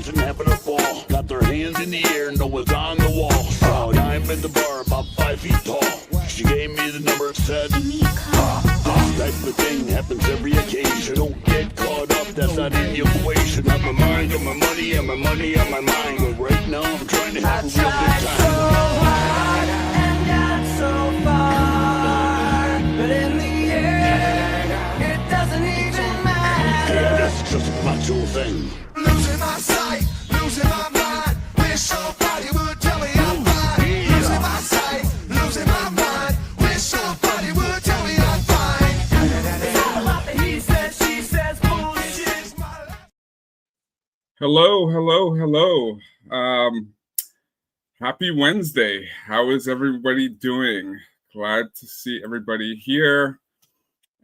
dancing, having a ball. Got their hands in the air, no one's on the wall. Saw a dime in the bar, about 5 feet tall. She gave me the number, said, type of thing happens every occasion. Don't get caught up, that's not in the equation. I'm my mind on my money, and my money on my mind. But right now I'm trying to have a real good time. So hard and got so far, but in the end, it doesn't even matter. Yeah, that's just a macho thing. Losing my sight, losing my mind. Wish somebody would tell me I'm fine. Losing my sight, losing my mind. Wish somebody would tell me I'm fine. It's all about the he says, she says bullshit. Hello. Happy Wednesday. How is everybody doing? Glad to see everybody here.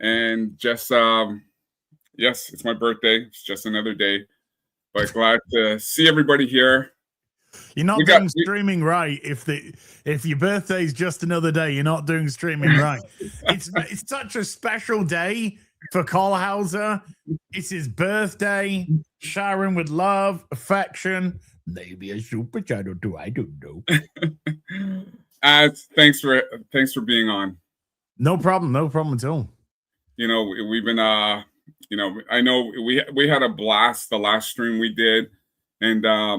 And just, yes, it's my birthday. It's just another day. But glad to see everybody here. You're not doing streaming right. If your birthday's just another day, you're not doing streaming right. It's such a special day for Cole Hauser. It's his birthday. Showering with love, affection, maybe a super chat or two. I don't know. Thanks for being on. No problem at all. You know, we've been I know we had a blast the last stream we did, and I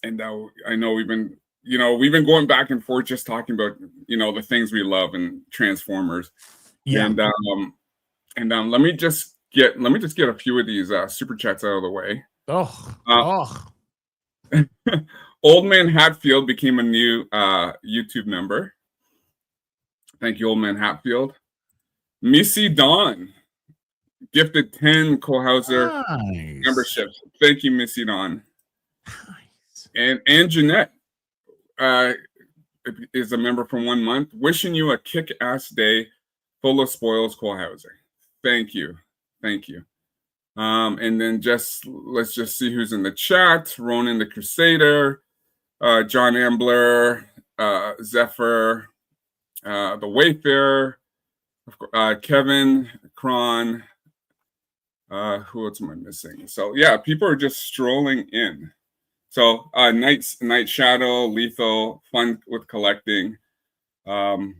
know we've been going back and forth just talking about the things we love and Transformers. Yeah. And let me just get a few of these super chats out of the way. Old Man Hatfield became a new YouTube member. Thank you, Old Man Hatfield. Missy Dawn gifted 10 Cole Hauser memberships. Thank you, Missy Dawn. Nice. And Jeanette is a member for 1 month. Wishing you a kick-ass day full of spoils, Cole Hauser. Thank you. And then let's just see who's in the chat. Ronan the Crusader, John Ambler, Zephyr, the Wayfarer, Kevin Cron. Who else am I missing? So yeah, people are just strolling in. So Night Shadow, Lethal, Fun with Collecting, John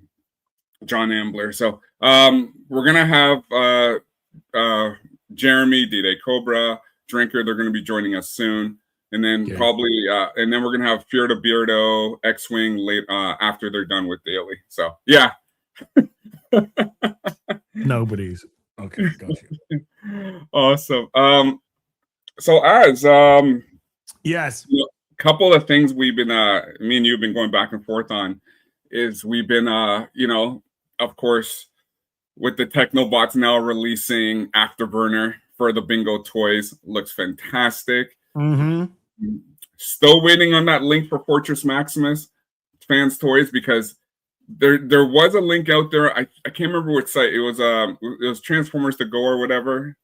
Ambler. So we're gonna have Jeremy, DDAYCOBRA, Drinker. They're gonna be joining us soon, and then probably and then we're gonna have Beardo, X-Wing late after they're done with Daily. So yeah. Nobody's okay. Gotcha. Awesome. So as yes, a couple of things we've been me and you've been going back and forth on is we've been of course with the Technobots now releasing Afterburner for the Bingo toys. Looks fantastic. Mm-hmm. Still waiting on that link for Fortress Maximus fans toys, because there was a link out there. I can't remember which site it was. It was Transformers to Go or whatever,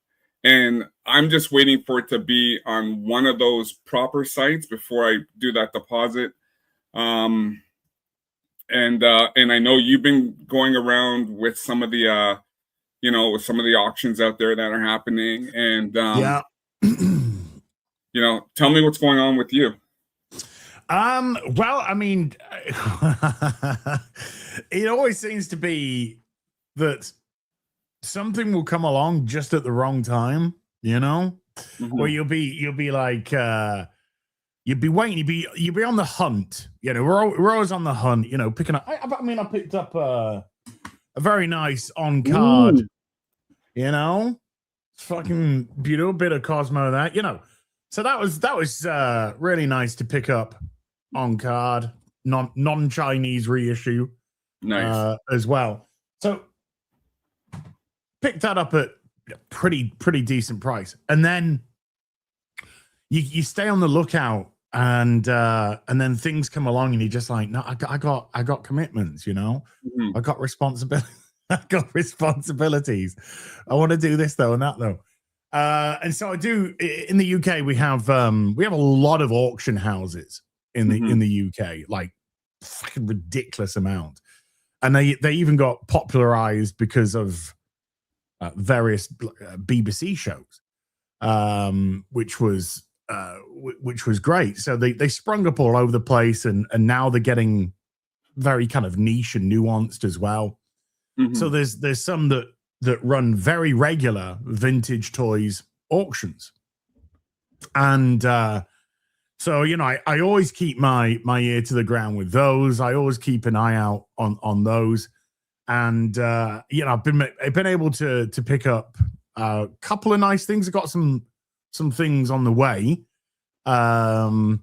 and I'm just waiting for it to be on one of those proper sites before I do that deposit. And I know you've been going around with some of the with some of the auctions out there that are happening, and yeah. Tell me what's going on with you. Well, I mean, it always seems to be that something will come along just at the wrong time, Mm-hmm. Or you'll be like, you'd be waiting, you'd be on the hunt. We're always on the hunt, picking up. I picked up a very nice on card, fucking beautiful bit of Cosmo that, So that was really nice to pick up on card, non-Chinese reissue, Nice as well. So picked that up at pretty decent price, and then you stay on the lookout, and then things come along, and you're just like, no, I got commitments, Mm-hmm. I got responsibility. I got responsibilities. I want to do this though and that though. And so I do. In the UK, we have a lot of auction houses in the UK, like fucking ridiculous amount, and they even got popularized because of various BBC shows, which was which was great. So they sprung up all over the place, and now they're getting very kind of niche and nuanced as well. Mhm. So there's some that run very regular vintage toys auctions, and so I always keep my ear to the ground with those. I always keep an eye out on those, and I've been able to pick up a couple of nice things. I've got some things on the way, but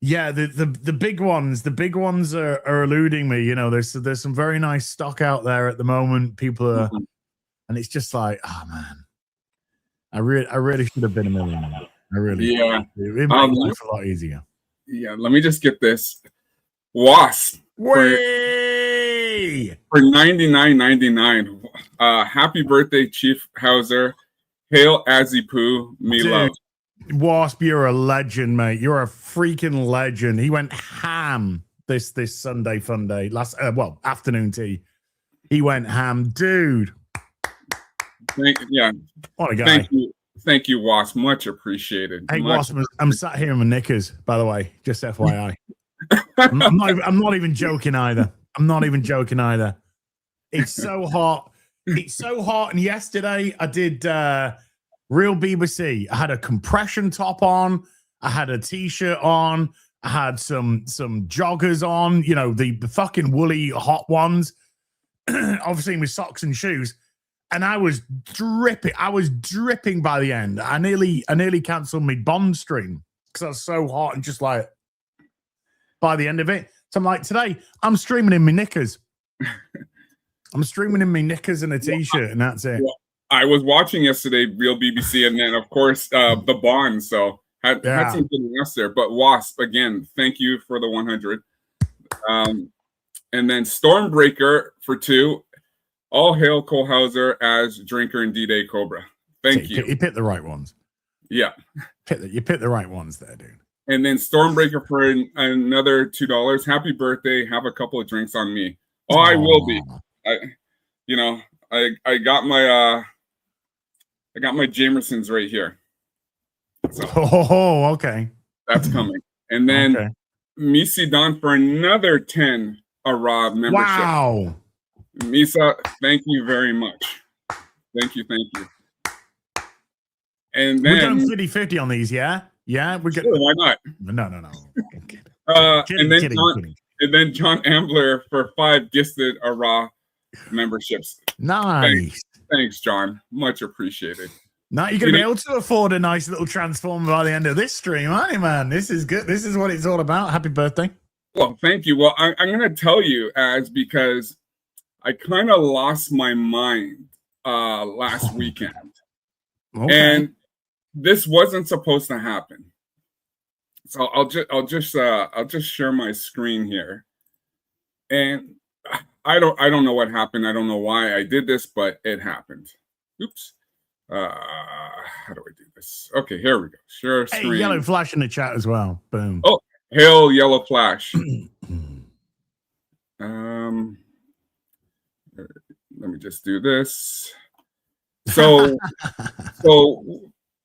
yeah, the big ones are eluding me. There's some very nice stock out there at the moment. People are, and it's just like, oh man, I really should have been a millionaire. I really, Yeah. it made life a lot easier. Yeah, let me just get this. Wasp Way for $99.99. Happy birthday, Chief Hauser. Hail Azipoo, me Dude. love. Wasp, you're a legend, mate. You're a freaking legend. He went ham this Sunday fun day, afternoon tea. He went ham, dude. What a guy. Thank you, Wasp. Much appreciated. Hey, Wasp, I'm sat here in my knickers, by the way, just FYI. I'm not even joking either. It's so hot. It's so hot. And yesterday I did real BBC. I had a compression top on. I had a t-shirt on. I had some joggers on, the fucking woolly hot ones, obviously with socks and shoes. And I was dripping by the end. I nearly canceled my Bond stream because I was so hot and just like by the end of it. So I'm like, today I'm streaming in my knickers. I'm streaming in my knickers and a t-shirt, and that's it. Well, I was watching yesterday, real BBC, and then of course the Bond. So had some good enough there. But Wasp, again, thank you for the 100. And then Stormbreaker for 2. All hail Cole Hauser as Drinker and DDAYCOBRA. Thank you. You picked the right ones. Yeah. You picked the right ones there, dude. And then Stormbreaker for another $2. Happy birthday. Have a couple of drinks on me. Oh, I will be. I got my Jamersons right here. So okay. That's coming. And then Misi Don for another 10 Rob membership. Wow. Misa, thank you very much. Thank you. And then we're going 50-50 on these, yeah? Yeah, we're good. Sure, why not? No. And then John Ambler for 5 gifted Raw memberships. Nice. Thanks, John. Much appreciated. Now you're going to be able to afford a nice little transformer by the end of this stream, aren't you, man? This is good. This is what it's all about. Happy birthday. Well, thank you. Well, I'm going to tell you, because I kind of lost my mind last weekend. Okay. And this wasn't supposed to happen. So I'll just share my screen here. And I don't know what happened. I don't know why I did this, but it happened. Oops. How do I do this? Okay, here we go. Share screen. Hey, yellow flash in the chat as well. Boom. Oh, hail yellow flash. Let me just do this. So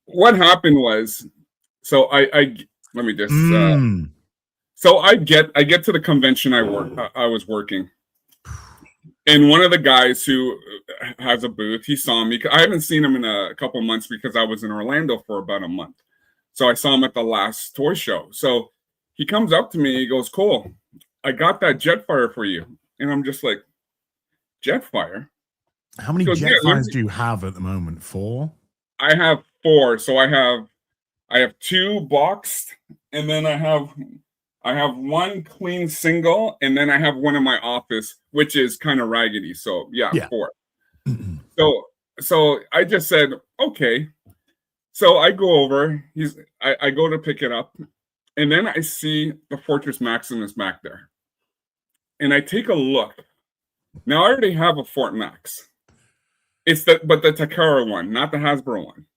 what happened was, so I let me just so I get to the convention I was working, and one of the guys who has a booth, he saw me. I haven't seen him in a couple months because I was in Orlando for about a month. So I saw him at the last toy show. So he comes up to me, he goes, "Cole, I got that Jetfire for you." And I'm just like, Jetfire? How many Jetfires do you have at the moment? 4? I have 4. So I have 2 boxed, and then I have 1 clean single, and then I have one in my office, which is kind of raggedy. So yeah. 4. So I just said, okay. So I go over, I go to pick it up, and then I see the Fortress Maximus back there. And I take a look. Now I already have a Fort Max. But the Takara one, not the Hasbro one.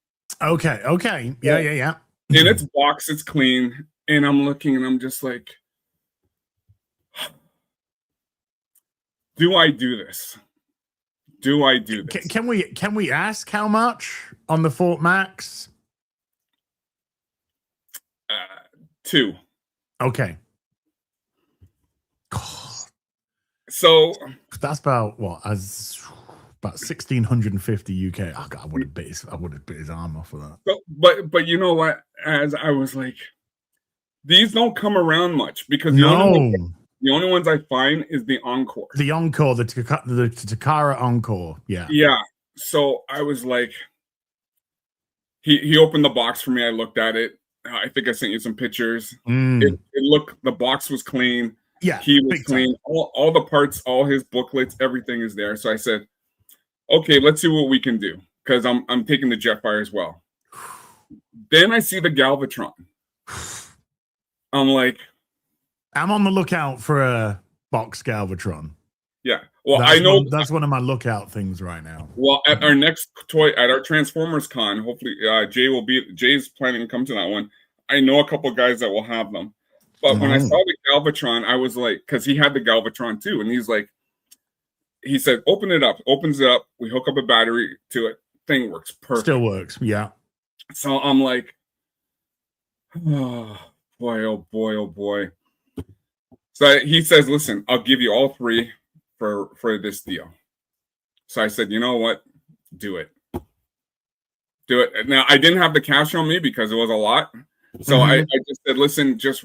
Okay. Yeah. And it's boxed, it's clean. And I'm looking and I'm just like, do I do this? Can we ask how much on the Fort Max? 2. Okay. So That's about what? As about 1,650 UK. Oh, God, I would have bit his arm off of that. but you know what? As I was like, these don't come around much because the only ones I find is the Encore. The Encore, the Takara Encore. Yeah. Yeah. So I was like, he opened the box for me. I looked at it. I think I sent you some pictures. It looked, the box was clean. Yeah. He was clean. All the parts, all his booklets, everything is there. So I said, okay, let's see what we can do. Because I'm taking the Jetfire as well. Then I see the Galvatron. I'm like, I'm on the lookout for a box Galvatron. Yeah. Well, I know that's one of my lookout things right now. Well, at our next at our Transformers Con, hopefully Jay's planning to come to that one. I know a couple guys that will have them. But when I saw the Galvatron, I was like, because he had the Galvatron too, and he's like, he said, open it up, opens it up, we hook up a battery to it, thing works perfect. Still works, yeah. So I'm like, oh boy, oh boy, oh boy. So he says, listen, I'll give you all 3 for this deal. So I said, you know what? Do it. Do it. Now I didn't have the cash on me because it was a lot. So I just said, listen, just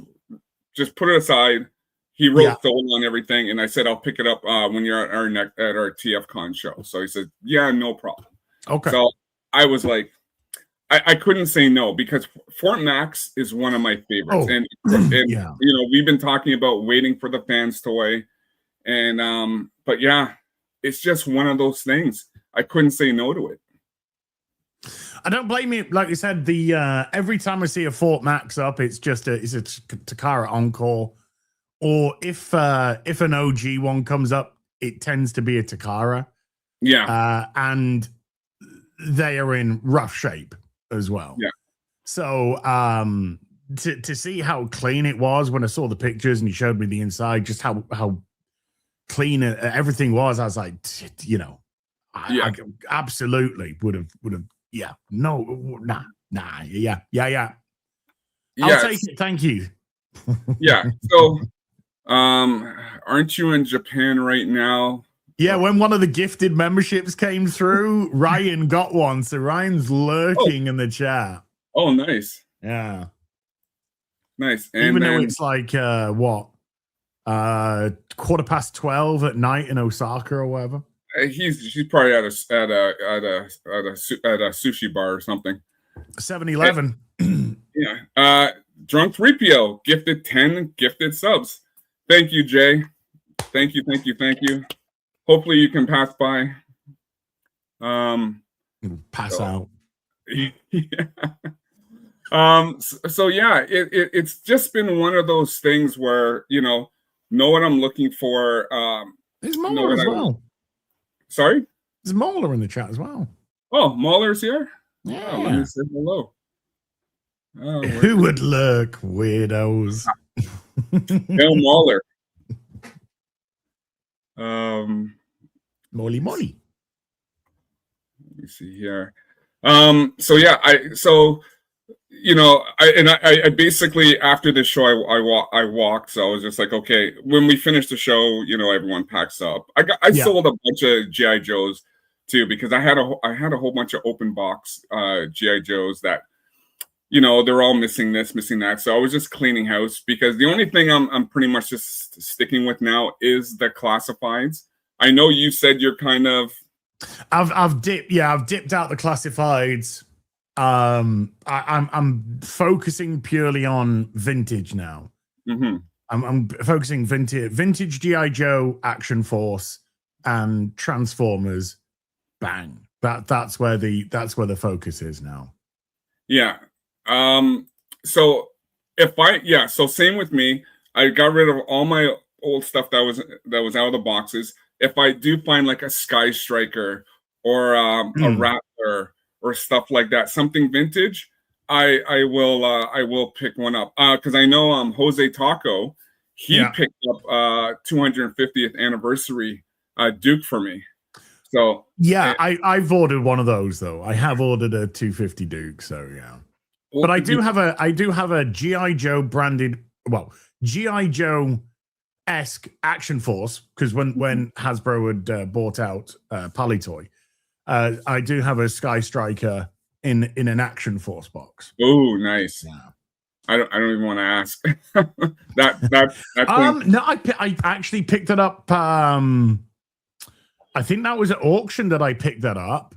put it aside. He wrote sold on everything, and I said, I'll pick it up when you're at our TFCon show. So he said, yeah, no problem. Okay. So I was like, I couldn't say no because Fort Max is one of my favorites. And you know, we've been talking about waiting for the fans toy. And but yeah, it's just one of those things. I couldn't say no to it. I don't blame you. Like you said, the every time I see a Fort Max up, it's a Takara Encore. Or if an OG one comes up, it tends to be a Takara. Yeah. And they are in rough shape as well. Yeah. So to see how clean it was when I saw the pictures and he showed me the inside, just how clean everything was, I was like, you know, I absolutely would have, yeah, no, nah, yeah. I'll take it, thank you. Yeah. So, aren't you in Japan right now? Yeah, when one of the gifted memberships came through, Ryan got one, so Ryan's lurking in the chat. Oh, nice. Yeah, nice. And even though it's like 12:15 at night in Osaka or whatever. He's probably at a sushi bar or something. 7-Eleven. Yeah. Drunk 3PO gifted 10 gifted subs. Thank you, Jay. Thank you. Hopefully you can pass by. Pass out. Yeah. So yeah, it's just been one of those things where, you know what I'm looking for. There's Mauler as well. Sorry? There's Mauler in the chat as well. Oh, Mauler's here? Yeah. Oh, let me say hello. Oh, who would lurk, weirdos? Bill Mauler. Molly. Let me see here. So yeah, I basically after the show I walked, so I was just like, okay, when we finish the show, everyone packs up. I sold a bunch of GI Joes too because I had a whole bunch of open box GI Joes that they're all missing this, missing that. So I was just cleaning house because the only thing I'm pretty much just sticking with now is the classifieds. I know you said you're kind of I've dipped out the classifieds. I'm focusing purely on vintage now. Mm-hmm. I'm focusing vintage GI Joe, Action Force, and Transformers. Bang. That's where the focus is now. Yeah. So same with me. I got rid of all my old stuff that was out of the boxes. If I do find like a Sky Striker or a Raptor or stuff like that, something vintage, I will pick one up. Because I know Jose Taco, he picked up 250th anniversary Duke for me. So I've ordered one of those though. I have ordered a 250 Duke. So yeah. But I do have a GI Joe branded, well, GI Joe esque Action Force, because when Hasbro had bought out Palitoy, I do have a Sky Striker in an Action Force box. Oh, nice. Yeah. I don't even want to ask. that No, I actually picked it up. I think that was at auction that I picked that up,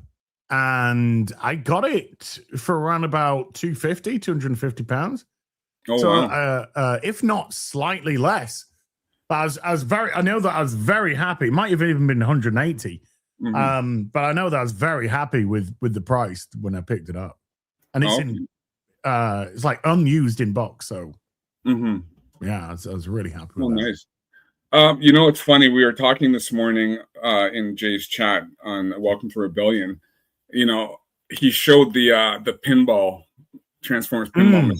and I got it for around about 250 pounds. Oh, so wow. If not slightly less. But I know that I was very happy. It might have even been 180. Mm-hmm. But I know that I was very happy with the price when I picked it up. And it's it's like unused in box. So yeah, I was really happy with that. Nice. You know, it's funny. We were talking this morning in Jay's chat on Welcome to Rebellion. You know, he showed the pinball, Transformers pinball.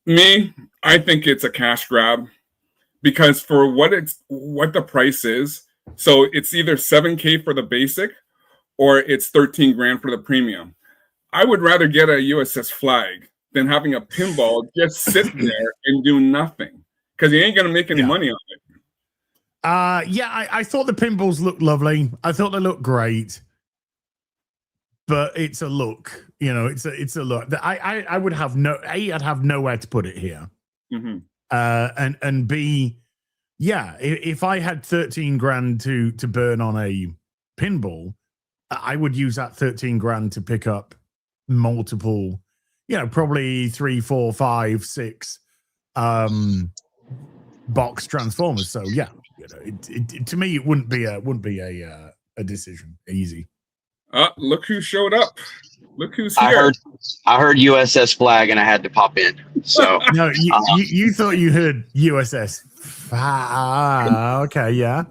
Me, I think it's a cash grab, because for what the price is, so it's either $7K for the basic or it's 13 grand for the premium. I would rather get a USS Flag than having a pinball just sit there and do nothing, because you ain't gonna make any money on it. I thought the pinballs looked lovely. I thought they looked great, but it's a look. You know, it's a look. I would have I'd have nowhere to put it here. And B, yeah, if I had 13 grand to burn on a pinball, I would use that 13 grand to pick up multiple, you know, probably 3, 4, 5, 6 box Transformers. So yeah, you know, it to me it wouldn't be a decision easy. Look who showed up. Look who's here. I heard USS Flag and I had to pop in. So no, you thought you heard USS. Okay, yeah.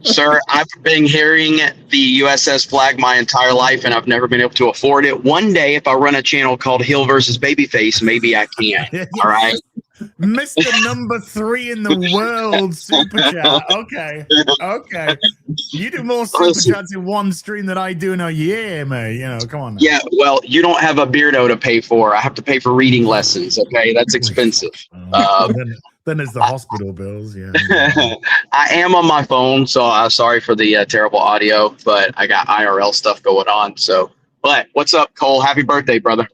Sir, I've been hearing the USS Flag my entire life, and I've never been able to afford it. One day, if I run a channel called Hill versus Babyface, maybe I can. All right. Mr. Number 3 in the world super chat. Okay. You do more super chats in one stream than I do in a year, mate. You know, come on now. Yeah, well, you don't have a Beardo to pay for. I have to pay for reading lessons. Okay, that's expensive. Then there's the hospital bills. Yeah. I am on my phone, so I'm sorry for the terrible audio, but I got IRL stuff going on. So, but what's up, Cole? Happy birthday, brother.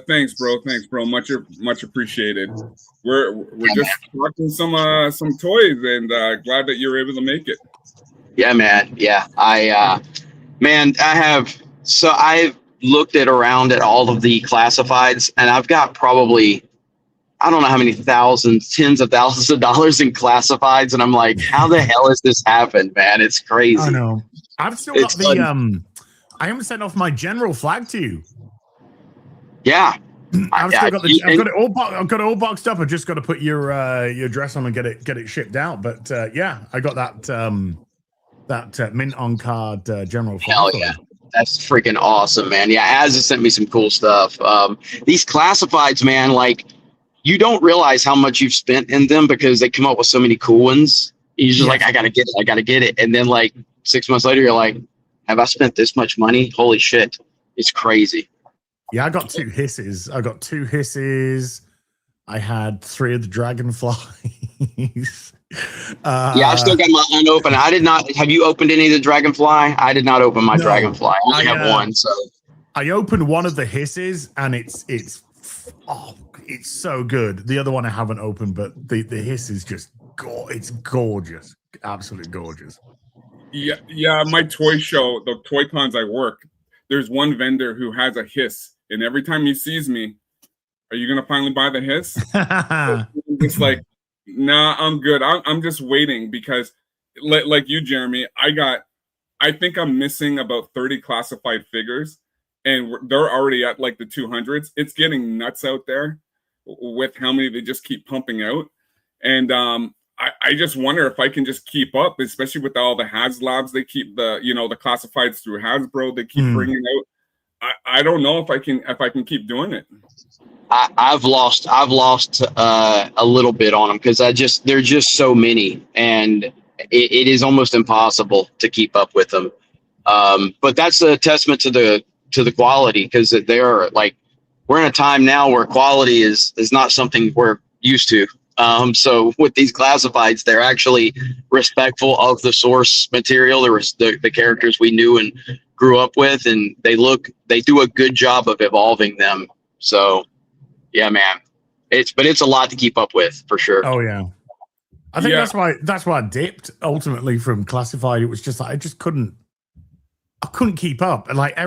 Thanks, bro. Much appreciated. We're just collecting some toys, and glad that you're able to make it. Yeah, man. Yeah, I've looked around at all of the classifieds, and I've got probably, I don't know how many tens of thousands of dollars in classifieds, and I'm like, how the hell has this happened, man? It's crazy. I know. I've still got I haven't sent off my general flag to you. Yeah, I've got it all boxed up. I've just got to put your address on and get it shipped out. But yeah, I got that mint on card general flag. Hell yeah. That's freaking awesome, man. Yeah, Az has sent me some cool stuff. These classifieds, man, like, you don't realize how much you've spent in them because they come up with so many cool ones. You're just like, I gotta get it. And then like 6 months later, you're like, have I spent this much money? Holy shit. It's crazy. Yeah, I got 2 hisses. I had 3 of the dragonflies. Yeah, I've still got my unopened. I did not. Have you opened any of the dragonfly? I did not open my dragonfly. I only have one. So I opened one of the hisses, and it's so good. The other one I haven't opened, but the hiss is just it's gorgeous, absolutely gorgeous. Yeah. My toy show, the toy cons I work, there's one vendor who has a hiss, and every time he sees me, are you gonna finally buy the hiss? It's like, nah, I'm good. I'm just waiting, because like you, Jeremy, I think I'm missing about 30 classified figures, and they're already at like the 200s. It's getting nuts out there with how many they just keep pumping out. And I just wonder if I can just keep up, especially with all the HasLabs they keep, the classifieds through Hasbro they keep bringing out. I don't know if I can keep doing it. I've lost a little bit on them because there's just so many, and it is almost impossible to keep up with them. But that's a testament to the quality, because they are like, we're in a time now where quality is not something we're used to. So with these classifieds, they're actually respectful of the source material, the characters we knew and grew up with, and they do a good job of evolving them. So yeah, man, it's a lot to keep up with for sure. Oh yeah. I think that's why I dipped ultimately from classified. It was just like I couldn't keep up. And like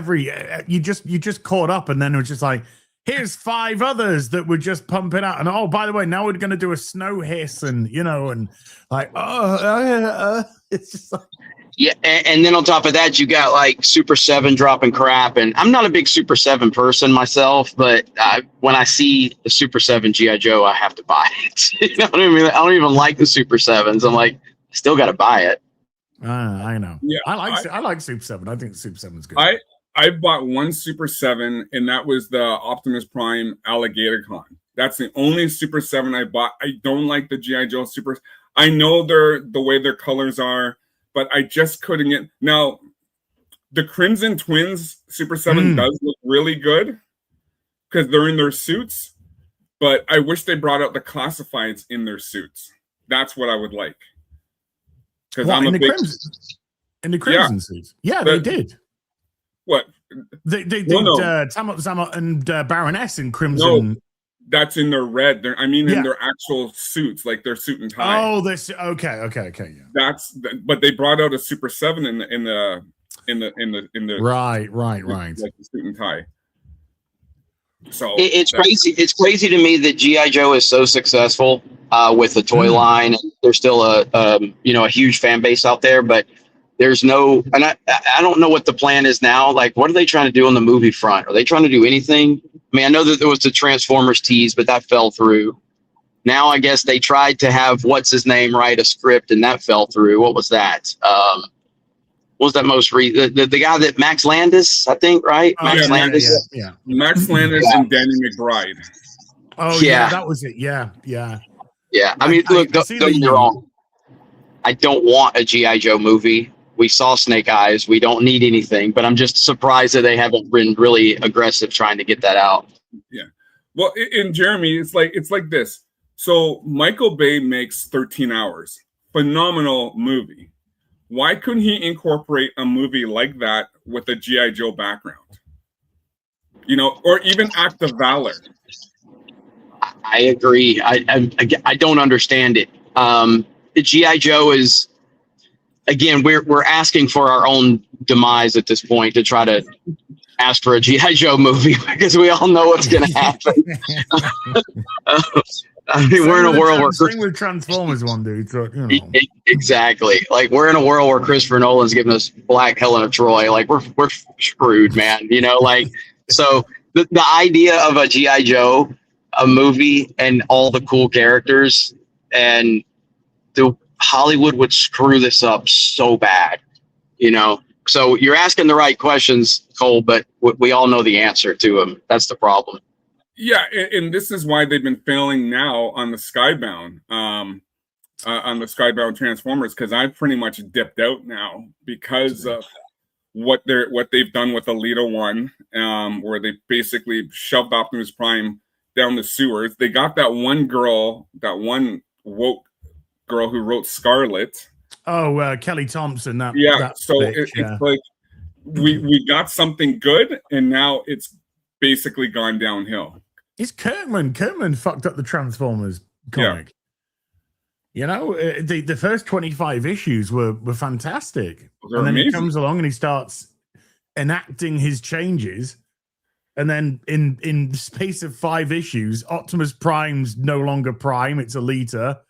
you just caught up, and then it was just like, here's 5 others that were just pumping out, and oh, by the way, now we're going to do a snow hiss, and and like it's just like. Yeah, and then on top of that, you got like Super 7 dropping crap, and I'm not a big Super 7 person myself, but when I see the Super 7 G.I. Joe, I have to buy it. You know what I mean? I don't even like the Super 7s. I'm like, I still got to buy it. I know. Yeah, I like Super 7. I think Super 7's good. I bought one Super 7, and that was the Optimus Prime Alligator Con. That's the only Super 7 I bought. I don't like the G.I. Joe Super. I know the way their colors are, but I just couldn't get. Now, the Crimson Twins Super 7 does look really good because they're in their suits, but I wish they brought out the classifieds in their suits. That's what I would like. Because I'm in the Crimson suits. Yeah, they did. What? They did Tamot Zamot and Baroness in Crimson. No, that's in their red. In their actual suits, like their suit and tie. Oh, this okay, yeah. But they brought out a Super 7 in the right. Like the suit and tie. So it's crazy. It's crazy to me that G.I. Joe is so successful with the toy line. There's still a huge fan base out there, but there's no, and I don't know what the plan is now. Like, what are they trying to do on the movie front? Are they trying to do anything? I mean, I know that there was the Transformers tease, but that fell through. Now, I guess they tried to have what's his name write a script, and that fell through. What was that? What was that most the guy that Max Landis, I think, right? Max Landis. Yeah. Max Landis and Danny McBride. Oh yeah, that was it. Yeah. I mean, look, don't get me wrong. I don't want a G.I. Joe movie. We saw Snake Eyes. We don't need anything, but I'm just surprised that they haven't been really aggressive trying to get that out. Yeah. Well, in Jeremy, it's like this. So Michael Bay makes 13 Hours. Phenomenal movie. Why couldn't he incorporate a movie like that with a G.I. Joe background? Or even Act of Valor. I agree. I don't understand it. G.I. Joe is, again, we're asking for our own demise at this point to try to ask for a G.I. Joe movie because we all know what's going to happen. I mean, we're in a world where same with Transformers one, dude. So, exactly. Like, we're in a world where Christopher Nolan's giving us Black Helen of Troy. Like, we're screwed, man. So the idea of a G.I. Joe, a movie, and all the cool characters, and Hollywood would screw this up so bad, So you're asking the right questions, Cole, but we all know the answer to them. That's the problem. Yeah, and this is why they've been failing now on the Skybound, Transformers, because I've pretty much dipped out now because of what they've done with Alita 1, where they basically shoved Optimus Prime down the sewers. They got that one woke girl who wrote Scarlet. Oh, Kelly Thompson. It's like we got something good, and now it's basically gone downhill. It's Kirkman. Kirkman fucked up the Transformers comic. Yeah. The first 25 issues were fantastic. And then he comes along and he starts enacting his changes. And then in the space of 5 issues, Optimus Prime's no longer Prime, it's Alita.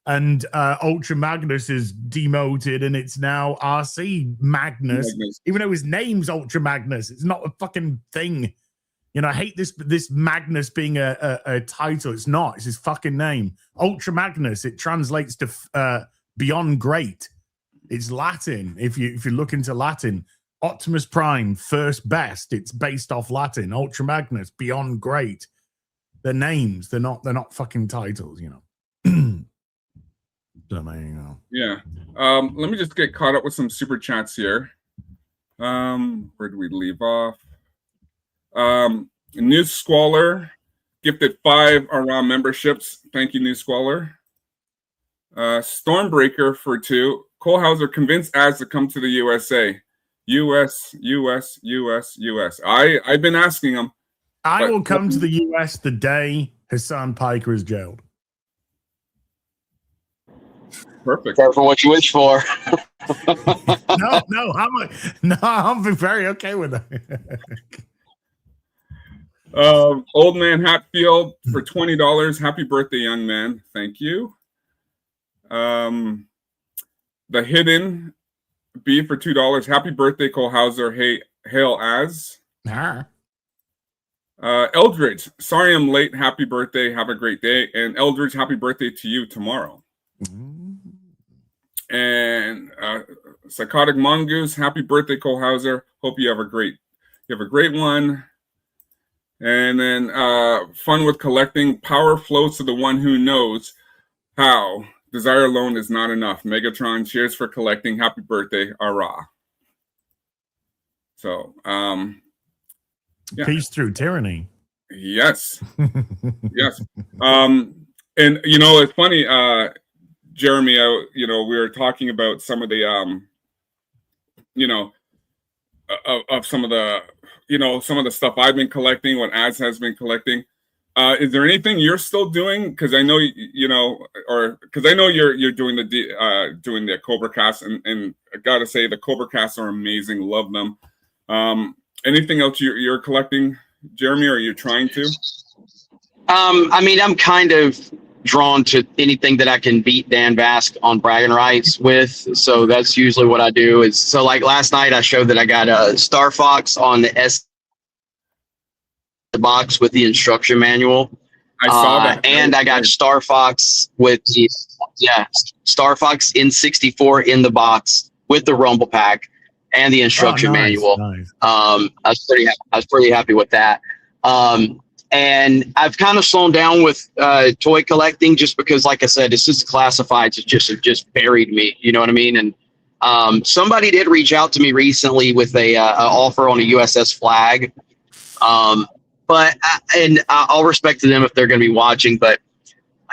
And Ultra Magnus is demoted, and it's now RC Magnus. Even though his name's Ultra Magnus, it's not a fucking thing. I hate this Magnus being a title. It's not. It's his fucking name. Ultra Magnus. It translates to beyond great. It's Latin. If you look into Latin, Optimus Prime, first best. It's based off Latin. Ultra Magnus, beyond great. They're names. They're not fucking titles. Yeah. Let me just get caught up with some super chats here. Where do we leave off? New Squaller gifted 5 around memberships. Thank you, New Squaller. Stormbreaker for 2. Cole Hauser convinced Az to come to the USA. US. I've been asking him. I will come to the US the day Hassan Piker is jailed. Perfect. Careful what you wish for. I'm very okay with that. Old Man Hatfield for $20. Happy birthday, young man. Thank you. The Hidden B for $2. Happy birthday, Cole Hauser. Hey, hail Az. Eldridge, sorry I'm late. Happy birthday. Have a great day. And Eldridge, happy birthday to you tomorrow. And Psychotic Mongoose, happy birthday, Cole Hauser. Hope you have a great one. And then fun with collecting. Power flows to the one who knows how. Desire alone is not enough. Megatron, cheers for collecting. Happy birthday, Ara. So, yeah. Peace through tyranny. Yes. Yes. And you know, it's funny, Jeremy, we were talking about some of the of some of the some of the stuff I've been collecting, what Az has been collecting. Is there anything you're still doing? Because I know because I know you're doing the Cobra Cast, and I gotta say the Cobra Casts are amazing. Love them. Anything else you're collecting, Jeremy, or are you trying to? I mean, I'm kind of drawn to anything that I can beat Dan Vasc on bragging rights with. So that's usually what I do. So like last night I showed that I got a Star Fox on the S box with the instruction manual. I saw that. And I got Star Fox with the Star Fox N64 in the box with the Rumble Pack and the instruction manual. Nice. I was pretty happy with that. And I've kind of slowed down with toy collecting just because, like I said, it's just classifieds. It just buried me. You know what I mean? And somebody did reach out to me recently with a offer on a USS Flag. But I'll respect to them if they're going to be watching. But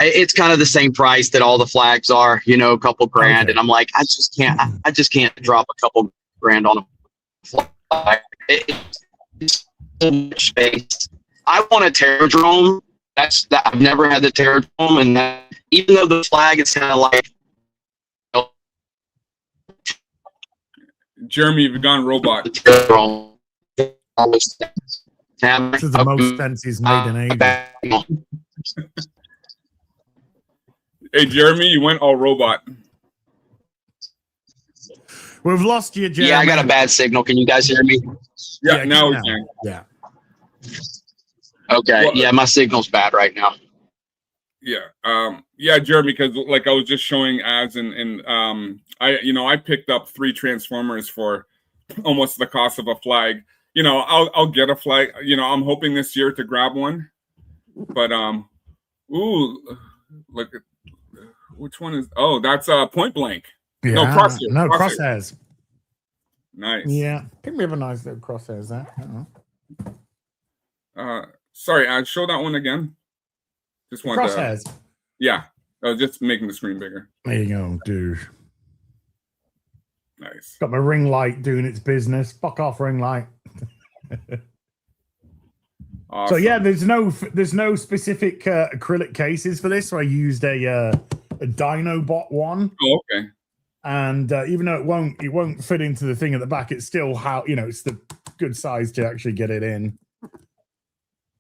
it's kind of the same price that all the flags are. A couple grand, okay. And I'm like, I just can't drop a couple grand on a flag. It's so much space. I want a Terradrome. I've never had the Terradrome, and even though the flag is kind of like. Jeremy, you've gone robot. The Terradrome. This is the most sense he's made in ages. Hey, Jeremy, you went all robot. We've lost you, Jeremy. Yeah, I got a bad signal. Can you guys hear me? Yeah, now we can. Yeah. Okay. Well, yeah, my signal's bad right now. Yeah. Yeah, Jeremy, because like I was just showing ads and I picked up 3 Transformers for almost the cost of a flag. I'll get a flag. I'm hoping this year to grab one. But look at which one is that's Point Blank. Yeah. No, Crosshairs. No, Crosshairs. Nice. Yeah. I think we have a nice little Crosshairs there. Sorry, show that one again. Just want Crosshairs. Yeah. Just making the screen bigger. There you go, dude. Nice. Got my ring light doing its business. Fuck off, ring light. Awesome. So yeah, there's no specific acrylic cases for this. So I used a Dinobot one. Oh, okay. And even though it won't fit into the thing at the back, it's still it's the good size to actually get it in.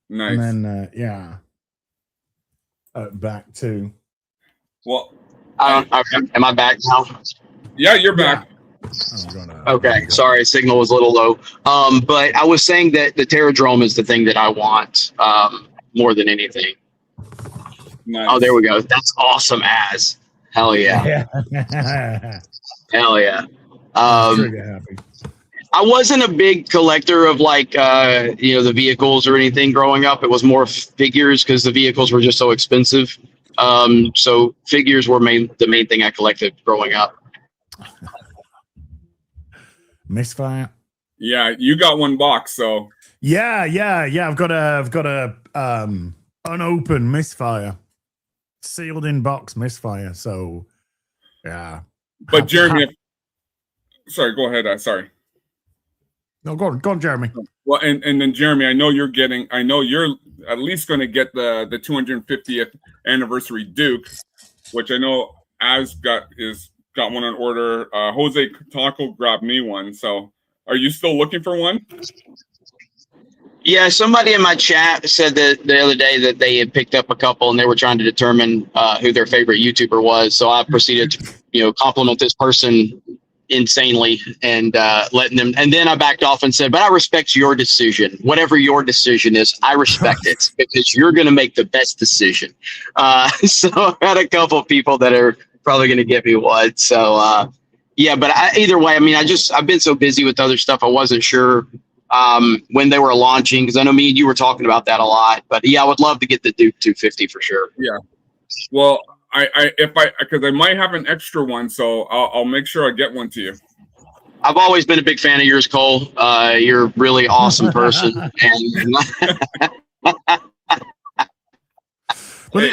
Nice. And then back too. Well, okay. Am I back now? Yeah, you're back. Okay, sorry, signal was a little low. But I was saying that the Terradrome is the thing that I want more than anything. Nice. Oh, there we go. That's awesome as. Hell yeah. Hell yeah. Happy. I wasn't a big collector of the vehicles or anything growing up. It was more figures because the vehicles were just so expensive. So figures were the main thing I collected growing up. Misfire. Yeah, you got one box, so Yeah. I've got a unopened misfire, sealed in box misfire. So, yeah. But Jeremy, sorry, go ahead. Sorry. No, go on, Jeremy. Well, and then Jeremy, I know you're at least going to get the 250th anniversary Duke, which I know Az got one on order. Jose Taco grabbed me one. So, are you still looking for one? Yeah, somebody in my chat said that the other day that they had picked up a couple and they were trying to determine who their favorite YouTuber was. So I proceeded to, compliment this person insanely and letting them. And then I backed off and said, "But I respect your decision. Whatever your decision is, I respect it because you're going to make the best decision." So I had a couple of people that are probably going to get me one. So yeah, but either way, I mean, I've been so busy with other stuff, I wasn't sure when they were launching, because I know me and you were talking about that a lot. But yeah, I would love to get the Duke 250 for sure. Yeah. Well, because I might have an extra one, so I'll make sure I get one to you. I've always been a big fan of yours, Cole. You're a really awesome person. And But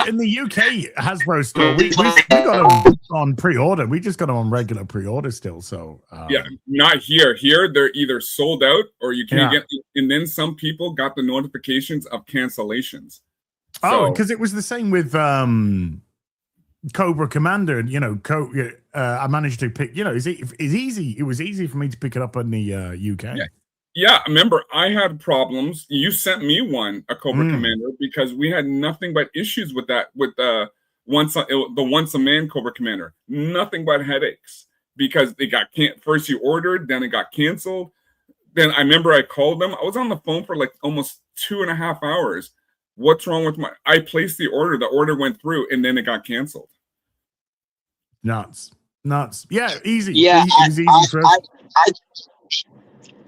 in the UK Hasbro store, we got them on pre-order. We just got them on regular pre-order still. So yeah, not here. Here they're either sold out or you can't get. And then some people got the notifications of cancellations. Oh, because it was the same with Cobra Commander. I managed to pick. It's easy. It was easy for me to pick it up in the UK. Yeah, remember, I had problems. You sent me a Cobra Commander, because we had nothing but issues with that, with the once a man Cobra Commander. Nothing but headaches, because they got first you ordered, then it got canceled. Then I remember I called them. I was on the phone for like almost 2.5 hours. What's wrong with I placed the order went through, and then it got canceled. Nuts. Yeah, easy. Yeah, easy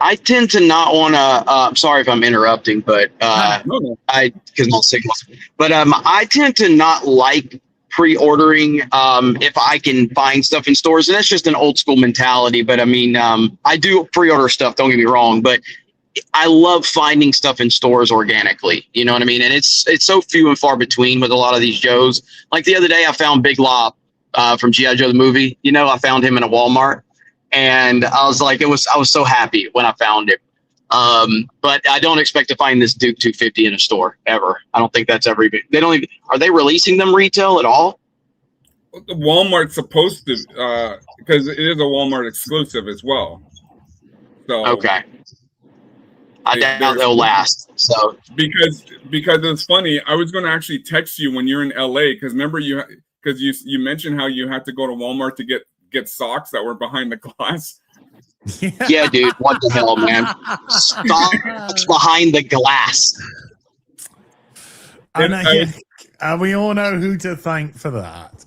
I tend to not want to. I'm sorry if I'm interrupting, but because my signals. But I tend to not like pre-ordering if I can find stuff in stores, and that's just an old school mentality. But I mean, I do pre-order stuff. Don't get me wrong, but I love finding stuff in stores organically. You know what I mean? And it's so few and far between with a lot of these Joes. Like the other day, I found Big Lop from G.I. Joe the movie. I found him in a Walmart. And I was like, I was so happy when I found it. But I don't expect to find this Duke 250 in a store ever. I don't think that's ever even. Are they releasing them retail at all? The Walmart's supposed to, because it is a Walmart exclusive as well. So okay. I doubt they'll last. So because it's funny, I was going to actually text you when you're in LA, because remember you mentioned how you had to go to Walmart to get socks that were behind the glass. Yeah, dude, what the hell, man? Socks behind the glass. And we all know who to thank for that.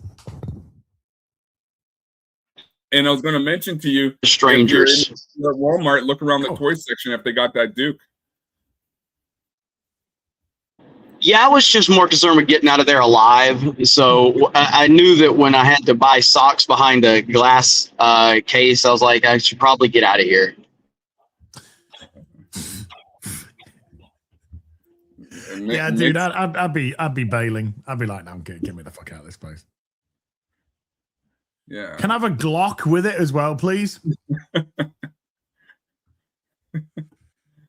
And I was going to mention to you, strangers at Walmart, look around the toy section if they got that Duke. Yeah, I was just more concerned with getting out of there alive. So I knew that when I had to buy socks behind a glass case, I was like, I should probably get out of here. Yeah, dude, I'd be bailing. I'd be like, no, get me the fuck out of this place. Yeah. Can I have a Glock with it as well, please?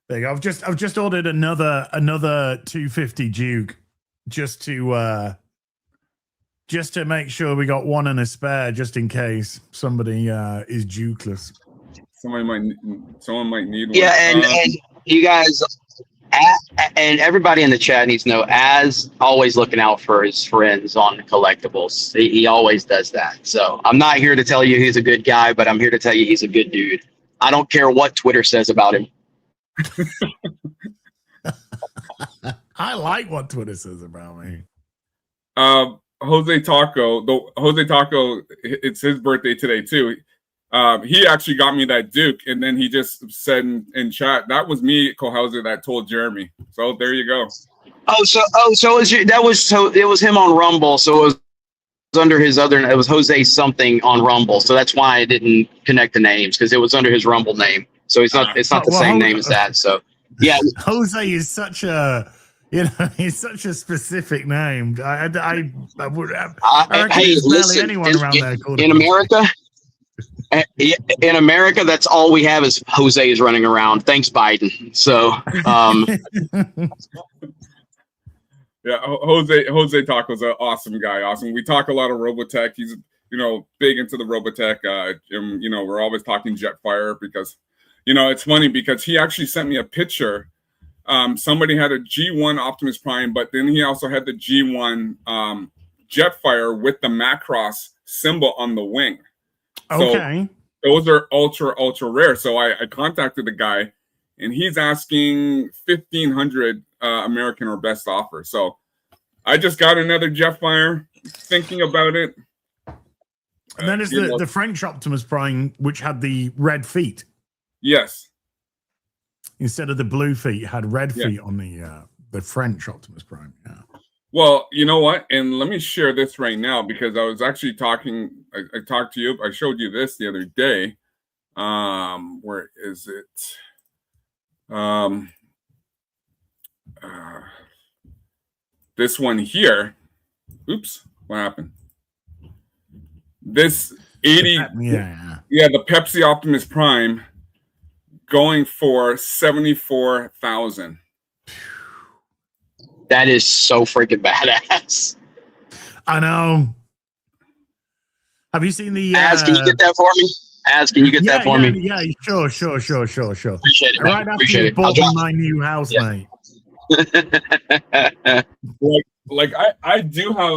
There you go. I've just ordered another 250 Duke just to make sure we got one and a spare, just in case somebody is Dukeless. Someone might need one. Yeah, and you guys and everybody in the chat needs to know, Az always looking out for his friends on collectibles. He always does that. So I'm not here to tell you he's a good guy, but I'm here to tell you he's a good dude. I don't care what Twitter says about him. I like what Twitter says about me. Jose Taco, it's his birthday today too. He actually got me that Duke, and then he just said in chat, that was me, Kohauser, that told Jeremy. So there you go. It was him on Rumble. So it was under his other. It was Jose something on Rumble. So that's why I didn't connect the names, because it was under his Rumble name. So it's not the same name as that. So Yeah, Jose is such a, he's such a specific name. I would have. I reckon hey, there's barely listen, anyone around there called in Jose. America, in America, that's all we have is Jose's running around. Thanks, Biden. So, Yeah, Jose Taco's an awesome guy. Awesome. We talk a lot of Robotech. He's big into the Robotech. We're always talking Jetfire because, it's funny because he actually sent me a picture. Somebody had a G1 Optimus Prime, but then he also had the G1 Jetfire with the Macross symbol on the wing. Okay. So those are ultra rare. So I contacted the guy, and he's asking 1,500 American or best offer. So I just got another Jetfire. Thinking about it. And then there's the French Optimus Prime, which had the red feet. Yes. Instead of the blue feet, it had red feet on the French Optimus Prime. Yeah. Well, you know what? And let me share this right now because I was actually talking. I talked to you. I showed you this the other day. Where is it? This one here. Oops, what happened? This 80. The Pepsi Optimus Prime going for 74,000. that is so freaking badass. I know. Have you seen the? Az, can you get that for me? Az, can you get that for me? Yeah, sure. Appreciate it. Right after Appreciate you it. bought me my new house, mate. I do have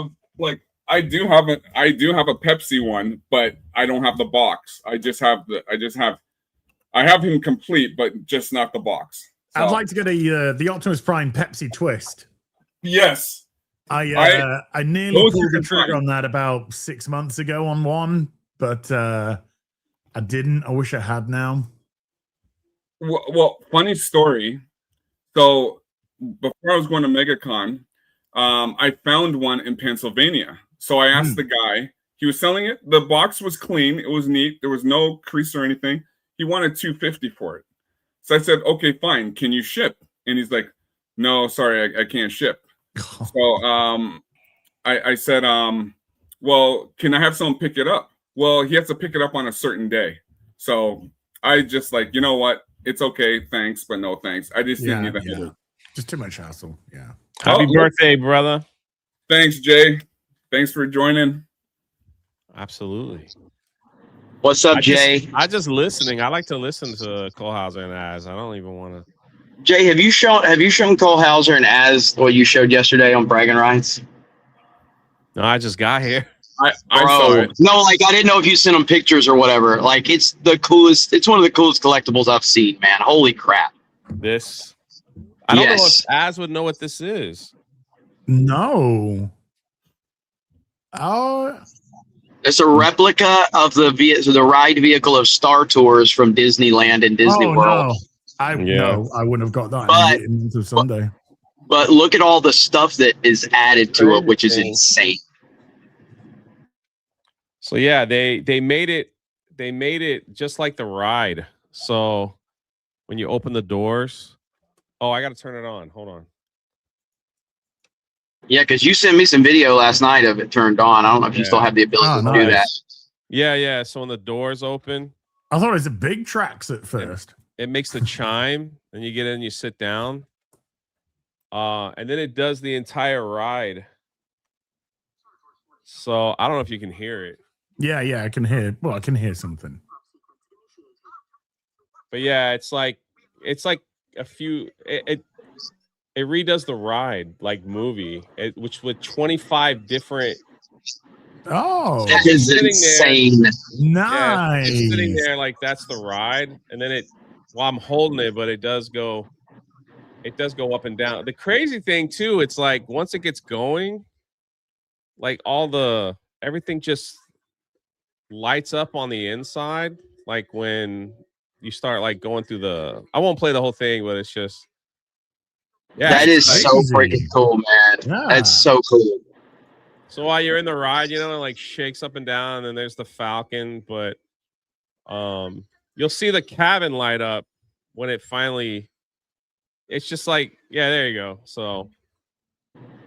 a Pepsi one, but I don't have the box. I have him complete, but just not the box. So. I'd like to get the Optimus Prime Pepsi twist. Yes. I nearly pulled the trigger on that about 6 months ago on one, but I didn't. I wish I had now. Well, funny story. So before I was going to MegaCon, I found one in Pennsylvania. So I asked the guy. He was selling it. The box was clean. It was neat. There was no crease or anything. He wanted $250 for it. So I said, okay, fine. Can you ship? And he's like, no, sorry, I can't ship. So I said, well, can I have someone pick it up? Well, he has to pick it up on a certain day. So I just like, you know what? It's okay. Thanks, but no thanks. I just didn't need the headache. Just too much hassle. Yeah. Happy birthday, brother. Thanks, Jay. Thanks for joining. Absolutely. What's up, Jay? I just listening. I like to listen to Cole Hauser and Az. I don't even want to. Jay, have you shown Cole Hauser and Az what you showed yesterday on Bragging Rights? No, I just got here. I saw it. No, like I didn't know if you sent them pictures or whatever. Like it's the coolest. It's one of the coolest collectibles I've seen, man. Holy crap! This. I don't know if Az would know what this is. No. Oh. It's a replica of the ride vehicle of Star Tours from Disneyland and Disney World. No. I wouldn't have got that until Sunday. But look at all the stuff that is added to it, which is insane. So yeah, they made it just like the ride. So when you open the doors, I got to turn it on. Hold on. Yeah, because you sent me some video last night of it turned on. I don't know if you still have the ability to do that. Yeah. So when the doors open, I thought it was a big tracks at first. It makes the chime, and you get in, you sit down, and then it does the entire ride. So I don't know if you can hear it. Yeah, I can hear. Well, I can hear something. But yeah, it's like a few. It redoes the ride like movie, which with 25 different. Oh, that is insane! Nice. Yeah, sitting there like that's the ride, and then while I'm holding it, but it does go up and down. The crazy thing too, it's like once it gets going, like everything just lights up on the inside. Like when you start like going through I won't play the whole thing, but it's just. Yeah, that is so freaking cool, man. Yeah. That's so cool. So while you're in the ride, it like shakes up and down, and then there's the Falcon, but you'll see the cabin light up when it finally it's just like, yeah, there you go. So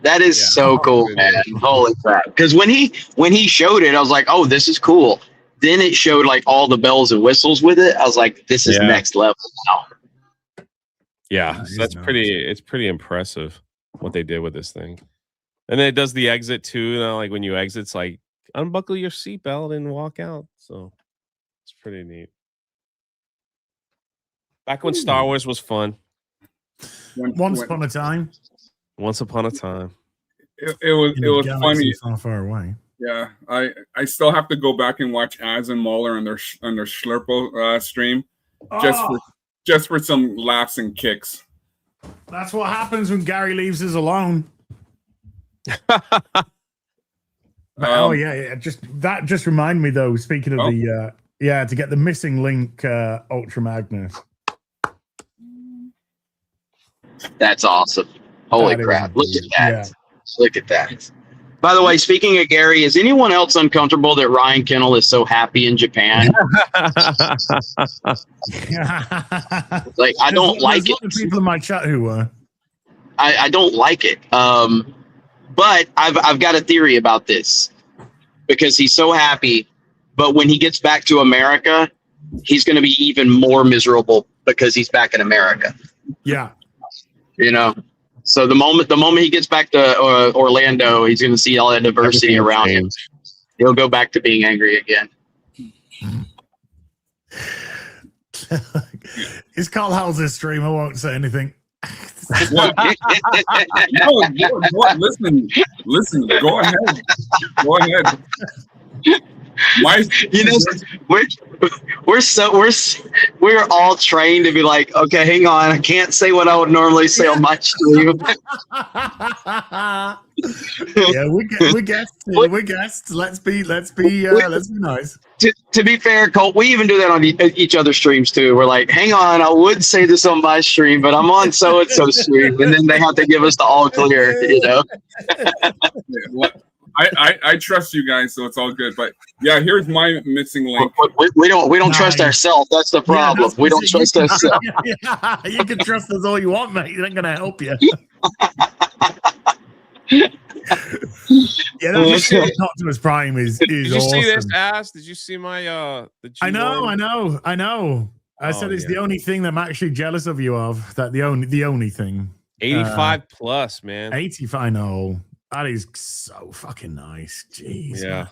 That is Yeah. so cool, man. Holy crap. Because when he showed it, I was like, oh, this is cool. Then it showed like all the bells and whistles with it. I was like, this is Yeah. next level now. yeah, That so is that's nice. it's pretty impressive what they did with this thing. And then it does the exit too. You know, like when you exit, it's like unbuckle your seatbelt and walk out. So it's pretty neat. Back when Star Wars was fun. Once upon a time, Once upon a time. It was in it a was galaxy funny. far, far away. Yeah, I still have to go back and watch Az and Mahler on their Schlurpo stream just for some laughs and kicks. That's what happens when Gary leaves us alone. Oh yeah. Just remind me though. Speaking of the to get the missing link Ultra Magnus. That's awesome. Holy That is crap. Look at indeed. that. Yeah. Look at that. By the way, speaking of Gary, is anyone else uncomfortable that Ryan Kennel is so happy in Japan? Like, I don't like There's a lot of people in my chat who were. I don't like it. But I've got a theory about this because he's so happy. But when he gets back to America, he's going to be even more miserable because he's back in America. Yeah. You know, so the moment he gets back to Orlando, he's going to see all that diversity around him. He'll go back to being angry again. It's Carl House's stream. I won't say anything. What? No, listen. Go ahead. You know, we're all trained to be like, okay, hang on, I can't say what I would normally say on my stream. Yeah, we guessed. Let's be nice. To be fair, Colt, we even do that on each other's streams too. We're like, hang on, I would say this on my stream, but I'm on so and so stream, and then they have to give us the all clear. You know. I trust you guys, so it's all good. But yeah, here's my missing link. We don't trust ourselves. That's the problem. We don't trust ourselves. Yeah, you can trust us all you want, mate. It ain't gonna help you. Yeah, that's Optimus Prime is Did you awesome. see this ass? Did you see my the I know. I said it's the only thing that I'm actually jealous of you of. That the only thing. 85 plus, man. 85. I know. That is so fucking nice. Jeez. Yeah.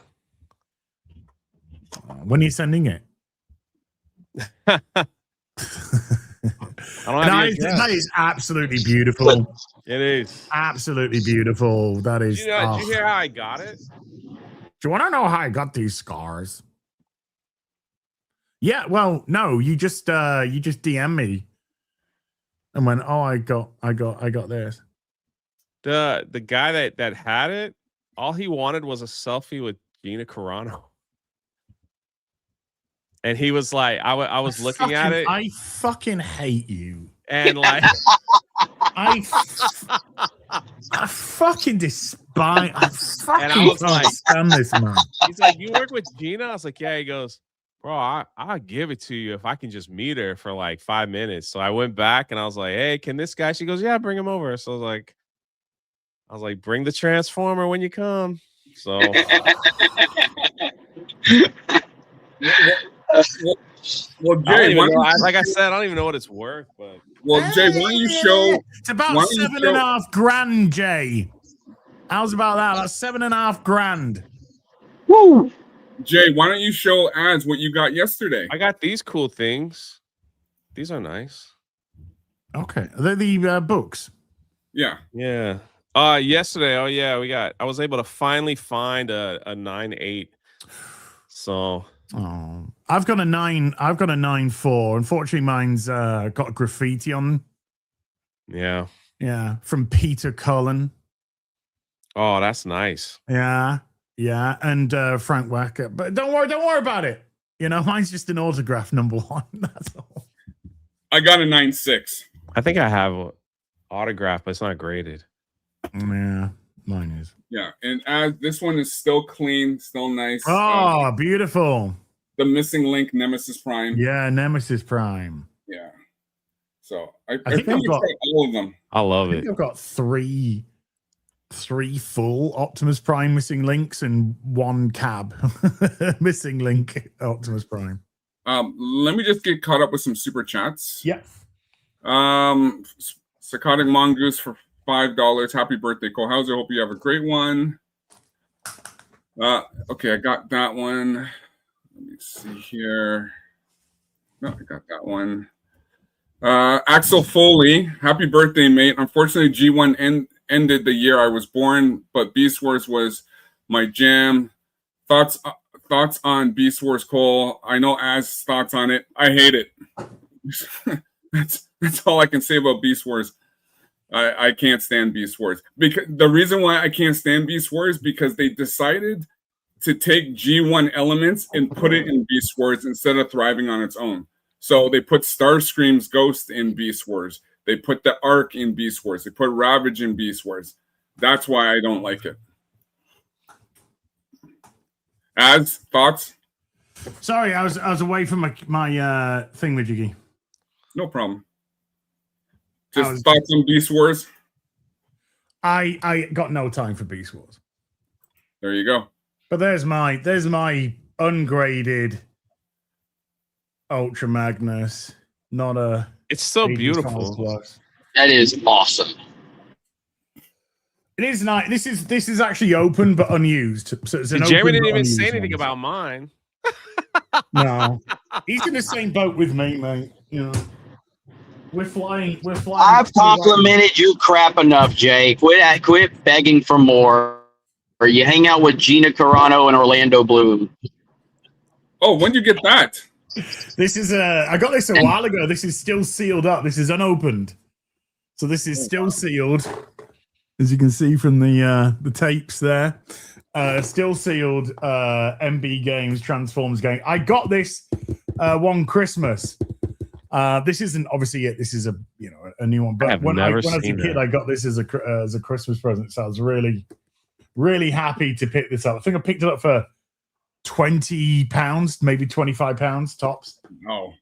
When are you sending it? That is absolutely beautiful. It is. Absolutely beautiful. That is. Did you hear how I got it? Do you want to know how I got these scars? Yeah. Well, no. You just DM me and went, oh, I got this. The guy that had it, all he wanted was a selfie with Gina Carano. And he was like, I was looking at it. I fucking hate you. And like, I fucking despise. I fucking and I was can't like, stand this man. He's like, you work with Gina? I was like, yeah. He goes, bro, I'll give it to you if I can just meet her for like 5 minutes. So I went back and I was like, hey, can this guy? She goes, yeah, bring him over. So I was like, bring the Transformer when you come. So well, Jay, like I said, I don't even know what it's worth, but Jay, why don't you show? It's about $7,500, Jay. How's about that? That's $7,500. Woo! Jay, why don't you show ads what you got yesterday? I got these cool things. These are nice. Okay, are they the books? Yeah. Yeah. Yesterday, I was able to finally find a 9.8. So I've got a 9.4. Unfortunately, mine's got graffiti on. Yeah. Yeah, from Peter Cullen. Oh, that's nice. Yeah, and Frank Wacker. But don't worry about it. You know, mine's just an autograph number 1. That's all. I got a 9.6. I think I have an autograph, but it's not graded. Yeah, mine is. Yeah, and as this one is still clean, still nice. Oh, beautiful. The missing link, Nemesis Prime. Yeah, Nemesis Prime. Yeah. So I think think I've got all of them. I love I think it. I've got three full Optimus Prime missing links and one cab missing link Optimus Prime. Let me just get caught up with some super chats. Yeah. Psychotic Mongoose for $5. Happy birthday, Cole Hauser. Hope you have a great one. Okay, I got that one. Let me see here. No, I got that one. Axel Foley, happy birthday, mate. Unfortunately, G1 ended the year I was born, but Beast Wars was my jam. Thoughts on Beast Wars, Cole? I know Az thoughts on it. I hate it. That's all I can say about Beast Wars. I can't stand Beast Wars. Because the reason why I can't stand Beast Wars is because they decided to take G1 elements and put it in Beast Wars instead of thriving on its own. So they put Starscream's Ghost in Beast Wars. They put the Ark in Beast Wars. They put Ravage in Beast Wars. That's why I don't like it. Az, thoughts? Sorry, I was away from my thing with Jiggy. No problem. Just thoughts on Beast Wars? I got no time for Beast Wars. There you go. But there's my ungraded Ultra Magnus. Not a. It's so 80 beautiful. plus. That is awesome. It is nice. This is actually open but unused. So it's an Jeremy open didn't but even unused say anything one. about mine. No, he's in the same boat with me, mate. You know, we're flying. I've complimented you crap enough, Jay. Quit begging for more. Or you hang out with Gina Carano and Orlando Bloom. Oh, when did you get that? This is I got this a while ago. This is still sealed up. This is unopened, so this is still sealed, as you can see from the tapes there. Still sealed. MB Games Transformers game. I got this one Christmas. This isn't obviously it. This is a new one. But when I was a kid, I got this as a Christmas present. So I was really happy to pick this up. I think I picked it up for £20, maybe £25 tops. Oh.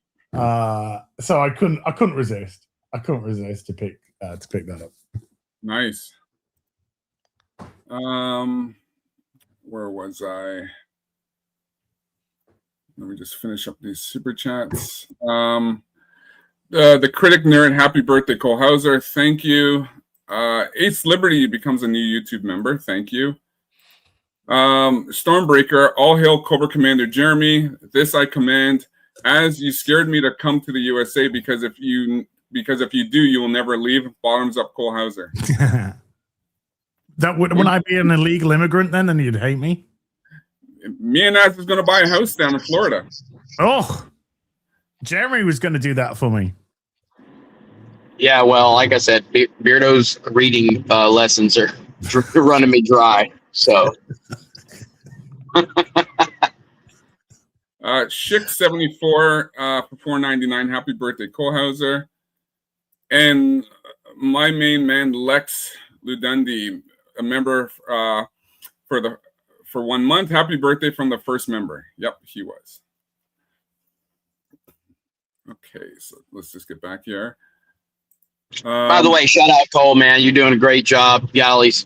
So I couldn't resist. I couldn't resist to pick that up. Nice. Where was I? Let me just finish up these super chats. The Critic Nerd, happy birthday, Cole Hauser. Thank you. Ace Liberty becomes a new YouTube member. Thank you. Stormbreaker, all hail Cobra Commander Jeremy. This I command. As you scared me to come to the USA because if you do, you will never leave. Bottoms up, Cole Hauser. That would I be an illegal immigrant then, and you'd hate me? Me and Az is going to buy a house down in Florida. Oh, Jeremy was going to do that for me. Yeah, well, like I said, Beardo's reading lessons are running me dry. So, Schick74 for $4.99. Happy birthday, Cole Hauser. And my main man, Lex Ludundi, a member for 1 month. Happy birthday from the first member. Yep, he was. Okay, so let's just get back here. by the way, shout out Cole, man. You're doing a great job. You got all these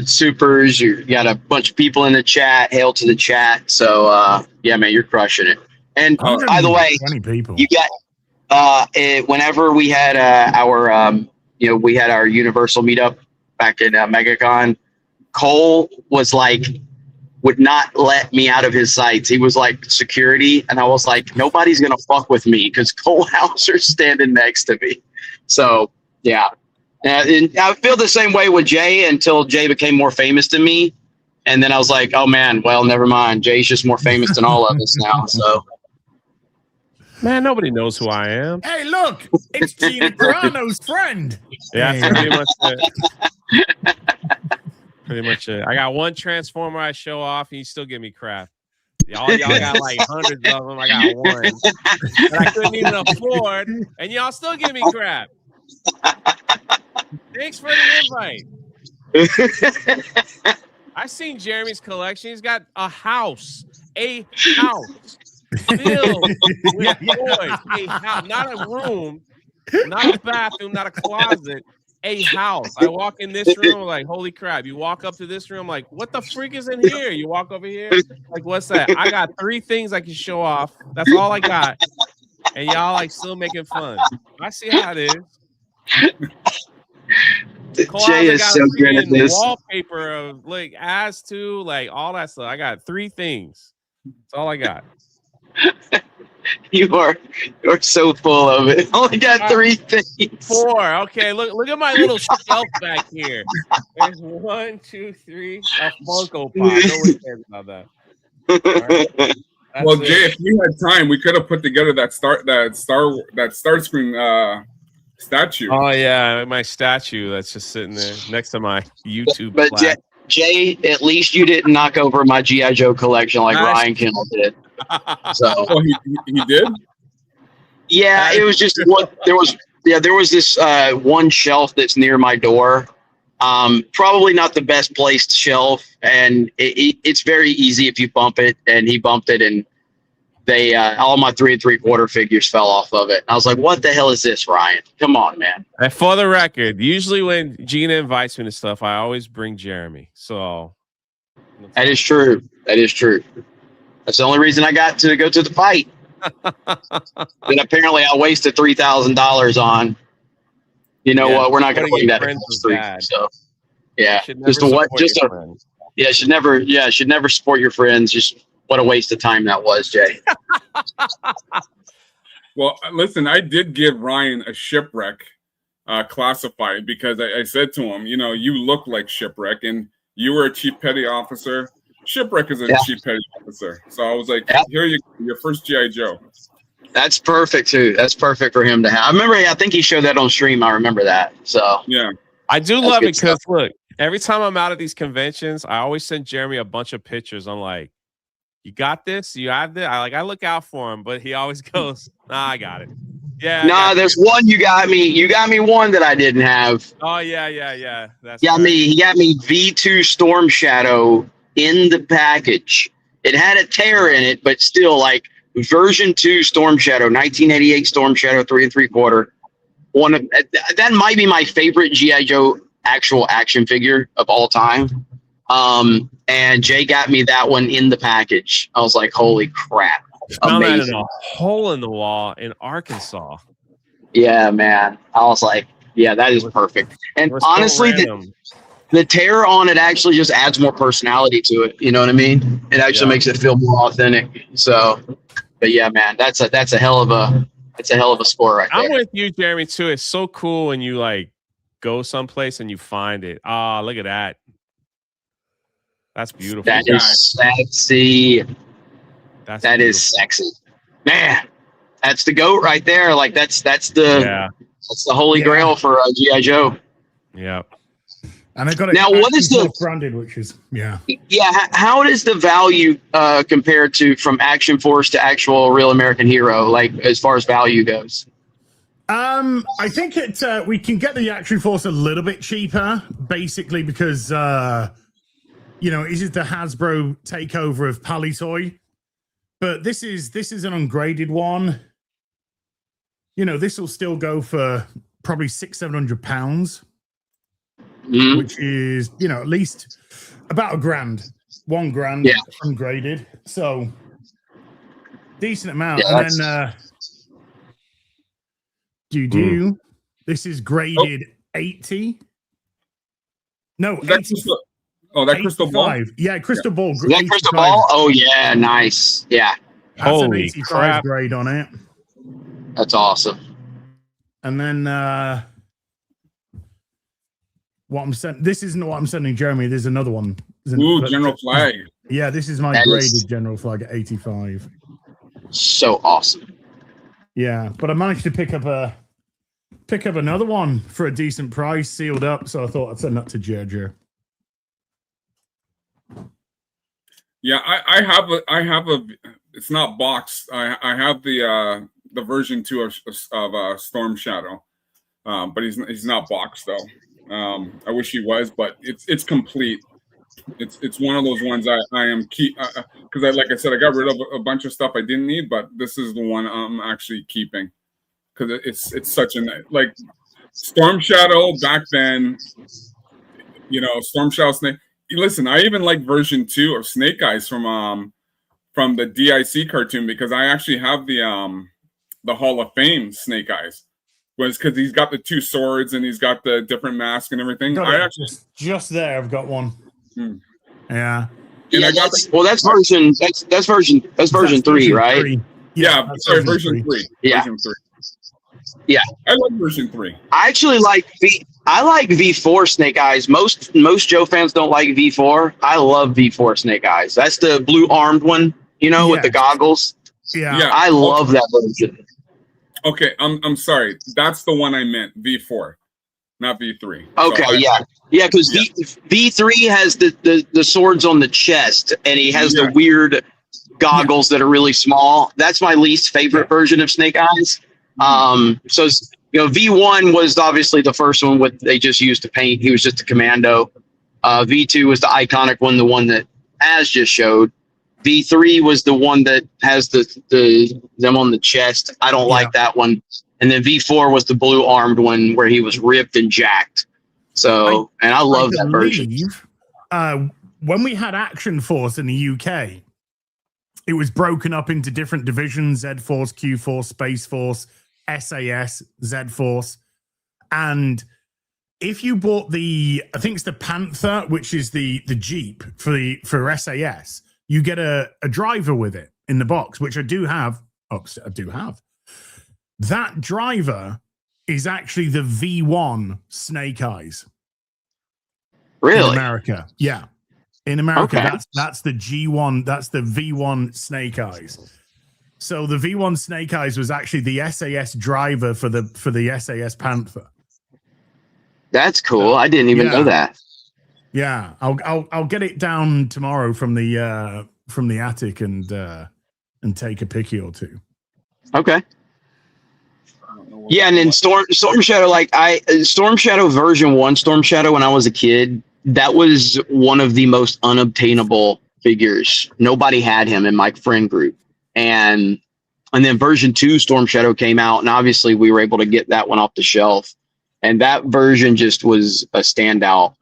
supers. You got a bunch of people in the chat. Hail to the chat. So, yeah, man, you're crushing it. And by the way, 20 people. you got whenever we had we had our Universal meetup back in MegaCon, Cole was like, would not let me out of his sights. He was like security, and I was like, nobody's gonna fuck with me because Cole Hauser's standing next to me. So yeah, and I feel the same way with Jay until Jay became more famous than me, and then I was like, oh man, well never mind. Jay's just more famous than all of us now. So. Man, nobody knows who I am. Hey, look, it's Gina Carano's friend. Yeah, Hey. pretty much it. Pretty much it. I got one Transformer I show off, and you still give me crap. Y'all got like hundreds of them. I got one that I couldn't even afford, and y'all still give me crap. Thanks for the invite. I've seen Jeremy's collection. He's got a house filled with toys. A house, not a room, Not a bathroom, not a closet, a house. I walk in this room like, holy crap. You walk up to this room like, what the freak is in here? You walk over here like, what's that? I got 3 things I can show off. That's all I got. And y'all like still making fun. I see how it is. Jay is so good at this. Wallpaper of like as to like all that stuff. I got 3 things. That's all I got. You're so full of it. Only got 3 things. 4. Okay, look at my little shelf back here. There's 1, 2, 3. A Funko Pop. Nobody cares about that. Right. Well, Jay, if we had time, we could have put together that Starscream statue. Oh yeah, my statue that's just sitting there next to my YouTube. But Jay, at least you didn't knock over my G.I. Joe collection like Ryan Kendall did. So he did. Yeah, it was just what there was. Yeah, there was this one shelf that's near my door. Probably not the best placed shelf, and it's very easy if you bump it. And he bumped it, and they all my 3 3/4 figures fell off of it. I was like, "What the hell is this, Ryan? Come on, man!" And for the record, usually when Gina invites me to stuff, I always bring Jeremy. So that is true. That is true. That's the only reason I got to go to the fight. Then apparently I wasted $3,000 on. You know what? We're not going to bring that in the street. So yeah, should never support your friends. Just what a waste of time that was, Jay. Well, listen, I did give Ryan a Shipwreck classified because I said to him, you know, you look like Shipwreck, and you were a chief petty officer. Shipwreck is a chief petty officer. So I was like, here you go, your first G.I. Joe. That's perfect too. That's perfect for him to have. I remember, I think he showed that on stream. I remember that. So yeah, I do love it because look, every time I'm out at these conventions, I always send Jeremy a bunch of pictures. I'm like, you got this? You have this? I look out for him, but he always goes, nah, I got it. Yeah. Nah, there's one you got me. You got me one that I didn't have. Oh yeah. That's he got me V2 Storm Shadow in the package. It had a tear in it, but still like version 2 Storm Shadow, 1988 Storm Shadow 3 3/4. One of that might be my favorite G.I. Joe actual action figure of all time. And Jay got me that one in the package. I was like, holy crap. Found that in a hole in the wall in Arkansas. Yeah, man. I was like, yeah, that is perfect. And honestly, the tear on it actually just adds more personality to it. You know what I mean? It actually makes it feel more authentic. So, but yeah, man, that's a hell of a score right there. I'm with you, Jeremy, too. It's so cool when you like go someplace and you find it. Ah, look at that. That's beautiful. That is sexy. That is sexy, man. That's the GOAT right there. Like that's the holy grail for G.I. Joe. Yeah. And I got it now. What is the branded? Which is yeah. How does the value compare to from Action Force to actual Real American Hero? Like as far as value goes. I think we can get the Action Force a little bit cheaper, basically because you know, this is the Hasbro takeover of Palitoy. But this is an ungraded one. You know, this will still go for probably £600-700, which is, you know, at least about $1,000, $1,000 ungraded. So decent amount. Yeah, and then this is graded 80. No, 80. Oh, that crystal ball? Yeah, crystal ball. That crystal ball? Oh, yeah, nice. Yeah. That's holy an 85 crap. Grade on it. That's awesome. And then what I'm sending, this isn't what I'm sending Jeremy. There's another one. Ooh, General Flag. Yeah, this is my graded General Flag at 85. So awesome. Yeah, but I managed to pick up another one for a decent price, sealed up. So I thought I'd send that to Jojo. Yeah, I have a. It's not boxed. I have the version 2 of Storm Shadow, but he's not boxed though. I wish he was, but it's complete. It's one of those ones I am keep because like I said, I got rid of a bunch of stuff I didn't need, but this is the one I'm actually keeping. because it's such a like Storm Shadow back then. Storm Shadow Snake. Listen, I even like version 2 of Snake Eyes from the DIC cartoon, because I actually have the Hall of Fame Snake Eyes. Was because he's got the 2 swords and he's got the different mask and everything. Just there, I've got one. Yeah. Yeah, that's version 3, right? 3. Yeah, sorry, version 3. Yeah. Version 3. Yeah. I like version 3. I actually like V4 Snake Eyes. Most Joe fans don't like V4. I love V4 Snake Eyes. That's the blue armed one, with the goggles. Yeah. I love that version. Okay, I'm sorry. That's the one I meant, V4, not V3. Okay, yeah, because V3 has the swords on the chest, and he has the weird goggles that are really small. That's my least favorite version of Snake Eyes. So V1 was obviously the first one they just used to paint. He was just a commando. V2 was the iconic one, the one that Az just showed. V3 was the one that has them on the chest. I don't like that one. And then V4 was the blue armed one where he was ripped and jacked. So, and I love that version. When we had Action Force in the UK, it was broken up into different divisions: Z Force, Q Force, Space Force, SAS, Z Force. And if you bought I think it's the Panther, which is the Jeep for SAS, you get a driver with it in the box, which I do have. Oh, I do have. That driver is actually the V1 Snake Eyes. Really? In America. Yeah. In America, Okay. that's the G1, that's the V1 Snake Eyes. So the V1 Snake Eyes was actually the SAS driver for the SAS Panther. That's cool. I didn't even know that. Yeah, I'll get it down tomorrow from the attic and take a picky or two. Okay. Yeah, and then Storm Shadow, Storm Shadow version 1, Storm Shadow when I was a kid, that was one of the most unobtainable figures. Nobody had him in my friend group. And then version 2 Storm Shadow came out, and obviously we were able to get that one off the shelf. And that version just was a standout.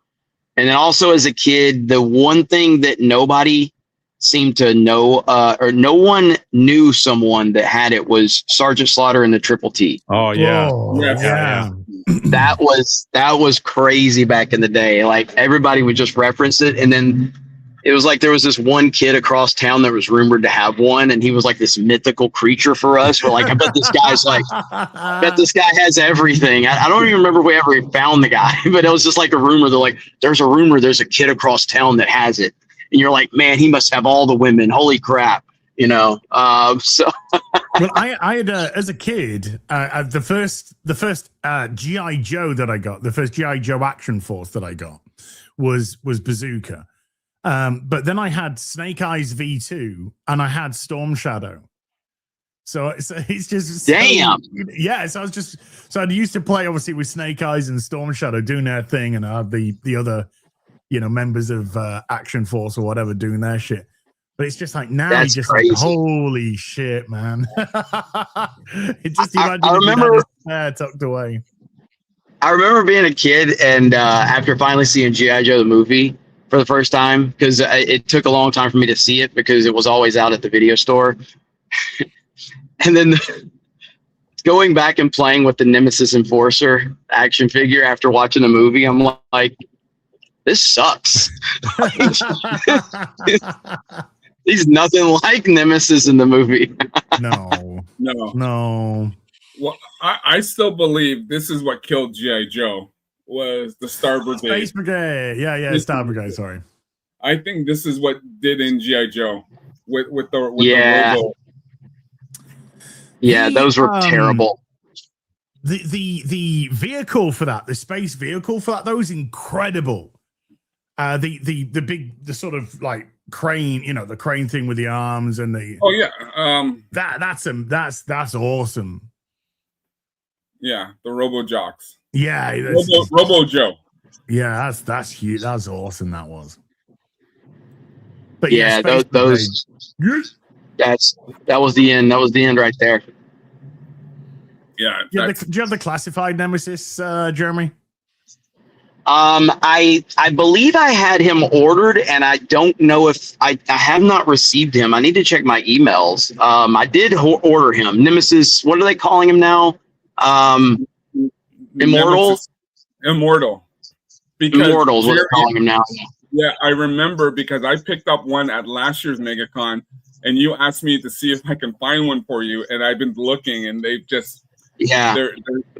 And then also as a kid, the one thing that nobody seemed to know, or no one knew someone that had it, was Sergeant Slaughter and the Triple T. Oh yeah. Whoa, Yeah. That was crazy back in the day. Like everybody would just reference it, and then it was like there was this one kid across town that was rumored to have one, and he was like this mythical creature for us. We're like, I bet this guy has everything. I don't even remember if we ever found the guy, but it was just like a rumor. They're like, there's a rumor there's a kid across town that has it. And you're like, man, he must have all the women. Holy crap. So well, I had as a kid, the first GI Joe that I got, the first GI Joe Action Force that I got was Bazooka. But then I had Snake Eyes V2 and I had Storm Shadow. So it's just damn. Yeah. So I used to play obviously with Snake Eyes and Storm Shadow doing their thing, and I had the other members of Action Force or whatever doing their shit. But it's just like now That's you just crazy. like, holy shit, man. It just imagine I remember tucked away. I remember being a kid, and after finally seeing G.I. Joe the movie for the first time, because it took a long time for me to see it because it was always out at the video store. And then going back and playing with the Nemesis Enforcer action figure after watching the movie, I'm like, this sucks. He's nothing like Nemesis in the movie. No. Well, I still believe this is what killed G.I. Joe, was the Star Brigade. Space Brigade. Yeah, Star Brigade, sorry. I think this is what did in G.I. Joe with the Robo. Yeah, those were terrible. The vehicle for that, the space vehicle for that, that was incredible. The sort of like crane, the crane thing with the arms and the that's awesome. Yeah, the Robo Jocks. Yeah, Robo Joe. Yeah, that's huge. That's awesome. That was. But yeah, that was the end. That was the end right there. Yeah, Do you have the classified Nemesis, Jeremy? I believe I had him ordered, and I don't know if I have not received him. I need to check my emails. I did order him. Nemesis, what are they calling him now? Immortal? Immortal. Immortal is what they're calling him now. Yeah, I remember because I picked up one at last year's MegaCon, and you asked me to see if I can find one for you, and I've been looking, and they've just they're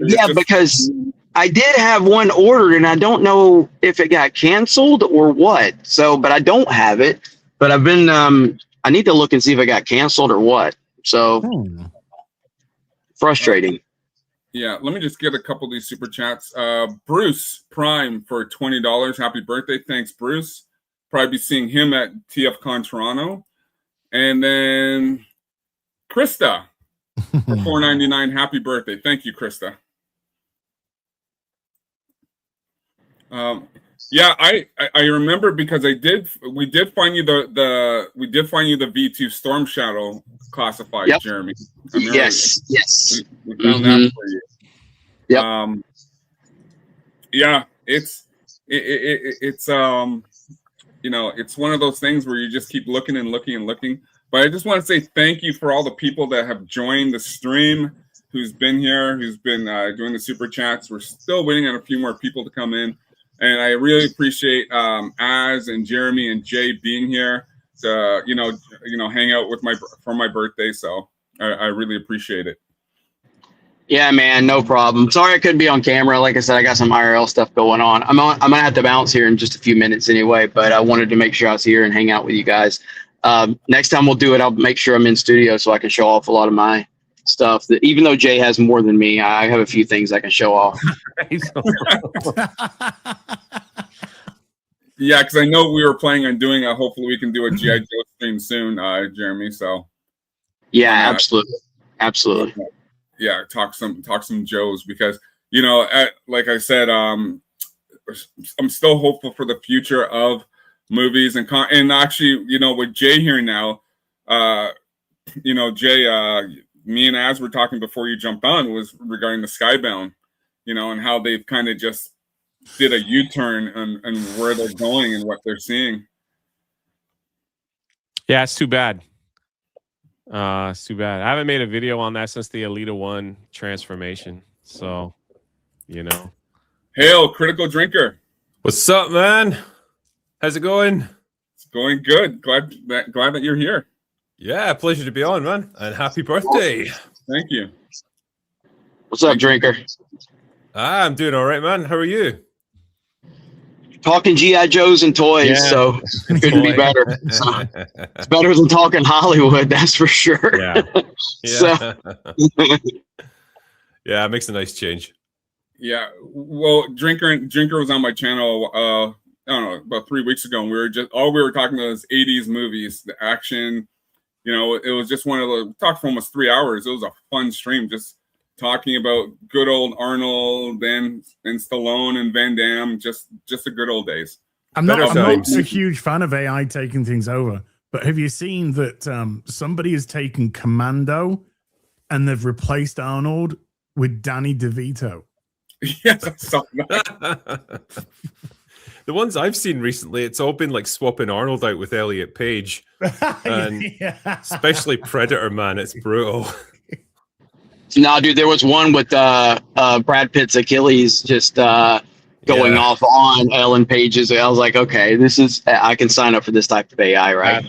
just, because I did have one ordered, and I don't know if it got canceled or what. So, but I don't have it. But I've been I need to look and see if it got canceled or what. So frustrating. Yeah, let me just get a couple of these super chats. Bruce Prime for $20. Happy birthday. Thanks, Bruce. Probably be seeing him at TFCon Toronto. And then Krista for $4.99. Happy birthday. Thank you, Krista. Yeah, I remember because we did find you the V2 Storm Shadow classified, Jeremy. Yes. We found that for you. Yep. Yeah, it's it's one of those things where you just keep looking and looking and looking. But I just want to say thank you for all the people that have joined the stream, who's been here, who's been doing the super chats. We're still waiting on a few more people to come in. And I really appreciate Az and Jeremy and Jay being here to hang out with for my birthday. So I really appreciate it. Yeah, man, no problem. Sorry I couldn't be on camera. Like I said, I got some IRL stuff going on. I'm gonna have to bounce here in just a few minutes anyway. But I wanted to make sure I was here and hang out with you guys. Next time we'll do it. I'll make sure I'm in studio so I can show off a lot of my stuff. That even though Jay has more than me, I have a few things I can show off. Yeah, because I know we were planning on doing hopefully we can do a G.I. Joe stream soon, Jeremy. So yeah, absolutely. Yeah, talk some Joes because like I said, I'm still hopeful for the future of movies and actually, with Jay here now, Jay, me and Az were talking before you jumped on was regarding the Skybound, and how they've kind of just did a U-turn and where they're going and what they're seeing. Yeah, it's too bad. It's too bad. I haven't made a video on that since the Elita 1 transformation. So, Hail, Critical Drinker. What's up, man? How's it going? It's going good. Glad that you're here. Yeah, pleasure to be on, man. And happy birthday. Thank you. What's up, Drinker? I'm doing all right, man. How are you? Talking G.I. Joes and toys, so it couldn't be better. So, it's better than talking Hollywood, that's for sure. Yeah. So. Yeah, it makes a nice change. Yeah. Well, Drinker was on my channel I don't know, about 3 weeks ago, and we were talking about was 80s movies, the action. It was just one of the talked for almost 3 hours. It was a fun stream, just talking about good old Arnold and Stallone and Van Damme, just the good old days. I'm not a huge fan of AI taking things over, but have you seen that somebody has taken Commando and they've replaced Arnold with Danny DeVito? Yes, I saw that. The ones I've seen recently, it's all been like swapping Arnold out with Elliot Page. And especially Predator, man, it's brutal. No, dude, there was one with Brad Pitt's Achilles just going off on Ellen Page's. I was like, okay, I can sign up for this type of AI, right?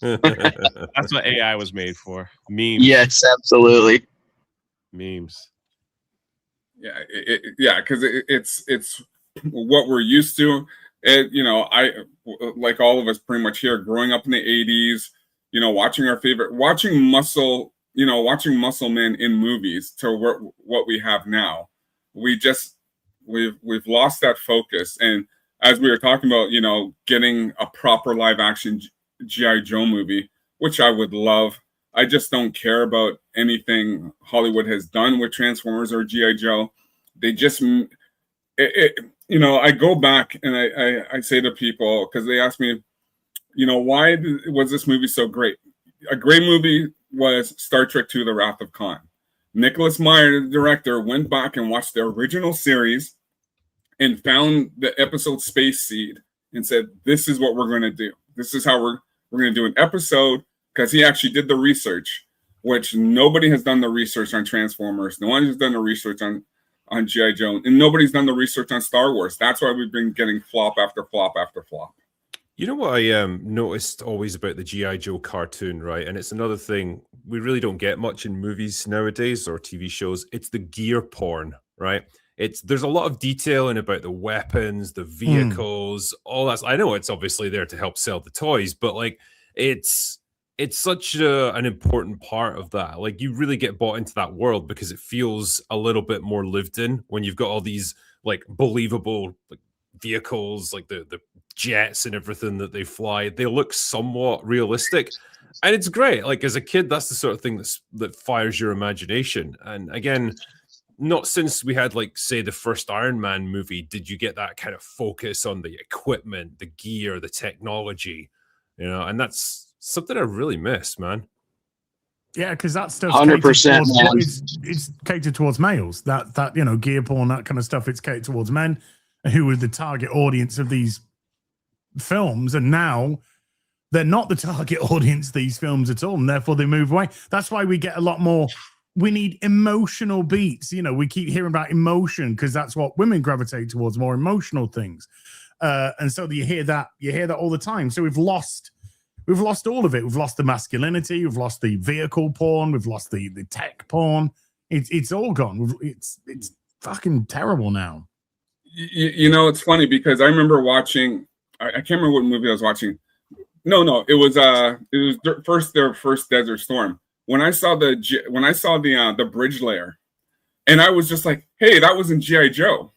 That's what AI was made for. Memes. Yes, absolutely. Memes. Yeah, because it's what we're used to. I like all of us pretty much here, growing up in the 80s, watching muscle men in movies to what we have now. We've lost that focus. And as we were talking about, getting a proper live action G.I. Joe movie, which I would love. I just don't care about anything Hollywood has done with Transformers or G.I. Joe. They just, I go back and I say to people, because they ask me, why was this movie so great? A great movie was Star Trek II, The Wrath of Khan. Nicholas Meyer, the director, went back and watched the original series and found the episode Space Seed and said, this is what we're going to do. This is how we're going to do an episode, because he actually did the research, which nobody has done the research on Transformers. No one has done the research on G.I. Joe, and nobody's done the research on Star Wars. That's why we've been getting flop after flop after flop. You know what I noticed always about the G.I. Joe cartoon, right? And it's another thing we really don't get much in movies nowadays or TV shows. It's the gear porn, right? There's a lot of detailing about the weapons, the vehicles, all that. I know it's obviously there to help sell the toys, but like it's such an important part of that. Like you really get bought into that world because it feels a little bit more lived in when you've got all these like believable like vehicles, like the jets and everything that they fly. They look somewhat realistic, and it's great. Like as a kid, that's the sort of thing that fires your imagination. And again, not since we had like say the first Iron Man movie did you get that kind of focus on the equipment, the gear, the technology, you know. And that's something I really miss, man. Yeah, because that stuff 100%. It's catered towards males. That you know, gear porn, that kind of stuff. It's catered towards men who were the target audience of these films, and now they're not the target audience of these films at all, and therefore they move away. That's why we get a lot more. We need emotional beats. You know, we keep hearing about emotion because that's what women gravitate towards, more emotional things. And so you hear that all the time. So we've lost all of it. We've lost the masculinity. We've lost the vehicle porn. We've lost the tech porn. It's all gone. It's fucking terrible now. You know, it's funny because I remember watching. I can't remember what movie I was watching. No, it was their first Desert Storm. When I saw the bridge layer, and I was just like, hey, that was in G.I. Joe.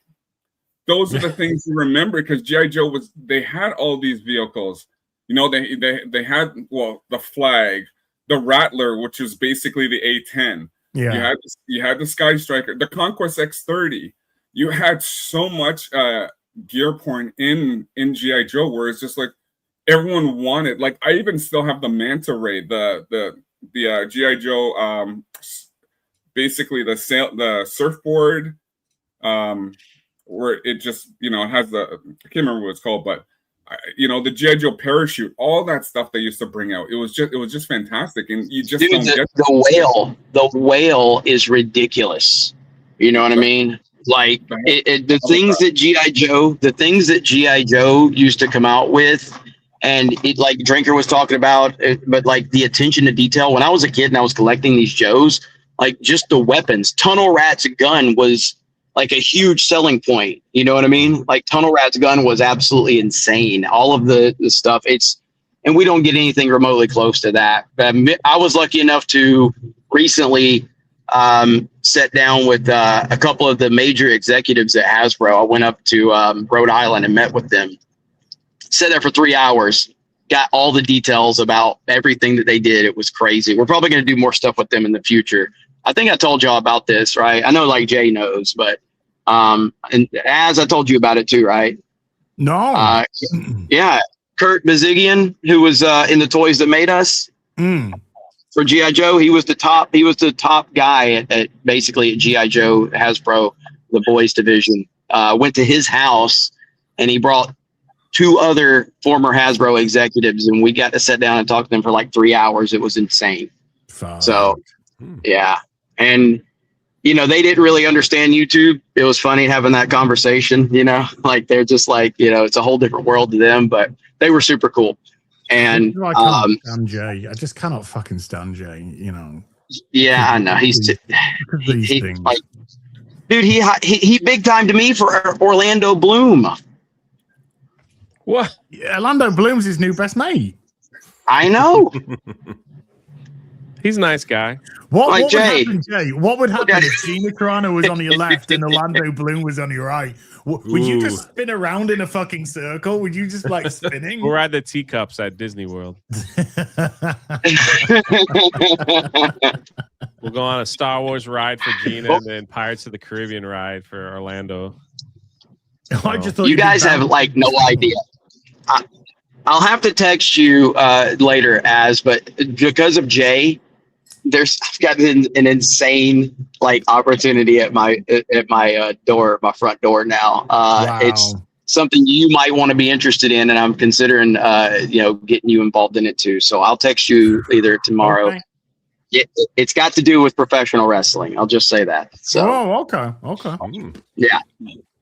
Those are the things you remember, because G.I. Joe they had all these vehicles. You know, they had, well, the Flag, the Rattler, which was basically the A-10. Yeah. You had the Sky Striker, the Conquest X-30. You had so much gear porn in G.I. Joe, where it's just like everyone wanted. Like I even still have the Manta Ray, the G.I. Joe, basically the surfboard, where it just, you know, it has I can't remember what it's called, but you know, the G.I. Joe parachute, all that stuff they used to bring out. It was just fantastic, and you just don't get the whale is ridiculous. You know what I mean? Like the things that G.I. Joe used to come out with, and it, like Drinker was talking about it, but like the attention to detail. When I was a kid and I was collecting these Joes, like just the weapons, Tunnel Rat's gun was like a huge selling point. You know what I mean? Like Tunnel Rat's gun was absolutely insane. All of the stuff, and we don't get anything remotely close to that. But I was lucky enough to recently sat down with a couple of the major executives at Hasbro. I went up to Rhode Island and met with them. Sat there for 3 hours, got all the details about everything that they did. It was crazy. We're probably going to do more stuff with them in the future. I think I told y'all about this, right? I know like Jay knows, but and as I told you about it too, right? No. Yeah. Kurt Bazigian, who was in the Toys That Made Us for G.I. Joe, he was the top guy at basically at G.I. Joe Hasbro, the boys division. Went to his house and he brought 2 other former Hasbro executives, and we got to sit down and talk to them for like 3 hours. It was insane. Fuck. So yeah. And you know, they didn't really understand YouTube. It was funny having that conversation, you know, like they're just like, you know, it's a whole different world to them, but they were super cool. And I can't stand Jay. I just cannot fucking stand Jay, you know. Yeah, I know. He's things. Like, dude, he big time to me for Orlando Bloom. What? Yeah, Orlando Bloom's his new best mate. I know. He's a nice guy. What would happen, Jay? What would happen if Gina Carano was on your left and Orlando Bloom was on your right? Would you just spin around in a fucking circle? Would you just like spinning? We'll ride the teacups at Disney World. We'll go on a Star Wars ride for Gina, and then Pirates of the Caribbean ride for Orlando. I just thought you guys have like no idea. I'll have to text you later, but because of Jay, I've got an insane like opportunity at my door, my front door now. It's something you might want to be interested in, and I'm considering getting you involved in it too. So I'll text you either tomorrow. Okay. It's got to do with professional wrestling. I'll just say that. So okay. yeah.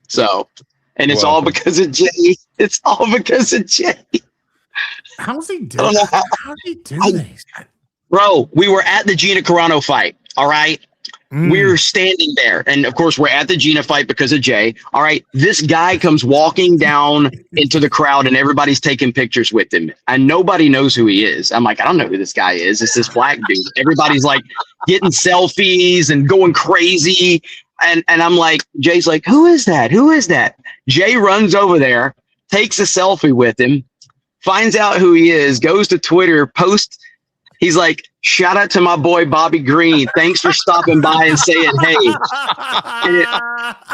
So, and it's all because of Jay. It's all because of Jay. How's he I don't doing? know How do you do this? Bro, we were at the Gina Carano fight. All right. We're standing there. And of course, we're at the Gina fight because of Jay. All right. This guy comes walking down into the crowd and everybody's taking pictures with him. And nobody knows who he is. I'm like, I don't know who this guy is. It's this black dude. Everybody's like getting selfies and going crazy. And I'm like, Jay's like, who is that? Who is that? Jay runs over there, takes a selfie with him, finds out who he is, goes to Twitter, posts. He's like, shout out to my boy Bobby Green. Thanks for stopping by and saying hey.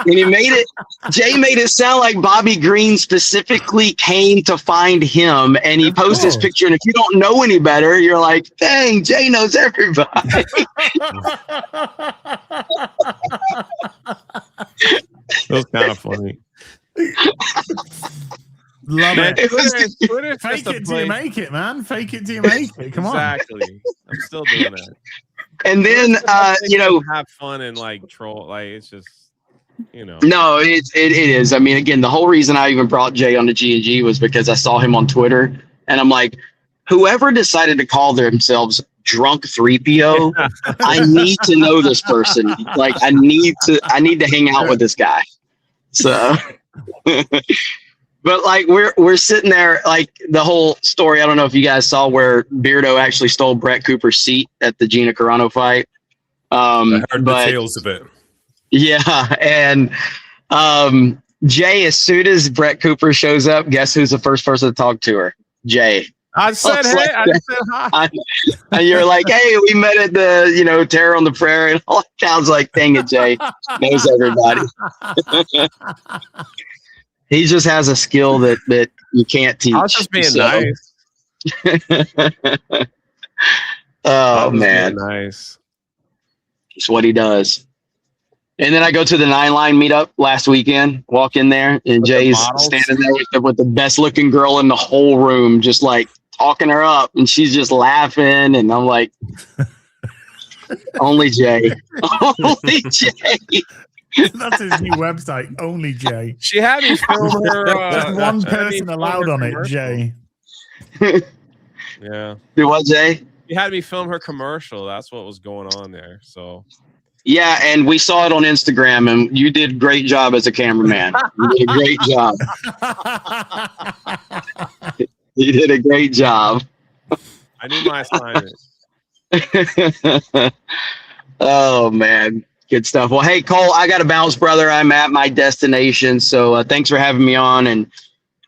And he made it. Jay made it sound like Bobby Green specifically came to find him, and he posted his picture. And if you don't know any better, you're like, dang, Jay knows everybody. That was kind of funny. Love Man, it. Twitter's Fake just a it till you place. make it, man. Fake it till you make it. Come on. Exactly. I'm still doing that. And then have fun and like troll. Like it's just No, it is. I mean, again, the whole reason I even brought Jay on the G&G was because I saw him on Twitter, and I'm like, whoever decided to call themselves Drunk 3PO, I need to know this person. Like, I need to hang out with this guy. So, but like we're sitting there, like the whole story. I don't know if you guys saw where Beardo actually stole Brett Cooper's seat at the Gina Carano fight. I heard the tales of it. Yeah, and Jay, as soon as Brett Cooper shows up, guess who's the first person to talk to her? Jay. I said hey. I just said hi. And you're like, hey, we met at the Terror on the Prairie, and all it sounds like, dang it, Jay knows everybody. He just has a skill that you can't teach. I was just being nice. Oh man, nice. It's what he does. And then I go to the 9-line meetup last weekend, walk in there, and Jay's standing there with the best looking girl in the whole room, just like talking her up, and she's just laughing. And I'm like, only Jay. Only Jay. That's his new website, Only Jay. She had me film her. Just one person allowed on it, Jay. Yeah. Do what, Jay? You had me film her commercial. That's what was going on there. So. Yeah, and we saw it on Instagram, and you did a great job as a cameraman. You did a great job. You did a great job. I knew my assignment. Oh, man. Good stuff. Well, hey, Cole, I got to bounce, brother. I'm at my destination. So thanks for having me on. And,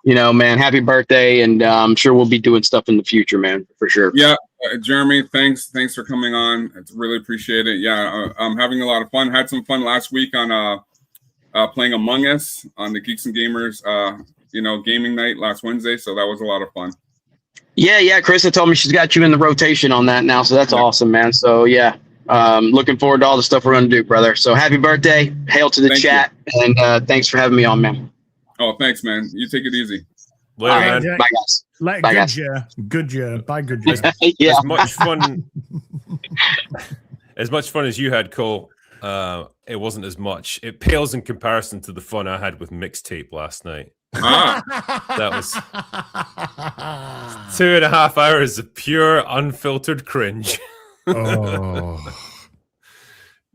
man, happy birthday. And I'm sure we'll be doing stuff in the future, man, for sure. Yeah. Jeremy, thanks for coming on. It's really appreciate it. Yeah, I'm having a lot of fun. Had some fun last week on playing Among Us on the Geeks and Gamers gaming night last Wednesday, so that was a lot of fun. Yeah, Krista told me she's got you in the rotation on that now, so that's awesome, man. So yeah, looking forward to all the stuff we're gonna do, brother. So happy birthday, hail to the chat, and thanks for having me on, man. Oh, thanks, man. You take it easy. Later, right, man. bye, guys. Bye, good year. Bye, good year. Yeah. As much fun as you had, Cole, it wasn't as much. It pales in comparison to the fun I had with Mixtape last night. That was 2.5 hours of pure unfiltered cringe. Oh.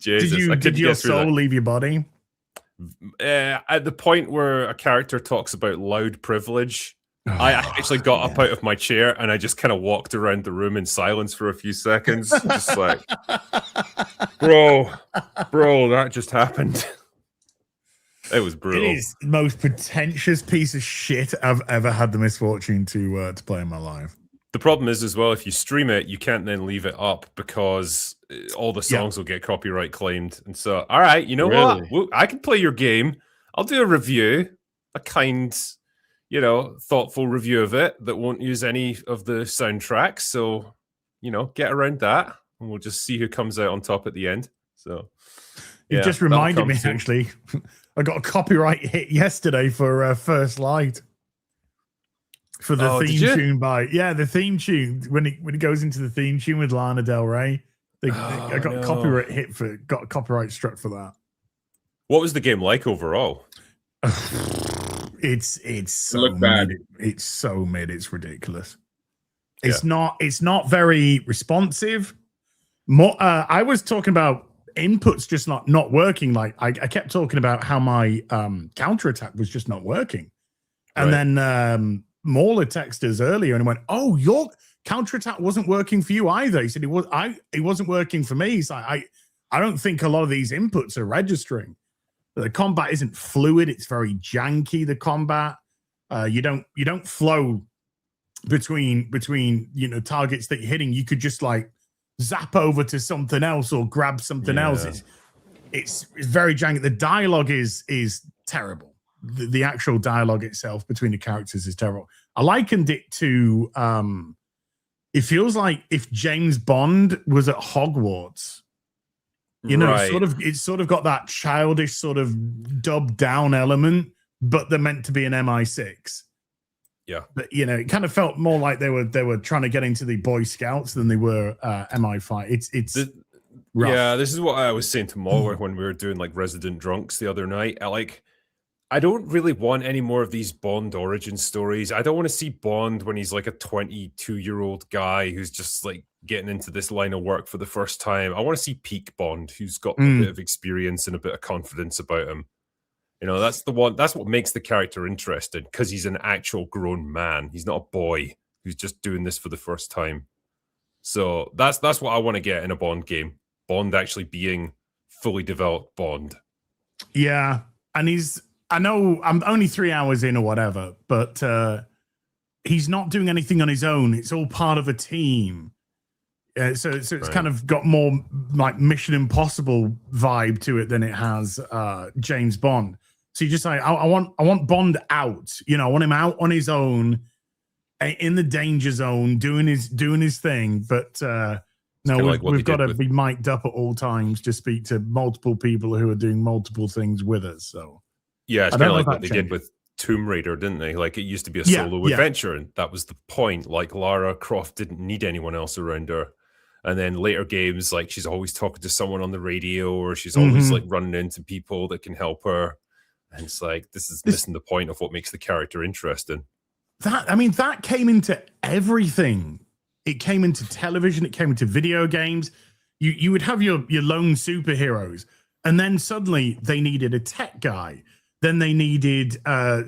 Jesus, did your soul leave your body? At the point where a character talks about loud privilege, I actually got up out of my chair and I just kind of walked around the room in silence for a few seconds, just like, bro, that just happened. It was brutal. It is the most pretentious piece of shit I've ever had the misfortune to play in my life. The problem is, as well, if you stream it, you can't then leave it up because all the songs will get copyright claimed. And so, all right, you know what? I can play your game. I'll do a review, a kind, thoughtful review of it that won't use any of the soundtracks. So, get around that. and we'll just see who comes out on top at the end. So You just that'll reminded come me, soon. actually. I got a copyright hit yesterday for First Light. For the Oh, did theme you? tune the theme tune. When it goes into the theme tune with Lana Del Rey. I got no. copyright struck for that. What was the game like overall? It's so looked bad. mid. It's so mid. It's ridiculous. It's not very responsive. I was talking about inputs just not working. Like I kept talking about how my counterattack was just not working, and then Mauler texted us earlier and went, "Oh, your counterattack wasn't working for you either." He said it wasn't working for me. So I don't think a lot of these inputs are registering. The combat isn't fluid. It's very janky. The combat, you don't flow between targets that you're hitting. You could just like zap over to something else or grab something else. It's very janky. The dialogue is terrible. The actual dialogue itself between the characters is terrible. I likened it to it feels like if James Bond was at Hogwarts. It's sort of got that childish sort of dubbed down element, but they're meant to be an MI6. Yeah, but it kind of felt more like they were trying to get into the Boy Scouts than they were MI5. It's rough. Yeah, this is what I was saying to Mauler when we were doing like Resident Drunks the other night. I don't really want any more of these Bond origin stories. I don't want to see Bond when he's like a 22-year-old guy who's just like getting into this line of work for the first time. I want to see peak Bond who's got a bit of experience and a bit of confidence about him. That's the one. That's what makes the character interesting, because he's an actual grown man. He's not a boy who's just doing this for the first time. So that's what I want to get in a Bond game. Bond actually being fully developed Bond. Yeah, and I know I'm only 3 hours in or whatever, but he's not doing anything on his own. It's all part of a team. So it's kind of got more like Mission Impossible vibe to it than it has James Bond. So you just like, I want Bond out. I want him out on his own, in the danger zone, doing his thing. But we've got to be mic'd up at all times to speak to multiple people who are doing multiple things with us. So yeah, it's kind of like what they did with Tomb Raider, didn't they? Like it used to be a solo adventure, and that was the point. Like Lara Croft didn't need anyone else around her. And then later games, like she's always talking to someone on the radio, or she's always like running into people that can help her. And it's like, this is missing the point of what makes the character interesting. That came into everything. It came into television. It came into video games. You would have your lone superheroes, and then suddenly they needed a tech guy. Then they needed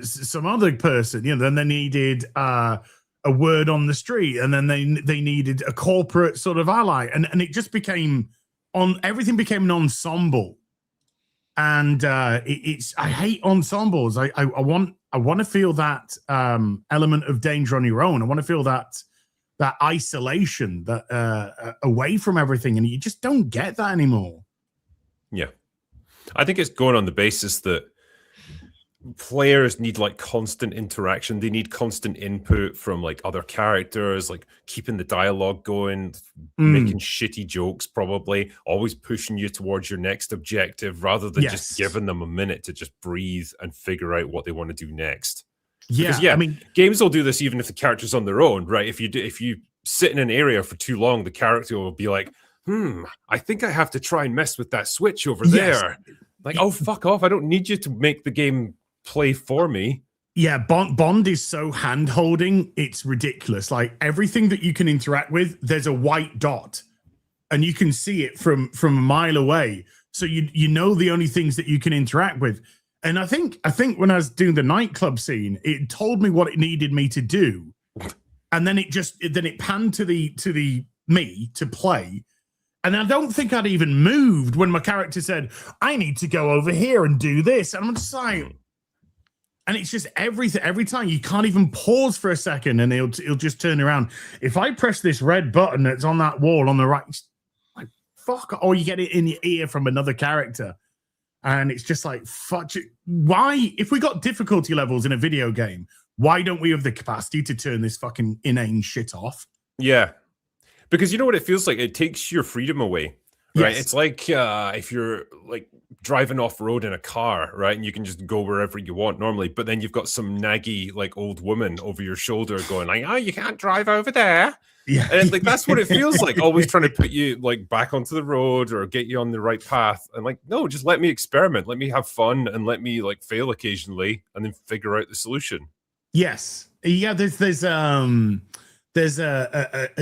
some other person. Then they needed a word on the street, and then they needed a corporate sort of ally, and it just became everything became an ensemble. And it's I hate ensembles. I want to feel that element of danger on your own. I want to feel that isolation, that away from everything, and you just don't get that anymore. Yeah, I think it's going on the basis that players need like constant interaction. They need constant input from like other characters, like keeping the dialogue going, making shitty jokes, probably always pushing you towards your next objective, rather than just giving them a minute to just breathe and figure out what they want to do next. Yeah, because, games will do this even if the character's on their own, right? If you sit in an area for too long, the character will be like, I think I have to try and mess with that switch over there. Like, oh, fuck off. I don't need you to make the game play for me. Yeah, Bond is so hand-holding, it's ridiculous. Like everything that you can interact with, there's a white dot, and you can see it from a mile away. So you know the only things that you can interact with. And I think when I was doing the nightclub scene, it told me what it needed me to do, and then it panned to the me to play. And I don't think I'd even moved when my character said, "I need to go over here and do this," and I'm just like. And it's just everything. Every time you can't even pause for a second, and he'll just turn around. If I press this red button that's on that wall on the right, like fuck, or you get it in your ear from another character, and it's just like fuck. Why, if we got difficulty levels in a video game, why don't we have the capacity to turn this fucking inane shit off? Yeah, Because you know what it feels like? It takes your freedom away, right? Yes. It's like if you're like driving off road in a car, right? And you can just go wherever you want normally, but then you've got some naggy like old woman over your shoulder going like, "Oh, you can't drive over there." Yeah. And like that's what it feels like, always trying to put you like back onto the road or get you on the right path. And like, no, just let me experiment, let me have fun, and let me like fail occasionally and then figure out the solution. Yes. Yeah, there's a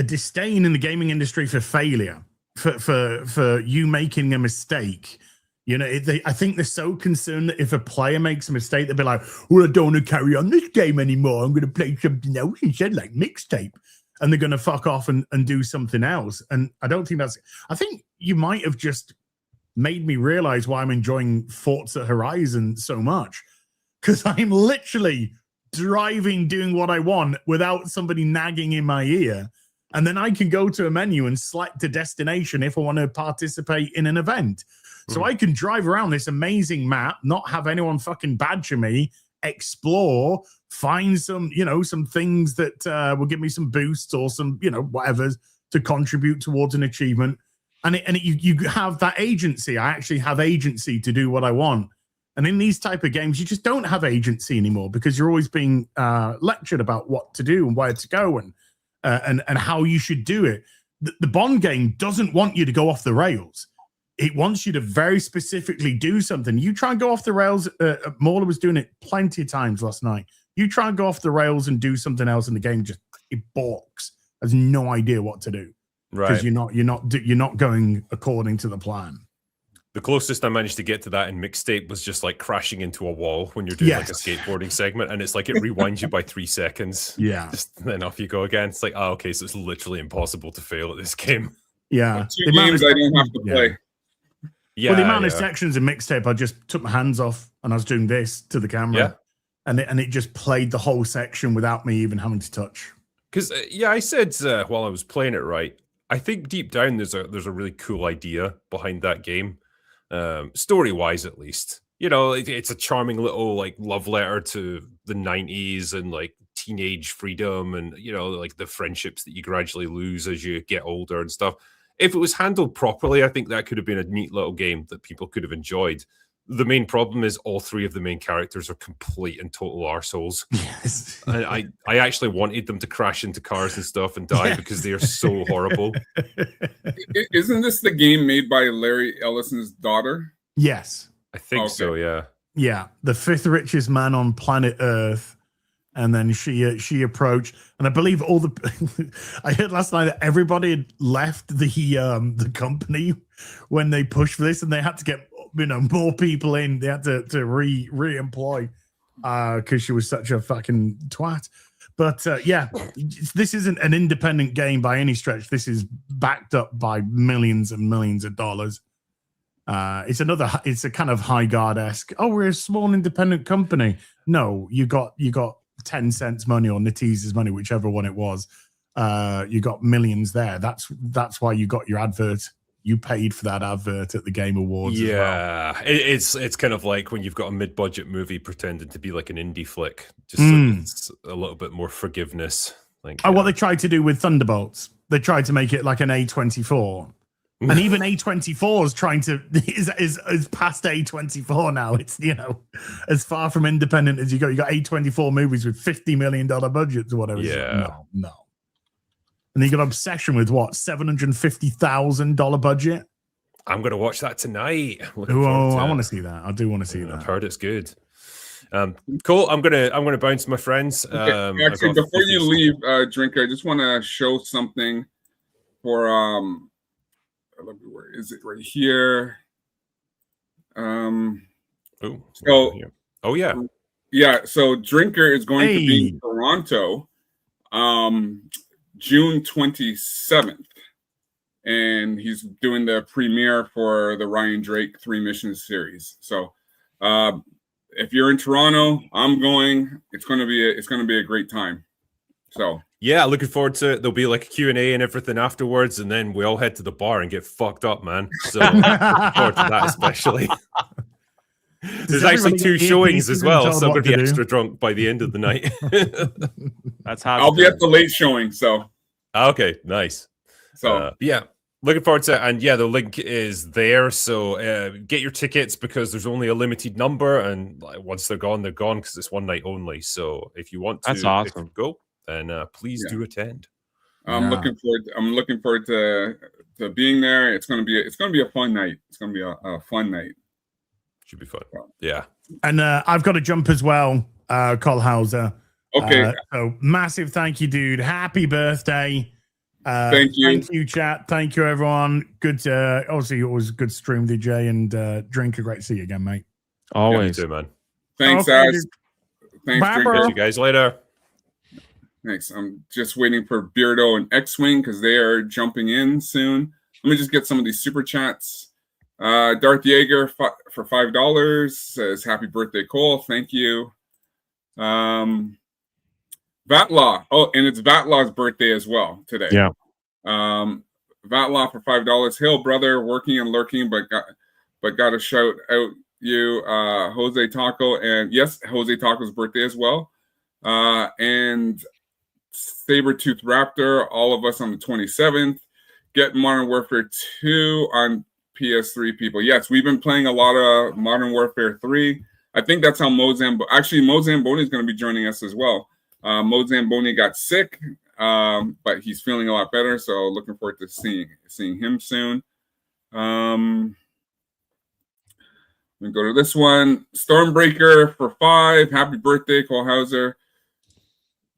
disdain in the gaming industry for failure, for you making a mistake. You know, I think they're so concerned that if a player makes a mistake, they'll be like, well, I don't want to carry on this game anymore. I'm going to play something else instead, like mixtape. And they're going to fuck off and do something else. And I don't think I think you might have just made me realize why I'm enjoying Forza Horizon so much. Because I'm literally driving, doing what I want without somebody nagging in my ear. And then I can go to a menu and select a destination if I want to participate in an event. So I can drive around this amazing map, not have anyone fucking badger me, explore, find some, some things that will give me some boosts or some, whatever to contribute towards an achievement. And you have that agency. I actually have agency to do what I want. And in these type of games, you just don't have agency anymore because you're always being lectured about what to do and where to go and how you should do it. The Bond game doesn't want you to go off the rails. It wants you to very specifically do something. You try and go off the rails. Mauler was doing it plenty of times last night. You try and go off the rails and do something else, and the game just it balks. Has no idea what to do, right? Because you're not going according to the plan. The closest I managed to get to that in Mixtape was just like crashing into a wall when you're doing like a skateboarding segment, and it's like it rewinds you by 3 seconds. Yeah, just then off you go again. It's like, oh, okay, so it's literally impossible to fail at this game. Yeah, 2 games I don't have to play. Yeah, well, the amount of sections in Mixtape, I just took my hands off and I was doing this to the camera, and it just played the whole section without me even having to touch. Because I said while I was playing it, right, I think deep down there's a really cool idea behind that game, story wise at least. It's a charming little like love letter to the 90s and like teenage freedom and like the friendships that you gradually lose as you get older and stuff. If it was handled properly, I think that could have been a neat little game that people could have enjoyed. The main problem is all 3 of the main characters are complete and total arseholes. Yes. I actually wanted them to crash into cars and stuff and die because they are so horrible. Isn't this the game made by Larry Ellison's daughter? Yes. I think so, yeah. Yeah, the 5th richest man on planet Earth. And then she approached, and I believe all the I heard last night that everybody had left the company when they pushed for this, and they had to get more people in. They had to re-employ because she was such a fucking twat. But this isn't an independent game by any stretch. This is backed up by millions and millions of dollars. It's a kind of High Guard-esque. Oh, we're a small independent company. No, you got 10 cents money or Nateese's money, whichever one it was. You got millions there. That's why you got your advert. You paid for that advert at the Game Awards. Yeah, as well. It's kind of like when you've got a mid-budget movie pretending to be like an indie flick. Just so it's a little bit more forgiveness. What they tried to do with Thunderbolts. They tried to make it like an A24. And even A24 is trying to is past A24 now. It's as far from independent as you go. You got A24 movies with $50 million budgets or whatever. Yeah, no. And you got Obsession with what $750,000 budget. I'm gonna watch that tonight. I want to see that. I do want to see that. I've heard it's good. Cool. I'm gonna bounce my friends. Okay. Actually, before you leave, Drinker, I just want to show something for where is it? Right here. So Drinker is going to be in Toronto, June 27th, and he's doing the premiere for the Ryan Drake 3 Missions series. So, if you're in Toronto, I'm going. It's going to be a great time. So. Yeah, looking forward to it. There'll be like a Q&A and everything afterwards, and then we all head to the bar and get fucked up, man. So looking forward to that especially. There's actually 2 showings as well, so I'm going to be extra drunk by the end of the night. That's how I'll be at the late showing, so. Okay, nice. So yeah, looking forward to it. And yeah, the link is there. So get your tickets because there's only a limited number, and once they're gone because it's one night only. So if you want to That's awesome. go, then please do attend. I'm looking forward to being there. It's gonna be a fun night. It's gonna be a fun night. Should be fun. Yeah. And I've got to jump as well, Cole Hauser. Okay. So massive thank you, dude. Happy birthday. Thank you. Thank you, chat. Thank you, everyone. Good to obviously it was a good stream with Jay and Drinker. Great to see you again, mate. Always. Yeah, too, man. Thanks, Okay, Az. dude. Thanks, Bye, Drinker. bro. See you guys later. Thanks. I'm just waiting for Beardo and X-Wing because they are jumping in soon. Let me just get some of these super chats. Darth Yeager for $5 says, "Happy birthday, Cole." Thank you. Vatlaw. Oh, and it's Vatlaw's birthday as well today. Yeah. Vatlaw for $5. Hail, brother, working and lurking, but got to shout out you, Jose Taco, and yes, Jose Taco's birthday as well. And Sabertooth Raptor, all of us on the 27th. Get Modern Warfare 2 on PS3, people. Yes, we've been playing a lot of Modern Warfare 3. I think that's how Mo Zamboni is going to be joining us as well. Mo Zamboni got sick, but he's feeling a lot better, so looking forward to seeing him soon. Let me go to this one. Stormbreaker for $5. Happy birthday, Cole Hauser.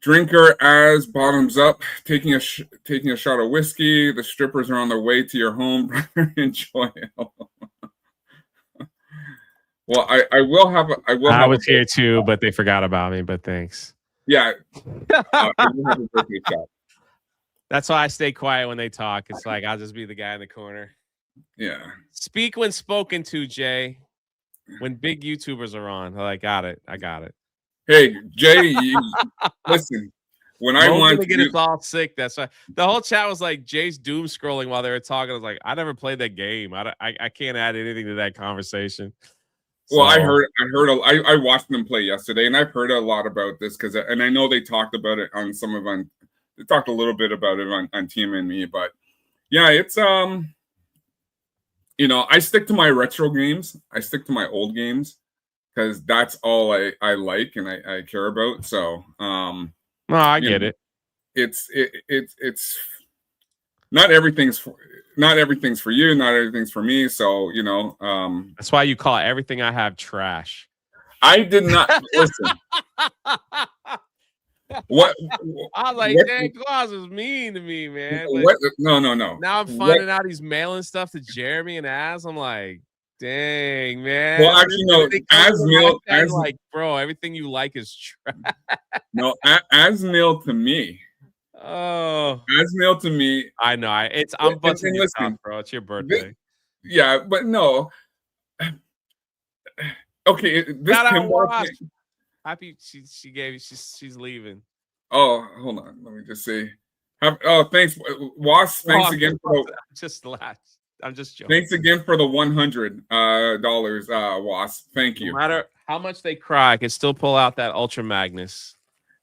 Drinker as bottoms up, taking a shot of whiskey. The strippers are on their way to your home. Enjoy. Well, I will have. I was here too, but they forgot about me. But thanks. Yeah. I will have a birthday shot. That's why I stay quiet when they talk. It's like I'll just be the guy in the corner. Yeah. Speak when spoken to, Jay. When big YouTubers are on, I got it. Hey, Jay, listen. When I want to get us all sick, that's why the whole chat was like Jay's doom scrolling while they were talking. I was like, I never played that game. I can't add anything to that conversation. Well, I watched them play yesterday, and I've heard a lot about this and I know they talked about it on they talked a little bit about it on TMNE, but yeah, it's I stick to my retro games. I stick to my old games because that's all I like and I care about. So, no, I get it. It's not everything's for you, not everything's for me. So, that's why you call everything I have trash. I did not listen. What I was like, Dan Claus was mean to me, man. No. Now I'm finding out he's mailing stuff to Jeremy and Az. I'm like, dang, man. Well, actually, no. Like, bro, everything you like is trash. No, as mail to me. Oh, as mail to me. I know. I'm busting your top, bro. It's your birthday. Yeah, but no. Okay, this happy she gave you. She's leaving. Oh, hold on. Let me just say. Thanks, Wasp. Thanks again for I'm just joking. Thanks again for the $100 Wasp. Thank you. No matter how much they cry, I can still pull out that Ultra Magnus.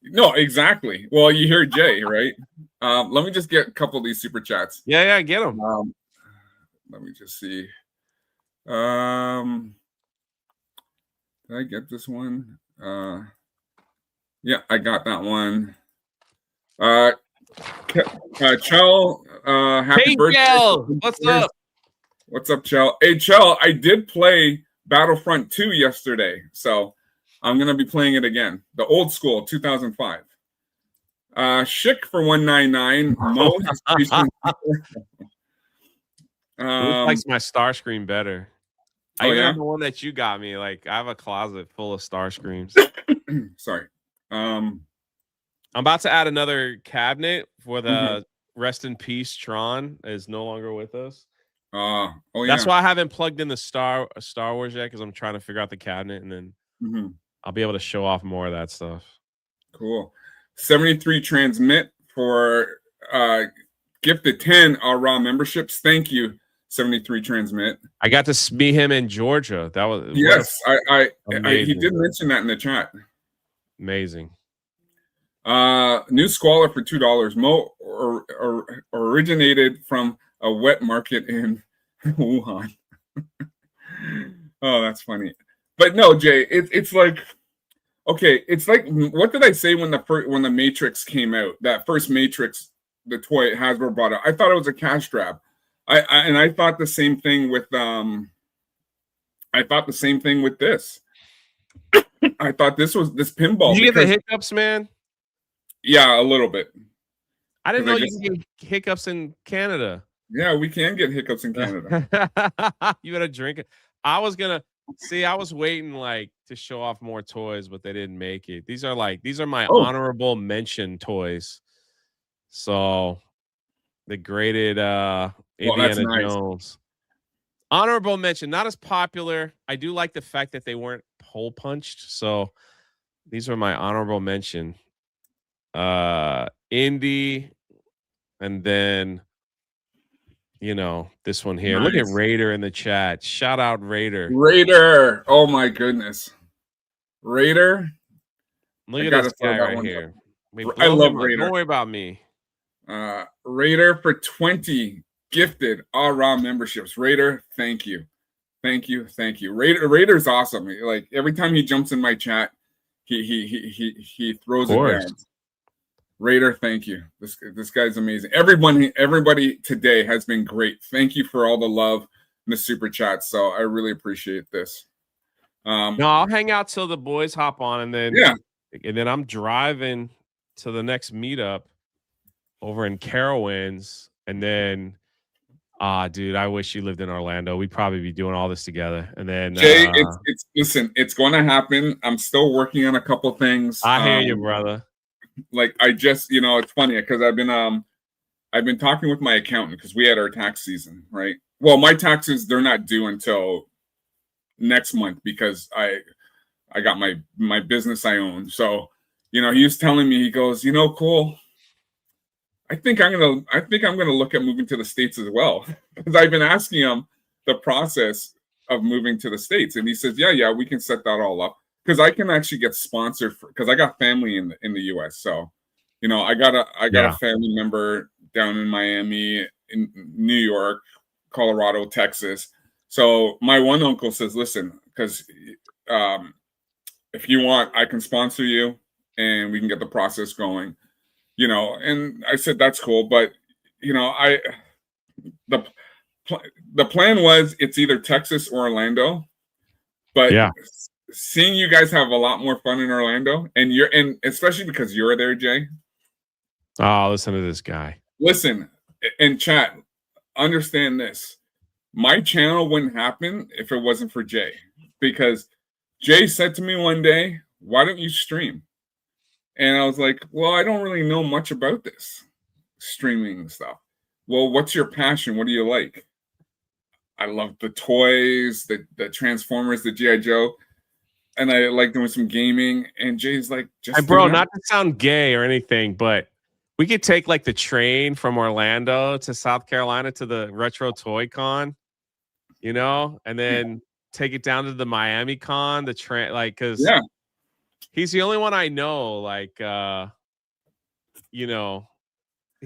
No, exactly. Well, you hear Jay, right? Let me just get a couple of these super chats. Yeah, get them. Let me just see. Did I get this one? Yeah, I got that one. Chell, happy birthday. Chell, what's up? What's up, Chell? Hey, Chell, I did play Battlefront 2 yesterday, so I'm going to be playing it again. The old school, 2005. Schick for $199. Who likes my Starscream better? I even have the one that you got me. Like, I have a closet full of Starscreams. Sorry. I'm about to add another cabinet for the rest in peace. Tron is no longer with us. That's why I haven't plugged in the Star Wars yet, because I'm trying to figure out the cabinet, and then I'll be able to show off more of that stuff. Cool. 73 transmit for gifted 10 raw memberships. Thank you, 73 transmit. I got to meet him in Georgia. That was he did mention that in the chat. Amazing. New Squalor for $2. Mo originated from a wet market in Wuhan. Oh, that's funny. But no, Jay, it's like, okay, it's like, what did I say when the Matrix came out? That first Matrix, the toy Hasbro brought out. I thought it was a cash grab. I thought the same thing with this. I thought this pinball. Did you get the hiccups, man? Yeah, a little bit. I didn't know you can get hiccups in Canada. Yeah, we can get hiccups in Canada. You gotta drink it. I was waiting like to show off more toys, but they didn't make it. These are my honorable mention toys. So the graded Indiana Jones. Honorable mention, not as popular. I do like the fact that they weren't hole punched. So these are my honorable mention. Indy, and then this one here. Nice. Look at Raider in the chat. Shout out Raider. Raider. Oh my goodness. Raider. Look at this guy right here. I love Raider. Don't worry about me. Raider for 20 gifted raw memberships. Raider, thank you. Thank you. Raider's awesome. Like every time he jumps in my chat, he throws it down. Raider, thank you. This guy's amazing. Everybody today has been great. Thank you for all the love and the super chat. So I really appreciate this. No, I'll hang out till the boys hop on, and then I'm driving to the next meetup over in Carowinds, and then dude, I wish you lived in Orlando. We'd probably be doing all this together. And then Jay, listen, it's going to happen. I'm still working on a couple things. I hear you, brother. Like I just, it's funny because I've been talking with my accountant because we had our tax season, right? Well, my taxes, they're not due until next month because I got my business I own. So, he was telling me, he goes, Cole, I think I'm gonna look at moving to the States as well. Because I've been asking him the process of moving to the States. And he says, yeah, we can set that all up. Because I can actually get sponsored because I got family in the US. So, I got a family member down in Miami, in New York, Colorado, Texas. So my one uncle says, listen, because if you want, I can sponsor you and we can get the process going. And I said, that's cool. But, the plan was it's either Texas or Orlando. But seeing you guys have a lot more fun in Orlando, and especially because you're there, Jay. Oh, listen to this guy. Listen, in chat, understand this. My channel wouldn't happen if it wasn't for Jay. Because Jay said to me one day, why don't you stream? And I was like, well, I don't really know much about this streaming stuff. Well, what's your passion? What do you like? I love the toys, the Transformers, the G.I. Joe. And I like doing some gaming. And Jay's like, hey, bro, not to sound gay or anything, but we could take like the train from Orlando to South Carolina to the Retro Toy Con, and then take it down to the Miami Con, the train, like, because he's the only one I know, like, he's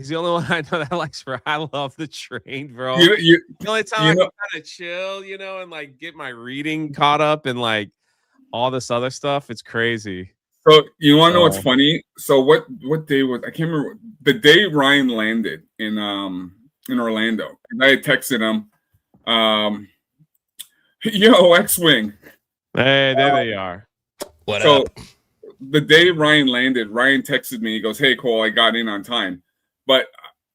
the only one I know that likes. I love the train, bro. The only time I can kind of chill, and like get my reading caught up and like all this other stuff. It's crazy. So you want to know what's funny? So what day was, I can't remember the day Ryan landed in Orlando. And I had texted him, yo, X-Wing. Hey, there they are. What up? The day Ryan landed, Ryan texted me. He goes, hey, Cole, I got in on time. But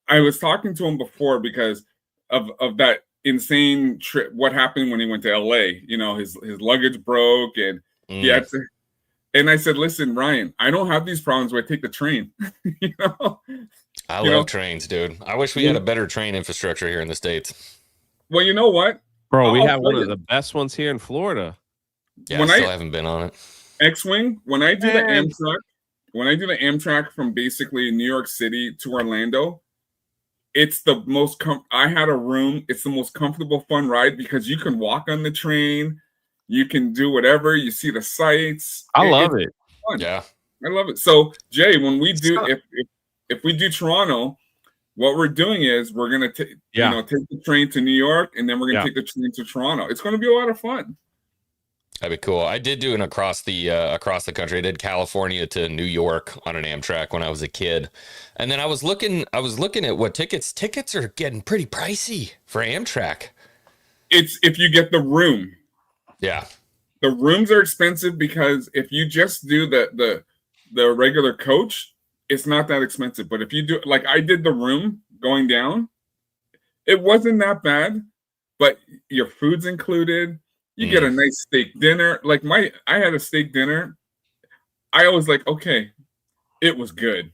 I was talking to him before because of that insane trip. What happened when he went to LA? His luggage broke and he had to. And I said, listen, Ryan, I don't have these problems where I take the train. I love trains, dude. I wish we had a better train infrastructure here in the States. Well, you know what? Bro, we have one of the best ones here in Florida. Yeah, I still haven't been on it. X-Wing, when I do the Amtrak from basically New York City to Orlando, it's the most I had a room. It's the most comfortable, fun ride because you can walk on the train. You can do whatever. You see the sights. I love it. Fun. Yeah, I love it. So Jay, when we do, if we do Toronto, what we're doing is we're gonna take the train to New York, and then we're gonna take the train to Toronto. It's gonna be a lot of fun. That'd be cool. I did do an across the country. I did California to New York on an Amtrak when I was a kid, and then I was looking at what tickets. Tickets are getting pretty pricey for Amtrak. It's if you get the room. Yeah, the rooms are expensive because if you just do the regular coach, it's not that expensive. But if you do, like I did the room going down, it wasn't that bad. But your food's included. You get a nice steak dinner. Like I had a steak dinner. I was like, okay, it was good.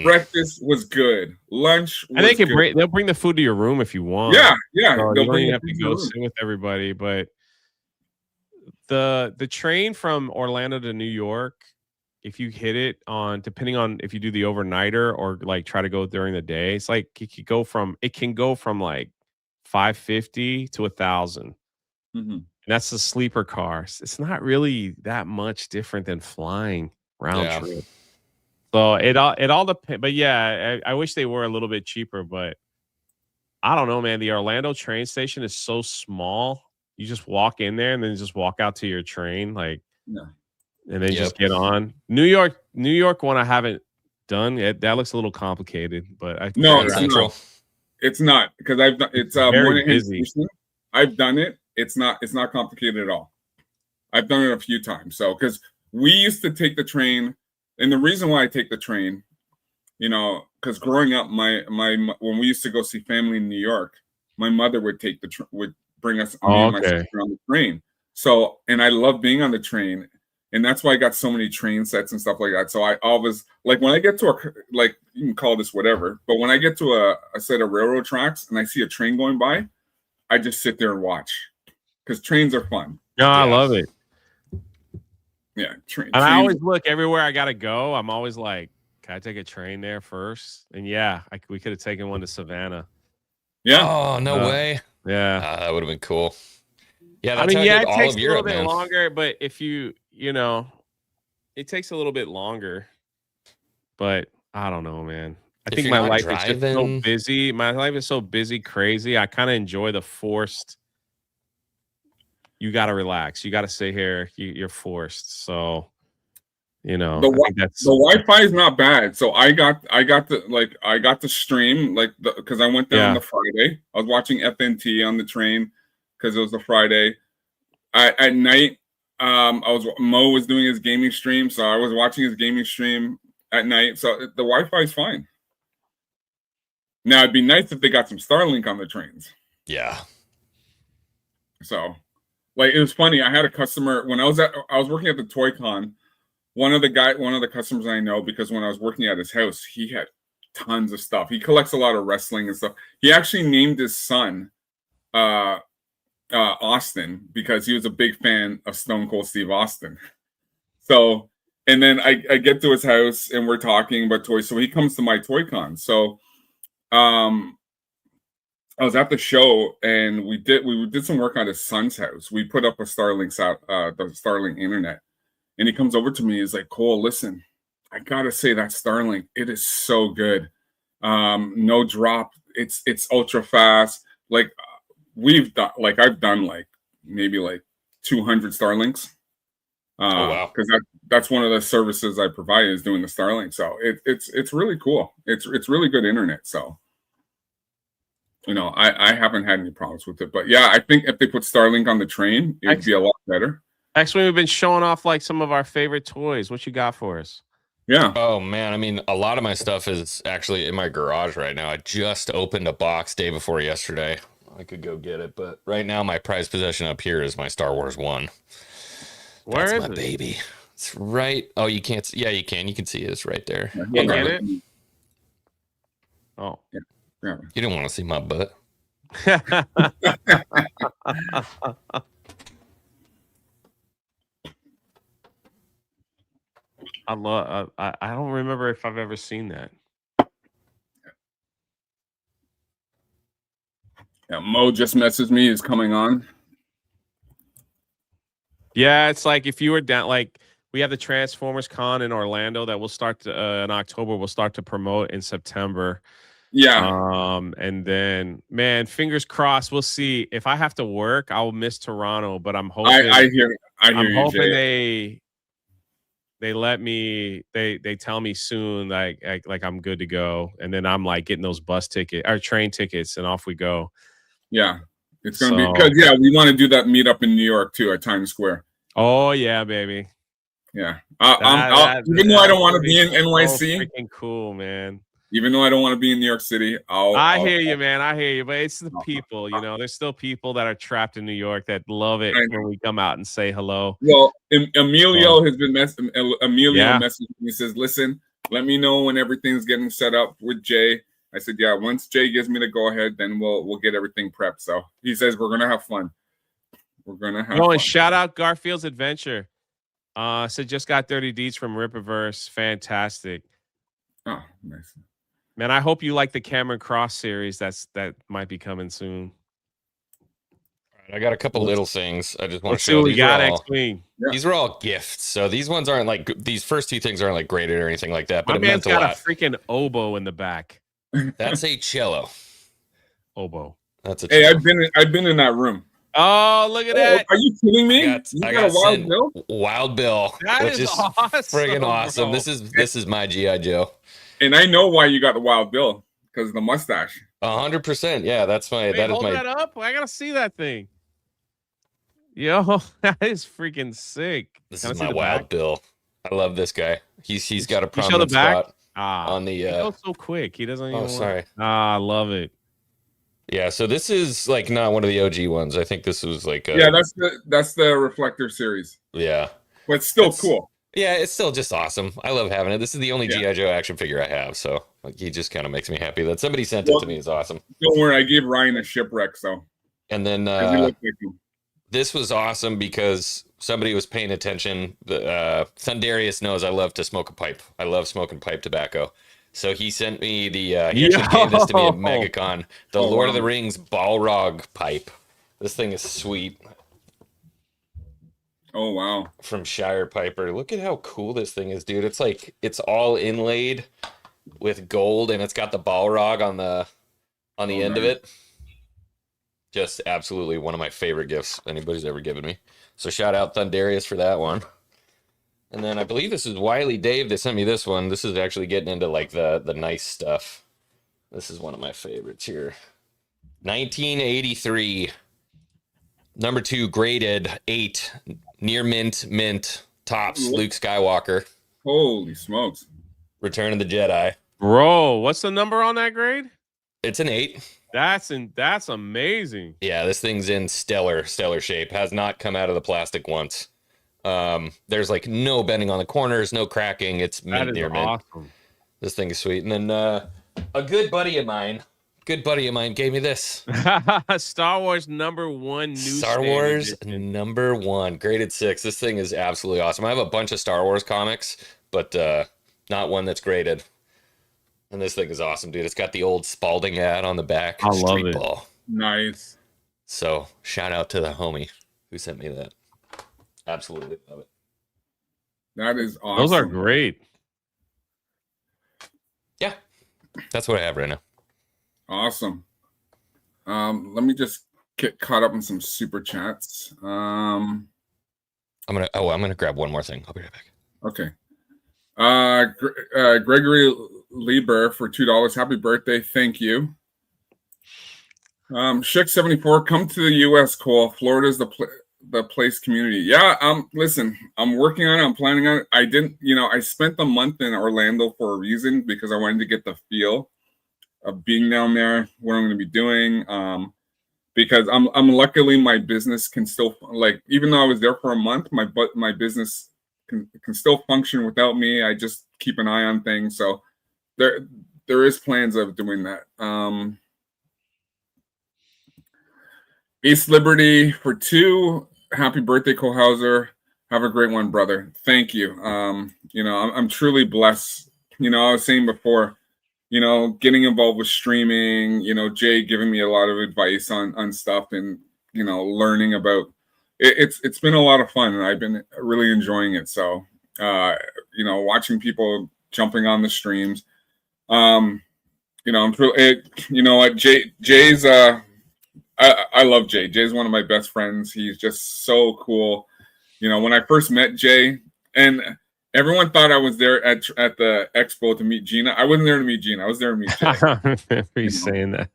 Breakfast was good. Lunch was good. They'll bring the food to your room if you want. Yeah. So you don't even have to go sit with everybody. But the train from Orlando to New York, if you hit it depending on if you do the overnighter or like try to go during the day, it's like it can go from like $550 to $1,000. And that's the sleeper cars. It's not really that much different than flying round trip. So it all depends. But yeah, I wish they were a little bit cheaper, but I don't know, man. The Orlando train station is so small. You just walk in there and then just walk out to your train, and then just get on. New York one I haven't done. That looks a little complicated, but it's not because I've done it's very busy. I've done it. It's not complicated at all. I've done it a few times. So because we used to take the train, and the reason why I take the train, because growing up, my when we used to go see family in New York, my mother would would bring us and my sister on the train. So, and I love being on the train, and that's why I got so many train sets and stuff like that. So I always like when I get to you can call this whatever, but when I get to a set of railroad tracks and I see a train going by, I just sit there and watch. Because trains are fun. No, I love it. Yeah, and I always look everywhere I gotta go. I'm always like, can I take a train there first? And we could have taken one to Savannah. Yeah. Oh no way. Yeah, that would have been cool. Yeah, that's it takes a little bit longer. But if it takes a little bit longer. But I don't know, man. I think my life is just so busy. My life is so busy, crazy. I kind of enjoy the forced. You got to relax. You got to stay here. You're forced. So, the Wi-Fi is not bad. So I got the stream because I went down the Friday. I was watching FNT on the train because it was the Friday. At night, Mo was doing his gaming stream, so I was watching his gaming stream at night. So the Wi-Fi is fine. Now it'd be nice if they got some Starlink on the trains. Yeah. So. Like it was funny. I had a customer when I was working at the Toy Con. One of the customers I know, because when I was working at his house, he had tons of stuff. He collects a lot of wrestling and stuff. He actually named his son Austin because he was a big fan of Stone Cold Steve Austin. So, and then I get to his house and we're talking about toys. So he comes to my Toy Con. So, I was at the show and we did some work on his son's house. We put up a Starlink the Starlink internet, and he comes over to me. He's like, "Cole, listen, I gotta say that Starlink, it is so good. No drop. It's ultra fast. Like I've done maybe 200 Starlinks. Wow! Because that's one of the services I provide is doing the Starlink. So it's really cool. It's really good internet. So. I haven't had any problems with it, but yeah, I think if they put Starlink on the train, it'd be a lot better. Actually, we've been showing off some of our favorite toys. What you got for us? Yeah. Oh man, I mean, a lot of my stuff is actually in my garage right now. I just opened a box day before yesterday. I could go get it, but right now my prized possession up here is my Star Wars 1. Where is my baby? It's right. Oh, you can't. Yeah, you can. You can see it. It's right there. Yeah, get it? Oh. Yeah. You don't want to see my butt. I don't remember if I've ever seen that. Yeah, Mo just messaged me. He's coming on. Yeah, it's like if you were down, we have the Transformers Con in Orlando that will start in October. We'll start to promote in September. Yeah. And then, man, fingers crossed. We'll see. If I have to work, I'll miss Toronto. But I'm hoping. I hear I'm you, hoping Jay. they let me. They tell me soon, like I'm good to go. And then I'm like getting those bus ticket or train tickets, and off we go. Yeah, it's gonna be because we want to do that meetup in New York too at Times Square. Oh yeah, baby. Yeah, even though I don't want to be in NYC, so freaking cool, man. Even though I don't want to be in New York City, I hear you, man. I hear you, but it's the people. You know, there's still people that are trapped in New York that love it when we come out and say hello. Well, Emilio has been messaging me. He says, "Listen, let me know when everything's getting set up with Jay." I said, "Yeah, once Jay gives me the go ahead, then we'll get everything prepped." So he says we're gonna have fun. We're gonna have fun. And shout out Garfield's Adventure. So just got 30 Ds from Rippaverse. Fantastic. Oh, nice. Man, I hope you like the Cameron Cross series. That might be coming soon. All right, I got a couple little things. I just want to see show. what we got next week. These are all gifts, so these ones aren't like these first two things aren't like graded or anything like that. But My it man's meant a got lot. a freaking oboe in the back. That's a cello. Oboe. That's a Hey, cello. I've been in that room. Oh, look at that! Are you kidding me? I got a Wild Bill? Wild Bill, That which is awesome, friggin' awesome. bro. This is my GI Joe. And I know why you got the Wild Bill because of the mustache. 100%. Yeah, that's my. Wait, that is hold my. that up. I gotta see that thing. Yo, that is freaking sick. This Can I is see my the Wild back? Bill. I love this guy. He's got a You show the prominent back? spot Ah, on the. he goes so quick. He doesn't even. sorry. I love it. Yeah, so this is like not one of the OG ones. I think this was like. That's the Reflector series. Yeah. But it's still cool. Yeah, it's still just awesome. I love having it. This is the only GI Joe action figure I have, so like, he just kind of makes me happy that somebody sent it to me. Is awesome. Don't worry, I gave Ryan a shipwreck, so. And then this was awesome because somebody was paying attention. Thundarius knows I love to smoke a pipe. I love smoking pipe tobacco. So he sent me he actually gave this to me at MegaCon, the Lord of the Rings Balrog pipe. This thing is sweet. Oh wow. From Shire Piper. Look at how cool this thing is, dude. It's like it's all inlaid with gold and it's got the Balrog on the end of it. Just absolutely one of my favorite gifts anybody's ever given me. So shout out Thundarius for that one. And then I believe this is Wiley Dave that sent me this one. This is actually getting into like the nice stuff. This is one of my favorites here. 1983. Number 2 graded 8. Near mint tops. Luke Skywalker. Holy smokes. Return of the Jedi. Bro, what's the number on that grade? It's an 8. That's amazing. Yeah, this thing's in stellar shape. Has not come out of the plastic once. There's like no bending on the corners, no cracking. It's mint near mint. Awesome. This thing is sweet. And then a good buddy of mine gave me this. Star Wars #1 Star Wars #1 graded 6. This thing is absolutely awesome. I have a bunch of Star Wars comics, but not one that's graded. And this thing is awesome, dude. It's got the old Spalding ad on the back. I love Street it. Ball. Nice. So shout out to the homie who sent me that. Absolutely love it. That is awesome. Those are great. Yeah, that's what I have right now. Awesome. Let me just get caught up in some super chats. I'm gonna grab one more thing. I'll be right back. Okay. Gregory Lieber for $2. Happy birthday. Thank you. Schick74, come to the US, Cole. Florida's the place community. Yeah, listen, I'm working on it. I'm planning on it. I spent the month in Orlando for a reason because I wanted to get the feel of being down there, what I'm going to be doing. Because I'm luckily my business can still, like, even though I was there for a month, my business can still function without me. I just keep an eye on things. So there is plans of doing that. East Liberty for 2. Happy birthday, Cole Hauser. Have a great one, brother. Thank you. I'm truly blessed. I was saying before, getting involved with streaming, Jay giving me a lot of advice on stuff and, learning about it. It's been a lot of fun and I've been really enjoying it. So, watching people jumping on the streams, you know, you know what, Jay's I love Jay. Jay's one of my best friends. He's just so cool. You know, when I first met Jay, and everyone thought I was there at the expo to meet Gina. I wasn't there to meet Gina. I was there to meet Jay. I remember you saying that.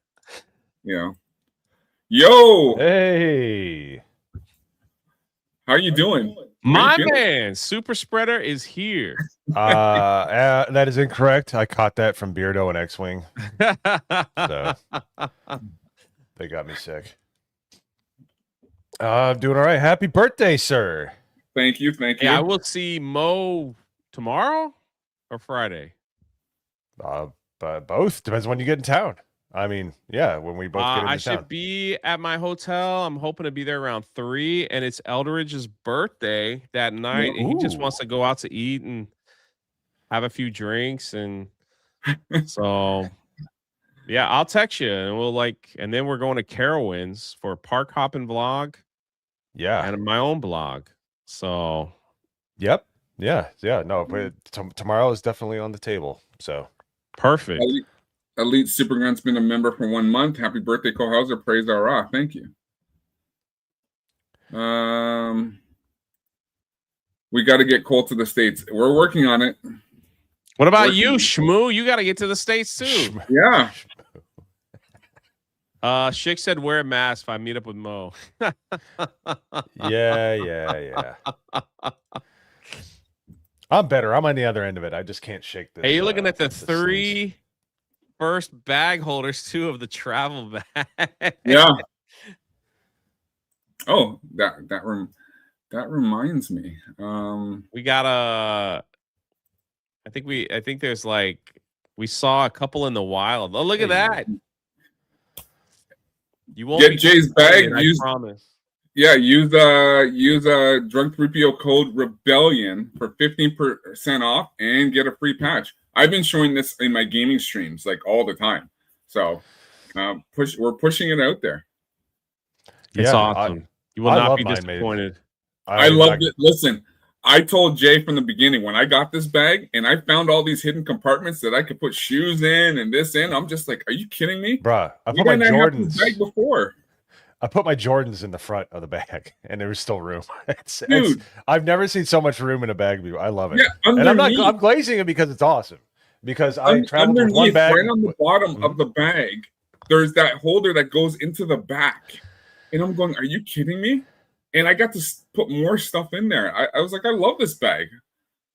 You know, yo, Hey, how you doing? My man, Super Spreader is here. that is incorrect. I caught that from Beardo and X-Wing. So they got me sick. I'm doing all right. Happy birthday, sir. Thank you. Yeah, I will see Mo tomorrow or Friday. But both depends when you get in town. I mean, yeah, when we both get into I town. should be at my hotel. I'm hoping to be there around 3, and it's Eldridge's birthday that night, and he just wants to go out to eat and have a few drinks, and so yeah, I'll text you, and and then we're going to Carowinds for Park Hopping vlog, and my own blog. So, yep, yeah. No, but tomorrow is definitely on the table. So perfect. Elite Supergun's been a member for 1 month. Happy birthday, Cole Hauser. Praise our raw. Thank you. We got to get Cole to the States. We're working on it. What about you, Shmoo? You got to get to the States too. Yeah. Schick said wear a mask if I meet up with Mo. Yeah. I'm better. I'm on the other end of it. I just can't shake this. Hey, you're looking at the 3 first bag holders too of the travel bag. Yeah. Oh, that reminds me. We got I think there's we saw a couple in the wild. Oh, look at that. You won't get Jay's bag. I promise. Yeah, use Drunk 3PO code Rebellion for 15% off and get a free patch. I've been showing this in my gaming streams all the time. So we're pushing it out there. It's awesome. You will not be disappointed. I loved it. Listen, I told Jay from the beginning when I got this bag and I found all these hidden compartments that I could put shoes in and this in. I'm just like, are you kidding me? Bruh, I put my Jordans bag before. I put my Jordans in the front of the bag, and there was still room. Dude, I've never seen so much room in a bag before. I love it. Yeah, and I'm glazing it because it's awesome. Because I traveled with one bag. Right on the bottom of the bag, there's that holder that goes into the back. And I'm going, are you kidding me? And I got to put more stuff in there. I was like, I love this bag.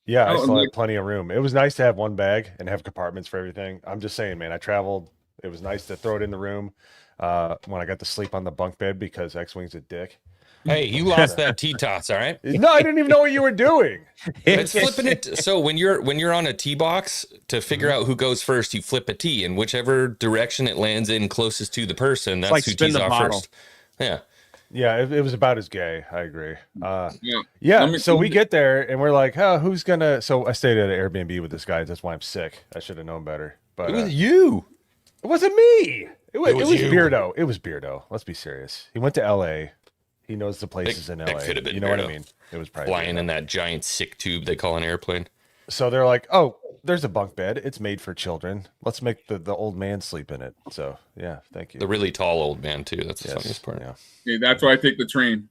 Yeah, I still had plenty of room. It was nice to have one bag and have compartments for everything. I'm just saying, man, I traveled. It was nice to throw it in the room when I got to sleep on the bunk bed because X-Wing's a dick. Hey, you lost that T-tots, all right? No, I didn't even know what you were doing. It's flipping it. So when you're on a tee box, to figure out who goes first, you flip a tee, and whichever direction it lands in closest to the person, that's who tees off first. Yeah. Yeah, it was about as gay. I agree. Yeah. So we get there and we're like, oh, who's gonna? So I stayed at an Airbnb with this guy. That's why I'm sick. I should have known better. But it was you. It wasn't me. It was you. Beardo. It was Beardo. Let's be serious. He went to L.A. He knows the places in LA. Could have been you know Beardo. what I mean? It was probably flying in that giant sick tube they call an airplane. So they're like, oh, there's a bunk bed. It's made for children. Let's make the old man sleep in it. So yeah, thank you. The really tall old man too. That's the funniest part. Yeah. Hey, that's why I take the train.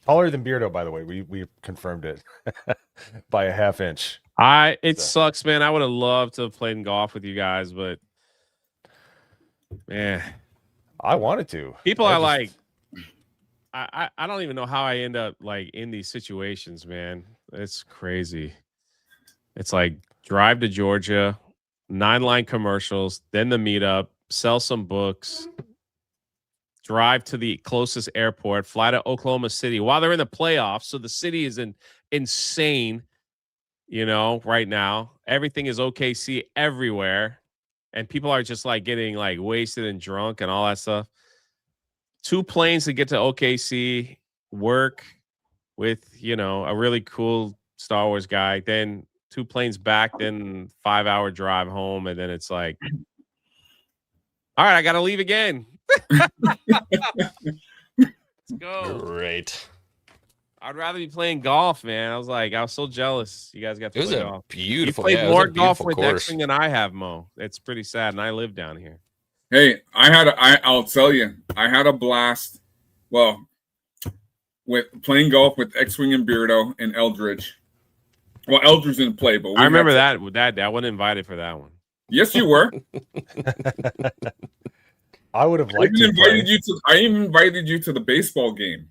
Taller than Beardo, by the way. We confirmed it by a half inch. It sucks, man. I would have loved to have played golf with you guys, but man, I wanted to. People are like, I don't even know how I end up in these situations, man. It's crazy. It's like drive to Georgia, 9-line commercials, then the meetup, sell some books, drive to the closest airport, fly to Oklahoma City while they're in the playoffs. So the city is insane, right now. Everything is OKC everywhere. And people are just getting wasted and drunk and all that stuff. 2 planes to get to OKC, work with, a really cool Star Wars guy, then 2 planes back, then 5-hour drive home. And then it's like, all right, I got to leave again. Let's go. Great. I'd rather be playing golf, man. I was so jealous. You guys got to It was play a golf. beautiful. You played Yeah, it was more a golf beautiful with course. X-Wing than I have, Mo. It's pretty sad, and I live down here. Hey, I'll tell you, I had a blast. Well, with playing golf with X-Wing and Beardo and Eldridge. Well, Eldridge didn't play, but I remember that. I wasn't invited for that one. Yes, you were. I would have liked I to play. even invited you to the baseball game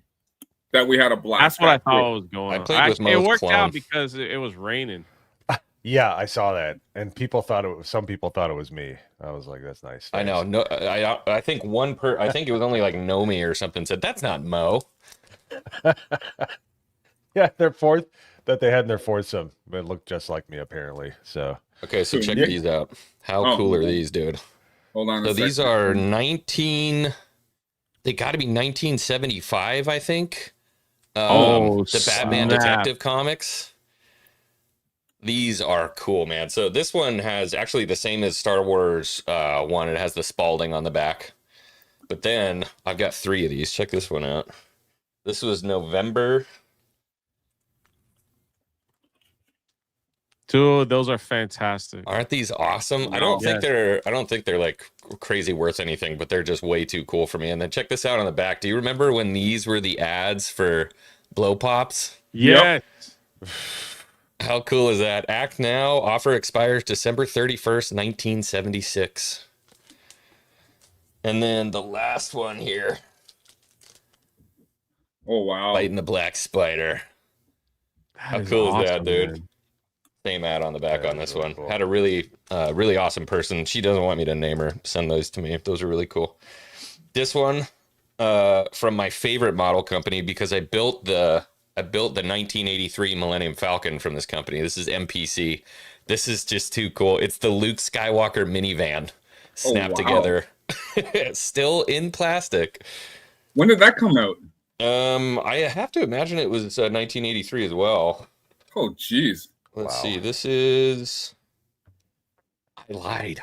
that we had a blast. That's what I thought was going on. I played with It Mo's worked clone. out because it was raining. Yeah, I saw that, and some people thought it was me. I was like, "That's nice." I know. No, I think I think it was only like Nomi or something said that's not Mo. Yeah, their fourth that they had in their foursome, but it looked just like me apparently. So Okay, so check Yeah. these out. How Oh, cool are hold on. these, dude? Hold on. So a these second. are 19. They got to be 1975, I think. The Batman snap. Detective comics. These are cool, man. So this one has actually the same as Star Wars one. It has the Spalding on the back. But then I've got 3 of these. Check this one out. This was November. Dude, those are fantastic. Aren't these awesome? I don't think they're like crazy worth anything, but they're just way too cool for me. And then check this out on the back. Do you remember when these were the ads for Blow Pops? Yes. How cool is that? Act now. Offer expires December 31st, 1976. And then the last one here. Oh wow! Fighting the Black Spider. How is cool is that, awesome, dude? man. Same ad on the back That on is this really one. cool. Had a really awesome person. She doesn't want me to name her. Send those to me. Those are really cool. This one from my favorite model company because I built the 1983 Millennium Falcon from this company. This is MPC. This is just too cool. It's the Luke Skywalker minivan snapped wow. together. Still in plastic. When did that come out? I have to imagine it was 1983 as well. Oh jeez. Let's see. This is. I lied.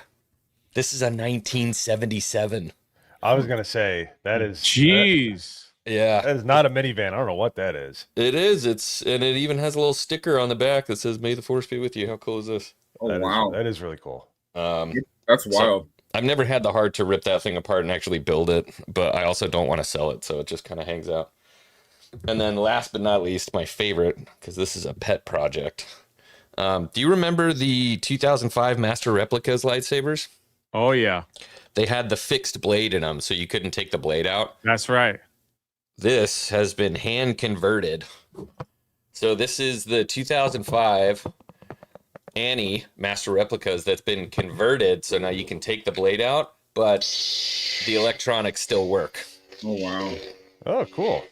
This is a 1977. I was gonna say that is Jeez. Yeah, that is not a minivan. I don't know what that is. it is. And it even has a little sticker on the back that says "May the Force be with you." How cool is this? Oh That is- wow. that is really cool. That's wild. I've never had the heart to rip that thing apart and actually build it, but I also don't want to sell it, so it just kind of hangs out. And then last but not least, my favorite, because this is a pet project. Do you remember the 2005 Master Replicas lightsabers? Oh yeah, They had the fixed blade in them, so you couldn't take the blade out. that's right. This has been hand converted. So this is the 2005 Annie Master Replicas that's been converted, so now you can take the blade out, but the electronics still work. Oh wow. Oh, cool.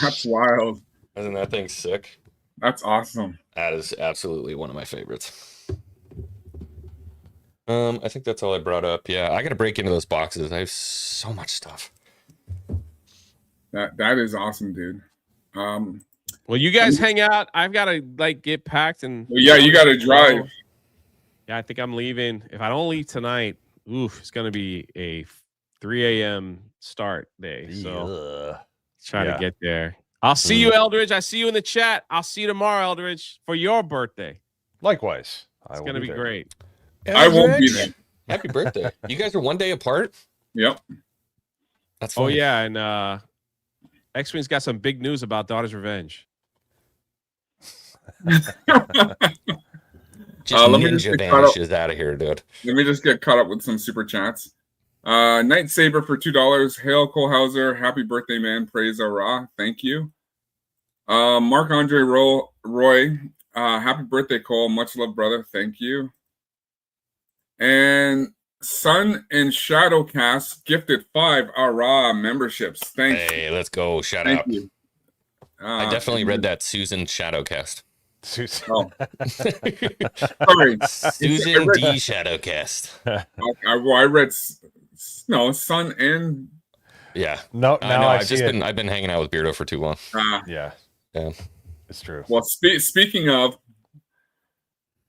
That's wild. Isn't that thing sick? That's awesome. That is absolutely one of my favorites. I think that's all I brought up. Yeah, I got to break into those boxes. I have so much stuff. That is awesome, dude. Well, you guys hang out. I've got to get packed and. Well, yeah, you got to drive. Yeah, I think I'm leaving. If I don't leave tonight, it's gonna be a 3 a.m. start day. So try to get there. I'll see you, Eldridge. I see you in the chat. I'll see you tomorrow, Eldridge, for your birthday. Likewise. It's gonna be great. I won't be there. Happy birthday. You guys are one day apart? Yep. That's Oh funny. yeah, and X-Wing's got some big news about Daughter's Revenge. Just let me just ninja get caught up. vanishes out of here, dude. Let me just get caught up with some super chats. Night Saber for $2. Hail Kohlhauser. Happy birthday, man. Praise Ra. Thank you. Mark Andre Roy. Happy birthday, Cole. Much love, brother. Thank you. And Sun and Shadowcast gifted 5 Ara memberships. Thanks. Hey, let's go. Shout Thank out. you. I definitely read that Susan Shadowcast. Oh. Sorry. Susan D Shadowcast. I read Sun and Yeah. No, I now know. I I've see just it. been I've been hanging out with Beardo for too long. Yeah, Yeah. it's true. well, speaking of,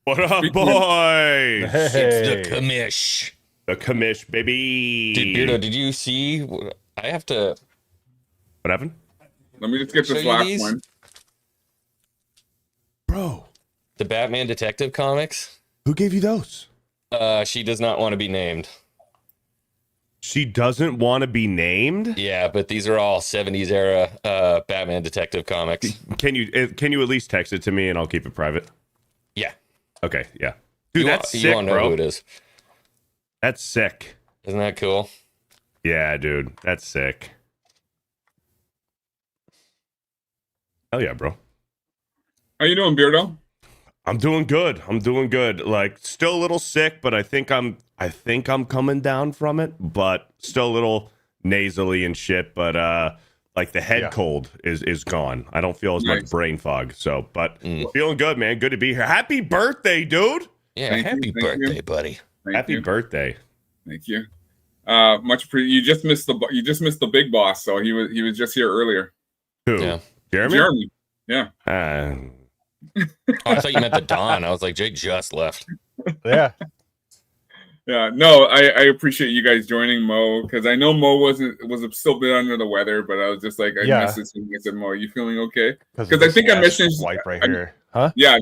What up, Speaking boy? It's Hey, the commish. The commish, baby. Dude, Beardo, did you see? I have to What happened? let me just get show this you last these. one. Bro, The Batman Detective Comics. who gave you those? She does not want to be named. She doesn't want to be named? Yeah, but these are all 70s era Batman Detective Comics. Can you at least text it to me and I'll keep it private? Yeah. Okay, yeah. Dude, that's You sick, won't know bro. who it is. That's sick. Isn't that cool? Yeah, dude. That's sick. Hell yeah, bro. How you doing, Beardo? I'm doing good. Like still a little sick, but I think I'm coming down from it, but still a little nasally and shit, but like the head cold is gone. I don't feel as much brain fog. So, but feeling good, man. Good to be here. Happy birthday, dude. Yeah, Thank happy you, thank birthday, you. buddy. Happy birthday. Thank you. You just missed the big boss, so he was just here earlier. Who? Yeah. Jeremy? Yeah. Oh, I thought you meant the Don. I was like, Jake just left. Yeah. Yeah, no, I appreciate you guys joining Mo, because I know Mo was still a bit under the weather, but I was just like, I messaged him. I said, Mo, are you feeling okay? Because I think I mentioned swipe right here. Huh? Yeah,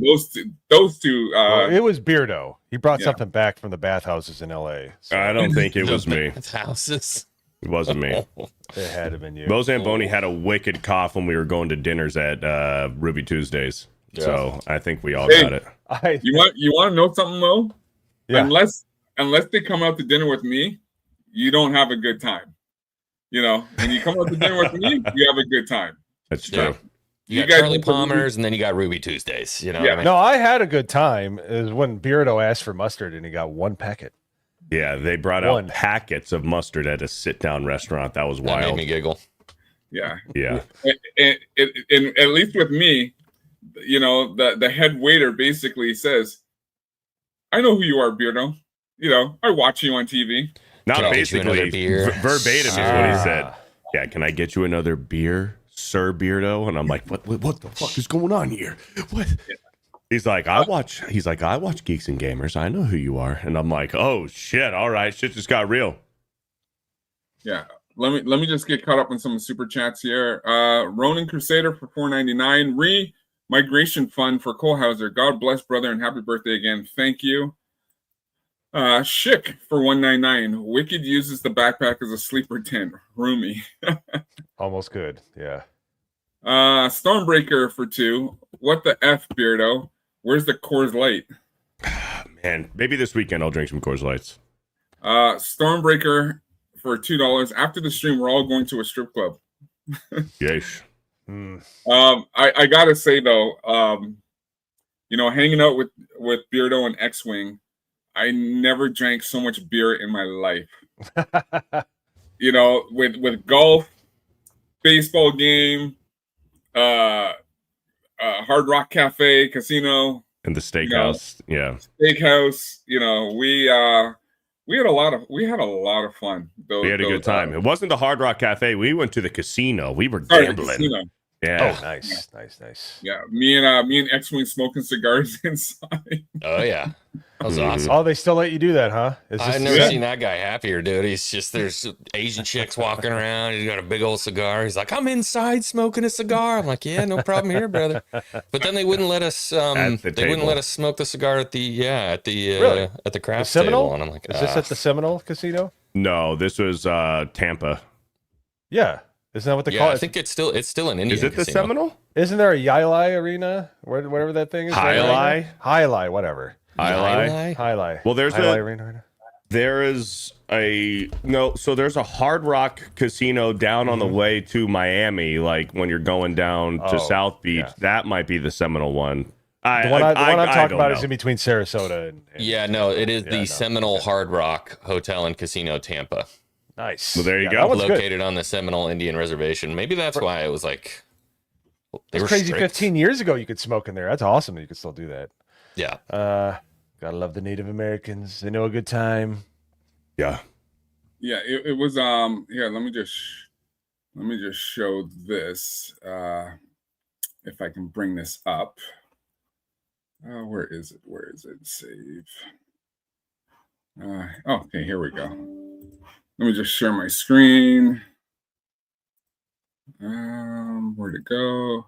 those two. Well, it was Beardo. He brought something back from the bathhouses in L.A. So I don't think it was me. Houses. It wasn't me. it had to been you. Mo Zamboni had a wicked cough when we were going to dinners at Ruby Tuesdays. Yeah. So I think we all Hey, got it. You want to know something, Mo? Yeah. Unless they come out to dinner with me, you don't have a good time. You know, when you come out to dinner with me, you have a good time. That's true. You got guys Charlie went to Ruby- Palmer's, and then you got Ruby Tuesdays. You know what I mean? No, I had a good time. Is when Beardo asked for mustard and he got one packet. Yeah, they brought out packets of mustard at a sit-down restaurant. That was That wild. made me giggle. Yeah. Yeah. And at least with me, you know, the head waiter basically says, "I know who you are, Beardo. You know, I watch you on TV." Not Can I get you another basically. beer? Verbatim is what he said. Yeah, can I get you another beer, Sir Beardo? And I'm like, what the fuck is going on here? What? He's like, I watch Geeks and Gamers. I know who you are. And I'm like, oh shit, all right, shit just got real. Yeah. Let me just get caught up on some super chats here. Ronin Crusader for $4.99. Migration Fund for Kohlhauser. God bless, brother, and happy birthday again. Thank you. Schick for $1.99. Wicked uses the backpack as a sleeper tent. Roomy. Almost good. Yeah. Stormbreaker for $2. What the F, Beardo? Where's the Coors Light? Man, maybe this weekend I'll drink some Coors Lights. Stormbreaker for $2. After the stream, we're all going to a strip club. Yes. I gotta say though, you know, hanging out with Beardo and X-Wing, I never drank so much beer in my life. You know, with golf, baseball game, Hard Rock Cafe, casino, And the steakhouse. steakhouse. You know, we had a lot of fun. We had a good time. It wasn't the Hard Rock Cafe. We went to the casino. We were Sorry, gambling. casino. Yeah. Oh, nice. Yeah, me and X-Wing smoking cigars inside. Oh yeah, that was awesome. Oh, they still let you do that, huh? I've never seen that guy happier, dude. He's just, there's Asian chicks walking around. He's got a big old cigar. He's like, I'm inside smoking a cigar. I'm like, yeah, no problem here, brother. But then they wouldn't let us. They wouldn't let us smoke the cigar at the at the craft Seminole? table. And I'm like, Is this at the Seminole Casino? No, this was Tampa. Yeah. Isn't that what they call it? I think it's still an Indian. Is it the casino. Seminole? Isn't there a Yai Arena? Whatever that thing is. High whatever. High. Well, there's Arena. there is so there's a Hard Rock casino down on the way to Miami, like when you're going down to South Beach. Yeah. That might be the Seminole one. The one I'm talking about know. is in between Sarasota and Yeah, no, it is the Seminole Hard Rock Hotel and Casino Tampa. Nice. Well, there you go. That one's Located on the Seminole Indian Reservation. Maybe that's why it was like It's crazy. 15 years ago, you could smoke in there. That's awesome that you could still do that. Yeah. Gotta love the Native Americans. They know a good time. Yeah. Yeah, it was here, let me just show this if I can bring this up. Where is it? Save. Okay, here we go. Let me just share my screen. Where'd it go?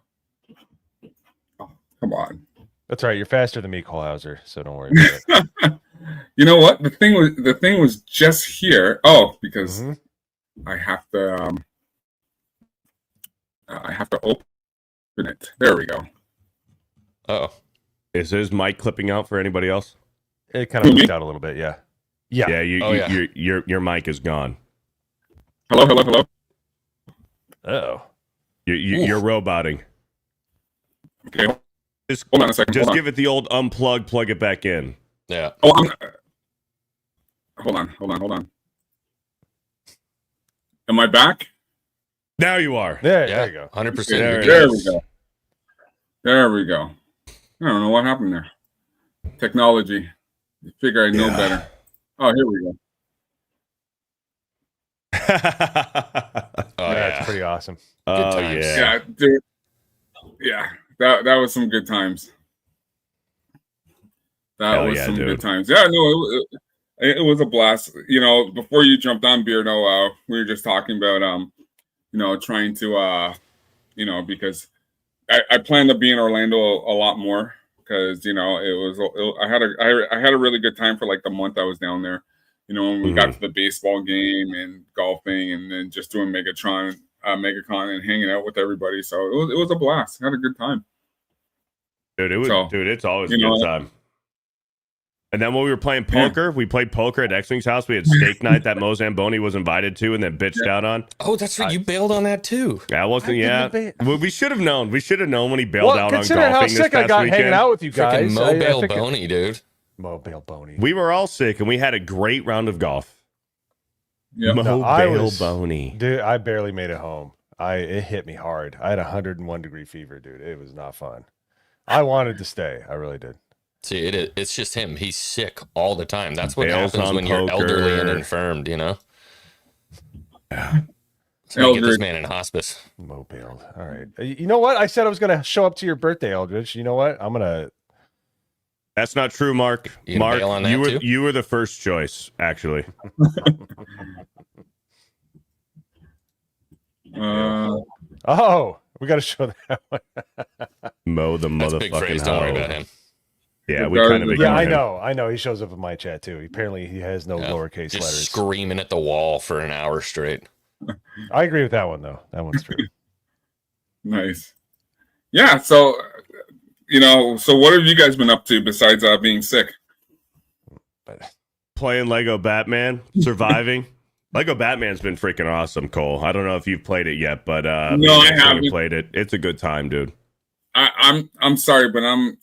Oh, come on. That's right. You're faster than me, Cole Hauser, so don't worry about it. You know what? The thing was just here. Oh, because I have to open it. There we go. Oh, Is his mic clipping out for anybody else? It kind of moved out a little bit. Yeah. Yeah. Yeah. Your mic is gone. Hello. Oh. You're roboting. Okay. Just, Hold on a second. Just Hold on. give it the old unplug, plug it back in. yeah. Oh, hold on. Am I back? Now you are. There Yeah. you go. 100%. There There it we is. go. There we go. I don't know what happened there. Technology. You figure I know Yeah. better. Oh, here we go. Oh, That's yeah. pretty awesome. Oh times. yeah. Yeah, dude. Yeah, that was some good times. That Hell was yeah, some dude. good times. Yeah, no, it was a blast. You know, before you jumped on Beardo, we were just talking about trying to because I plan to be in Orlando a lot more because I had a really good time for like the month I was down there. You know, when we got to the baseball game and golfing, and then just doing MegaCon and hanging out with everybody. So it was a blast. I had a good time. Dude, it's always a you know, good time. And then when we were playing poker, we played poker at X-Wing's house. We had steak night that Mo Zamboni was invited to and then bitched out on. Oh, that's right. You bailed on that too. That wasn't, Well, we should have known. We should have known when he bailed Well, out on consider golfing how this sick I past got weekend. hanging out with you guys. Freaking Mo I Bail think Boney, dude. Mo Bail Boney. We were all sick, and we had a great round of golf. Yep. Mo No, I Bail was- Boney. Dude, I barely made it home. It hit me hard. I had 101-degree fever, dude. It was not fun. I wanted to stay. I really did. See, it's just him. He's sick all the time. That's what Bails happens on when you're elderly and poker. infirmed, you know? Yeah. So we get this Eldridge. man in hospice. Mo bailed. All right. You know what? I said I was going to show up to your birthday, Eldridge. You know what? I'm going to. That's not true, Mark. You gonna Mark, bail on that too? you were the first choice, actually. Oh, we got to show that one. Mo the That's motherfucking big phrase. Don't worry hoe. about him. Yeah, we kind of Yeah, Yeah, ignored I him. know. He shows up in my chat too. Apparently, he has no Yeah. lowercase Just letters. screaming at the wall for an hour straight. I agree with that one though. That one's true. Nice. Yeah. So, so what have you guys been up to besides being sick? But Playing Lego Batman, surviving. Lego Batman's been freaking awesome, Cole. I don't know if you've played it yet, but No, me and I X-Wing have haven't. played it. It's a good time, dude. I'm sorry, but I'm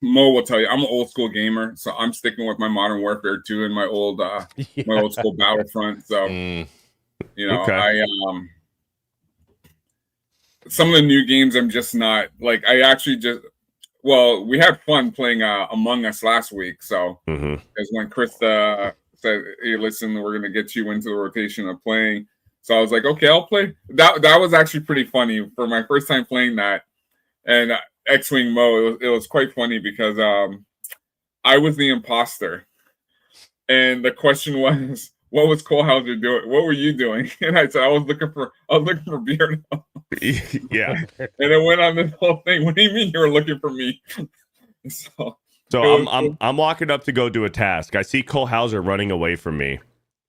Mo will tell you I'm an old school gamer, so I'm sticking with my Modern Warfare 2 and my old my old school Battlefront. So Mm, Okay. I some of the new games I'm just not like. I actually we had fun playing Among Us last week. So Mm-hmm. as when Chris said, "Hey, listen, we're gonna get you into the rotation of playing," so I was like, "Okay, I'll play." That was actually pretty funny for my first time playing that, and X-Wing Mo. It was quite funny because I was the imposter, and the question was, "What was Cole Hauser doing? What were you doing?" And I said, "I was looking for Beardo." Yeah. And it went on this whole thing. What do you mean you were looking for me? So So I'm walking up to go do a task. I see Cole Hauser running away from me.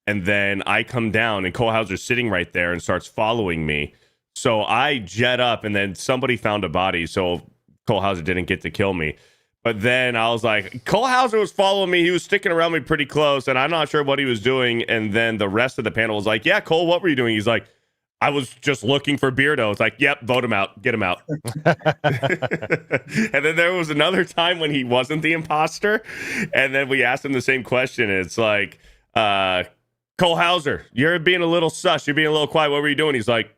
And then I come down and Cole Hauser's sitting right there and starts following me. So I jet up and then somebody found a body. So Cole Hauser didn't get to kill me. But then I was like, Cole Hauser was following me. He was sticking around me pretty close. And I'm not sure what he was doing. And then the rest of the panel was like, yeah, Cole, what were you doing? He's like, I was just looking for Beardo. It's like, yep, vote him out. Get him out. And then there was another time when he wasn't the imposter. And then we asked him the same question. It's like, Cole Hauser, you're being a little sus. You're being a little quiet. What were you doing? He's like,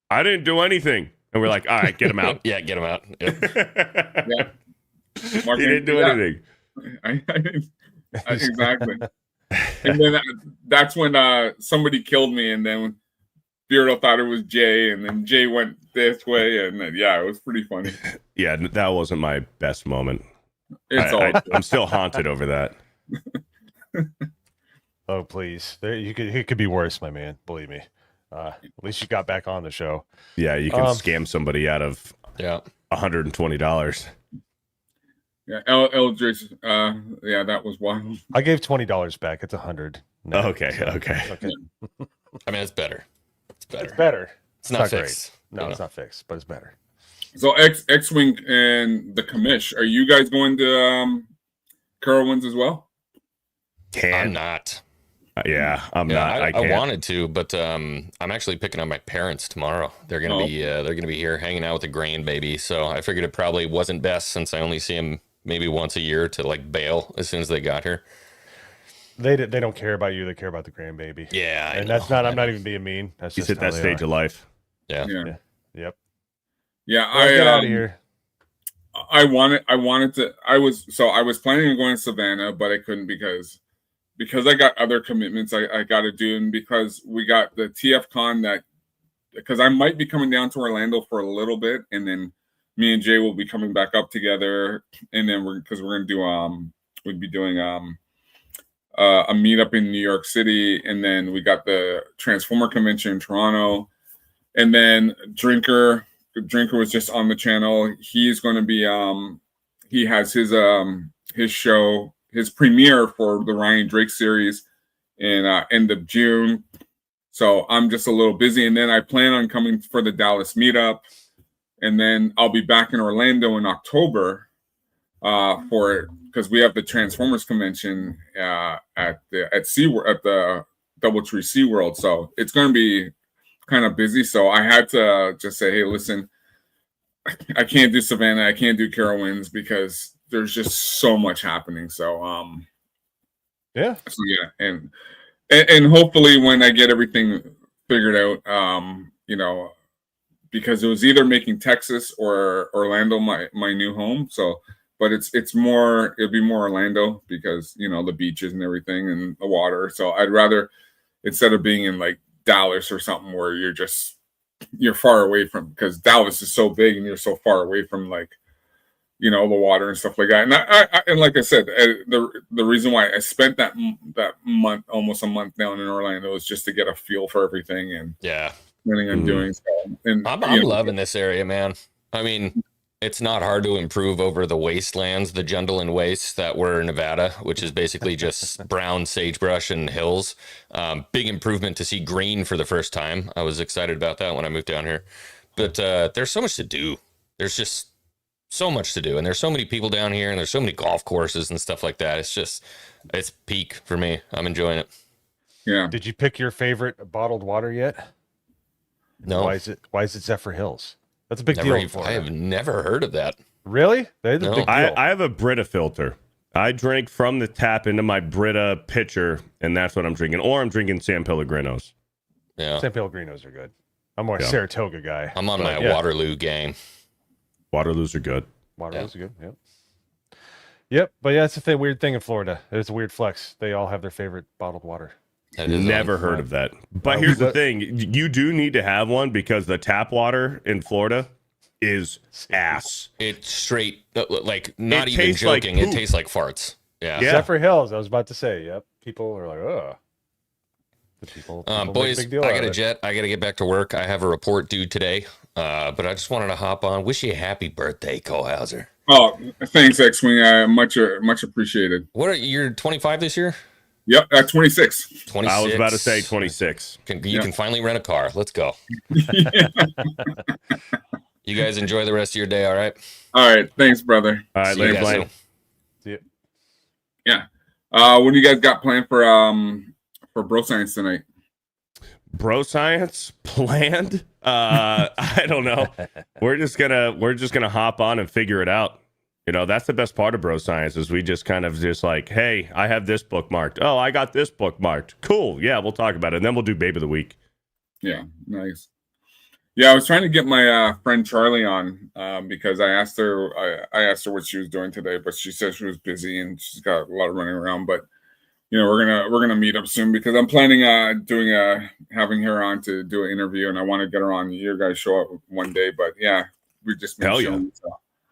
I didn't do anything. And we're like, all right, get him out. yeah, get him out. Yep. yeah, He didn't do anything. I exactly. And then that's when somebody killed me, and then Beardo thought it was Jay, and then Jay went this way, and then, yeah, it was pretty funny. Yeah, that wasn't my best moment. It's I'm still haunted over that. Oh please, it could be worse, my man. Believe me. At least you got back on the show. Yeah, you can scam somebody out of Yeah. $120. Yeah, Eldridge. Yeah, that was wild. I gave $20 back. It's 100. No, Okay. I mean, it's better. It's better. It's better. It's not great. fixed. No, it's not fixed, but it's better. So X-Wing and the commish. Are you guys going to Carowinds as well? I'm not. Yeah, I'm not. I I wanted to, but I'm actually picking up my parents tomorrow. They're gonna be here hanging out with the grandbaby. So I figured it probably wasn't best, since I only see them maybe once a year, to like bail as soon as they got here. They don't care about you. They care about the grandbaby. Yeah, and that's not. I'm not even being mean. That's He's just at that stage of life. Yeah. Yep. Yeah, Get out of here. I wanted to. I was planning on going to Savannah, but I couldn't because I got other commitments I got to do, and because we got the TF Con because I might be coming down to Orlando for a little bit, and then me and Jay will be coming back up together, and then we're gonna do we'd be doing a meetup in New York City, and then we got the Transformer convention in Toronto, and then Drinker was just on the channel. He's going to be he has his show, his premiere for the Ryan Drake series in end of June. So I'm just a little busy, and then I plan on coming for the Dallas meetup, and then I'll be back in Orlando in October because we have the Transformers convention at the DoubleTree SeaWorld. So it's going to be kind of busy. So I had to just say, hey, listen, I can't do Savannah, I can't do Carowinds because there's just so much happening. So and hopefully when I get everything figured out, because it was either making Texas or Orlando my new home. So but it'll be more Orlando because the beaches and everything and the water. So I'd rather, instead of being in like Dallas or something where you're far away from, because Dallas is so big and you're so far away from the water and stuff like that. And and like I said, the reason why I spent that month, almost a month down in Orlando, is just to get a feel for everything and everything I'm doing. So, and I'm loving this area, man. I mean, it's not hard to improve over the wastelands, the Jundland wastes that were Nevada, which is basically just brown sagebrush and hills. Big improvement to see green for the first time. I was excited about that when I moved down here. But there's so much to do. There's just so much to do. And there's so many people down here, and there's so many golf courses and stuff like that. It's peak for me. I'm enjoying it. Yeah. Did you pick your favorite bottled water yet? No. Why is it Zephyr Hills? That's a big deal in Florida. I have never heard of that. Really? That's a big deal. I have a Brita filter. I drink from the tap into my Brita pitcher, and that's what I'm drinking. Or I'm drinking San Pellegrinos. Yeah. San Pellegrinos are good. I'm more a Saratoga guy. I'm on my Waterloo game. Waterloos are good. Waterloos are good, yep. Yep, but that's the weird thing in Florida. It's a weird flex. They all have their favorite bottled water. Never heard of that. But here's the thing. You do need to have one because the tap water in Florida is ass. It's straight, like, not even joking. It tastes like farts. Yeah. Zephyr Hills, I was about to say. Yep. People are like, ugh. Boys, I got a jet. I got to get back to work. I have a report due today. But I just wanted to hop on. Wish you a happy birthday, Cole Hauser. Oh, thanks, X-Wing. Much appreciated. What are you're 25 this year? Yep, 26. 26. I was about to say 26. You can finally rent a car. Let's go. You guys enjoy the rest of your day, all right? All right. Thanks, brother. All right, later, Blaine. See you. Yeah. What do you guys got planned for Bro Science tonight? Bro Science planned? I don't know. We're just gonna hop on and figure it out. That's the best part of Bro Science is we just kind of just like, hey, I have this bookmarked. Oh, I got this bookmarked. Cool. Yeah, we'll talk about it. And then we'll do Babe of the Week. Yeah, nice. Yeah, I was trying to get my friend Charlie on because I asked her what she was doing today, but she said she was busy and she's got a lot of running around. But we're gonna meet up soon because I'm planning having her on to do an interview, and I want to get her on your guys' show up one day. But yeah, we just hell yeah. So.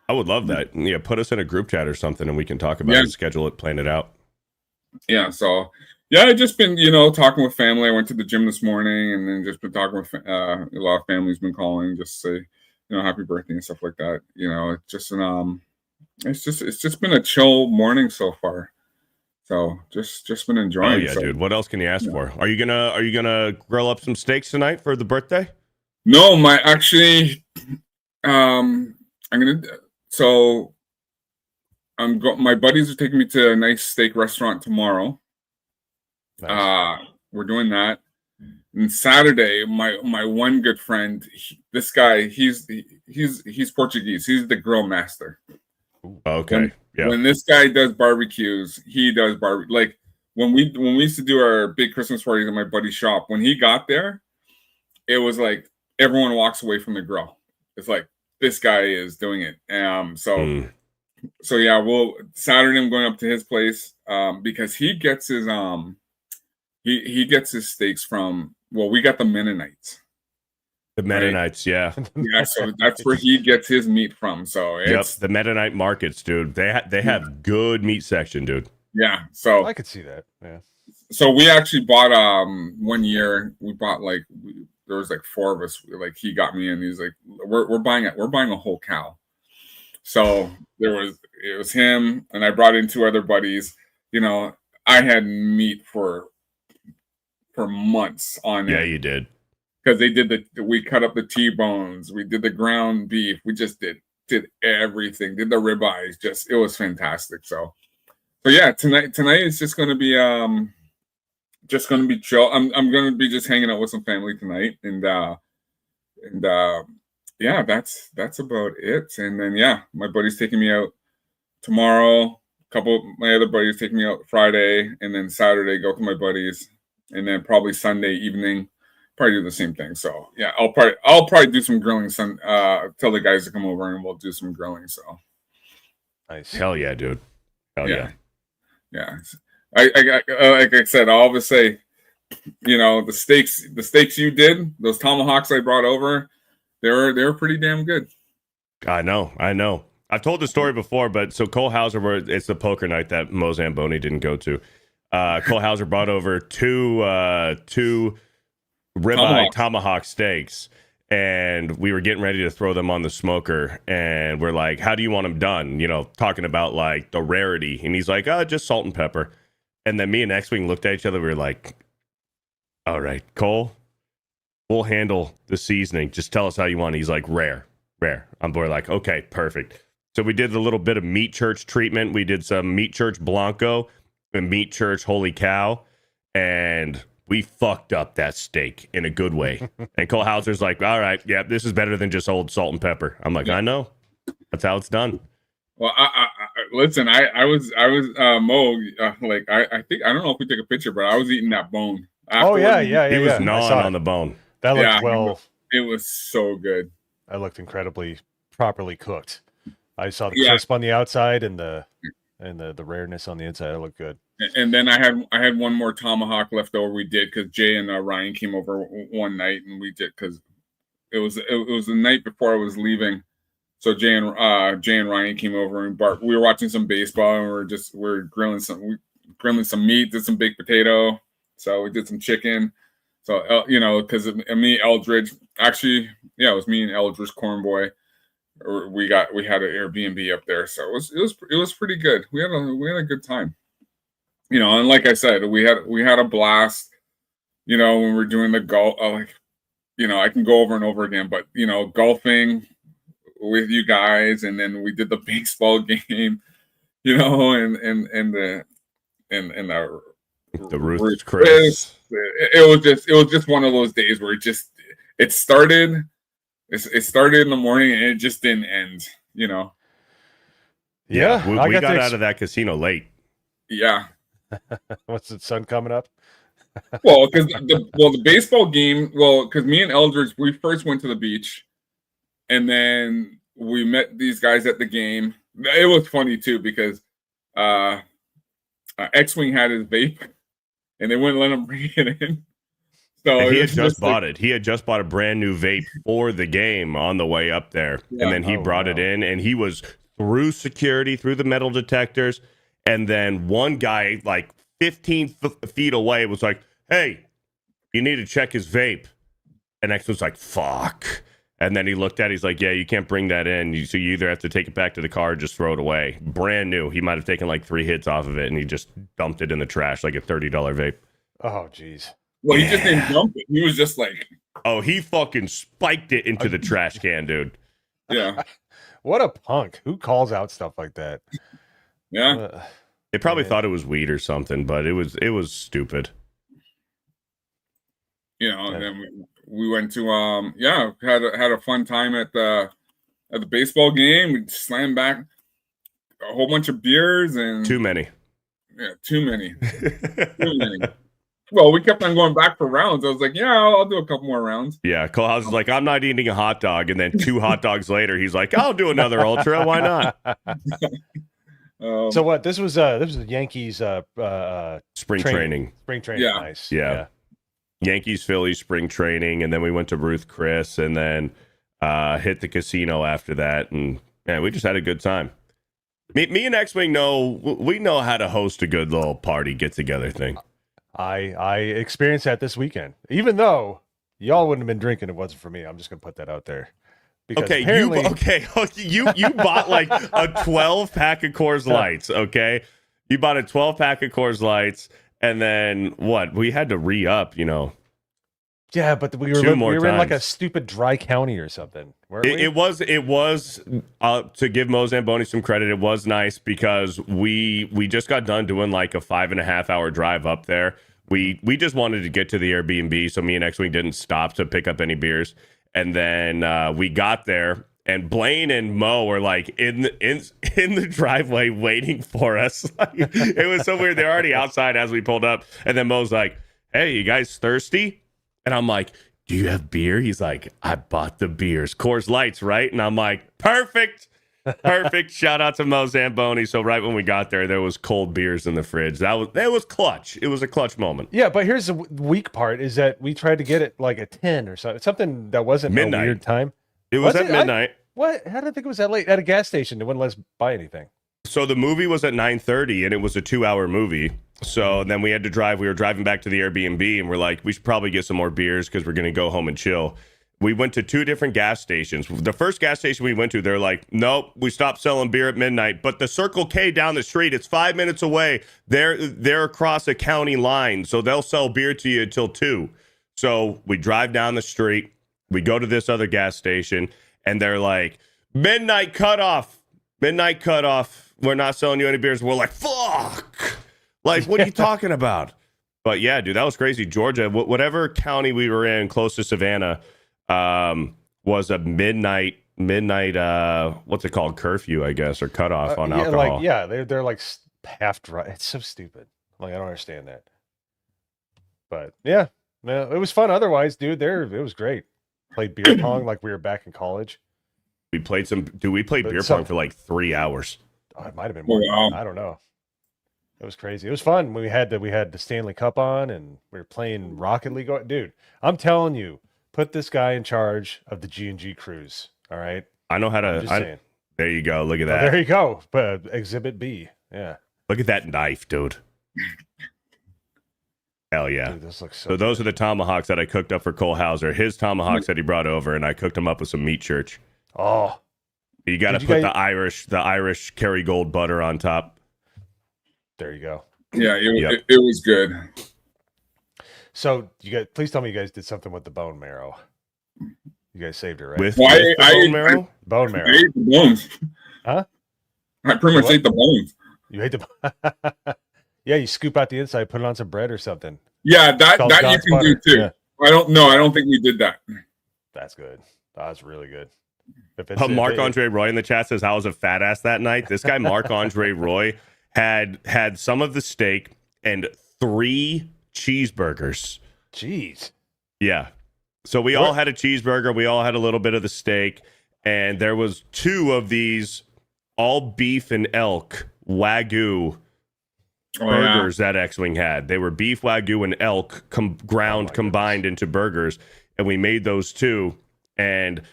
I would love that. Yeah, put us in a group chat or something, and we can talk about it, schedule it, plan it out. Yeah. So yeah, I just been talking with family. I went to the gym this morning, and then just been talking with a lot of families been calling just to say, happy birthday and stuff like that. It's just been a chill morning so far. So just been enjoying. Oh yeah, dude. What else can you ask for? Are you gonna grill up some steaks tonight for the birthday? No, my buddies are taking me to a nice steak restaurant tomorrow. Nice. We're doing that. And Saturday, my one good friend, this guy, he's Portuguese. He's the grill master. Okay. When this guy does barbecues, he does barbecue. Like when we used to do our big Christmas parties at my buddy's shop, when he got there, it was like everyone walks away from the grill. It's like this guy is doing it. So yeah, Saturday I'm going up to his place because he gets his he gets his steaks from, we got the Mennonites. The Mennonites, right? Yeah, so that's where he gets his meat from. So it's the Mennonite markets, dude. They have good meat section, dude. Yeah, so I could see that. Yeah. So we actually bought 1 year. We bought there was like 4 of us. Like he got me, and he's like, "We're buying a whole cow." So it was him, and I brought in 2 other buddies. I had meat for months on it. Yeah, you did. Because we cut up the T-bones, we did the ground beef, we just did everything, did the ribeyes, it was fantastic. So yeah, tonight is just going to be chill. I'm going to be just hanging out with some family tonight, and yeah, that's about it. And then yeah, my buddy's taking me out tomorrow. A couple of my other buddies taking me out Friday, and then Saturday go to my buddies, and then probably Sunday evening probably do the same thing. So yeah, I'll probably do some grilling. Tell the guys to come over and we'll do some grilling. So nice. Hell yeah, dude. Hell yeah. Yeah. I like I said, I'll always say, the steaks you did, those tomahawks I brought over, they were pretty damn good. I know. I've told the story before, but so Cole Hauser, it's the poker night that Mo Zamboni didn't go to. Cole Hauser brought over two ribeye tomahawk steaks, and we were getting ready to throw them on the smoker, and we're like, how do you want them done, talking about like the rarity, and he's like, just salt and pepper. And then me and X-Wing looked at each other, we were like, all right, Cole, we'll handle the seasoning, just tell us how you want it. He's like, rare. We're like, okay, perfect. So we did a little bit of Meat Church treatment. We did some Meat Church Blanco and Meat Church Holy Cow, and we fucked up that steak in a good way. And Cole Hauser's like, all right, yeah, this is better than just old salt and pepper. I'm like, I know. That's how it's done. Well, listen, I was Mo, like, I think, I don't know if we took a picture, but I was eating that bone. Oh, yeah. He was gnawing on the bone. That looked It was so good. That looked incredibly properly cooked. I saw the crisp on the outside and the rareness on the inside. It looked good. And then I had one more tomahawk left over. We did because Jay and Ryan came over one night, and we did because it was the night before I was leaving. So Jay and Ryan came over, and we were watching some baseball, and we're grilling some meat, did some baked potato. So we did some chicken. So because me, Eldridge, actually, yeah, it was me and Eldridge Cornboy. We had an Airbnb up there, so it was pretty good. We had a good time. And like I said, we had a blast, when we're doing the golf, I can go over and over again, but, golfing with you guys. And then we did the baseball game, and the Ruth's Chris. It was just one of those days where it started in the morning and it just didn't end, Yeah. We got out of that casino late. Yeah. What's the sun coming up? Well, because the baseball game, because me and Eldridge, we first went to the beach, and then we met these guys at the game. It was funny too because X-Wing had his vape, and they wouldn't let him bring it in. So he had just bought it. He had just bought a brand new vape for the game on the way up there, and then he brought it in, and he was through security, through the metal detectors. And then one guy, like 15 feet away, was like, hey, you need to check his vape. And X was like, fuck. And then he looked at it, he's like, yeah, you can't bring that in. So you either have to take it back to the car or just throw it away. Brand new. He might have taken like 3 hits off of it and he just dumped it in the trash like a $30 vape. Oh, jeez. Well, he just didn't dump it. He was just like, oh, he fucking spiked it into the trash can, dude. Yeah. What a punk. Who calls out stuff like that? Yeah. They probably thought it was weed or something, but it was stupid. You know, and then we went to had a fun time at the baseball game. We slammed back a whole bunch of beers and too many. Yeah, too many. Too many. Well, we kept on going back for rounds. I was like, yeah, I'll do a couple more rounds. Yeah, Cole House is like, I'm not eating a hot dog. And then 2 hot dogs later, he's like, I'll do another ultra. Why not? So what? This was the Yankees spring training. Spring training. Yeah. Nice. Yeah. Yankees, Phillies spring training. And then we went to Ruth Chris and then hit the casino after that. And man, we just had a good time. Me and X-Wing know how to host a good little party get-together thing. I experienced that this weekend. Even though y'all wouldn't have been drinking, it wasn't for me. I'm just gonna put that out there. Because you bought like a 12-pack of Coors Lights. Okay, you bought a 12-pack of Coors Lights, and then what? We had to re-up, you know. Yeah, but we were in like a stupid dry county or something. It was to give Mo Zamboni some credit. It was nice because we just got done doing like a 5.5 hour drive up there. We just wanted to get to the Airbnb, so me and X-Wing didn't stop to pick up any beers. And then we got there, and Blaine and Mo were like in the driveway waiting for us. It was so weird. They're already outside as we pulled up, and then Mo's like, "Hey, you guys thirsty?" And I'm like, do you have beer? He's like, I bought the beers. Coors Lights, right? And I'm like, perfect. Shout out to Mo Zamboni. So right when we got there was cold beers in the fridge. That was clutch. It was a clutch moment. Yeah, but here's the weak part is that we tried to get it like at 10 or something that wasn't midnight. A weird time. It was at midnight. What? How did I think it was that late? At a gas station. They wouldn't let us buy anything. So the movie was at 9:30 and it was a 2-hour movie. So then we had to drive. We were driving back to the Airbnb and we're like, we should probably get some more beers because we're going to go home and chill. We went to 2 different gas stations. The first gas station we went to, they're like, nope, we stopped selling beer at midnight. But the Circle K down the street, it's 5 minutes away. They're across a county line. So they'll sell beer to you until 2. So we drive down the street. We go to this other gas station and they're like, midnight cutoff. We're not selling you any beers. We're like, fuck. Like, what are you talking about? But yeah, dude, that was crazy. Georgia, whatever county we were in close to Savannah, was a midnight, what's it called? Curfew, I guess, or cutoff on alcohol. They're like half dry. It's so stupid. Like, I don't understand that. But yeah, it was fun. Otherwise, dude, it was great. Played beer pong like we were back in college. We played beer pong for like 3 hours. Oh, it might have been more. I don't know. It was crazy. It was fun. We had the Stanley Cup on, and we were playing Rocket League. Dude, I'm telling you, put this guy in charge of the G&G cruise. All right. I know how to. There you go. Look at that. There you go. But Exhibit B. Yeah. Look at that knife, dude. Hell yeah. Dude, this looks so those are the tomahawks that I cooked up for Cole Hauser. His tomahawks that he brought over, and I cooked them up with some meat church. Oh. You got to put the Irish Kerrygold butter on top. There you go. Yeah, it was good. So please tell me you guys did something with the bone marrow. You guys saved it, right? With the bone marrow? Bone marrow. I ate the bones. Huh? I pretty much ate the bones. You ate the Yeah, you scoop out the inside, put it on some bread or something. Yeah, that you can do too. Yeah. I don't think we did that. That's good. That's really good. Marc-Andre Roy in the chat says, I was a fat ass that night. This guy, Marc-Andre Roy, had some of the steak and 3 cheeseburgers. Jeez. Yeah. So we all had a cheeseburger. We all had a little bit of the steak. And there was 2 of these all beef and elk Wagyu burgers that X-Wing had. They were beef Wagyu and elk combined into burgers. And we made those 2. And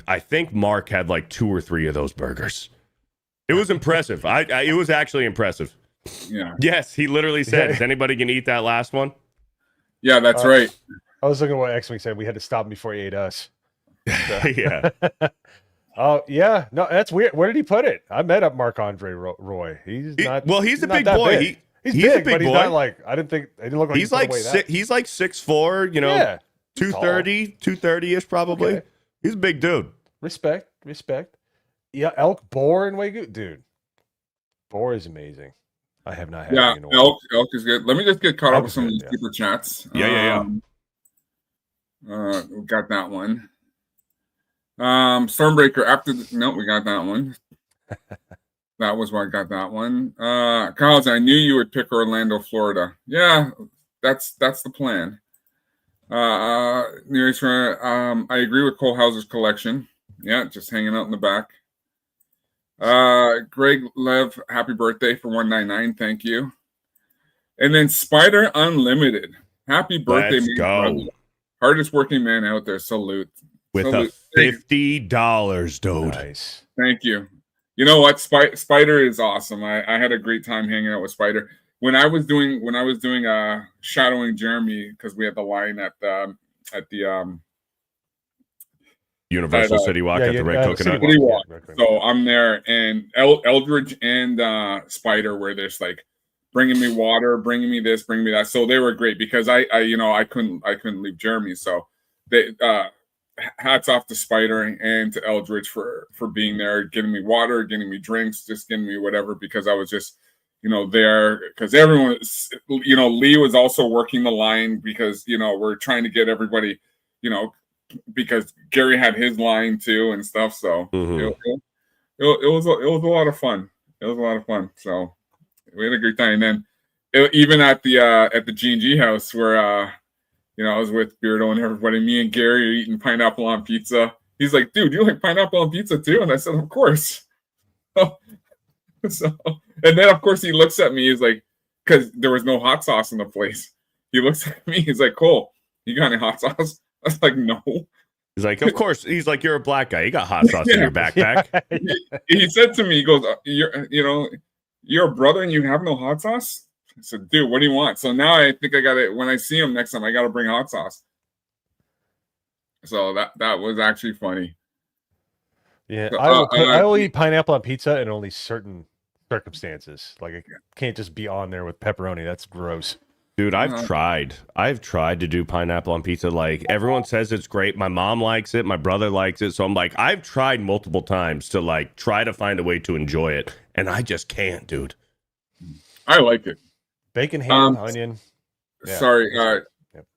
I think Mark had like 2 or 3 of those burgers. It was impressive. It was actually impressive. Yeah. Yes, he literally said, "Is anybody can eat that last one?" Yeah, that's right. I was looking at what X-Wing said. We had to stop him before he ate us. Yeah. Oh yeah, no, that's weird. Where did he put it? I met up Marc-Andre Roy. He's not. Well, he's a not big that boy. big. He's a big, big but he's boy. not like. I didn't think. He didn't look like He's like he's like 6'4", you know, Yeah, 230 ish probably. Okay. He's a big dude. Respect. Yeah, elk, boar, and wagyu, dude. Boar is amazing. I have not had. Yeah, it in a while. elk is good. Let me just get caught up with some of these Yeah. super chats. Yeah. We got that one. Stormbreaker after no, we got that one. That was why I got that one. Kyle's, I knew you would pick Orlando, Florida. Yeah, that's the plan. I agree with Cole Hauser's collection. Yeah, just hanging out in the back. Greg Lev, happy birthday for 199. Thank you. And then Spider Unlimited. Happy birthday, Let's man, go. brother. Hardest working man out there. Salute. With Salute. a $50, dude. Nice. Thank you. You know what? Spider is awesome. I had a great time hanging out with Spider. When I was doing shadowing Jeremy, because we had the line at the Universal City Walk at the Red Coconut. City Walk. So I'm there, and Eldridge and Spider were just like bringing me water, bringing me this, bringing me that. So they were great because I couldn't leave Jeremy. So they hats off to Spider and to Eldridge for being there, getting me water, getting me drinks, just getting me whatever, because I was just there because everyone, Lee was also working the line because we're trying to get everybody, because Gary had his line too and stuff. So it was a lot of fun. It was a lot of fun. So we had a great time. And then even at the G&G house where I was with Beardo and everybody, me and Gary are eating pineapple on pizza. He's like, dude, you like pineapple on pizza too? And I said, of course. So, and then of course he looks at me. He's like, because there was no hot sauce in the place. He looks at me. He's like, Cole, you got any hot sauce? I was like, no. He's like, of course. He's like, you're a black guy. You got hot sauce in your backpack. He said to me, he goes, you're a brother and you have no hot sauce? I said, dude, what do you want? So now I think I got it. When I see him next time, I got to bring hot sauce. So that was actually funny. Yeah, So, I will eat pineapple on pizza in only certain circumstances. Like it can't just be on there with pepperoni. That's gross. Dude, I've tried to do pineapple on pizza. Like everyone says it's great. My mom likes it. My brother likes it. So I'm like, I've tried multiple times to like try to find a way to enjoy it. And I just can't, dude. I like it. Bacon, ham, onion. Yeah. Sorry,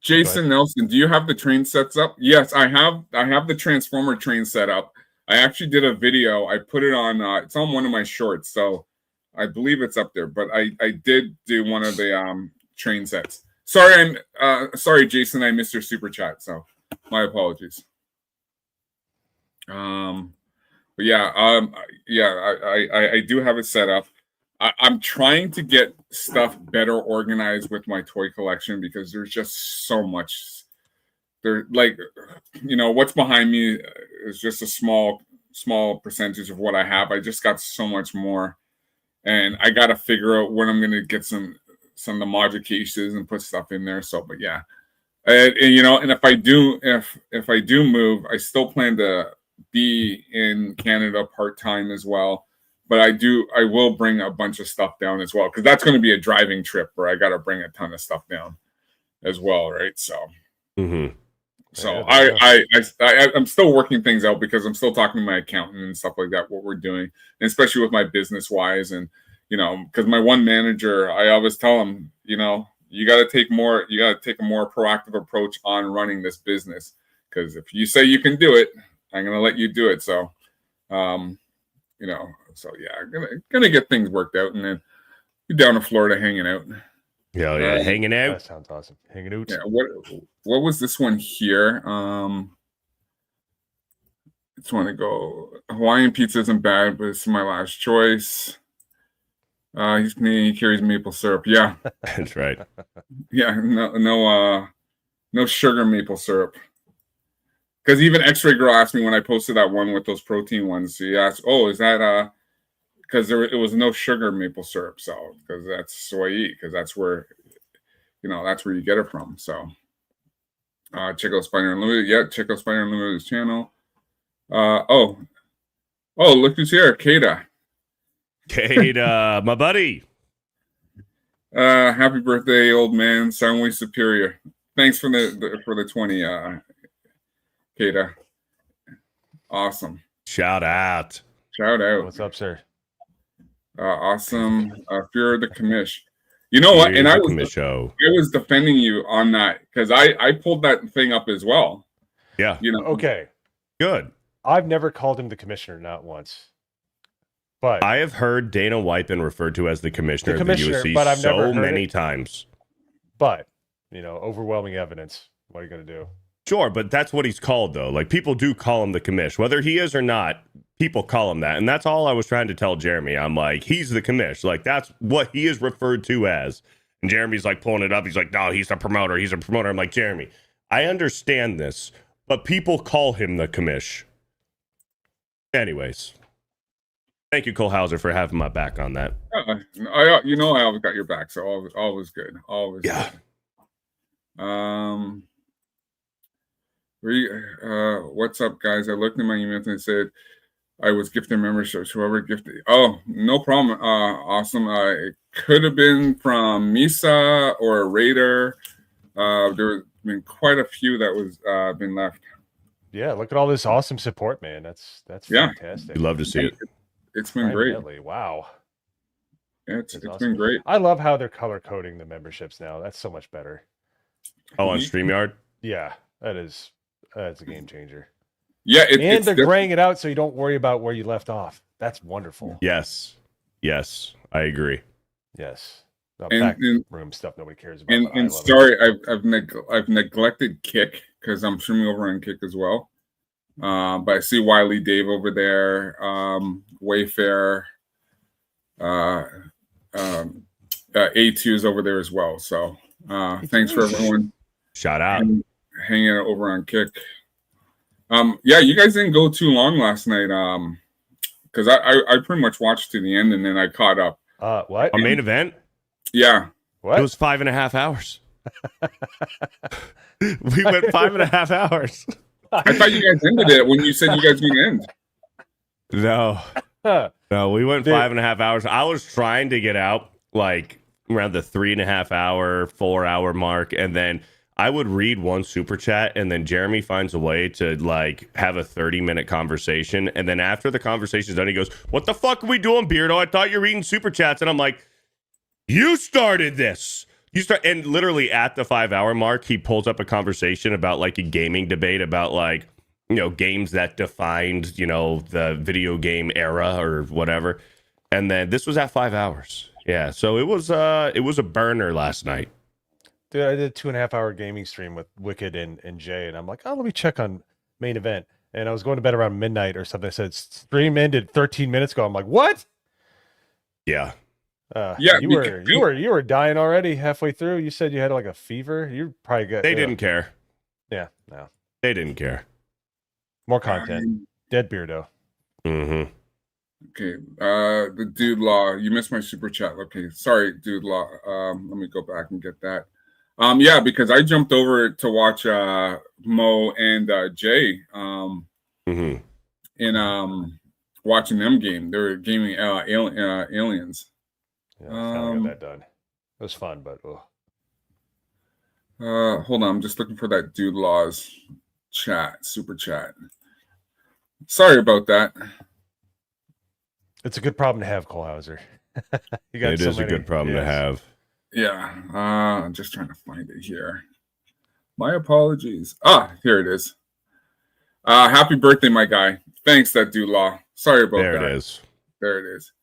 Jason Nelson, do you have the train sets up? Yes, I have the Transformer train set up. I actually did a video. I put it on. It's on one of my shorts, so I believe it's up there. But I did do one of the train sets. Sorry, sorry, Jason. I missed your super chat, so my apologies. But yeah, I do have it set up. I'm trying to get stuff better organized with my toy collection because there's just so much. There, like, what's behind me is just a small percentage of what I have. I just got so much more, and I got to figure out when I'm going to get some of the module cases and put stuff in there. So, but yeah, and if I do move, I still plan to be in Canada part-time as well. But I will bring a bunch of stuff down as well, because that's going to be a driving trip where I got to bring a ton of stuff down as well, right? So, so I'm still working things out because I'm still talking to my accountant and stuff like that, what we're doing, and especially with my business wise, and because my one manager, I always tell him, you got to take a more proactive approach on running this business, because if you say you can do it, I'm going to let you do it. So, so yeah, gonna get things worked out, and then be down in Florida hanging out. Yeah, hanging out. That sounds awesome. Hanging out. Yeah. What was this one here? Just want to go. Hawaiian pizza isn't bad, but it's my last choice. He's Canadian. He carries maple syrup. Yeah, that's right. Yeah, no sugar maple syrup. Because even X-Ray Girl asked me when I posted that one with those protein ones. She asked, "Oh, is that because it was no sugar maple syrup?" So because that's soy, because that's where that's where you get it from. So check out Spider Unlimited. Yeah, check out Spider Unlimited's channel. Oh, look who's here, Kada. Kate, my buddy. Happy birthday, old man. Soundway Superior. Thanks for the 20, Kada. Awesome. Shout out. Shout out. What's up, sir? Awesome. Fear of the commish. You know what? And I was defending you on that because I pulled that thing up as well. Yeah. You know. Okay. Good. I've never called him the commissioner, not once. But I have heard Dana White been referred to as the commissioner of the UFC but I've never so heard many it. times. But, overwhelming evidence. What are you going to do? Sure, but that's what he's called, though. Like, people do call him the commish. Whether he is or not, people call him that. And that's all I was trying to tell Jeremy. I'm like, he's the commish. Like, that's what he is referred to as. And Jeremy's like pulling it up. He's like, no, he's a promoter. He's a promoter. I'm like, Jeremy, I understand this, but people call him the commish. Anyways. Thank you, Cole Hauser, for having my back on that. I always got your back, so always good. Always yeah. Good. What's up, guys? I looked in my email and it said I was gifted memberships. Whoever gifted. Oh, no problem. Awesome. It could have been from Misa or a Raider. There's been quite a few that was been left. Yeah, look at all this awesome support, man. That's fantastic. We'd love to see it. It's been great. Wow. Yeah, it's awesome. been great. I love how they're color coding the memberships now. That's so much better. Oh, on StreamYard? Yeah, that's a game changer. Yeah, and they're graying it out so you don't worry about where you left off. That's wonderful. Yes, I agree. Yes, and room stuff nobody cares about. And sorry, I've neglected Kick because I'm streaming over on Kick as well. But I see Wiley Dave over there, Wayfair, A2's over there as well. So thanks for everyone. Shout out. Hanging out over on Kick. Yeah, you guys didn't go too long last night. Because I pretty much watched to the end and then I caught up. What? Our main event? Yeah. What? It was 5.5 hours. We went 5.5 hours. I thought you guys ended it when you said you guys were gonna end. No, we went 5.5 hours. I was trying to get out like around the 3.5 hour, 4 hour mark, and then I would read one super chat, and then Jeremy finds a way to like have a 30-minute conversation, and then after the conversation's done, he goes, "What the fuck are we doing, Beardo? I thought you were reading super chats," and I'm like, "You started this." And literally at the 5 hour mark, he pulls up a conversation about like a gaming debate about like, games that defined, the video game era or whatever. And then this was at 5 hours. Yeah. So it was a burner last night. Dude, I did a 2.5 hour gaming stream with Wicked and Jay, and I'm like, oh, let me check on main event. And I was going to bed around midnight or something. I said stream ended 13 minutes ago. I'm like, what? Yeah. Yeah, you were dying already halfway through. You said you had like a fever. You probably got. They didn't care. Yeah, no, they didn't care. More content. Dead Beardo. Mm-hmm. Okay, the Dude Law. You missed my super chat. Okay, sorry, Dude Law. Let me go back and get that. Yeah, because I jumped over to watch Mo and Jay. In watching them game. They were gaming aliens. Yeah, I got that done. It was fun, but hold on, I'm just looking for that Dude Laws super chat. Sorry about that. It's a good problem to have, Cole Hauser. It is a good problem to have. Yeah, I'm just trying to find it here. My apologies. Here it is. Happy birthday, my guy. Thanks, that Dude Law. Sorry about that. There it is. There it is.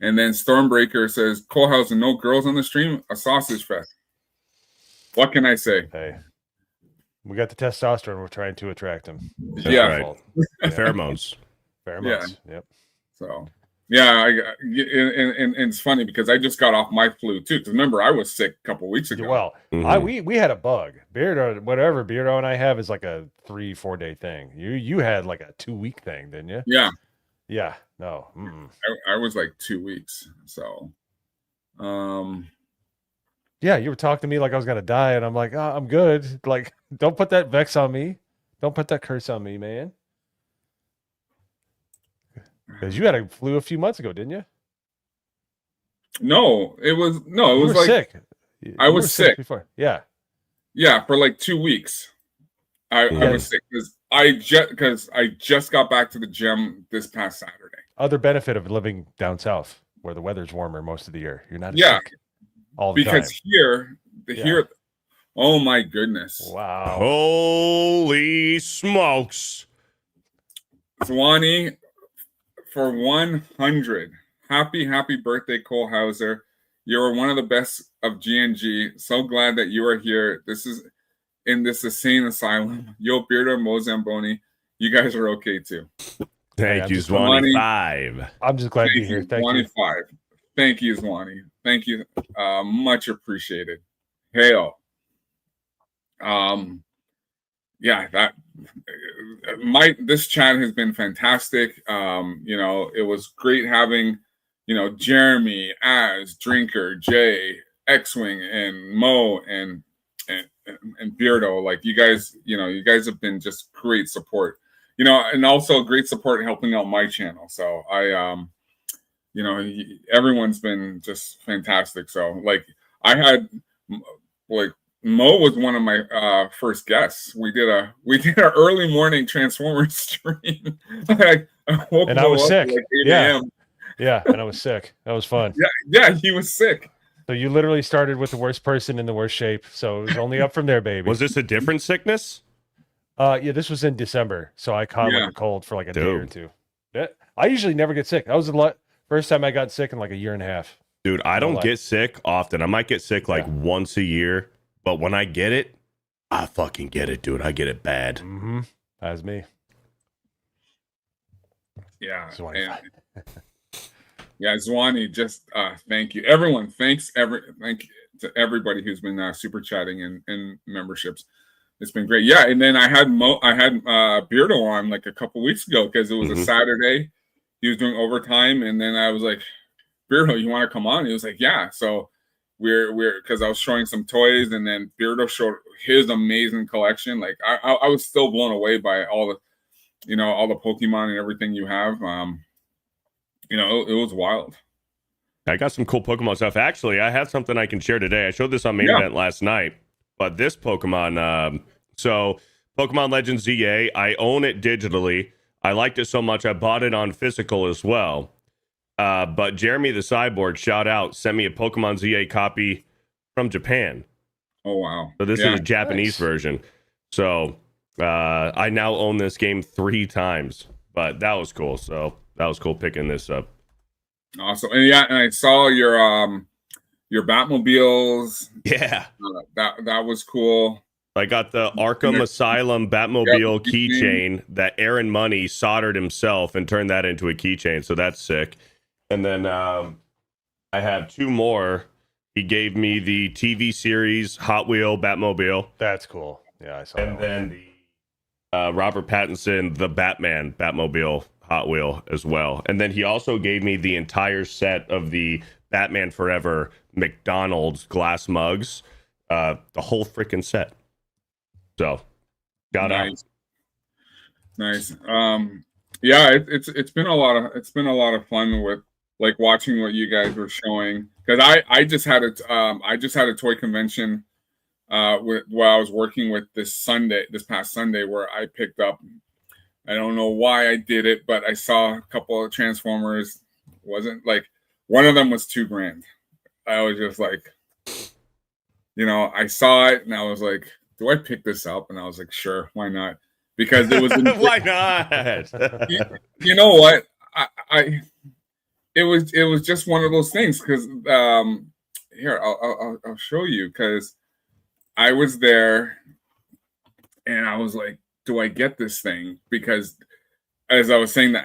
And then Stormbreaker says, Cole Hauser, no girls on the stream, a sausage fest. What can I say? Hey, we got the testosterone. We're trying to attract them. Yeah. Right. Pheromones. Pheromones. Yeah. Yep. So, yeah, and it's funny because I just got off my flu too. Because remember, I was sick a couple weeks ago. Well, we had a bug. Beardo, whatever Beardo and I have is like a 3-4 day thing. You had like a 2-week thing, didn't you? Yeah. Yeah. No. I was like 2 weeks. So, yeah, you were talking to me like I was gonna die, and I'm like, oh, I'm good. Like, don't put that vex on me. Don't put that curse on me, man. Because you had a flu a few months ago, didn't you? No, it was You were like sick. I You was were sick. before. Yeah. Yeah, for like 2 weeks. I was sick because I just got back to the gym this past Saturday. Other benefit of living down south where the weather's warmer most of the year. You're not as Yeah, sick all the because time. here, oh my goodness, Wow. Holy smokes. Swanee, for 100, happy birthday, Cole Hauser. You're one of the best of GNG. So glad that you are here. This is in this insane asylum. Yo, Beardo, Mo Zamboni, you guys are okay too. Thank you, Swanee. Swanee 5. I'm just glad to be here. Thank you. 25. Thank you, Swanee. Thank you. Much appreciated. Hail. Yeah, this chat has been fantastic. It was great having, Jeremy, Az, Drinker, Jay, X-Wing, and Mo and Beardo. Like you guys have been just great support. And also great support helping out my channel. So everyone's been just fantastic. So like I had Mo was one of my first guests. We did an early morning Transformers stream. I woke And I was Mo up sick. at like 8 Yeah. a.m. Yeah, and I was sick. That was fun. Yeah, he was sick. So you literally started with the worst person in the worst shape. So it was only up from there, baby. Was this a different sickness? Yeah, this was in December. So I caught like a cold for like a day or two. Yeah. I usually never get sick. That was the first time I got sick in like a year and a half. Dude, I don't get sick often. I might get sick like once a year, but when I get it, I fucking get it, dude. I get it bad. Mm-hmm. That's me. Yeah. Yeah, Zwani, just thank you. Everyone, thank you to everybody who's been super chatting and memberships. It's been great. Yeah, and then I had Beardo on like a couple weeks ago because it was a Saturday. He was doing overtime, and then I was like, Beardo, you want to come on? He was like, yeah. So we're because I was showing some toys, and then Beardo showed his amazing collection. Like I was still blown away by all the Pokemon and everything you have. It was wild. I got some cool Pokemon stuff. Actually, I have something I can share today. I showed this on main event last night, but this Pokemon, so Pokemon Legends ZA, I own it digitally. I liked it so much I bought it on physical as well. But Jeremy the Cyborg, shout out, sent me a Pokemon ZA copy from Japan. Oh wow! So this is a Japanese version. So I now own this game 3 times, but that was cool. So that was cool picking this up. Awesome. And and I saw your Batmobiles. Yeah. That was cool. I got the Arkham Asylum Batmobile keychain that Aaron Money soldered himself and turned that into a keychain. So that's sick. And then I have 2 more. He gave me the TV series Hot Wheel Batmobile. That's cool. Yeah, I saw that. And then the Robert Pattinson, the Batman Batmobile Hot Wheel as well. And then he also gave me the entire set of the Batman Forever McDonald's glass mugs, the whole freaking set. So, got out. Nice. Yeah, it's been a lot of fun with like watching what you guys were showing because I just had a toy convention while I was working with this past Sunday where I picked up. I don't know why I did it, but I saw a couple of Transformers. Wasn't like one of them was $2,000. I was just like, I saw it and I was like, do I pick this up? And I was like, sure, why not? Because it was why not? You know what? It was just one of those things because here I'll show you because I was there and I was like, do I get this thing? Because as I was saying the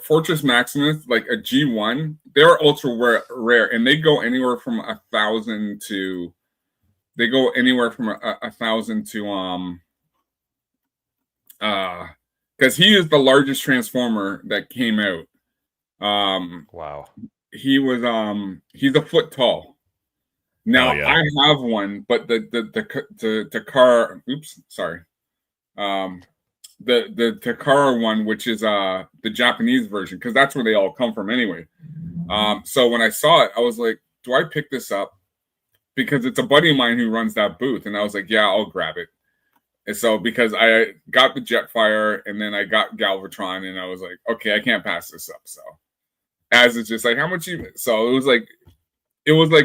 Fortress Maximus, like a G1, they're ultra rare and they go anywhere from 1,000 to because he is the largest Transformer that came out. Wow. He was he's a foot tall. Now I have one, but the car. Oops, sorry. the Takara one, which is the Japanese version, because that's where they all come from anyway. So when I saw it, I was like, do I pick this up? Because it's a buddy of mine who runs that booth, and I was like, yeah, I'll grab it. And so because I got the Jetfire and then I got Galvatron, and I was like, okay, I can't pass this up. So as it's just like, how much you? So it was like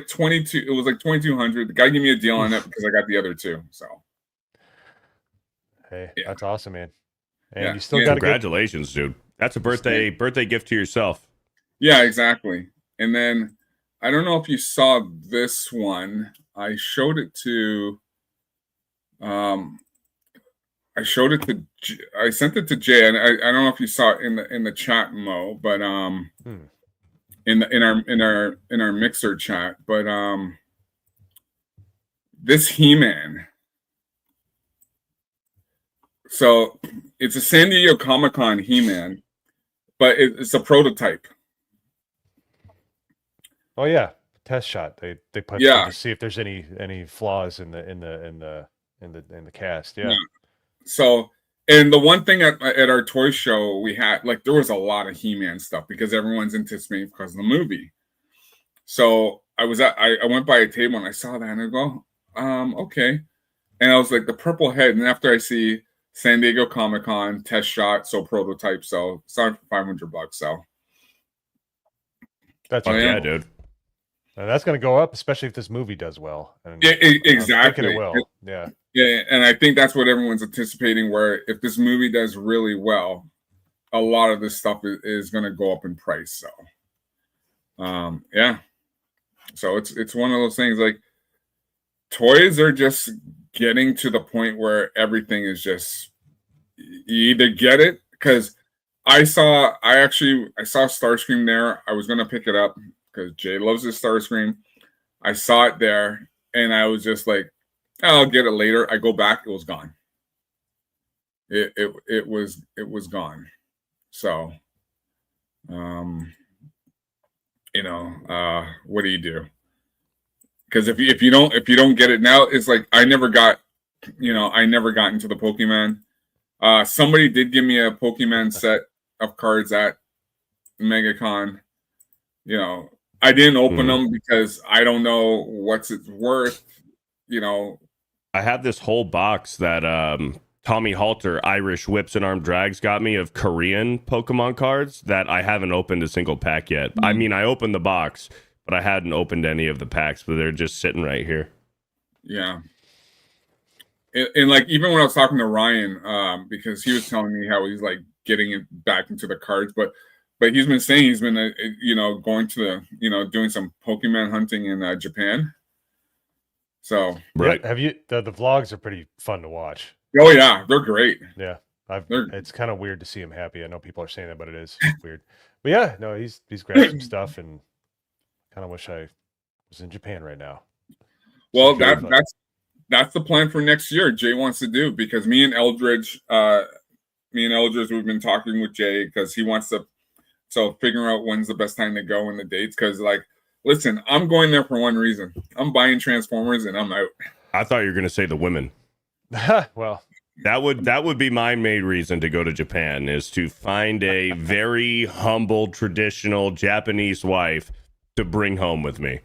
22. It was like 2,200. The guy gave me a deal on it because I got the other two. So Hey, yeah. that's awesome, man. And Yeah. you still Yeah. got Congratulations, dude. That's a birthday gift to yourself. Yeah, exactly. And then I don't know if you saw this one. I showed it to I sent it to Jay, and I don't know if you saw it in the chat, Mo, but in our mixer chat, but this He-Man. So it's a San Diego Comic-Con He-Man, but it's a prototype. Oh yeah, test shot. They put to see if there's any flaws in the cast. Yeah. So, and the one thing at our toy show we had, like, there was a lot of He-Man stuff because everyone's anticipating because of the movie. So I went by a table and I saw that and I go, okay. And I was like, the purple head. And after I see San Diego Comic-Con test shot, so prototype, so it's on $500. So that's yeah, dude. And that's going to go up, especially if this movie does well. And yeah, exactly. It will. Yeah. Yeah, and I think that's what everyone's anticipating. Where if this movie does really well, a lot of this stuff is going to go up in price. So, yeah. So it's one of those things. Like, toys are just getting to the point where everything is just, you either get it, because I saw Starscream there. I was going to pick it up because Jay loves his Starscream. I saw it there and I was just like, I'll get it later. I go back, it was gone. It was gone. So, what do you do? Because if you don't get it now, it's like I never got into the Pokemon. Somebody did give me a Pokemon set of cards at MegaCon. I didn't open them because I don't know what's it's worth. I have this whole box that Tommy Halter, Irish Whips and Armed Drags, got me of Korean Pokemon cards that I haven't opened a single pack yet. I mean, I opened the box, but I hadn't opened any of the packs, but they're just sitting right here. Yeah. And like, even when I was talking to Ryan, because he was telling me how he's like getting it back into the cards, but he's been saying he's been, going to doing some Pokemon hunting in Japan. So, right. Yeah, have you, the vlogs are pretty fun to watch. Oh yeah, they're great. Yeah. It's kind of weird to see him happy. I know people are saying that, but it is weird. But yeah, no, he's grabbed some stuff, and kind of wish I was in Japan right now. Well, that's the plan for next year. Jay wants to do, because me and Eldridge, we've been talking with Jay because he wants to. So figuring out when's the best time to go and the dates, because like, listen, I'm going there for one reason. I'm buying Transformers and I'm out. I thought you were going to say the women. Well, that would be my main reason to go to Japan, is to find a very humble, traditional Japanese wife to bring home with me.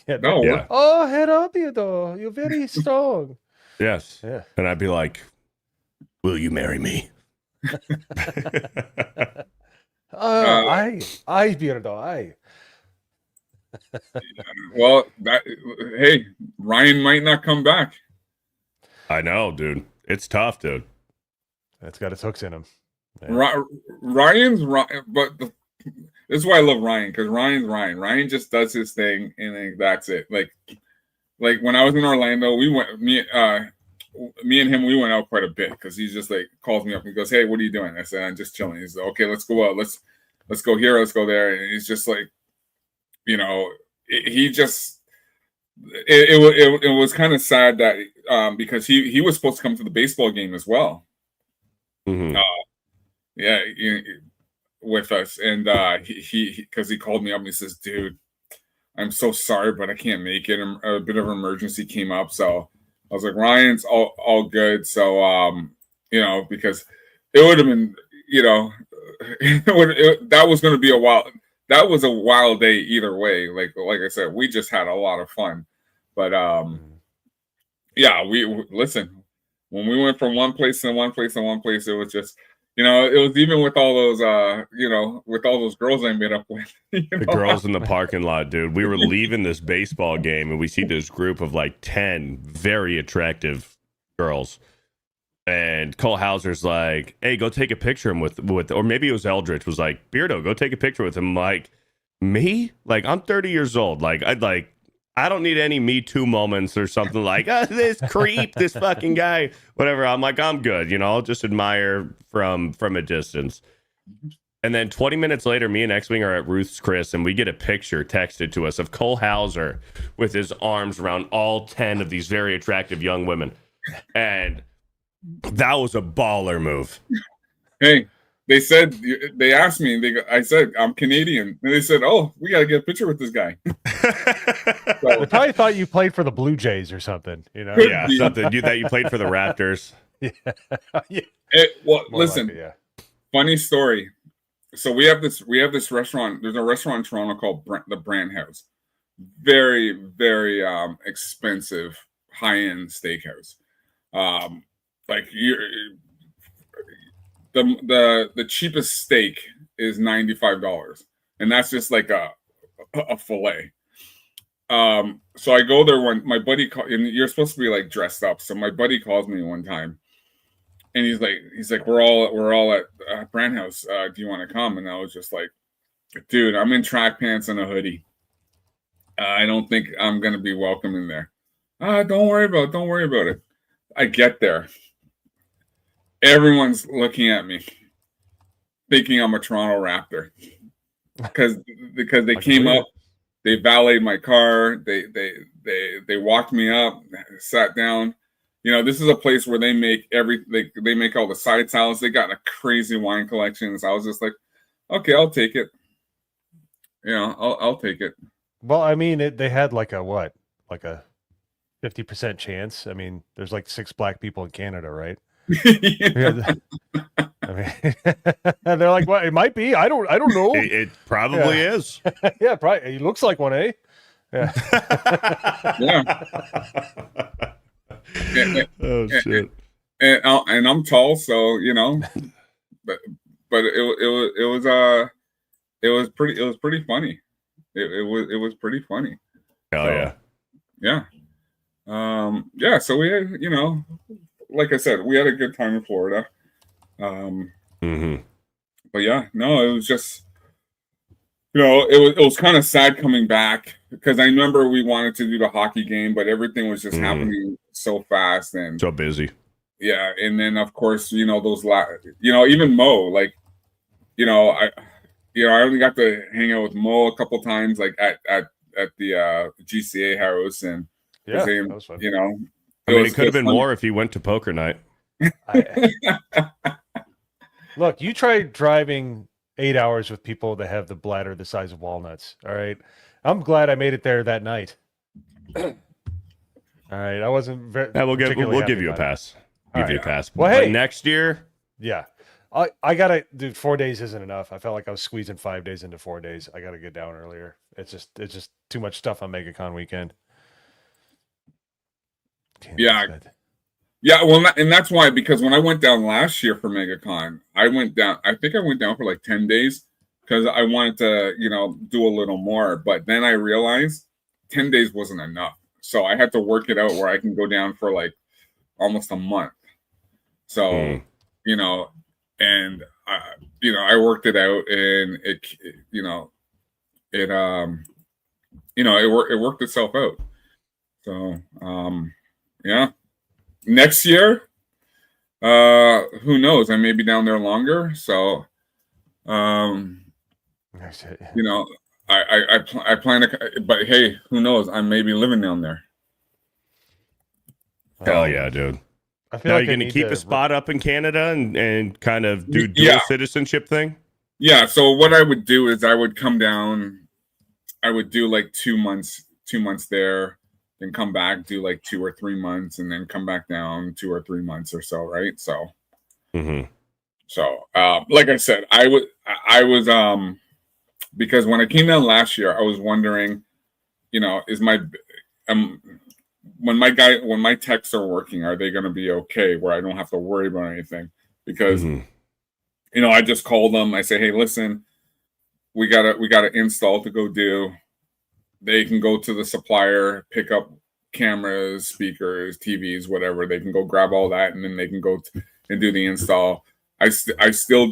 Yeah, No. Yeah. Oh, head up, Beardo. You're very strong. Yes. Yeah. And I'd be like, will you marry me? I Beardo, I. Well, hey, Ryan might not come back. I know, dude. It's tough, dude. That's got its hooks in him. Yeah. Ryan's Ryan, but this is why I love Ryan, because Ryan's Ryan. Ryan just does his thing, and then that's it. Like when I was in Orlando, we went me and him, we went out quite a bit, because he's just like calls me up and goes, "Hey, what are you doing?" I said, "I'm just chilling." He's like, "Okay, let's go out. Let's go here. Let's go there." And he's just like, he just it was kind of sad that because he was supposed to come to the baseball game as well. Mm-hmm. With us, and he because he called me up and he says, "Dude, I'm so sorry, but I can't make it. A bit of an emergency came up." So I was like, "Ryan's all good." So you know, because it would have been, you know, that was going to be a wild. That was a wild day either way. Like I said, we just had a lot of fun. But yeah, we listen. When we went from one place to one place to one place, it was just, you know, it was even with all those, you know, with all those girls I met up with. The girls in the parking lot, dude. We were leaving this baseball game, and we see this group of like 10 very attractive girls. And Cole Hauser's like, "Hey, go take a picture with," or maybe it was Eldritch was like, "Beardo, go take a picture with him." I'm like, me? Like, I'm 30 years old. Like, I don't need any Me Too moments or something like, this creep, this fucking guy, whatever. I'm like, I'm good. You know, I'll just admire from a distance. And then 20 minutes later, me and X-Wing are at Ruth's Chris, and we get a picture texted to us of Cole Hauser with his arms around all 10 of these very attractive young women. And that was a baller move. Hey, they asked me, I said, I'm Canadian. And they said, oh, we got to get a picture with this guy. So, they probably thought you played for the Blue Jays or something, you know? Yeah, something that you played for the Raptors. Yeah. Well, More listen, likely, yeah. Funny story. So we have this restaurant. There's a restaurant in Toronto called the Brand House. Very, very expensive, high-end steakhouse. Like the cheapest steak is $95, and that's just like a fillet. So I go there when my buddy and you're supposed to be like dressed up. So my buddy calls me one time, and he's like, we're all at Brand House. Do you want to come? And I was just like, dude, I'm in track pants and a hoodie. I don't think I'm gonna be welcome in there. Don't worry about it. I get there. Everyone's looking at me, thinking I'm a Toronto Raptor, because they came up, they valeted my car, they walked me up, sat down. You know, this is a place where they make they make all the side salads. They got a crazy wine collection. So I was just like, okay, I'll take it. You know, I'll take it. Well, I mean, they had like a 50% chance. I mean, there's like 6 black people in Canada, right? I mean, they're like, well, it might be. I don't know. It probably is. Yeah, probably. He looks like one, eh? Yeah. Yeah. Oh shit. And I'm tall, so you know, but it was pretty funny. It was pretty funny. Oh so, yeah. Yeah. So we had, you know, like I said, we had a good time in Florida. But yeah, no, it was just, you know, it was kind of sad coming back because I remember we wanted to do the hockey game, but everything was just happening so fast and so busy. Yeah, and then of course, you know, you know, even Mo, like, you know, I only got to hang out with Mo a couple times, like at the GCA house, and yeah, that was fun. You know, I mean, it could have been more if he went to poker night. Look, you try driving 8 hours with people that have the bladder the size of walnuts. All right, I'm glad I made it there that night. All right, I wasn't very. Yeah, we'll give you a pass. Give you a pass. Well, but hey, next year, yeah, I gotta, dude. 4 days isn't enough. I felt like I was squeezing 5 days into 4 days. I gotta get down earlier. It's just too much stuff on MegaCon weekend. Yeah, well, and that's why, because when I went down last year for MegaCon, I think I went down for like 10 days because I wanted to, you know, do a little more. But then I realized 10 days wasn't enough. So I had to work it out where I can go down for like almost a month. So, you know, and, you know, I worked it out and it worked itself out. So, yeah. Next year, who knows? I may be down there longer. So, you know, I plan to, but hey, who knows? I may be living down there. Hell yeah, dude. Now you're going to keep a spot up in Canada and kind of do dual citizenship thing? Yeah. So what I would do is I would come down, I would do like 2 months there, then come back, do like 2 or 3 months, and then come back down 2 or 3 months or so, right? So Mm-hmm. So, like I said, I was because when I came down last year, I was wondering, is my when my techs are working, are they going to be okay where I don't have to worry about anything? Because I just call them. I say, hey, listen, we got an install to go do. They can go to the supplier, pick up cameras, speakers, TVs, whatever. They can go grab all that, and then they can go and do the install. I still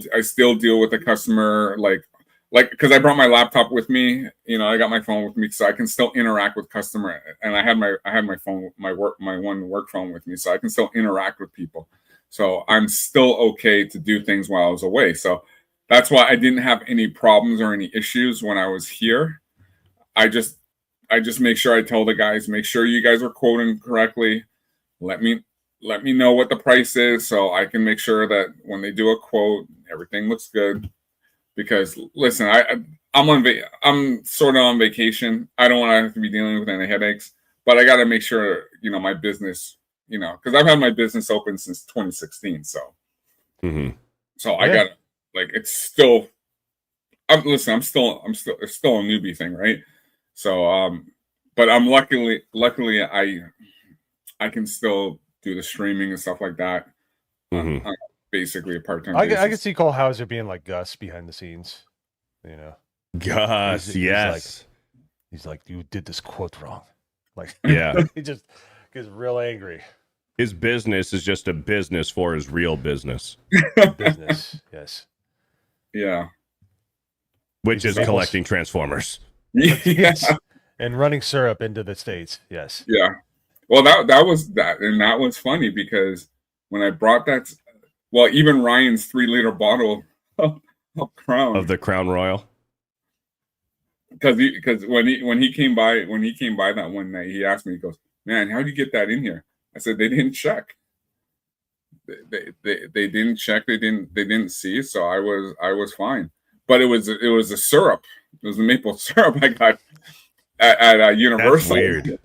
deal with the customer like because I brought my laptop with me. I got my phone with me, so I can still interact with customer. And I had my phone, my one work phone with me, so I can still interact with people. So I'm still okay to do things while I was away. So that's why I didn't have any problems or any issues when I was here. I just make sure I tell the guys, make sure you guys are quoting correctly. Let me know what the price is so I can make sure that when they do a quote, everything looks good. Because listen, I'm sort of on vacation. I don't want to have to be dealing with any headaches, but I got to make sure my business, because I've had my business open since 2016. So, so I got it's still. It's still a newbie thing, right? So, but I'm luckily I can still do the streaming and stuff like that. On basically a part-time basis. I can see Cole Hauser being like Gus behind the scenes. Gus, yes. He's like, you did this quote wrong. Like, yeah, he just gets real angry. His business is just a business for his real business. Business, yes. Yeah. Which is collecting Transformers. Yes. And running syrup into the States. Yes. Yeah. Well, that was that. And that was funny because when I brought that, even Ryan's 3-liter bottle of Crown. Of the Crown Royal. Because when he came by that one night, he asked me, he goes, man, how'd you get that in here? I said, they didn't check. They didn't check. They didn't see. So I was fine. But it was a syrup. It was the maple syrup I got at Universal. That's weird.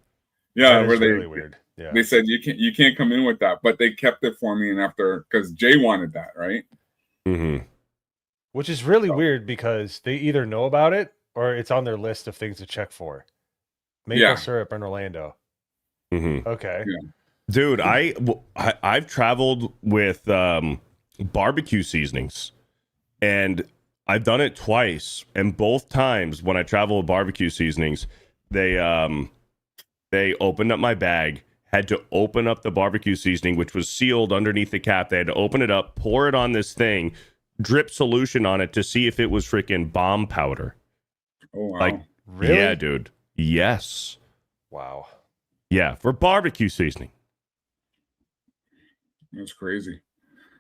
Yeah, that is really weird. Yeah. They said you can't come in with that, but they kept it for me. And after, because Jay wanted that, right? Mm-hmm. Which is really weird because they either know about it or it's on their list of things to check for. Maple syrup in Orlando. Mm-hmm. Okay. Yeah. Dude, I've traveled with barbecue seasonings, and I've done it twice. And both times when I travel with barbecue seasonings, they opened up my bag, had to open up the barbecue seasoning, which was sealed underneath the cap. They had to open it up, pour it on this thing, drip solution on it to see if it was freaking bomb powder. Oh, wow. Like, really? Yeah, dude. Yes. Wow. Yeah, for barbecue seasoning. That's crazy.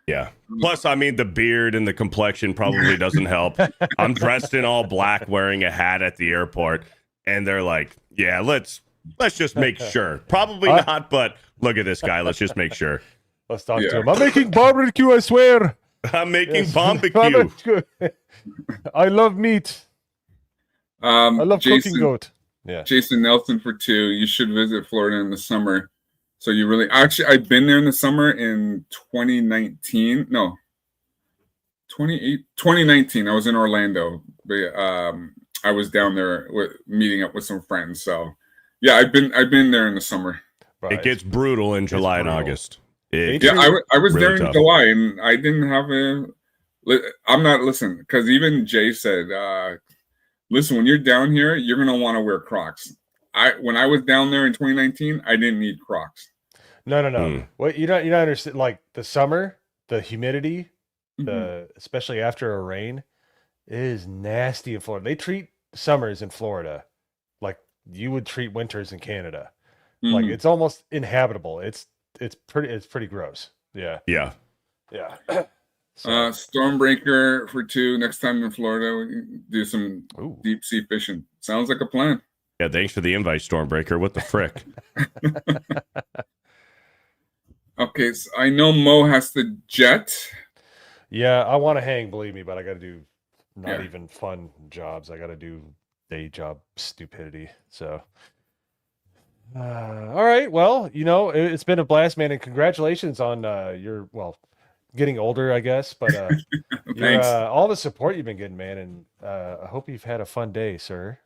Yeah. Plus, I mean, the beard and the complexion probably doesn't help. I'm dressed in all black, wearing a hat at the airport, and they're like, "Yeah, let's just make sure." Probably not, but look at this guy. Let's just make sure. Let's talk to him. I'm making barbecue, I swear. I'm making barbecue. I love meat. I love Jason, cooking goat. Yeah. Jason Nelson for 2. You should visit Florida in the summer. So you really I've been there in the summer in 2019. No, 2019. I was in Orlando. But, I was down there meeting up with some friends. So yeah, I've been there in the summer. Right. It gets brutal in July and August. I was really there in tough. July, and I didn't have I'm not listening because even Jay said, "Listen, when you're down here, you're gonna want to wear Crocs." When I was down there in 2019, I didn't need Crocs. No. What you don't understand? Like the summer, the humidity, especially after a rain, is nasty in Florida. They treat summers in Florida like you would treat winters in Canada. Like it's almost inhabitable. It's pretty gross. Yeah. Yeah. Yeah. Stormbreaker for 2. Next time in Florida, we can do some deep sea fishing. Sounds like a plan. Yeah, thanks for the invite, Stormbreaker. What the frick? Okay, so I know Mo has to jet. Yeah, I want to hang, believe me, but I got to do not even fun jobs. I got to do day job stupidity. So, all right. Well, it's been a blast, man, and congratulations on getting older, I guess. But Thanks. all the support you've been getting, man, and I hope you've had a fun day, sir.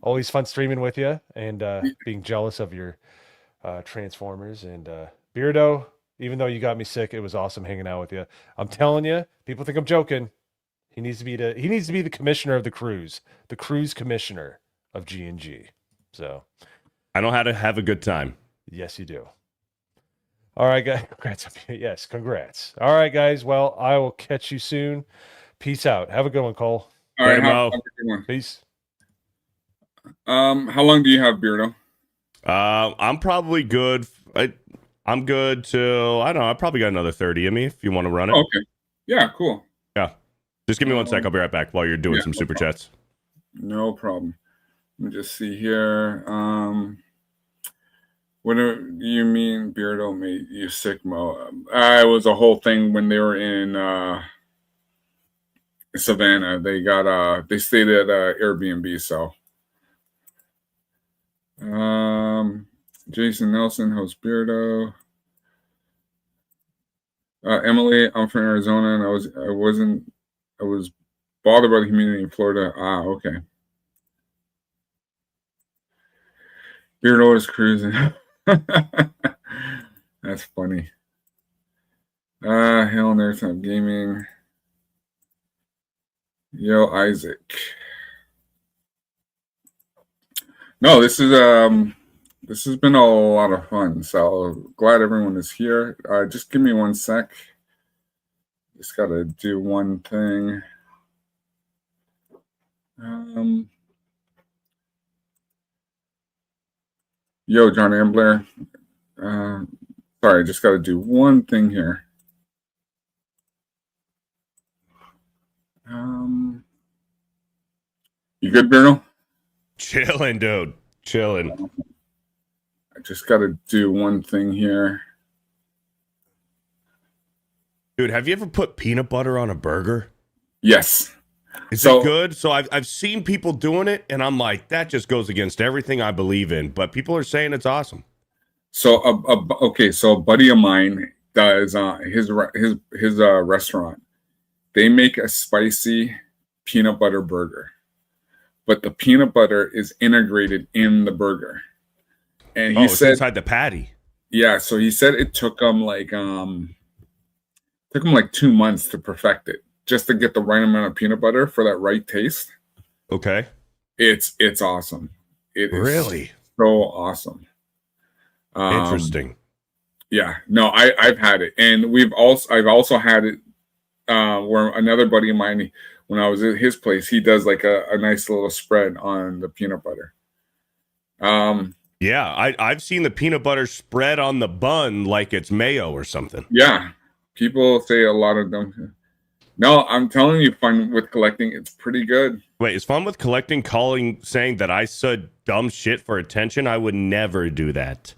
Always fun streaming with you and being jealous of your Transformers and Beardo. Even though you got me sick, it was awesome hanging out with you. I'm telling you, people think I'm joking. He needs to be the commissioner of the cruise commissioner of G&G. So I know how to have a good time. yes, you do. All right, guys. Congrats. Yes, congrats. All right, guys. Well, I will catch you soon. Peace out. Have a good one, Cole. All right, Later, have Mo. a good one. Peace. How long do you have, Beardo? I'm probably good. I'm good till, I don't know, I probably got another 30 in me if you want to run it. Oh, okay. Yeah, cool. Yeah. Just give me 1 sec. I'll be right back while you're doing yeah, some no super problem. chats. No problem. Let me just see here. What do you mean Beardo made you sick, Mo? It was a whole thing when they were in Savannah. They stayed at Airbnb, so Jason Nelson hosts Beardo. Emily, I'm from Arizona, and I was bothered by the community in Florida. Okay. Beardo is cruising. That's funny. Hell, there's some gaming. Yo, Isaac. No, this has been a lot of fun. So glad everyone is here. Just give me 1 sec. Just gotta do one thing. Yo, John Ambler. Sorry, just gotta do one thing here. You good, Beardo? Chilling, dude. Chilling. I just gotta do one thing here. Dude, have you ever put peanut butter on a burger? Yes. Is it good? So I've seen people doing it, and I'm like, that just goes against everything I believe in. But people are saying it's awesome. So so a buddy of mine does his restaurant. They make a spicy peanut butter burger, but the peanut butter is integrated in the burger. And he said it's inside the patty. Yeah, so he said it took him like 2 months to perfect it, just to get the right amount of peanut butter for that right taste. Okay. It's awesome. It is really so awesome. Interesting. Yeah, no, I've had it, and I've also had it where another buddy of mine, when I was at his place, he does like a nice little spread on the peanut butter. Yeah, I've seen the peanut butter spread on the bun like it's mayo or something. Yeah, people say a lot of them. No, I'm telling you, fun with collecting. It's pretty good. Wait, is fun with collecting saying that I said dumb shit for attention? I would never do that.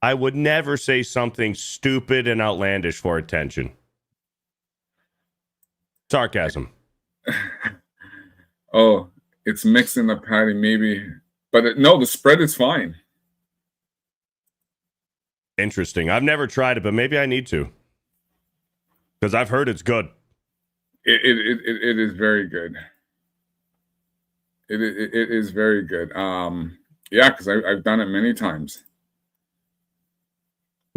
I would never say something stupid and outlandish for attention. Sarcasm. Oh, it's mixed in the patty, maybe. But no, the spread is fine. Interesting. I've never tried it, but maybe I need to. Because I've heard it's good. It is very good. It is very good. Yeah, because I've done it many times.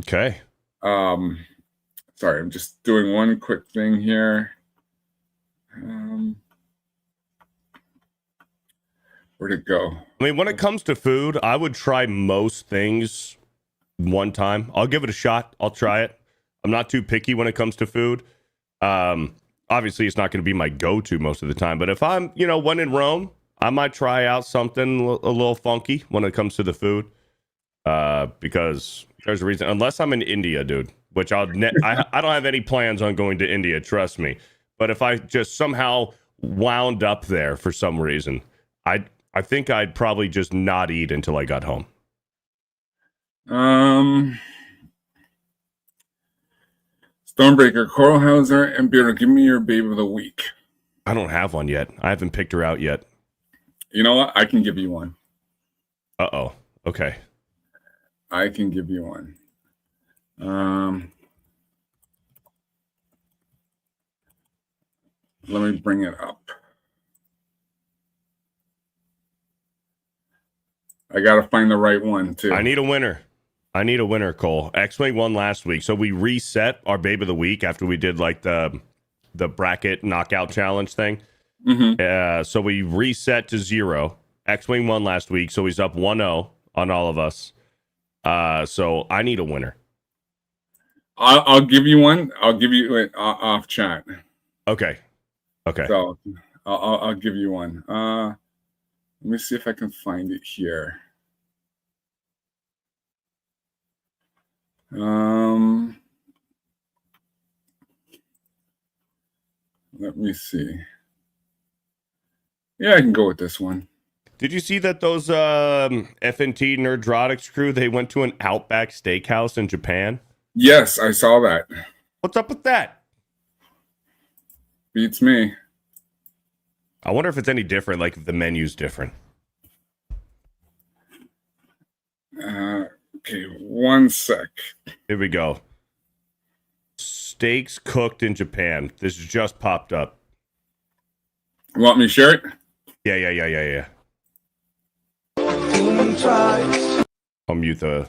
Okay. Sorry, I'm just doing one quick thing here. Where'd it go? I mean, when it comes to food, I would try most things one time. I'll give it a shot. I'll try it. I'm not too picky when it comes to food. Obviously, it's not going to be my go-to most of the time. But if I'm, when in Rome, I might try out something a little funky when it comes to the food. Because there's a reason. Unless I'm in India, dude, which I don't have any plans on going to India, trust me. But if I just somehow wound up there for some reason, I think I'd probably just not eat until I got home. Stormbreaker, Coralhauser, and Beardo, give me your babe of the week. I don't have one yet. I haven't picked her out yet. You know what? I can give you one. Uh-oh. Okay. I can give you one. Let me bring it up. I gotta find the right one too. I need a winner. Cole. X-Wing won last week, so we reset our babe of the week after we did like the bracket knockout challenge thing. So we reset to 0. X-Wing won last week, so he's up 1-0 on all of us. So I need a winner. I'll give you one. I'll give you it off chat. Okay. So I'll give you one. Let me see if I can find it here. Let me see. Yeah, I can go with this one. Did you see that those FNT Nerdrotics crew, they went to an Outback Steakhouse in Japan? Yes, I saw that. What's up with that? Beats me. I wonder if it's any different, like if the menu's different. Okay, one sec. Here we go. Steaks cooked in Japan. This just popped up. You want me to share it? Yeah. I'll mute the...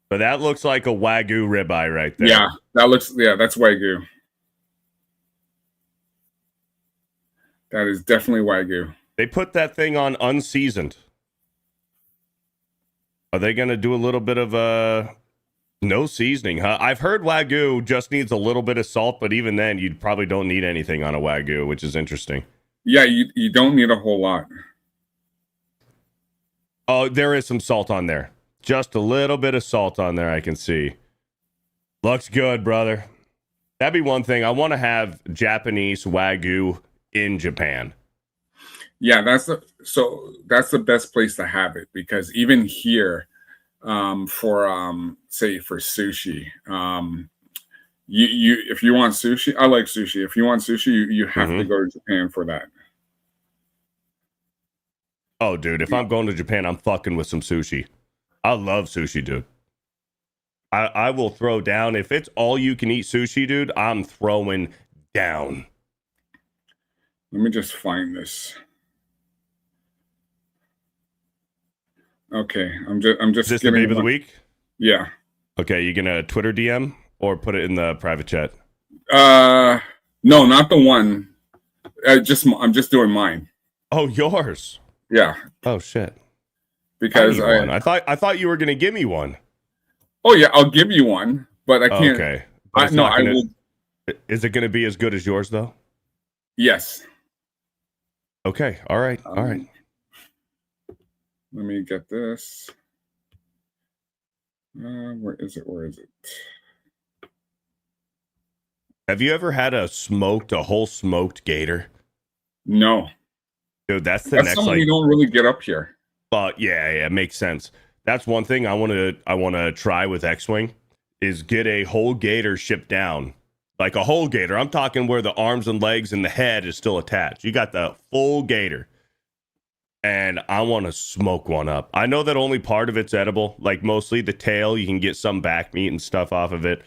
But that looks like a Wagyu ribeye right there. Yeah, that's Wagyu. That is definitely Wagyu. They put that thing on unseasoned. Are they going to do a little bit of no seasoning, huh? I've heard Wagyu just needs a little bit of salt, but even then, you probably don't need anything on a Wagyu, which is interesting. Yeah, you don't need a whole lot. Oh, there is some salt on there. Just a little bit of salt on there, I can see. Looks good, brother. That'd be one thing. I want to have Japanese Wagyu in Japan. Yeah, that's the best place to have it, because even here, for sushi, you if you want sushi, I like sushi. If you want sushi, you have to go to Japan for that. Oh, dude, if I'm going to Japan, I'm fucking with some sushi. I love sushi, dude. I will throw down. If it's all you can eat sushi, dude, I'm throwing down. Let me just find this. Okay, I'm just. Is this the babe of the week? Yeah. Okay, you gonna Twitter DM or put it in the private chat? No, not the one. I'm just doing mine. Oh, yours. Yeah. Oh shit. Because I thought you were gonna give me one. Oh yeah, I'll give you one, but I can't. Okay. I will. Is it gonna be as good as yours though? Yes. Okay. All right. All right. Let me get this. Where is it? Have you ever had a whole smoked gator? No. Dude, that's something you don't really get up here. But yeah, it makes sense. That's one thing I want to try with X-Wing is get a whole gator shipped down. Like a whole gator. I'm talking where the arms and legs and the head is still attached. You got the full gator. And I want to smoke one up. I know that only part of it's edible. Like mostly the tail, you can get some back meat and stuff off of it.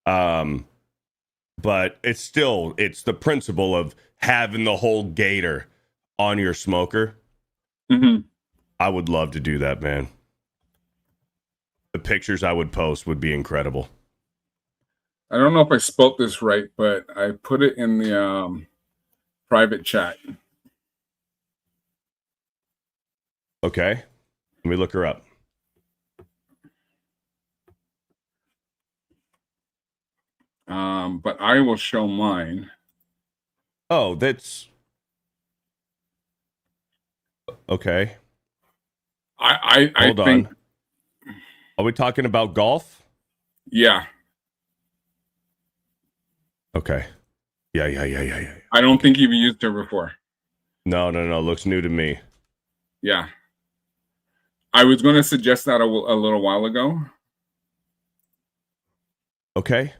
But it's the principle of having the whole gator on your smoker. Mm-hmm. I would love to do that, man. The pictures I would post would be incredible. I don't know if I spoke this right, but I put it in the private chat. Okay. Let me look her up. But I will show mine. Oh, that's okay. I Hold think. on. Are we talking about golf? Yeah. Okay. Yeah. I don't think you've used her before. No. Looks new to me. Yeah. I was going to suggest that a little while ago. Okay.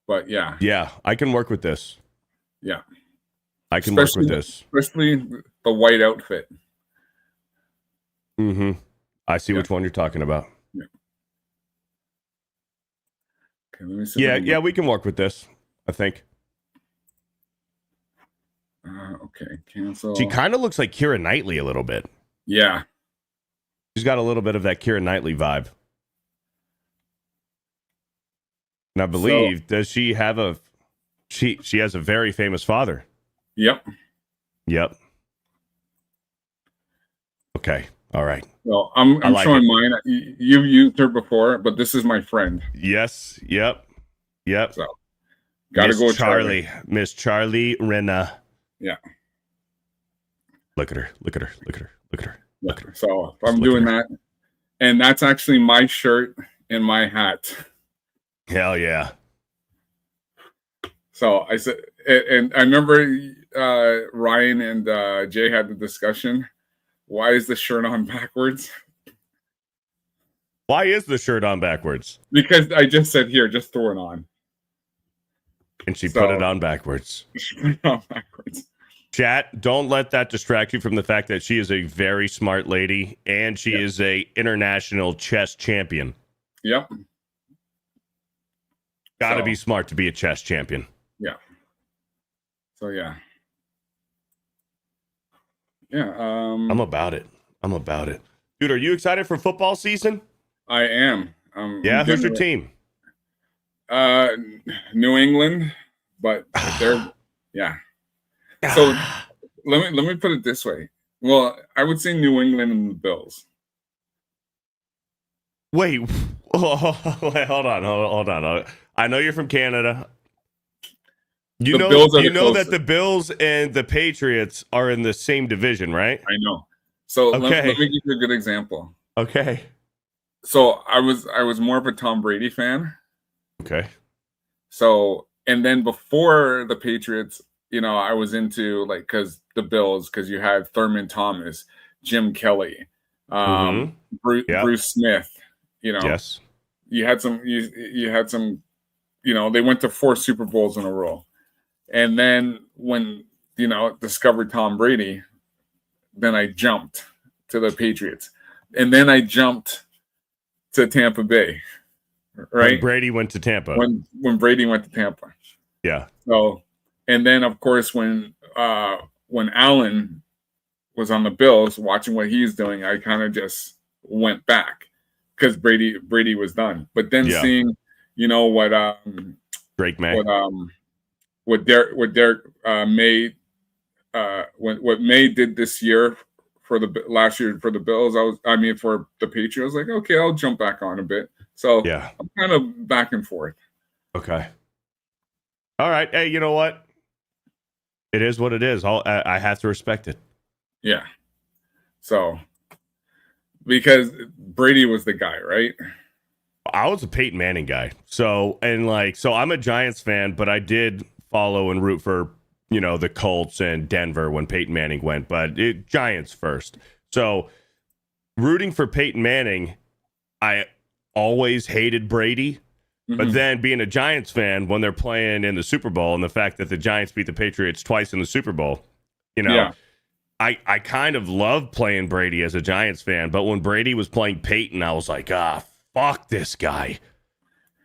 But yeah. Yeah, I can work with this. Yeah. I can work with this. Especially the white outfit. Mm-hmm. I see which one you're talking about. Yeah. Okay, let me see. Yeah, we can work with this. I think. Okay, cancel. She kind of looks like Keira Knightley a little bit. Yeah. She's got a little bit of that Keira Knightley vibe. And I believe, does she have a... She has a very famous father. Yep. Okay. All right. Well, I'm like showing it. mine. You've used her before, but this is my friend. Yes. Yep. So, gotta Miss go with Charlie. Miss Charlie Renna. Yeah. Look at her. Look at her. Look at her. Look at her. Look at her. So I'm doing that. And that's actually my shirt and my hat. Hell yeah. So I said, and I remember Ryan and Jay had the discussion. Why is the shirt on backwards? Why is the shirt on backwards? Because I just said, here, just throw it on. And she put it on backwards. On backwards. Chat, don't let that distract you from the fact that she is a very smart lady and she is a international chess champion. Yep. Gotta be smart to be a chess champion. Yeah. So yeah. Yeah. I'm about it. Dude, are you excited for football season? I am. Yeah, who's your team? New England, but they're yeah. So let me put it this way. Well, I would say New England and the Bills. Wait, hold on. I know you're from Canada. You know that the Bills and the Patriots are in the same division, right? I know. So let me give you a good example. Okay. So I was more of a Tom Brady fan. Okay. So, and then before the Patriots, I was into because the Bills, because you had Thurman Thomas, Jim Kelly, Bruce Smith, Yes. You had some, they went to 4 Super Bowls in a row. And then when, discovered Tom Brady, then I jumped to the Patriots. And then I jumped to Tampa Bay. Right? When Brady went to Tampa. When Brady went to Tampa. Yeah. So, and then of course when Allen was on the Bills, watching what he's doing, I kind of just went back because Brady was done. But then seeing, what Drake May, what Derek May, what May did this year for last year for the Bills, for the Patriots, I was like, okay, I'll jump back on a bit. So yeah, I'm kind of back and forth. Okay. All right. Hey, you know what? It is what it is. I have to respect it. Yeah. So, because Brady was the guy, right? I was a Peyton Manning guy. So I'm a Giants fan, but I did follow and root for, the Colts and Denver when Peyton Manning went, but Giants first. So rooting for Peyton Manning, I always hated Brady. But then being a Giants fan when they're playing in the Super Bowl and the fact that the Giants beat the Patriots twice in the Super Bowl, I kind of loved playing Brady as a Giants fan. But when Brady was playing Peyton, I was like, fuck this guy.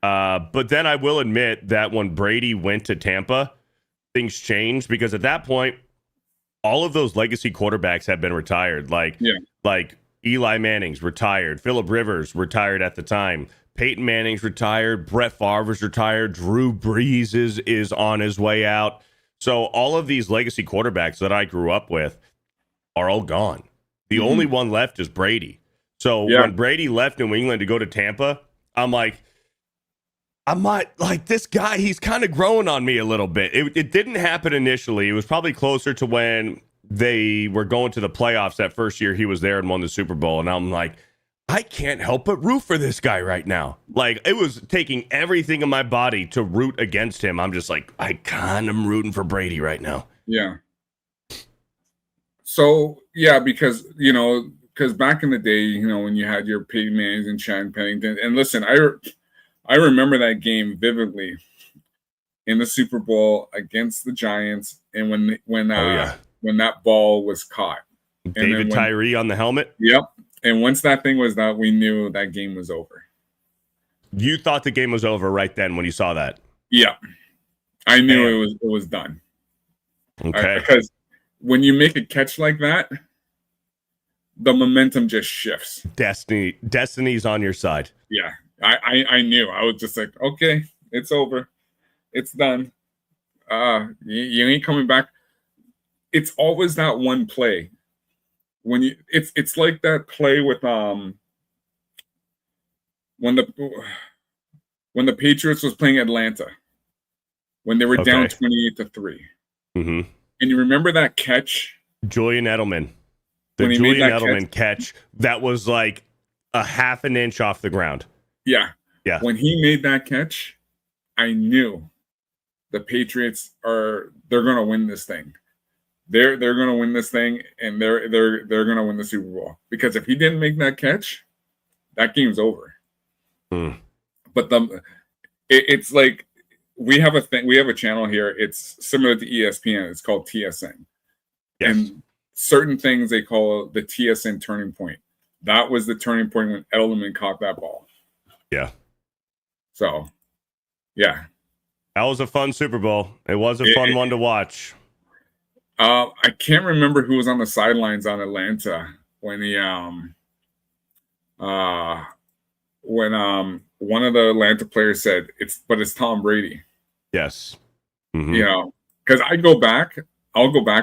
But then I will admit that when Brady went to Tampa, things changed because at that point, all of those legacy quarterbacks had been retired. Like Eli Manning's retired. Phillip Rivers retired at the time. Peyton Manning's retired. Brett Favre's retired. Drew Brees is on his way out. So all of these legacy quarterbacks that I grew up with are all gone. The only one left is Brady. So when Brady left New England to go to Tampa, I'm like, this guy, he's kind of growing on me a little bit. It didn't happen initially. It was probably closer to when they were going to the playoffs that first year he was there and won the Super Bowl. And I'm like, I can't help but root for this guy right now. Like, it was taking everything in my body to root against him. I'm just like, I kind of am rooting for Brady right now. Yeah. So, yeah, because back in the day, when you had your Peyton Mannings and Sean Pennington, and listen, I remember that game vividly in the Super Bowl against the Giants, and when that ball was caught. David Tyree on the helmet? Yep. And once that thing was done, we knew that game was over. You thought the game was over right then when you saw that? Yeah. I knew Man. it was done. Okay. Because when you make a catch like that, the momentum just shifts. Destiny's on your side. Yeah, I knew. I was just like, okay, it's over, it's done. You ain't coming back. It's always that one play when it's like that play with when the Patriots was playing Atlanta when they were down Okay. 28-3. Mm-hmm. And you remember that catch? Julian Edelman. The When he made Julian that Edelman catch that was like a half an inch off the ground. Yeah. Yeah. When he made that catch, I knew the Patriots they're gonna win this thing. They're gonna win this thing, and they're gonna win the Super Bowl. Because if he didn't make that catch, that game's over. Hmm. But it's like we have a channel here. It's similar to ESPN. It's called TSN. Yes. And certain things they call the TSN turning point. That was the turning point when Edelman caught that ball. Yeah. So, yeah. That was a fun Super Bowl. It was a fun one to watch. I can't remember who was on the sidelines on Atlanta when one of the Atlanta players said it's Tom Brady. Yes. Mm-hmm. You know, because I'll go back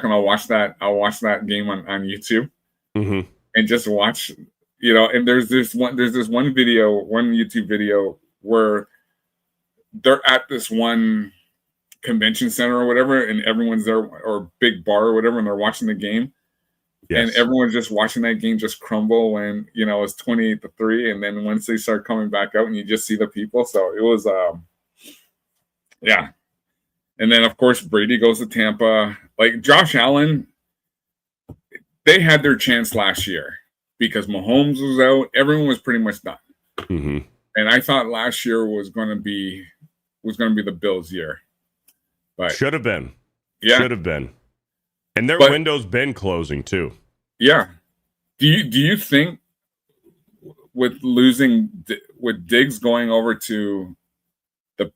and I'll watch that game on YouTube. Mm-hmm. And just watch, you know, and there's this one YouTube video where they're at this one convention center or whatever, and everyone's there, or big bar or whatever, and they're watching the game. Yes. And everyone's just watching that game just crumble when, you know, it's 28-3. And then once they start coming back out and you just see the people. So it was, yeah. And then, of course, Brady goes to Tampa. Like Josh Allen, they had their chance last year because Mahomes was out. Everyone was pretty much done. Mm-hmm. And I thought last year was going to be the Bills' year. But should have been. Yeah. Should have been. And their window's been closing too. Yeah. Do you think with Diggs going over to the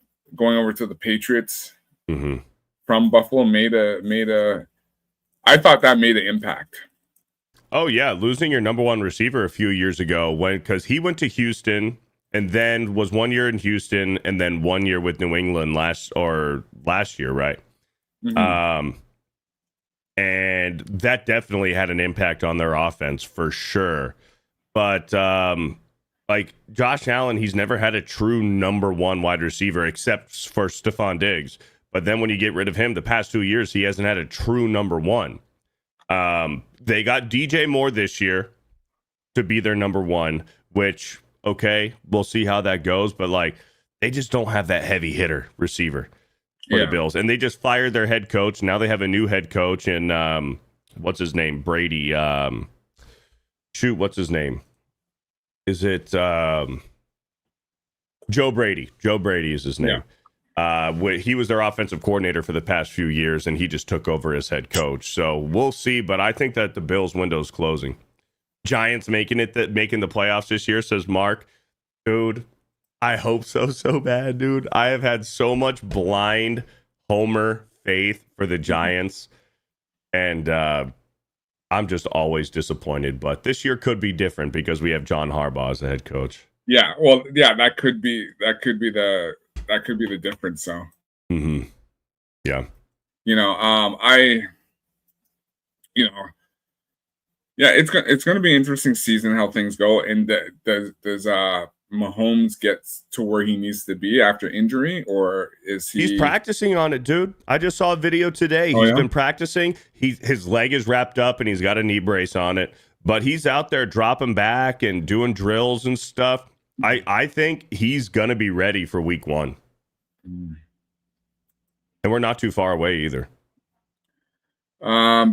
Patriots mm-hmm. from Buffalo made a I thought that made an impact. Oh yeah, losing your number one receiver a few years ago because he went to Houston and then was 1 year in Houston and then 1 year with New England last year, right? Mm-hmm. And that definitely had an impact on their offense for sure. But like Josh Allen, he's never had a true number one wide receiver except for Stephon Diggs. But then when you get rid of him, the past 2 years, he hasn't had a true number one. They got DJ Moore this year to be their number one, which, okay, we'll see how that goes. But like, they just don't have that heavy hitter receiver for the Bills. And they just fired their head coach. Now they have a new head coach and what's his name? Brady. What's his name? Is it Joe Brady? Joe Brady is his name. Yeah. He was their offensive coordinator for the past few years, and he just took over as head coach. So we'll see, but I think that the Bills' window's closing. Giants making the playoffs this year, says Mark. Dude, I hope so bad, dude. I have had so much blind homer faith for the Giants, and I'm just always disappointed. But this year could be different because we have John Harbaugh as the head coach. Yeah, well, yeah, that could be the difference. So, mm-hmm. Yeah, you know, yeah, it's going to be an interesting season how things go, and does Mahomes get to where he needs to be after injury, or is he? He's practicing on it, dude. I just saw a video today. He's been practicing. His leg is wrapped up and he's got a knee brace on it, but he's out there dropping back and doing drills and stuff. I think he's gonna be ready for week 1. And we're not too far away either.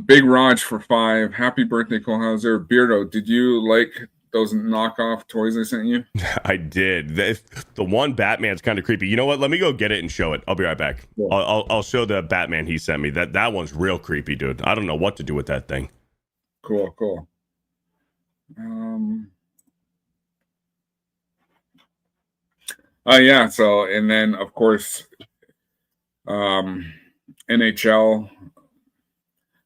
Big Raj for 5. Happy birthday, Kohlhauser. Beardo, did you like those knockoff toys I sent you? I did. The one Batman's kind of creepy. You know what? Let me go get it and show it. I'll be right back. Yeah. I'll show the Batman he sent me. That one's real creepy, dude. I don't know what to do with that thing. Cool. Yeah. So, and then of course, NHL.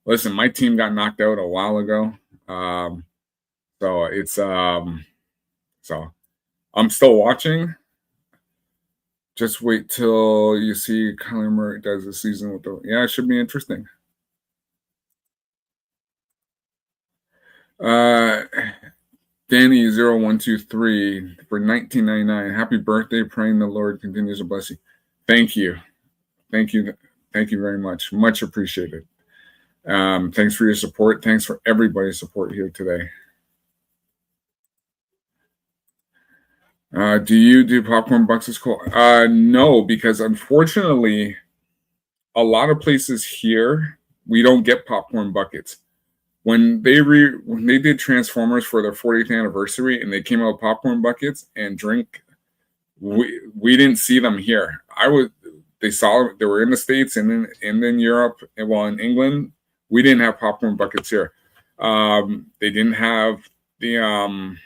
Listen, my team got knocked out a while ago. So it's so I'm still watching. Just wait till you see Kyler Murray does the season with the it should be interesting. Danny0123 for 1999. Happy birthday. Praying the Lord continues to bless you. Thank you. Thank you very much. Much appreciated. Thanks for your support. Thanks for everybody's support here today. Do you do popcorn buckets? Cool. No, because unfortunately, a lot of places here we don't get popcorn buckets. When they did Transformers for their 40th anniversary and they came out with popcorn buckets and drink, we didn't see them here. They were in the States and in Europe and in England. We didn't have popcorn buckets here. They didn't have the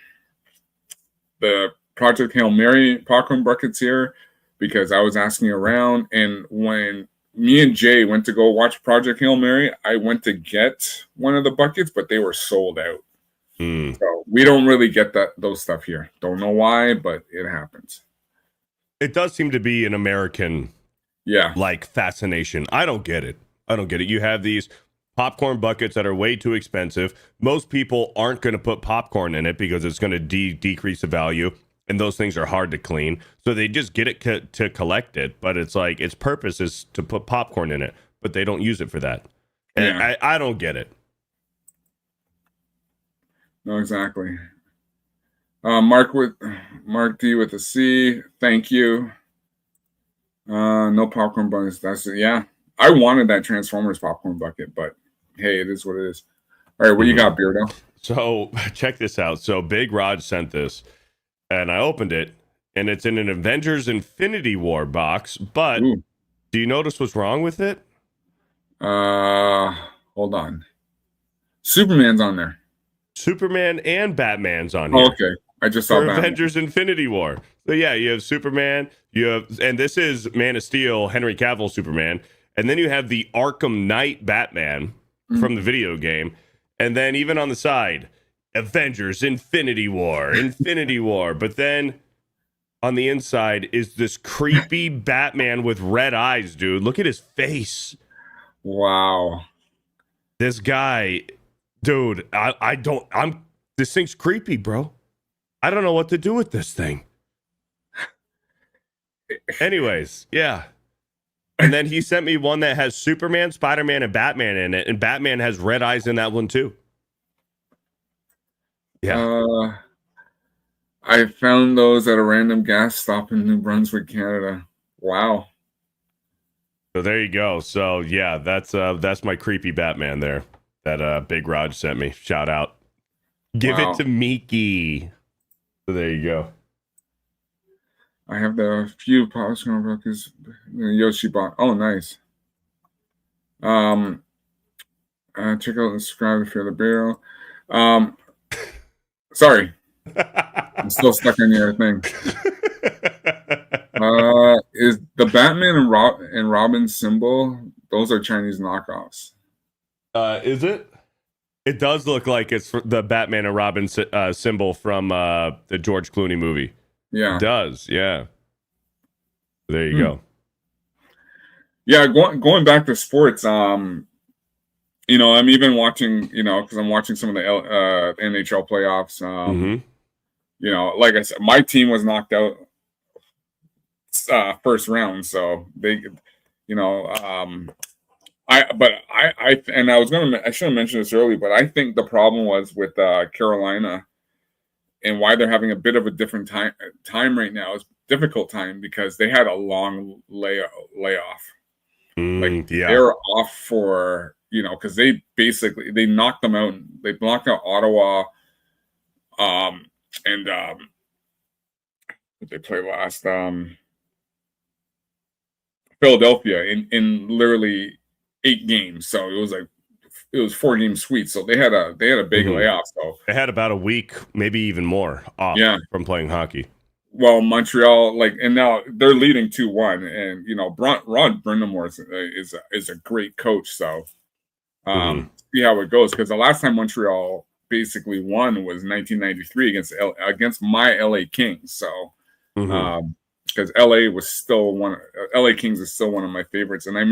Project Hail Mary popcorn buckets here because I was asking around, and when me and Jay went to go watch Project Hail Mary, I went to get one of the buckets, but they were sold out. So we don't really get those stuff here. Don't know why, but it happens. It does seem to be an American like fascination. I don't get it. You have these popcorn buckets that are way too expensive. Most people aren't going to put popcorn in it because it's going to decrease the value. And those things are hard to clean. So they just get it to collect it. But it's like its purpose is to put popcorn in it. But they don't use it for that. And I don't get it. No, exactly. Mark D with a C. Thank you. No popcorn buckets. That's it. Yeah. I wanted that Transformers popcorn bucket. But hey, it is what it is. All right. What you got, Beardo? So check this out. So Big Rod sent this. And I opened it, and it's in an Avengers Infinity War box. But do you notice what's wrong with it? Hold on. Superman's on there. Superman and Batman's on here. Oh, okay. I just saw Batman. Avengers Infinity War. So yeah, you have Superman. And this is Man of Steel, Henry Cavill Superman. And then you have the Arkham Knight Batman from the video game. And then even on the side, Avengers Infinity War. But then on the inside is this creepy Batman with red eyes, dude. Look at his face. Wow. This guy, dude, this thing's creepy, bro. I don't know what to do with this thing. Anyways, yeah. And then he sent me one that has Superman, Spider-Man, and Batman in it. And Batman has red eyes in that one too. Yeah. I found those at a random gas stop in New Brunswick, Canada. Wow. So there you go. So yeah, that's my creepy Batman there that Big Rod sent me. Shout out. Give it to Miki. So there you go. I have the few popcorn buckets Yoshi bought. Oh, nice. Check out and subscribe if you're the Beardo. Sorry. I'm still stuck on your thing. Is the Batman and Robin symbol? Those are Chinese knockoffs. Is it? It does look like it's the Batman and Robin symbol from the George Clooney movie. Yeah. It does. Yeah. There you go. Yeah, going back to sports, you know, I'm even watching, you know, because I'm watching some of the NHL playoffs. You know, like I said, my team was knocked out first round, so they, you know, I should have mentioned this earlier, but I think the problem was with Carolina and why they're having a bit of a different time right now is difficult time because they had a long layoff. They were off for, you know, because they knocked them out. They knocked out Ottawa, and they played last Philadelphia in literally 8 games. So it was 4-game sweep. So they had a big layoff. So they had about a week, maybe even more off from playing hockey. well, Montreal, like, and now they're leading 2-1, and you know, Ron Brindamore is a great coach. So, see how it goes, because the last time Montreal basically won was 1993 against my LA Kings. So, because LA was still LA Kings is still one of my favorites, and I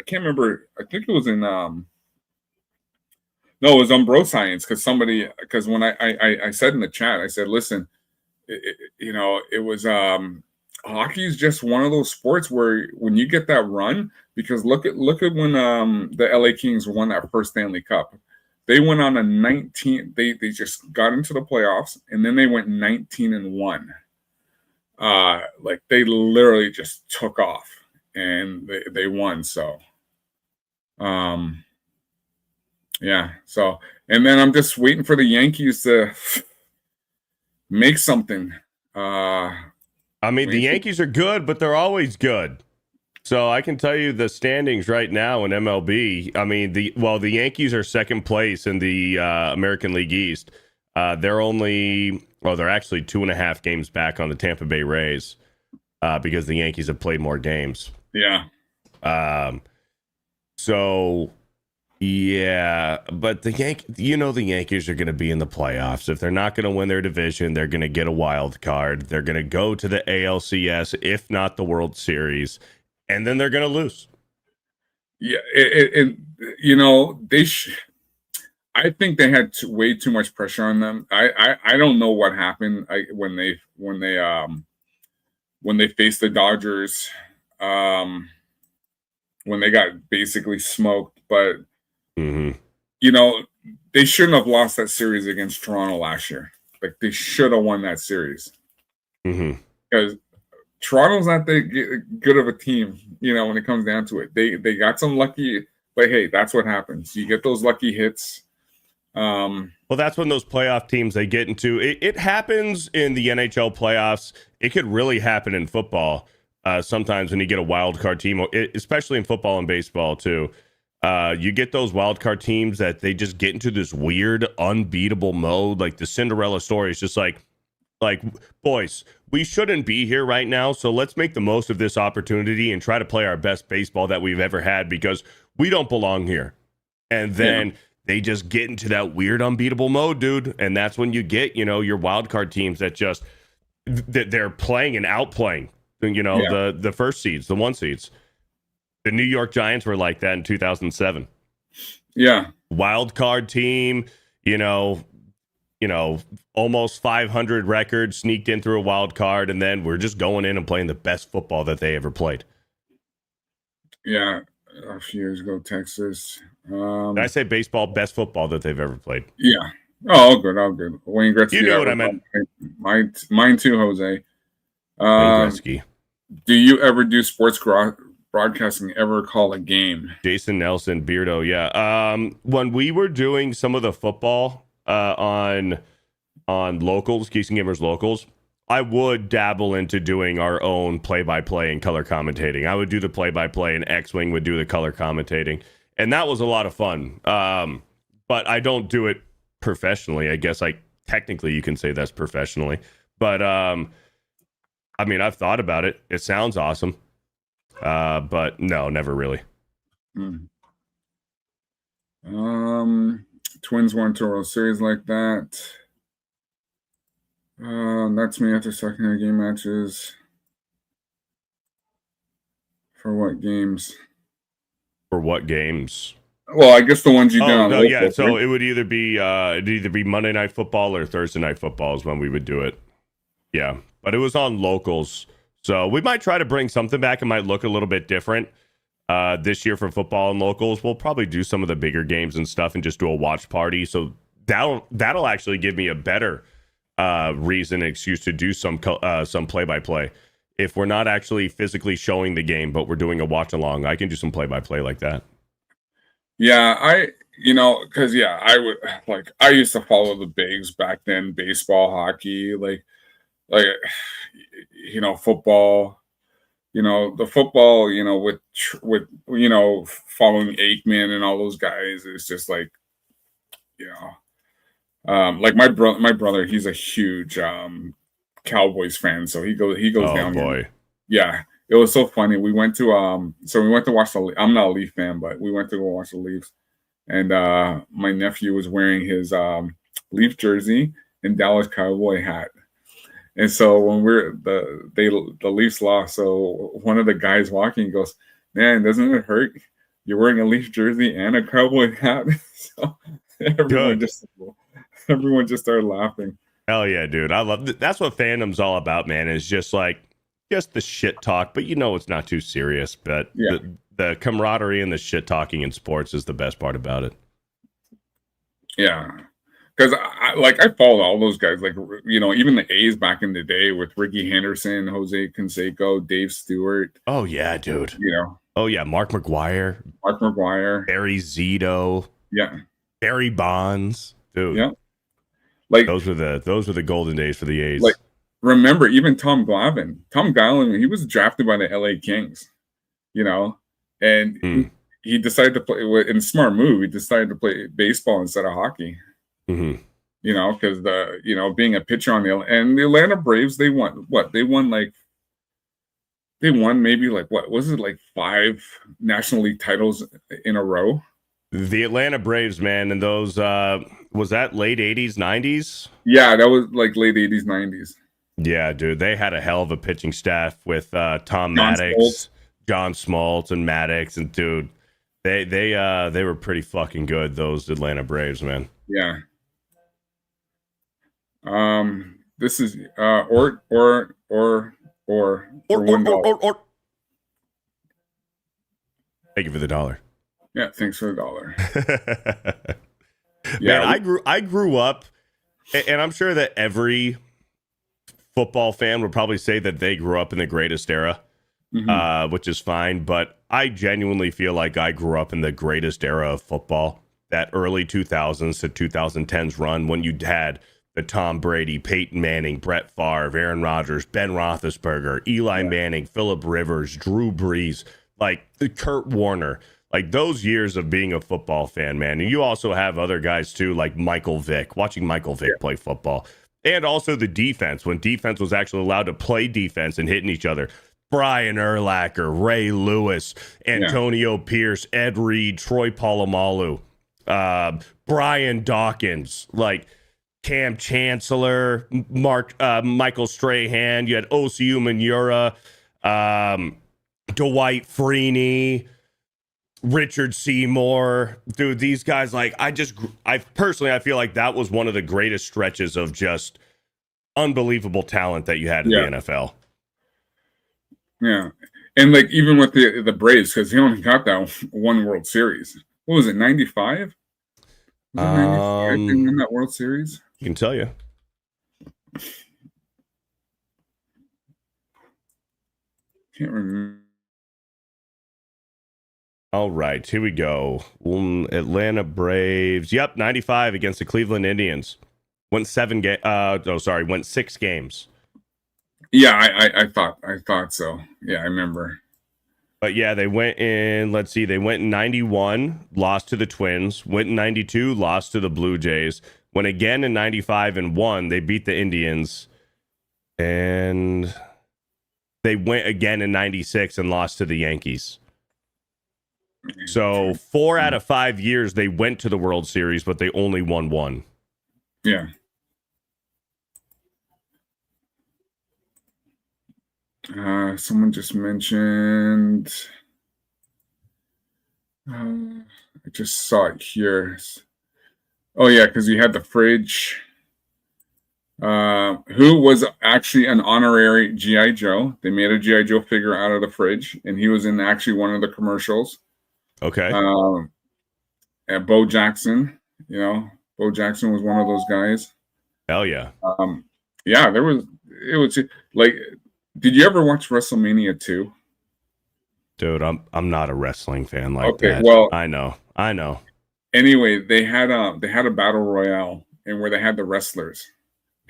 can't remember, I think it was in no, it was on Bro Science, because when I said in the chat, I said, listen, you know, it was hockey is just one of those sports where when you get that run, because look at when the LA Kings won that first Stanley Cup. They went on a 19, they just got into the playoffs, and then they went 19-1. Like they literally just took off and they won. So yeah, so, and then I'm just waiting for the Yankees to make something. I mean, the Yankees are good, but they're always good. So I can tell you the standings right now in MLB. I mean, the Yankees are second place in the American League East. They're actually 2.5 games back on the Tampa Bay Rays because the Yankees have played more games. Yeah. So yeah, but the Yankees are going to be in the playoffs. If they're not going to win their division, they're going to get a wild card. They're going to go to the ALCS, if not the World Series, and then they're going to lose. Yeah, you know, I think they had way too much pressure on them. I don't know what happened when they faced the Dodgers, when they got basically smoked, but. You know, they shouldn't have lost that series against Toronto last year. Like, they should have won that series. Because Toronto's not that good of a team, you know, when it comes down to it. They got some lucky, but hey, that's what happens. You get those lucky hits. Well, that's when those playoff teams they get into. It happens in the NHL playoffs. It could really happen in football sometimes when you get a wild card team, especially in football and baseball too. You get those wild card teams that they just get into this weird unbeatable mode. Like the Cinderella story is just like, boys, we shouldn't be here right now. So let's make the most of this opportunity and try to play our best baseball that we've ever had because we don't belong here. And then they just get into that weird unbeatable mode, dude. And that's when you get, you know, your wild card teams that just they're playing and outplaying, you know, the first seeds, the 1 seeds. The New York Giants were like that in 2007. Yeah. Wild card team, you know, almost 500 records, sneaked in through a wild card, and then we're just going in and playing the best football that they ever played. Yeah. A few years ago, Texas. Did I say baseball, best football that they've ever played? Yeah. Oh, all good. Wayne Gretzky. You know what I meant. Mine too, Jose. Wayne Gretzky. Do you ever do sports broadcasting, ever call a game? Jason Nelson, Beardo, yeah. When we were doing some of the football on locals, Geeks and Gamers locals, I would dabble into doing our own play-by-play and color commentating. I would do the play-by-play, and X-Wing would do the color commentating, and that was a lot of fun. But I don't do it professionally. I guess technically you can say that's professionally, but I mean, I've thought about it. It sounds awesome. But no, never really. Twins won to a World Series like that. That's me after secondary game matches. For what games? For what games? Well, I guess the ones you did on no, local, yeah. So right? it would either be Monday Night Football or Thursday Night Football is when we would do it. Yeah, but it was on locals. So we might try to bring something back. It might look a little bit different this year for football and locals. We'll probably do some of the bigger games and stuff and just do a watch party. So that'll actually give me a better reason, excuse to do some play-by-play. If we're not actually physically showing the game, but we're doing a watch along, I can do some play-by-play like that. Yeah, I used to follow the bigs back then, baseball, hockey, like football, the football, with following Aikman and all those guys. It's just like, like my brother, he's a huge Cowboys fan, so he goes Oh down there. boy. Yeah, it was so funny. We went to watch the. I'm not a Leaf fan, but we went to go watch the Leafs, and my nephew was wearing his Leaf jersey and Dallas Cowboy hat. And so when the Leafs lost, so one of the guys walking goes, "Man, doesn't it hurt? You're wearing a Leaf jersey and a Cowboy hat." So everyone just started laughing. Hell yeah, dude. I love that's what fandom's all about, man. Is just like the shit talk, but it's not too serious. But Yeah. the camaraderie and the shit talking in sports is the best part about it. Yeah. Because I followed all those guys, like, even the A's back in the day with Ricky Henderson, Jose Canseco, Dave Stewart. Oh yeah, dude. Oh yeah, Mark McGuire, Barry Zito, yeah, Barry Bonds, dude. Yeah, like those were the golden days for the A's. Like, remember even Tom Glavine, he was drafted by the LA Kings, and he decided to play in a smart move. He decided to play baseball instead of hockey. Mm-hmm. Because being a pitcher on the Atlanta Braves, they won maybe what was it, like 5 National League titles in a row. The Atlanta Braves, man, and those was that late 80s, 90s? Yeah, that was like late 80s, 90s. Yeah, dude, they had a hell of a pitching staff with Tom Maddox, John Smoltz, and Maddox, and dude, they were pretty fucking good. Those Atlanta Braves, man. Yeah. This is or $1. Thank you for the $1. Yeah, thanks for the $1. Yeah, man, I grew up, and I'm sure that every football fan would probably say that they grew up in the greatest era, which is fine. But I genuinely feel like I grew up in the greatest era of football, that early 2000s to 2010s run when you had the Tom Brady, Peyton Manning, Brett Favre, Aaron Rodgers, Ben Roethlisberger, Eli Manning, Phillip Rivers, Drew Brees, like the Kurt Warner, like those years of being a football fan, man. And you also have other guys too, like Michael Vick, watching Michael Vick play football. And also the defense, when defense was actually allowed to play defense and hitting each other. Brian Urlacher, Ray Lewis, Antonio Pierce, Ed Reed, Troy Polamalu, Brian Dawkins, like Cam Chancellor, Michael Strahan. You had Osi Umenyiora, Dwight Freeney, Richard Seymour. Dude, these guys, like, I feel like that was one of the greatest stretches of just unbelievable talent that you had in the NFL. Yeah. And like even with the Braves, because he only got that one World Series. What was it, 95? Was it 95 in that World Series? I can tell you. Can't remember. All right, here we go. Atlanta Braves. Yep, 95 against the Cleveland Indians. Went 6 games. Yeah, I thought so. Yeah, I remember. But yeah, they went in, let's see, they went in 91, lost to the Twins, went in 92, lost to the Blue Jays, went again in 95 and won. They beat the Indians. And they went again in 96 and lost to the Yankees. So 4 out of 5 years they went to the World Series, but they only won 1. Yeah. Someone just mentioned. I just saw it here. Oh yeah, because you had the fridge. Who was actually an honorary G.I. Joe? They made a G.I. Joe figure out of the fridge, and he was in actually one of the commercials. Okay. And Bo Jackson, Bo Jackson was one of those guys. Hell yeah. Yeah, it was like, did you ever watch WrestleMania 2? Dude, I'm not a wrestling fan like that. Well, I know. Anyway, they had a battle royale and where they had the wrestlers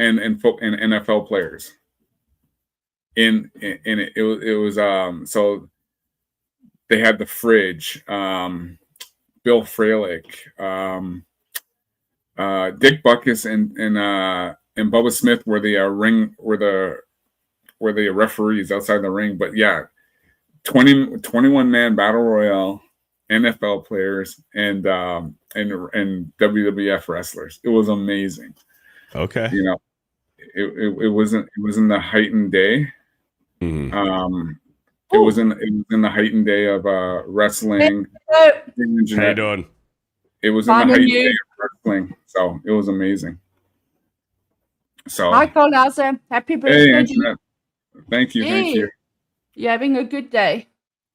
and NFL players. And it was so they had the fridge, Bill Fralick, Dick Butkus and and Bubba Smith were the were the referees outside the ring. But yeah, 21 man battle royale, NFL players, and WWF wrestlers. It was amazing. Okay. You know, it wasn't the heightened day. It was in the heightened day of wrestling. How you doing? It was in the heightened day of wrestling, so it was amazing. So Hi, Carlaza. Happy hey, birthday. Antoinette. Thank you, thank you. You're having a good day.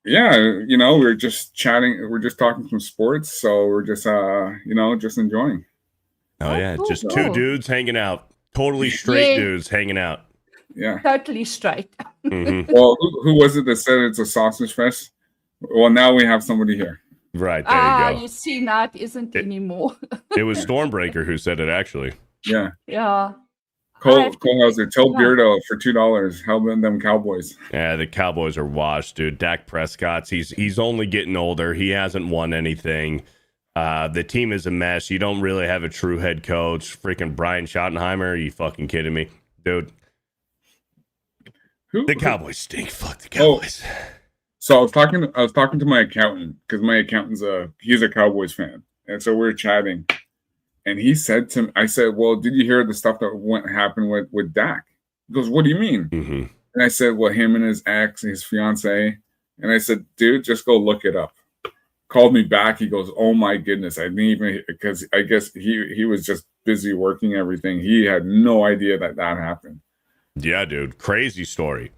Yeah, you know, we're just chatting. We're just talking some sports, so we're just you know, just enjoying. Oh yeah, cool, just cool. two dudes hanging out. Totally straight dudes hanging out. Yeah. Totally straight. Well, who was it that said it's a sausage fest? Well, now we have somebody here. Right, there you go. You see, now it isn't anymore. It was Stormbreaker who said it, actually. Yeah. Yeah. Cole Hauser, tell Beardo for $2. Helping them Cowboys. Yeah, the Cowboys are washed, dude. Dak Prescott's he's only getting older. He hasn't won anything. The team is a mess. You don't really have a true head coach. Freaking Brian Schottenheimer. Are you fucking kidding me? Dude. The Cowboys stink. Fuck the Cowboys. So I was talking to my accountant, because my accountant's he's a Cowboys fan. And so we were chatting. And he said to me, I said, well, did you hear the stuff that happened with Dak? He goes, what do you mean? Mm-hmm. And I said, well, him and his ex, his fiance. And I said, dude, just go look it up. Called me back. He goes, oh my goodness. I didn't even, because I guess he was just busy working everything. He had no idea that happened. Yeah, dude. Crazy story.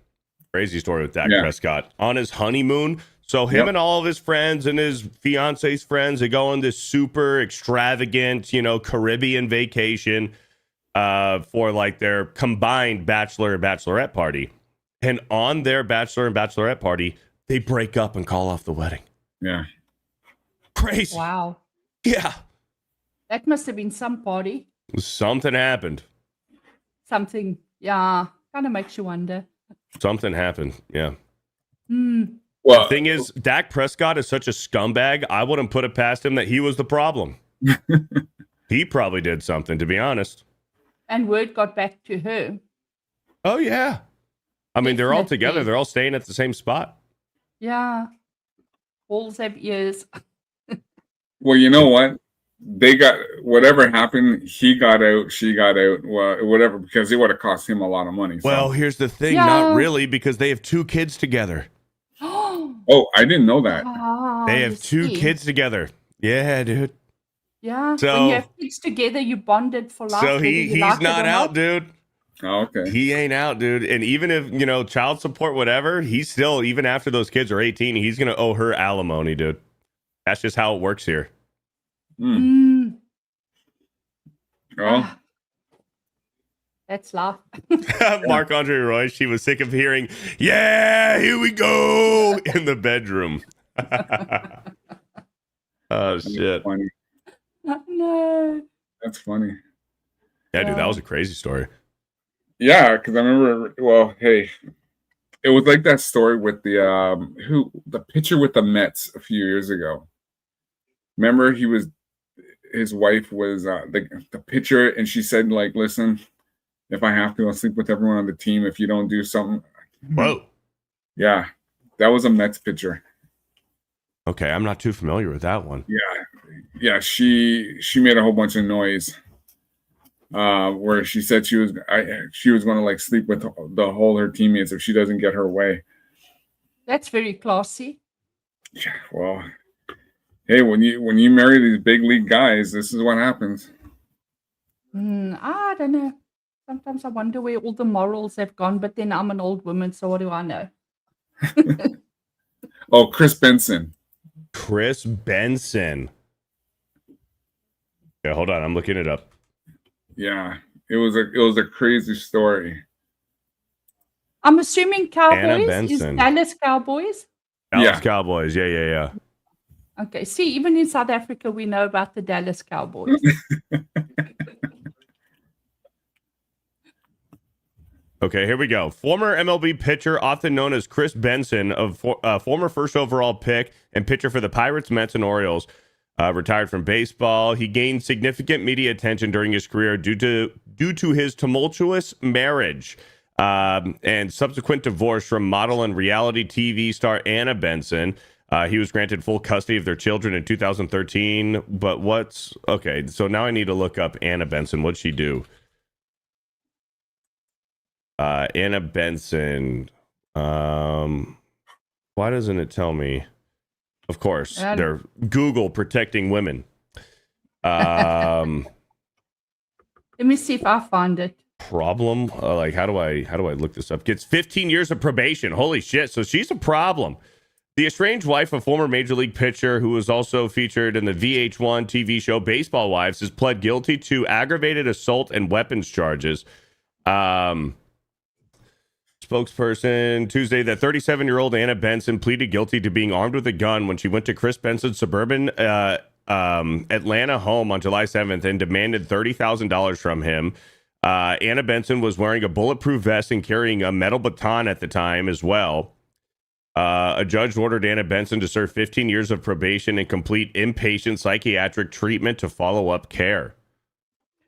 Crazy story with Dak Prescott. On his honeymoon, so him and all of his friends and his fiance's friends, they go on this super extravagant, you know, Caribbean vacation for like their combined bachelor and bachelorette party. And on their bachelor and bachelorette party, they break up and call off the wedding. Yeah. Crazy. Wow. Yeah. That must have been some party. Something happened. Something, yeah, kind of makes you wonder. Something happened. Yeah. Well, the thing is, Dak Prescott is such a scumbag. I wouldn't put it past him that he was the problem. He probably did something, to be honest. And word got back to her. Oh, yeah. I mean, they're all together. They're all staying at the same spot. Yeah. Balls have ears. Well, you know what? They got whatever happened. He got out. She got out. Well, whatever, because it would have cost him a lot of money. So. Well, here's the thing. Not really, because they have 2 kids together. Oh, I didn't know that. They have 2 kids together. Yeah, dude. Yeah. So, when you have kids together, you bonded for life. So he's not out, dude. Oh, okay. He ain't out, dude. And even if, you know, child support, whatever, he's still, even after those kids are 18, he's going to owe her alimony, dude. That's just how it works here. Oh. That's love. Mark Andre Roy, she was sick of hearing, yeah, here we go, in the bedroom. Oh, shit. Funny. No. That's funny. Yeah, dude, that was a crazy story. Yeah, because I remember, well, hey, it was like that story with the pitcher with the Mets a few years ago. Remember, his wife was the pitcher, and she said, like, listen, if I have to, I'll sleep with everyone on the team if you don't do something. Whoa. Yeah, that was a Mets pitcher. Okay, I'm not too familiar with that one. Yeah, she made a whole bunch of noise. Where she said she was going to like sleep with her teammates if she doesn't get her way. That's very classy. Yeah, well, hey, when you marry these big league guys, this is what happens. I don't know. Sometimes I wonder where all the morals have gone, but then I'm an old woman, so what do I know? Oh, Chris Benson. Chris Benson. Yeah, hold on, I'm looking it up. Yeah, it was a crazy story. I'm assuming Anna Cowboys is Benson. Dallas Cowboys. Dallas Cowboys. Yeah. Okay, see, even in South Africa, we know about the Dallas Cowboys. Okay, here we go. Former MLB pitcher, often known as Chris Benson, former first overall pick and pitcher for the Pirates, Mets, and Orioles. Retired from baseball. He gained significant media attention during his career due to his tumultuous marriage and subsequent divorce from model and reality TV star Anna Benson. He was granted full custody of their children in 2013. But okay? So now I need to look up Anna Benson. What'd she do? Anna Benson. Why doesn't it tell me? Of course, they're Google protecting women. Let me see if I find it. Problem? Like, how do I look this up? Gets 15 years of probation. Holy shit! So she's a problem. The estranged wife of former major league pitcher who was also featured in the VH1 TV show Baseball Wives has pled guilty to aggravated assault and weapons charges. Spokesperson Tuesday that 37-year-old Anna Benson pleaded guilty to being armed with a gun when she went to Chris Benson's suburban Atlanta home on July 7th and demanded $30,000 from him. Anna Benson was wearing a bulletproof vest and carrying a metal baton at the time as well. A judge ordered Anna Benson to serve 15 years of probation and complete inpatient psychiatric treatment to follow up care.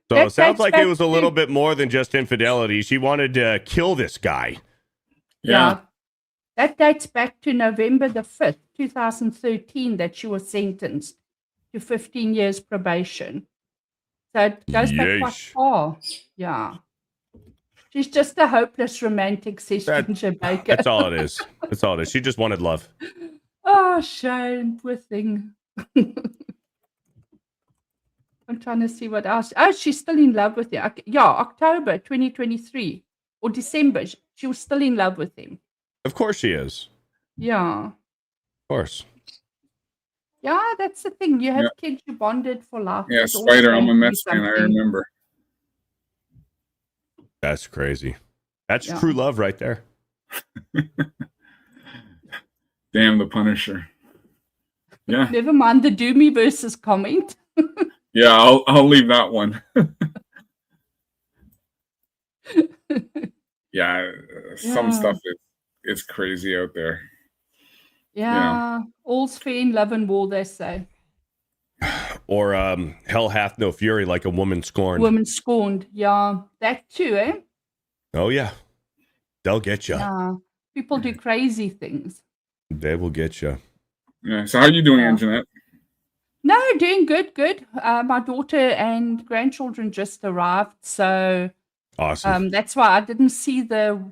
So it sounds like it was a little bit more than just infidelity. She wanted to kill this guy. Yeah. That dates back to November the 5th, 2013, that she was sentenced to 15 years probation. So it goes back quite far. Yeah. She's just a hopeless romantic sister in Jamaica. That's all it is. That's all it is. She just wanted love. Oh, shame. Poor thing. I'm trying to see what else. Oh, she's still in love with him. Yeah, October 2023 or December. She was still in love with him. Of course she is. Yeah. Of course. Yeah, that's the thing. You have kids, you bonded for life. Yeah, It's Spider, always I'm a going to be Mets fan. I something. remember. That's crazy. That's true love right there. Damn the Punisher. Yeah. Never mind the Doomy versus comment. Yeah, I'll leave that one. Yeah, some stuff is crazy out there. Yeah. All's fair in love and war, they say. Or hell hath no fury like a woman scorned. Woman scorned. Yeah. That too, eh? Oh, yeah. They'll get you. Yeah. People do crazy things. They will get you. Yeah. So how are you doing, Anjanette? No, doing good, good. My daughter and grandchildren just arrived, so awesome. That's why I didn't see the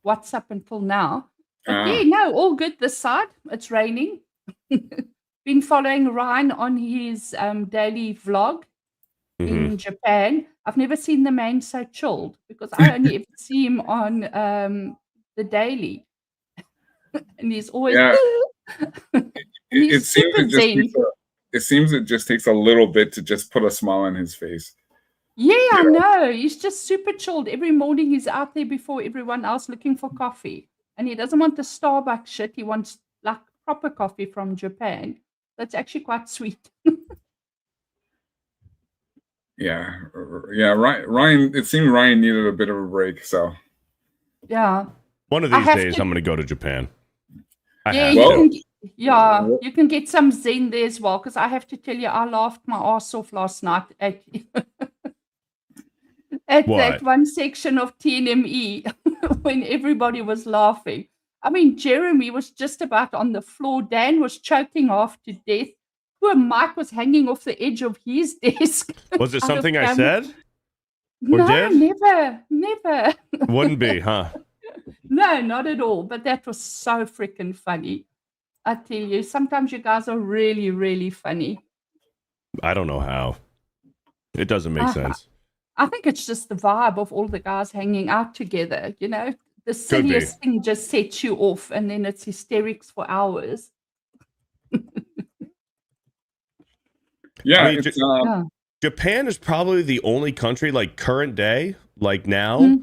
WhatsApp until now. But yeah, no, all good this side. It's raining. Been following Ryan on his daily vlog in Japan. I've never seen the man so chilled because I only ever see him on the daily, and he's always. He's super zen. It seems it just takes a little bit to just put a smile on his face. Yeah, I know. He's just super chilled. Every morning he's out there before everyone else looking for coffee. And he doesn't want the Starbucks shit. He wants like proper coffee from Japan. That's actually quite sweet. Yeah. Ryan, it seemed Ryan needed a bit of a break. So yeah. One of these days I'm going to go to Japan. You can get some zen there as well, because I have to tell you, I laughed my ass off last night at that one section of TNME when everybody was laughing. I mean, Jeremy was just about on the floor. Dan was choking half to death. Poor Mike was hanging off the edge of his desk. Was it something I said? Or No, did? never. Wouldn't be, huh? No, not at all. But that was so freaking funny. I tell you, sometimes you guys are really, really funny. I don't know how. It doesn't make sense. I think it's just the vibe of all the guys hanging out together. You know, the silliest thing just sets you off, and then it's hysterics for hours. Yeah, I mean, Japan is probably the only country, like current day, like now,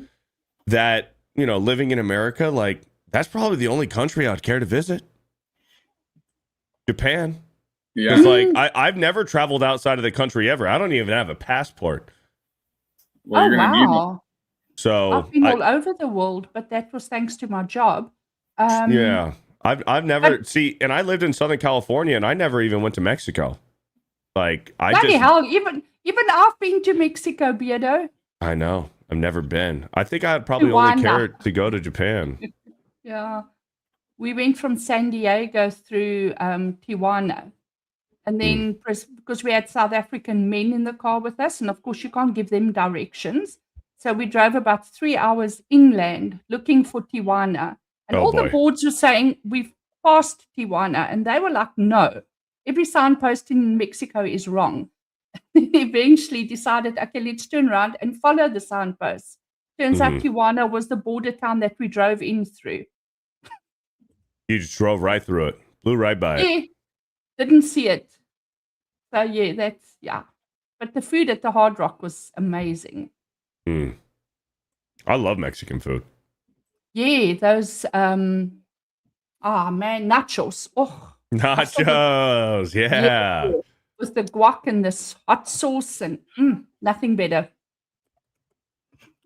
that, you know, living in America, like that's probably the only country I'd care to visit. Japan. Yeah. It's like I've never traveled outside of the country ever. I don't even have a passport. Well, oh wow! So I've been all over the world, but that was thanks to my job. Yeah, I've never and I lived in Southern California, and I never even went to Mexico. Like I Bloody just, hell! Even I've been to Mexico, Beardo. I know I've never been. I think I'd probably only Tijuana. care to go to Japan. Yeah, we went from San Diego through Tijuana, and then because we had South African men in the car with us, and of course you can't give them directions, so we drove about 3 hours inland looking for Tijuana, and Oh, all boy. the boards were saying we've passed Tijuana, and they were like, no, every signpost in Mexico is wrong. Eventually decided, okay, let's turn around and follow the signposts. Turns out Tijuana was the border town that we drove in through. You just drove right through it, blew right by it. Yeah, didn't see it. So yeah. But the food at the Hard Rock was amazing. I love Mexican food. Yeah, those nachos. Oh, Nachos, yeah. with the guac and this hot sauce and nothing better.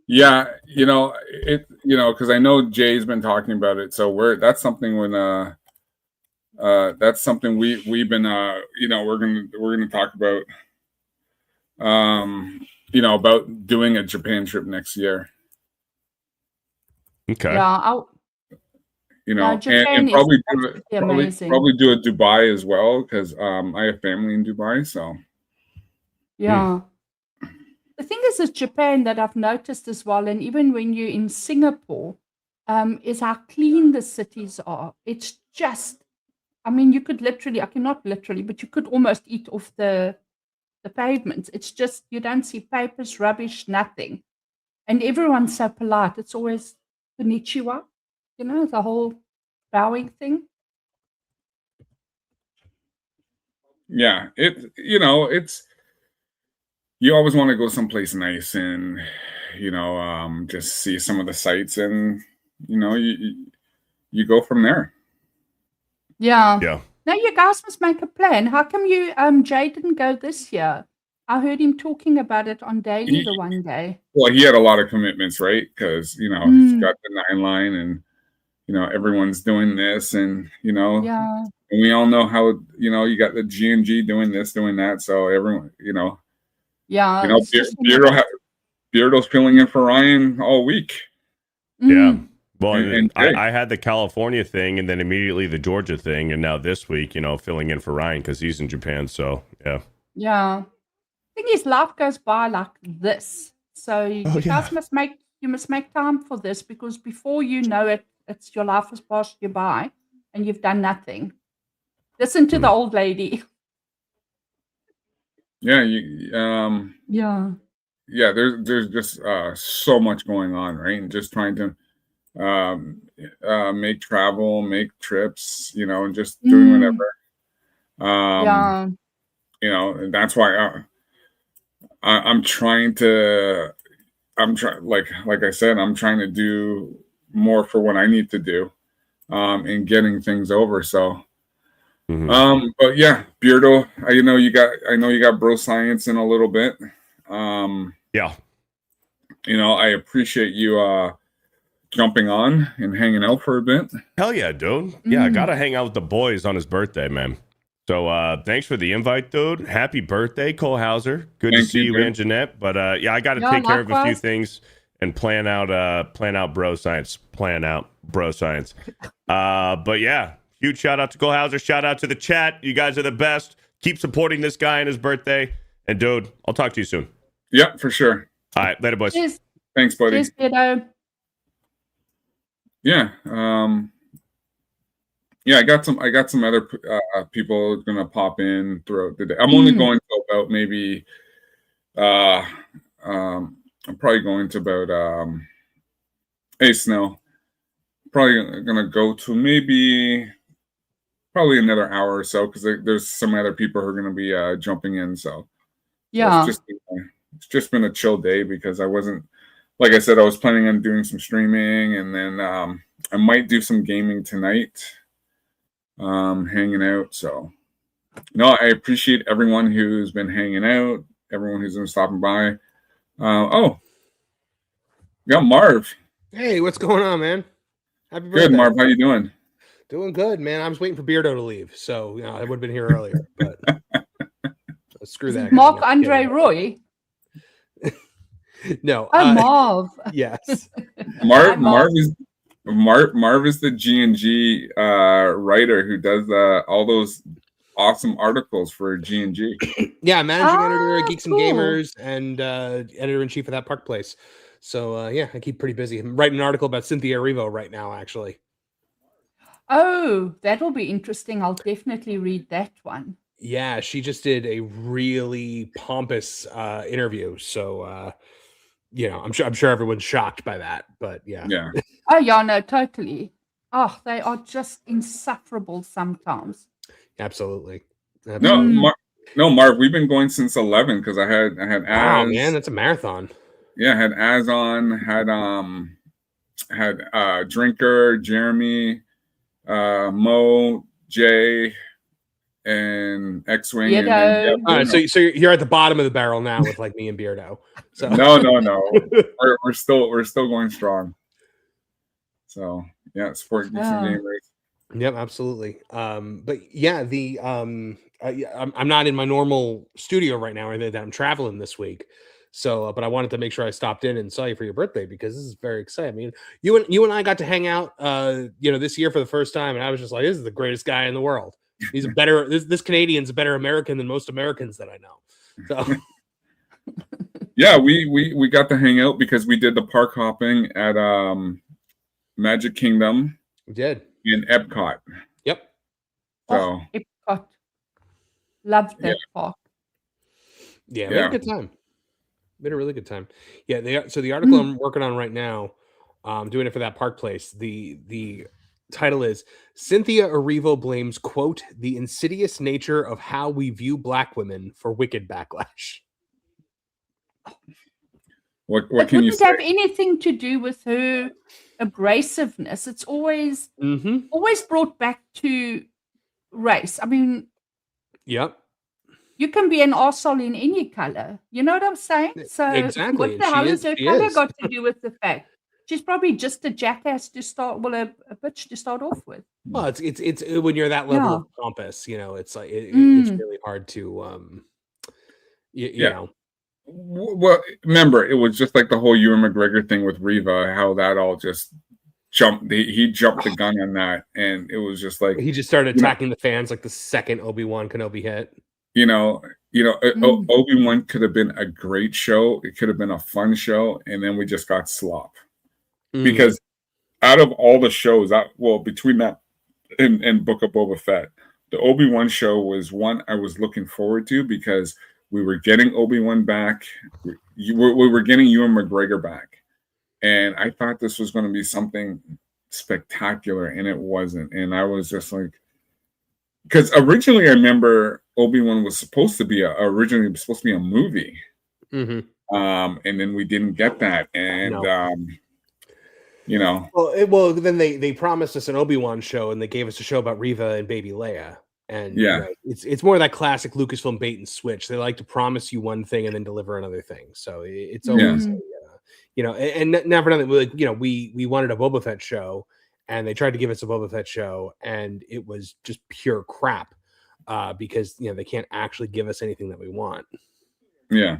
Yeah, because I know Jay's been talking about it, so that's something that's something we've been we're gonna talk about about doing a Japan trip next year. Okay. Yeah, and probably amazing. probably do a Dubai as well, because I have family in Dubai, so yeah. The thing is Japan that I've noticed as well, and even when you're in Singapore, is how clean the cities are. It's just, I mean, you could literally, okay, not literally, but you could almost eat off the pavements. It's just, you don't see papers, rubbish, nothing. And everyone's so polite. It's always konnichiwa, the whole bowing thing. Yeah, it's, you always want to go someplace nice and just see some of the sights, and you go from there. Yeah. Yeah. Now you guys must make a plan. How come you Jay didn't go this year? I heard him talking about it on Daily the one day. Well, he had a lot of commitments, right? Because he's got the 9 line, and everyone's doing this, and Yeah. and we all know how you got the G&G doing this, doing that. So everyone, Yeah. Beardo's filling in for Ryan all week. Yeah. Well, And I had the California thing, and then immediately the Georgia thing, and now this week, filling in for Ryan because he's in Japan. So yeah. Yeah. I think his life goes by like this. So you guys must make time for this, because before you know it, it's your life has passed you by and you've done nothing. Listen to the old lady. Yeah. Yeah. Yeah. There's just so much going on, right? And just trying to make travel, make trips, and just doing whatever. Yeah. And that's why I'm trying to, like I said, I'm trying to do more for what I need to do, in getting things over. So, but yeah, Beardo, I know you got bro science in a little bit. Yeah. I appreciate you, jumping on and hanging out for a bit. Hell yeah, dude. Yeah, I gotta hang out with the boys on his birthday, man. So thanks for the invite, dude. Happy birthday, Cole Hauser. Good to see you and Jeanette. But yeah, I gotta take care of a few things and plan out bro science. But yeah, huge shout out to Cole Hauser. Shout out to the chat. You guys are the best. Keep supporting this guy on his birthday. And dude, I'll talk to you soon. Yeah, for sure. All right, later, boys. Cheers. Thanks, buddy. Cheers, Beardo. Yeah. Yeah, I got some other people gonna pop in throughout the day. I'm only going to about maybe I'm probably going to about hey Snow. Probably gonna go to probably another hour or so, because there's some other people who are gonna be jumping in. So yeah, it's just been a chill day, because I wasn't, like I said, I was planning on doing some streaming, and then I might do some gaming tonight, hanging out. So I appreciate everyone who's been hanging out, everyone who's been stopping by. We got Marv. Hey, what's going on, man? Happy birthday. Good, Marv. How you doing? Doing good, man. I was waiting for Beardo to leave, so I would have been here earlier, but screw Is that. it Mark Andre Roy? No. Oh, Marv. Yes. Marv is the G&G writer who does all those awesome articles for G&G. Yeah, managing editor at Geeks cool. and Gamers and editor-in-chief of that Park Place. So yeah, I keep pretty busy. I'm writing an article about Cynthia Erivo right now, actually. Oh, that'll be interesting. I'll definitely read that one. Yeah, she just did a really pompous interview. So I'm sure everyone's shocked by that. But yeah. Yeah. Oh, yeah, no, totally. Oh, they are just insufferable sometimes. Absolutely. No, Marv, we've been going since 11 because I had Wow, Az. man, that's a marathon. Yeah, I had Az on, had Drinker, Jeremy, Mo, Jay, and X-Wing. And then, All right, so you're at the bottom of the barrel now with like me and Beardo. So no. we're still going strong. So yeah, support Geeks and Gamers. Yep, absolutely. But yeah, I'm not in my normal studio right now, or that I'm traveling this week. So, but I wanted to make sure I stopped in and saw you for your birthday because this is very exciting. I mean, you and I got to hang out, this year for the first time, and I was just like, this is the greatest guy in the world. He's this Canadian's a better American than most Americans that I know. So. Yeah, we got to hang out because we did the park hopping at Magic Kingdom. We did. In Epcot. Yep. So Epcot. Loved that park. Yeah, we had a good time. We had a really good time. Yeah, so the article I'm working on right now, doing it for that Park Place. The title is Cynthia Erivo blames, quote, the insidious nature of how we view Black women for wicked backlash. What it can you wouldn't say? have anything to do with her abrasiveness. It's always brought back to race. I mean, yep. You can be an arsehole in any color. You know what I'm saying? So exactly. What the hell has her color got to do with the fact? She's probably just a jackass to start, well, a bitch to start off with. Well, it's when you're that level of pompous, it's like it's really hard to you know. Well, remember, it was just like the whole Ewan McGregor thing with Reva, how that all just jumped. He jumped the gun on that, and it was just like he just started attacking the fans like the second Obi-Wan Kenobi hit. Obi-Wan could have been a great show. It could have been a fun show, and then we just got slop. Because out of all the shows, between that and Book of Boba Fett, the Obi-Wan show was one I was looking forward to because we were getting Obi-Wan back. We were getting Ewan McGregor back. And I thought this was going to be something spectacular, and it wasn't. And I was just like, because originally I remember Obi-Wan was supposed to be a movie. And then we didn't get that. And, Well, then they promised us an Obi-Wan show, and they gave us a show about Reva and baby Leia. And it's more of that classic Lucasfilm bait and switch. They like to promise you one thing and then deliver another thing. So it's always, and never nothing. We wanted a Boba Fett show, and they tried to give us a Boba Fett show, and it was just pure crap because they can't actually give us anything that we want. Yeah.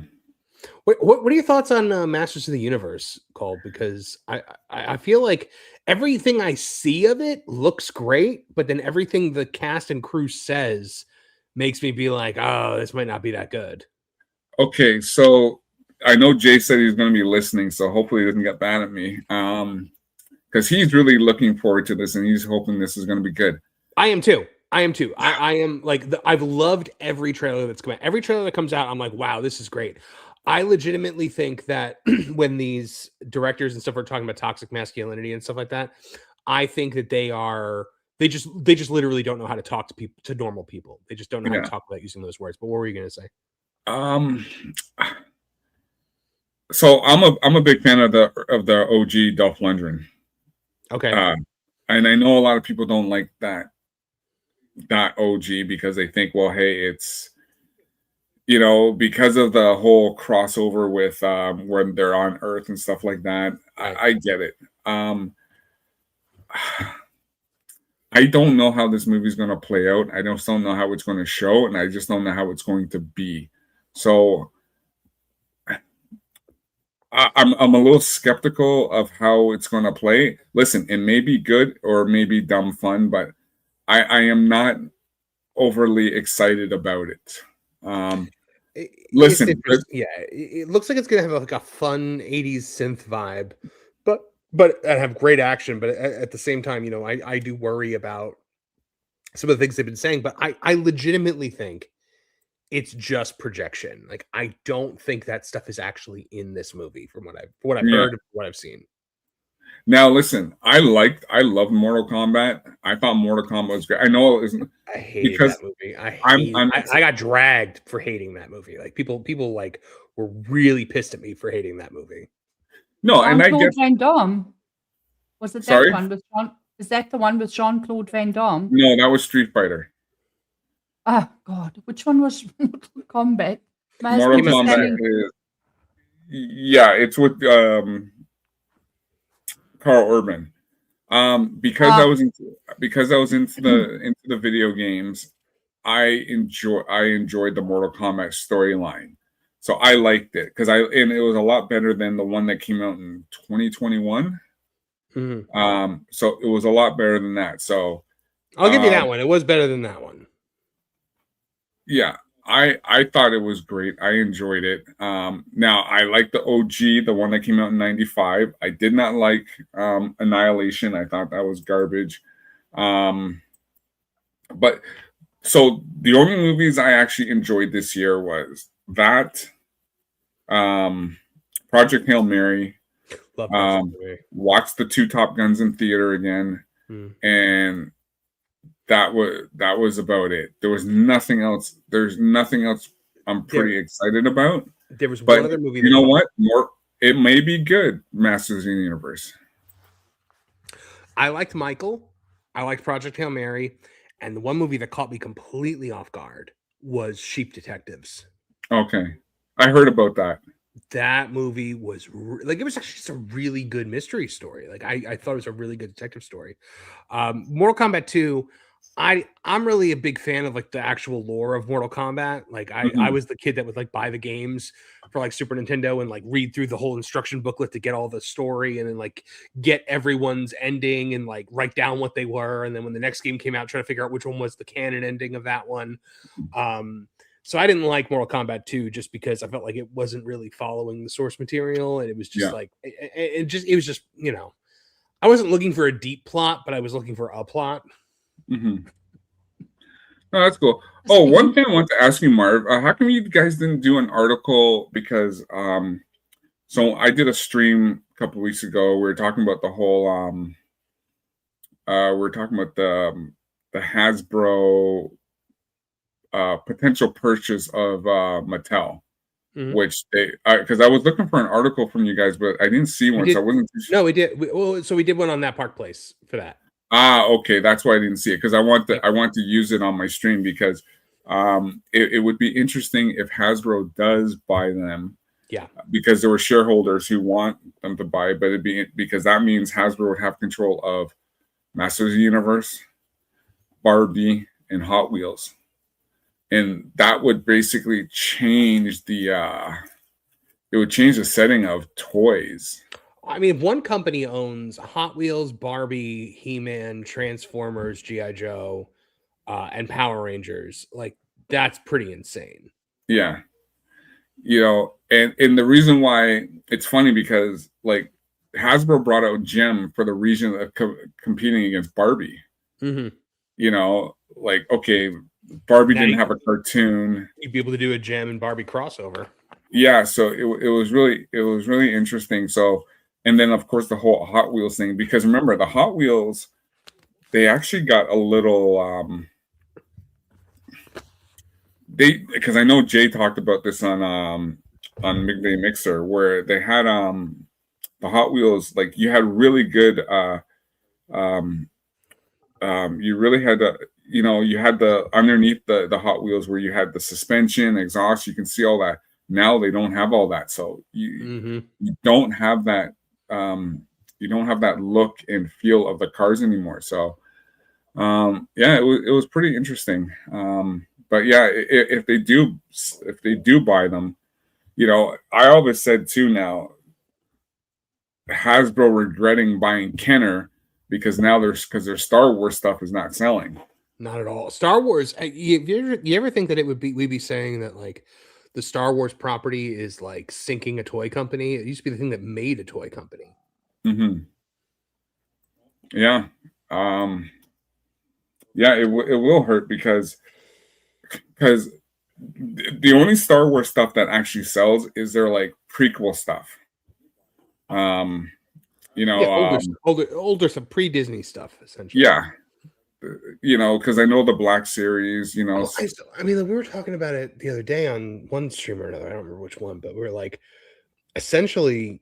What are your thoughts on Masters of the Universe, Cole? Because I feel like everything I see of it looks great, but then everything the cast and crew says makes me be like, oh, this might not be that good. Okay, so I know Jay said he's going to be listening, so hopefully he doesn't get mad at me. Because he's really looking forward to this, and he's hoping this is going to be good. I am too. I am like, I've loved every trailer that's come out. Every trailer that comes out, I'm like, wow, this is great. I legitimately think that when these directors and stuff are talking about toxic masculinity and stuff like that, I think that they just literally don't know how to talk to normal people. They just don't know how to talk without using those words. But what were you going to say? So I'm a big fan of the OG Dolph Lundgren. Okay. And I know a lot of people don't like that OG because they think, well, hey, it's because of the whole crossover with when they're on Earth and stuff like that. I get it. I don't know how this movie's going to play out. I just don't know how it's going to show, and I just don't know how it's going to be. So I'm a little skeptical of how it's going to play. Listen, it may be good or maybe dumb fun, but I am not overly excited about it. Listen, it looks like it's gonna have like a fun 80s synth vibe, but and have great action. But at the same time, I do worry about some of the things they've been saying. But I legitimately think it's just projection. Like, I don't think that stuff is actually in this movie from what I've heard and what I've seen. Now, listen, I love Mortal Kombat. I thought Mortal Kombat was great. I know it isn't. I hated that movie. I got dragged for hating that movie. Like, people like were really pissed at me for hating that movie. No, and I get Van Damme. Was it Sorry? that one with Jean? Is that the one with Jean-Claude Van Damme? No, that was Street Fighter. Oh God, which one was Mortal Kombat? Mortal Kombat is, yeah, it's with Carl Urban. Because I was into the video games, I enjoyed the Mortal Kombat storyline. So I liked it and it was a lot better than the one that came out in 2021. So it was a lot better than that. So I'll give you that one. It was better than that one. Yeah, I thought it was great. I enjoyed it. Now I like the OG, the one that came out in '95. I did not like Annihilation. I thought that was garbage. But so the only movies I actually enjoyed this year was that, Project Hail Mary. Watched the 2 Top Guns in theater again, and that was about it. There was nothing else. There's nothing else I'm pretty excited about. There was one other movie. You know what? It may be good. Masters of the Universe. I liked Michael. I liked Project Hail Mary, and the one movie that caught me completely off guard was Sheep Detectives. Okay, I heard about that. That movie was it was actually just a really good mystery story. Like, I thought it was a really good detective story. Mortal Kombat 2. I'm really a big fan of like the actual lore of Mortal Kombat. Like, I was the kid that would like buy the games for like Super Nintendo and like read through the whole instruction booklet to get all the story and then like get everyone's ending and like write down what they were. And then when the next game came out, try to figure out which one was the canon ending of that one. So I didn't like Mortal Kombat 2 just because I felt like it wasn't really following the source material, and it was just like it was just I wasn't looking for a deep plot, but I was looking for a plot. Oh, that's cool. Oh, one thing I want to ask you, Marv, how come you guys didn't do an article? Because so I did a stream a couple weeks ago. We were talking about the whole we're talking about the Hasbro potential purchase of Mattel, which they because I was looking for an article from you guys, but I didn't see one, so I wasn't too sure. No, we did. So we did one on that Park Place for that. Okay, that's why I didn't see it, because I want to use it on my stream, because it would be interesting if Hasbro does buy them. Yeah, because there were shareholders who want them to buy, but it'd be because that means Hasbro would have control of Masters of the Universe, Barbie, and Hot Wheels. And that would basically change the setting of toys. I mean, if one company owns Hot Wheels, Barbie, He-Man, Transformers, G.I. Joe, and Power Rangers, like, that's pretty insane. Yeah. And the reason why it's funny, because like Hasbro brought out Gem for the reason of competing against Barbie. Like, okay, Barbie didn't have a cartoon. You'd be able to do a Gem and Barbie crossover. Yeah, so it was really interesting. So, and then of course the whole Hot Wheels thing, because remember the Hot Wheels, they actually got a little because I know Jay talked about this on Midday Mixer, where they had the Hot Wheels, like you had really good you really had you had the underneath the Hot Wheels where you had the suspension, exhaust, you can see all that. Now they don't have all that, so you don't have that look and feel of the cars anymore. So it was pretty interesting. But yeah, if they do buy them, you know, I always said too now, Hasbro regretting buying Kenner because now their Star Wars stuff is not selling. Not at all. Star Wars. You ever think that we'd be saying that like the Star Wars property is like sinking a toy company? It used to be the thing that made a toy company. Mm-hmm. Yeah. Yeah, it will hurt because the only Star Wars stuff that actually sells is their like prequel stuff. Older some pre-Disney stuff essentially. Yeah, you know, because I know the Black Series. You know, I mean, we were talking about it the other day on one stream or another. I don't remember which one, but we were like, essentially,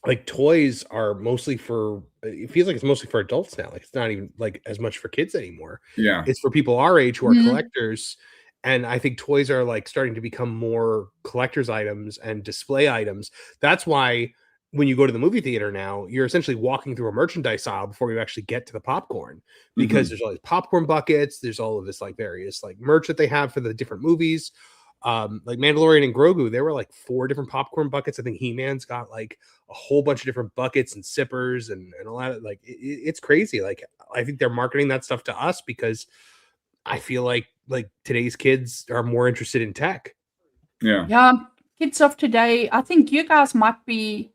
like toys are mostly for. It feels like it's mostly for adults now. Like it's not even like as much for kids anymore. Yeah, it's for people our age who are collectors. And I think toys are like starting to become more collector's items and display items. That's why when you go to the movie theater now, you're essentially walking through a merchandise aisle before you actually get to the popcorn, because there's all these popcorn buckets. There's all of this like various like merch that they have for the different movies. Like Mandalorian and Grogu, there were like 4 different popcorn buckets. I think He-Man's got like a whole bunch of different buckets and sippers and a lot of like it's crazy. Like I think they're marketing that stuff to us because I feel like today's kids are more interested in tech. Yeah, kids of today, I think you guys might be,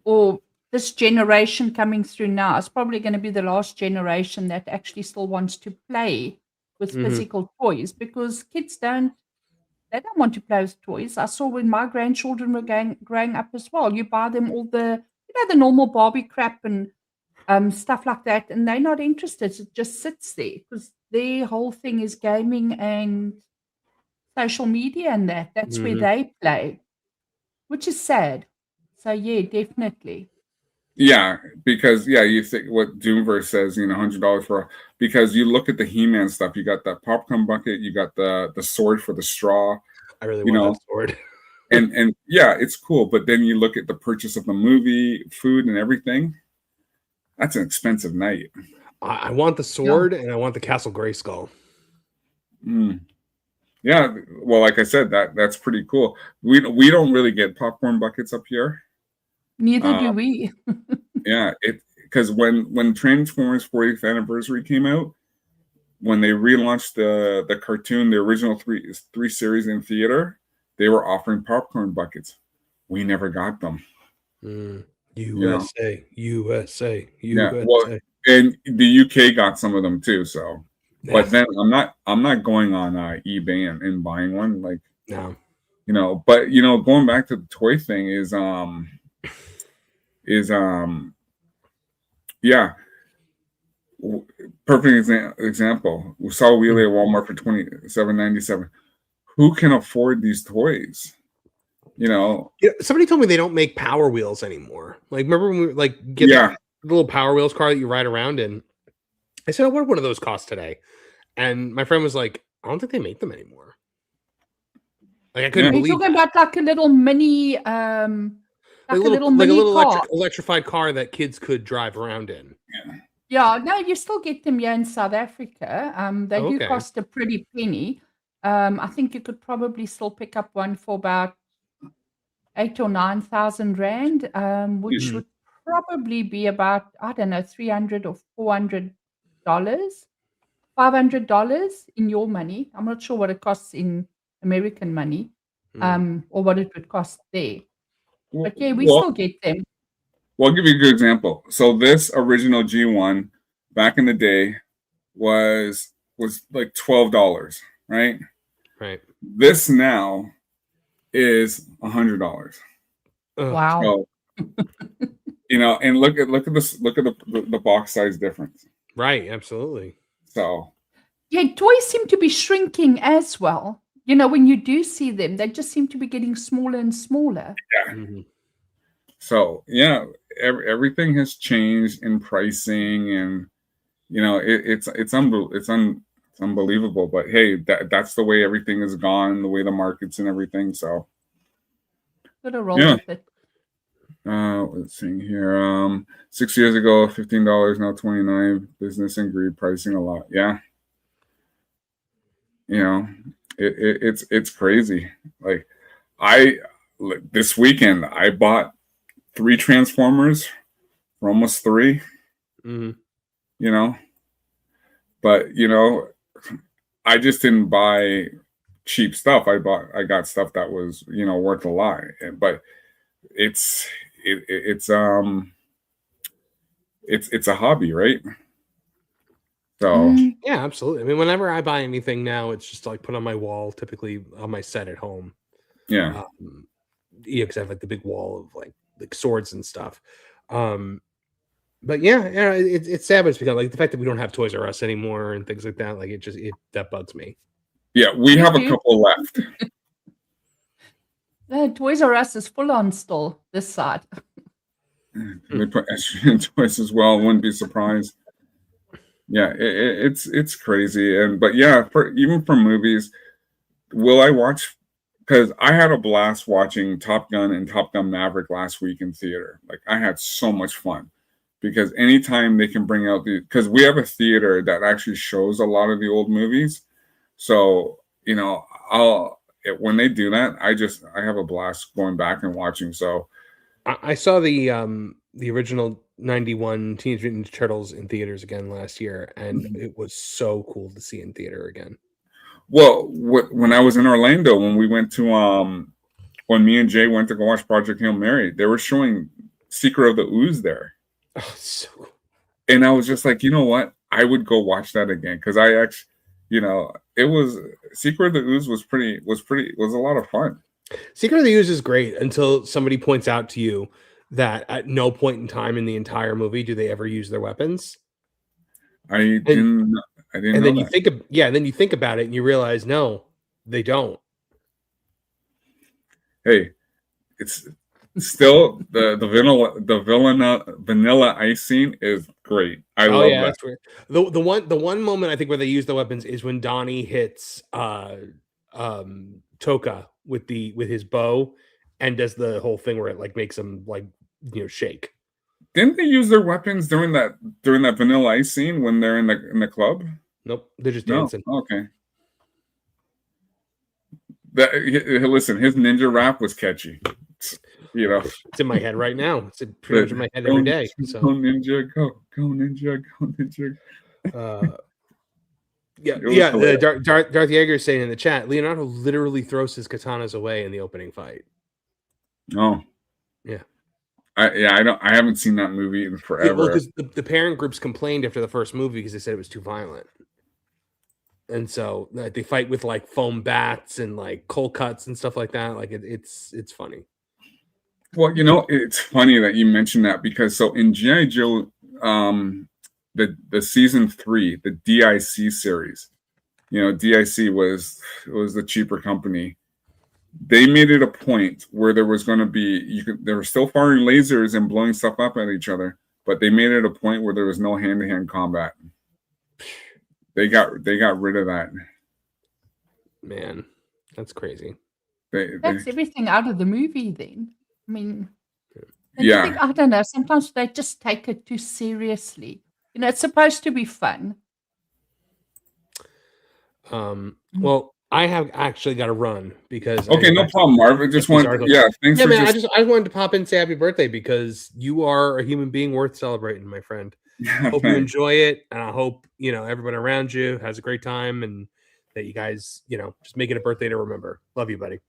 or this generation coming through now is probably going to be the last generation that actually still wants to play with physical toys, because kids don't want to play with toys. I saw when my grandchildren were growing up as well. You buy them all the, the normal Barbie crap and stuff like that, and they're not interested. It just sits there because their whole thing is gaming and social media, and that's where they play, which is sad. So yeah, definitely. Yeah, because you think what Doomverse says, you know, $100 for, because you look at the He-Man stuff, you got that popcorn bucket, you got the sword for the straw. I really want that sword. and yeah, it's cool, but then you look at the purchase of the movie, food and everything. That's an expensive night. I want the sword and I want the Castle Grayskull. Yeah, well, like I said, that's pretty cool. We don't really get popcorn buckets up here. Neither do we. Yeah, because when Transformers 40th anniversary came out, when they relaunched the cartoon, the original three series in theater, they were offering popcorn buckets. We never got them. USA. Yeah, well, and the UK got some of them too. So, but then I'm not going on eBay and buying one. Like, no, you know. But you know, going back to the toy thing yeah. Perfect example. We saw Wheelie at Walmart for $27.97. Who can afford these toys? You know, somebody told me they don't make Power Wheels anymore. Like, remember when we like get the little Power Wheels car that you ride around in? I said, what would one of those cost today? And my friend was like, I don't think they make them anymore. Like, I couldn't believe. You're talking about like a little mini, like a little electrified car that kids could drive around in. Yeah, no, you still get them here in South Africa. They do cost a pretty penny. I think you could probably still pick up one for about 8,000 or 9,000 rand, which would probably be about, I don't know, $300 or $400, $500 in your money. I'm not sure what it costs in American money, or what it would cost there. But yeah, we still get them. Well, I'll give you a good example. So this original G1 back in the day was like $12, right? Right. This now is $100. Wow. So, you know, and look at the box size difference. Right, absolutely. So yeah, toys seem to be shrinking as well. You know, when you do see them, they just seem to be getting smaller and smaller. Yeah. So yeah, everything has changed in pricing, and you know it's unbelievable. But hey, that's the way everything is gone, the way the markets and everything. So gotta roll with it. Let's see here. 6 years ago, $15, now $29. Business and greed pricing a lot. Yeah. You know, it's crazy. Like this weekend I bought 3 Transformers for almost 3. Mm-hmm. You know, but you know, I just didn't buy cheap stuff. I got stuff that was, you know, worth a lot. But it's it's a hobby, right? So yeah, absolutely. I mean, whenever I buy anything now, it's just like put on my wall, typically on my set at home. Yeah. Yeah, because I have like the big wall of like swords and stuff. But yeah, it's sad, but it's because like the fact that we don't have Toys R Us anymore and things like that. Like that bugs me. Yeah, we have a couple left. Toys R Us is full on still this side. They put extra in toys as well. Wouldn't be surprised. Yeah, it's crazy. But yeah, even for movies, will I watch? Because I had a blast watching Top Gun and Top Gun Maverick last week in theater. Like I had so much fun because anytime they can bring out because we have a theater that actually shows a lot of the old movies. So, you know, when they do that, I have a blast going back and watching. So I saw the original 91 Teenage Mutant Ninja Turtles in theaters again last year, and it was so cool to see in theater again. Well, when I was in Orlando, when we went to when me and Jay went to go watch Project Hail Mary, they were showing Secret of the Ooze there. Oh, so cool. And I was just like, you know what? I would go watch that again because I actually, you know, it was Secret of the Ooze was a lot of fun. Secret of the Ooze is great until somebody points out to you that at no point in time in the entire movie do they ever use their weapons. I didn't and know then that. then you think about it and you realize no, they don't. Hey, it's still the vanilla ice scene is great. I love that. That's weird. The one moment I think where they use the weapons is when Donnie hits Toka with his bow and does the whole thing where it like makes him like, you know, shake. Didn't they use their weapons during that vanilla ice scene when they're in the club? Nope, they're just dancing. No. Okay. Listen, his ninja rap was catchy. You know, it's in my head right now. It's pretty much in my head every day. So go ninja, go ninja, go ninja. Darth Yeager is saying in the chat, Leonardo literally throws his katanas away in the opening fight. Oh, yeah. I haven't seen that movie in forever. Because the parent groups complained after the first movie because they said it was too violent. And so they fight with like foam bats and like cold cuts and stuff like that. Like it's funny. Well, you know, it's funny that you mentioned that because so in G.I. Joe, the season 3, the DIC series, you know, DIC was the cheaper company. They made it a point where there was going to be they were still firing lasers and blowing stuff up at each other, but they made it a point where there was no hand-to-hand combat. They got rid of that. Man, that's crazy. That's everything out of the movie then. I mean, yeah. I don't know. Sometimes they just take it too seriously. You know, it's supposed to be fun. Well, I have actually got to run because okay, no problem, Marv. I just want thanks for man. I wanted to pop in and say happy birthday because you are a human being worth celebrating, my friend. Yeah, hope you enjoy it, and I hope you know everyone around you has a great time, and that you guys, you know, just make it a birthday to remember. Love you, buddy.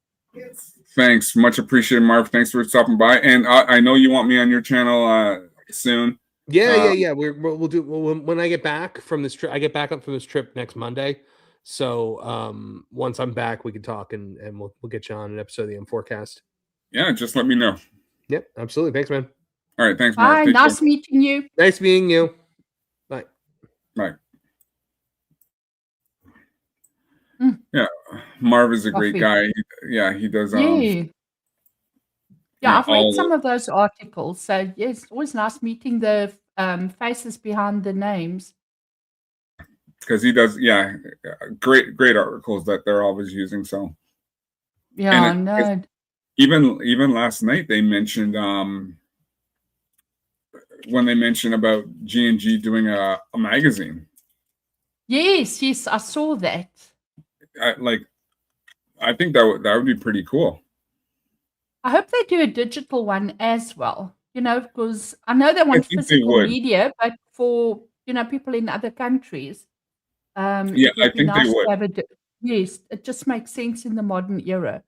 Thanks, much appreciated, Marv. Thanks for stopping by, and I know you want me on your channel soon. Yeah. We'll do when I get back from this trip. I get back up from this trip next Monday. So once I'm back, we can talk and we'll get you on an episode of the Forecast. Yeah, just let me know. Yep, absolutely. Thanks, man. All right, thanks, Marv. Bye. Nice meeting you. Nice meeting you. Bye. Bye. Yeah, Marv is a great guy. He does. Yeah, I've read some of those articles. So yes, always nice meeting the faces behind the names. Because he does, great articles that they're always using. So yeah, I know. Even last night they mentioned when they mentioned about G&G doing a magazine. Yes, I saw that. I think that would be pretty cool. I hope they do a digital one as well, because I know they want think they physical would. media, but for, people in other countries, Yeah, it I would be think they nice to would. have yes, it just makes sense in the modern era.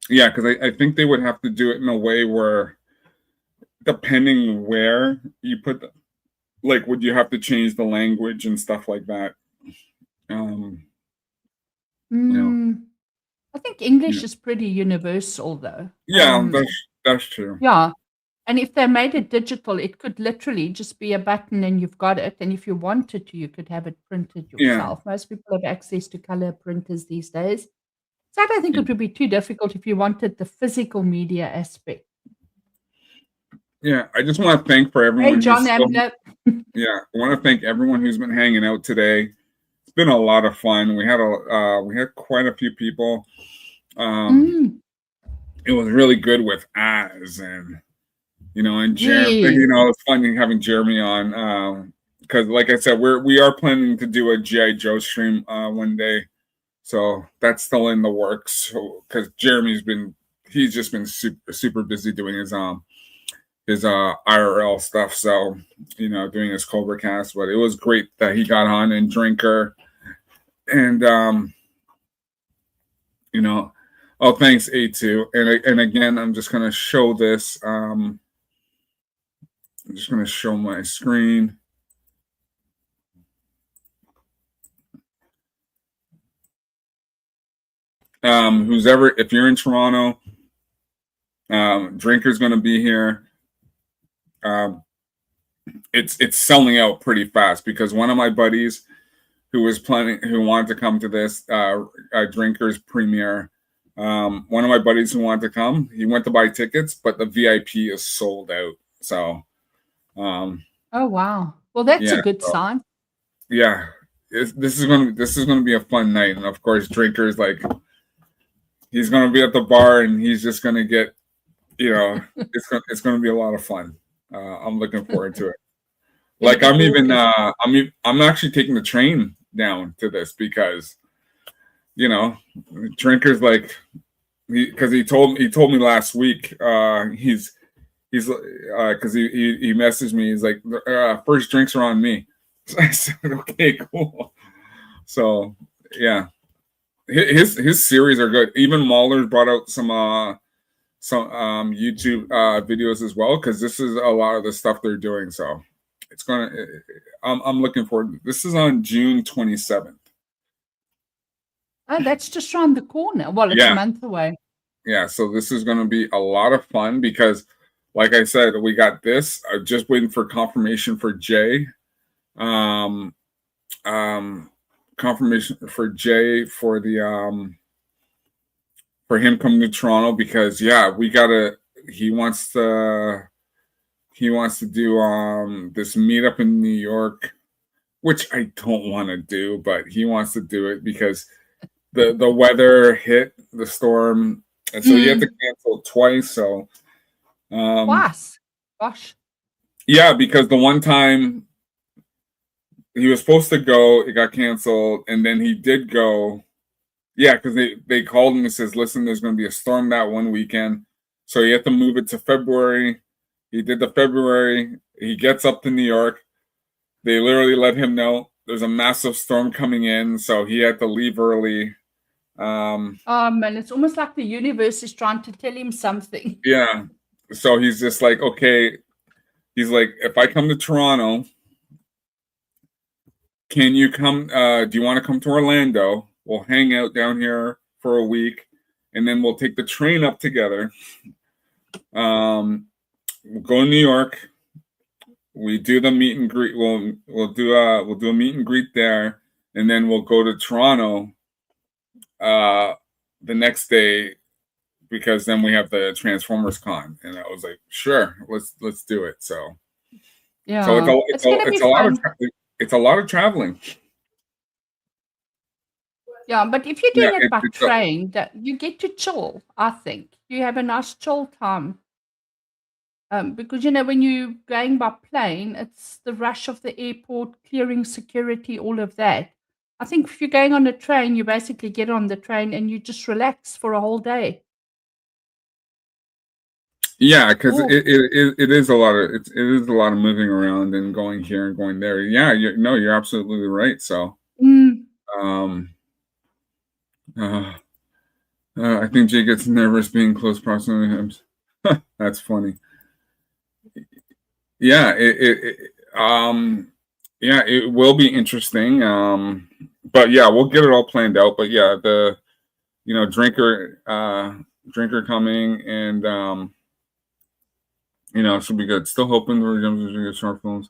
Yeah, because I think they would have to do it in a way where, depending where you put the, like, would you have to change the language and stuff like that? I think English is pretty universal, though. Yeah, that's true. Yeah. And if they made it digital, it could literally just be a button and you've got it. And if you wanted to, you could have it printed yourself. Most people have access to color printers these days. So I don't think it would be too difficult if you wanted the physical media aspect. Yeah, I just want to thank for everyone. Hey, John Ambler. Yeah, I want to thank everyone who's been hanging out today. It's been a lot of fun. We had quite a few people. It was really good with Az and Jeremy. It's fun having Jeremy on because, like I said, we are planning to do a GI Joe stream one day, so that's still in the works. Because he's just been super busy doing his IRL stuff, so doing his Cobra cast. But it was great that he got on, and Drinker, and oh, thanks A2, and again, I'm just gonna show this. I'm just gonna show my screen. If you're in Toronto, Drinker's gonna be here. It's selling out pretty fast because one of my buddies who wanted to come to this Drinker's premiere, one of my buddies who wanted to come, he went to buy tickets, but the VIP is sold out. So, oh wow, well that's a good sign. Yeah, this is gonna be a fun night, and of course, Drinker's he's gonna be at the bar, and he's just gonna get, it's gonna be a lot of fun. I'm looking forward to it. I'm actually taking the train down to this because, Drinker's because he told me last week, he's because he messaged me, he's like, first drinks are on me. So I said, okay, cool. So yeah, his series are good. Even Mahler's brought out some YouTube videos as well, because this is a lot of the stuff they're doing. So I'm looking forward. This is on June 27th. Oh, that's just around the corner. Well, it's a month away. Yeah, so this is going to be a lot of fun because, like I said, we got this. I'm just waiting for confirmation for Jay. Confirmation for Jay for the for him coming to Toronto, because he wants to do this meetup in New York, which I don't want to do, but he wants to do it because the weather hit, the storm, and so he had to cancel twice. So twice, gosh. Yeah, because the one time he was supposed to go, it got canceled, and then he did go. Yeah, because they called him and says, listen, there's going to be a storm that one weekend. So he had to move it to February. He did the February. He gets up to New York. They literally let him know there's a massive storm coming in. So he had to leave early. Oh, man, it's almost like the universe is trying to tell him something. Yeah. So he's just like, okay. He's like, if I come to Toronto, can you come? Do you want to come to Orlando? We'll hang out down here for a week, and then we'll take the train up together. We'll go to New York. We do the meet and greet. We'll do a meet and greet there, and then we'll go to Toronto the next day, because then we have the Transformers Con. And I was like, sure, let's do it. So yeah, so it's a lot of traveling. Yeah, but if you're doing it by train, you get to chill. I think you have a nice chill time. Because when you're going by plane, it's the rush of the airport, clearing security, all of that. I think if you're going on a train, you basically get on the train and you just relax for a whole day. Yeah, because Cool. it is a lot of it is a lot of moving around and going here and going there. Yeah, you're absolutely right. So, Mm. I think Jay gets nervous being close proximity to him. That's funny. Yeah, yeah, it will be interesting. But yeah, we'll get it all planned out. But yeah, the drinker coming and it should be good. Still hoping we're going to get smartphones.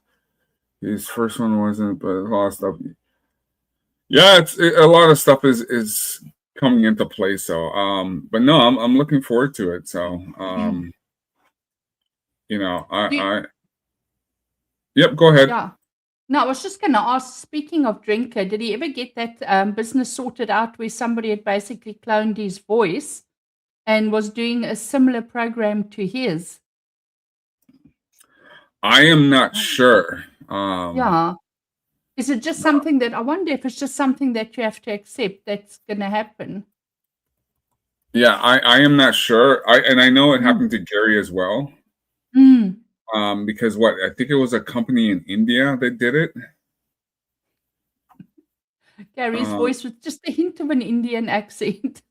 His first one wasn't, but a lot of stuff. Yeah, a lot of stuff is coming into play. So, but no, I'm looking forward to it. So, Yep, go ahead. Yeah. No, I was just going to ask, speaking of drinker, did he ever get that business sorted out where somebody had basically cloned his voice and was doing a similar program to his? I am not sure. Yeah. Is it just something that I wonder if it's just something that you have to accept that's going to happen? Yeah, I am not sure. I know it happened to Gary as well. Mm. Because I think it was a company in India that did it. Gary's voice with just a hint of an Indian accent.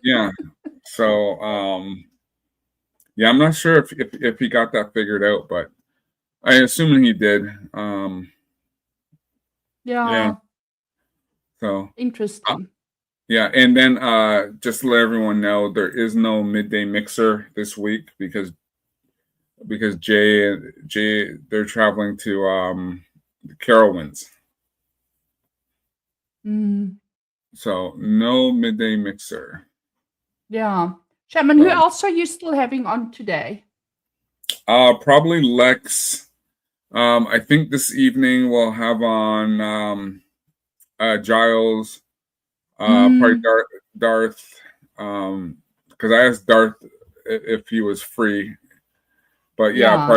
Yeah. So yeah, I'm not sure if he got that figured out, but I assume he did. Yeah. So Interesting. yeah, and then just to let everyone know, there is no midday mixer this week because Jay they're traveling to Carowinds. Mm. So no midday mixer. Yeah. Shaman, who else are you still having on today? Probably Lex. I think this evening we'll have on Giles. Probably Darth. Because I asked Darth if he was free. But yeah,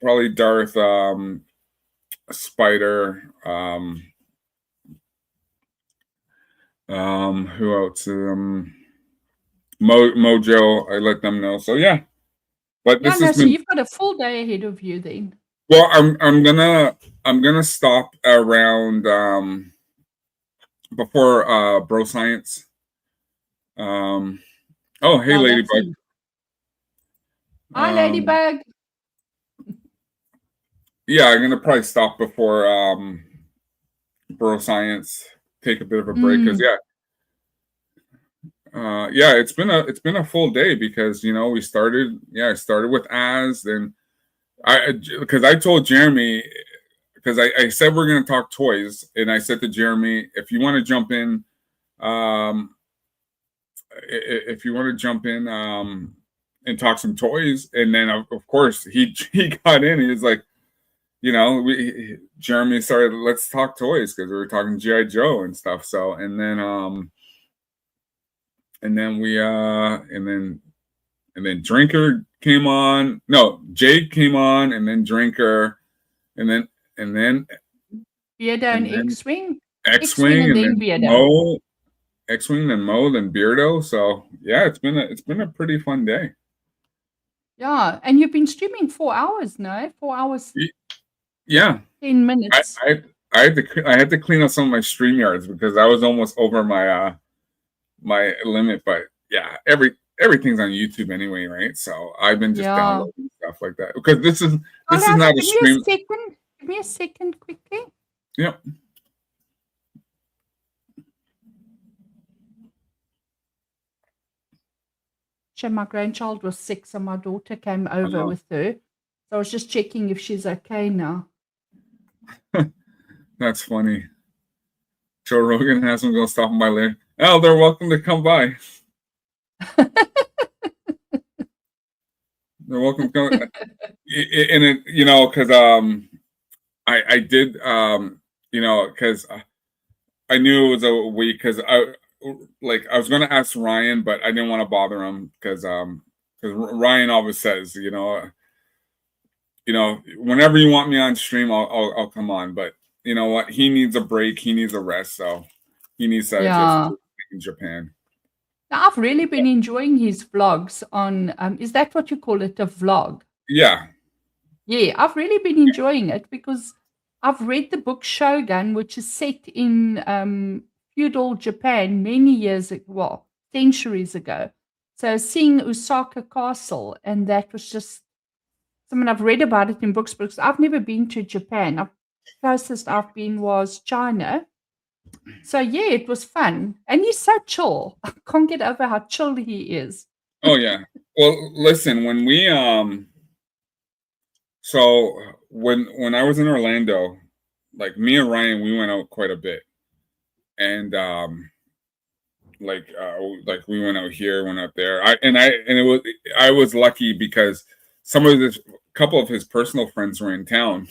probably Darth, Spider, who else? Mojo, I let them know. So yeah. But this has so been, you've got a full day ahead of you then. well, I'm gonna stop around before Bro Science. Oh hey Ladybug. Hi Ladybug. Yeah, I'm gonna probably stop before Bro Science, take a bit of a break because it's been a full day because we started I started with Az, then because I told Jeremy, because I said we're gonna talk toys, and I said to Jeremy, if you want to jump in and talk some toys, and then of course he got in. He was like, Jeremy started, let's talk toys because we were talking G.I. Joe and stuff. So and then Drinker came on. No, Jake came on, and then Drinker, and then Beardo and X-Wing. X-Wing, and then Beardo. Mo. X-Wing, then Mo, then Beardo. So yeah, it's been a pretty fun day. Yeah, and you've been streaming 4 hours, no? 4 hours. Yeah. 10 minutes. I had to clean up some of my StreamYards because I was almost over my my limit. But yeah, everything's on YouTube anyway, right? So I've been just downloading stuff like that because this is not a stream. Give me a second quickly. Yep. So my grandchild was sick, so my daughter came over with her. So I was just checking if she's okay now. That's funny. Joe Rogan has them go stop by later. Oh, they're welcome to come by. They're welcome to come. And it, because I did, because I knew it was a week because I was going to ask Ryan, but I didn't want to bother him because Ryan always says, whenever you want me on stream, I'll come on. But you know what? He needs a break. He needs a rest. So he needs to Yeah. just in Japan. Now, I've really been enjoying his vlogs on, is that what you call it, a vlog? Yeah. Yeah, I've really been enjoying it because I've read the book Shogun, which is set in feudal Japan many years ago, well, centuries ago. So seeing Osaka Castle, and that was just something I've read about it in books because I've never been to Japan. The closest I've been was China. So yeah, it was fun. And he's so chill. I can't get over how chill he is. Oh yeah. Well, listen, when we so when I was in Orlando, like me and Ryan, we went out quite a bit. And like we went out here, went out there. I was lucky because couple of his personal friends were in town.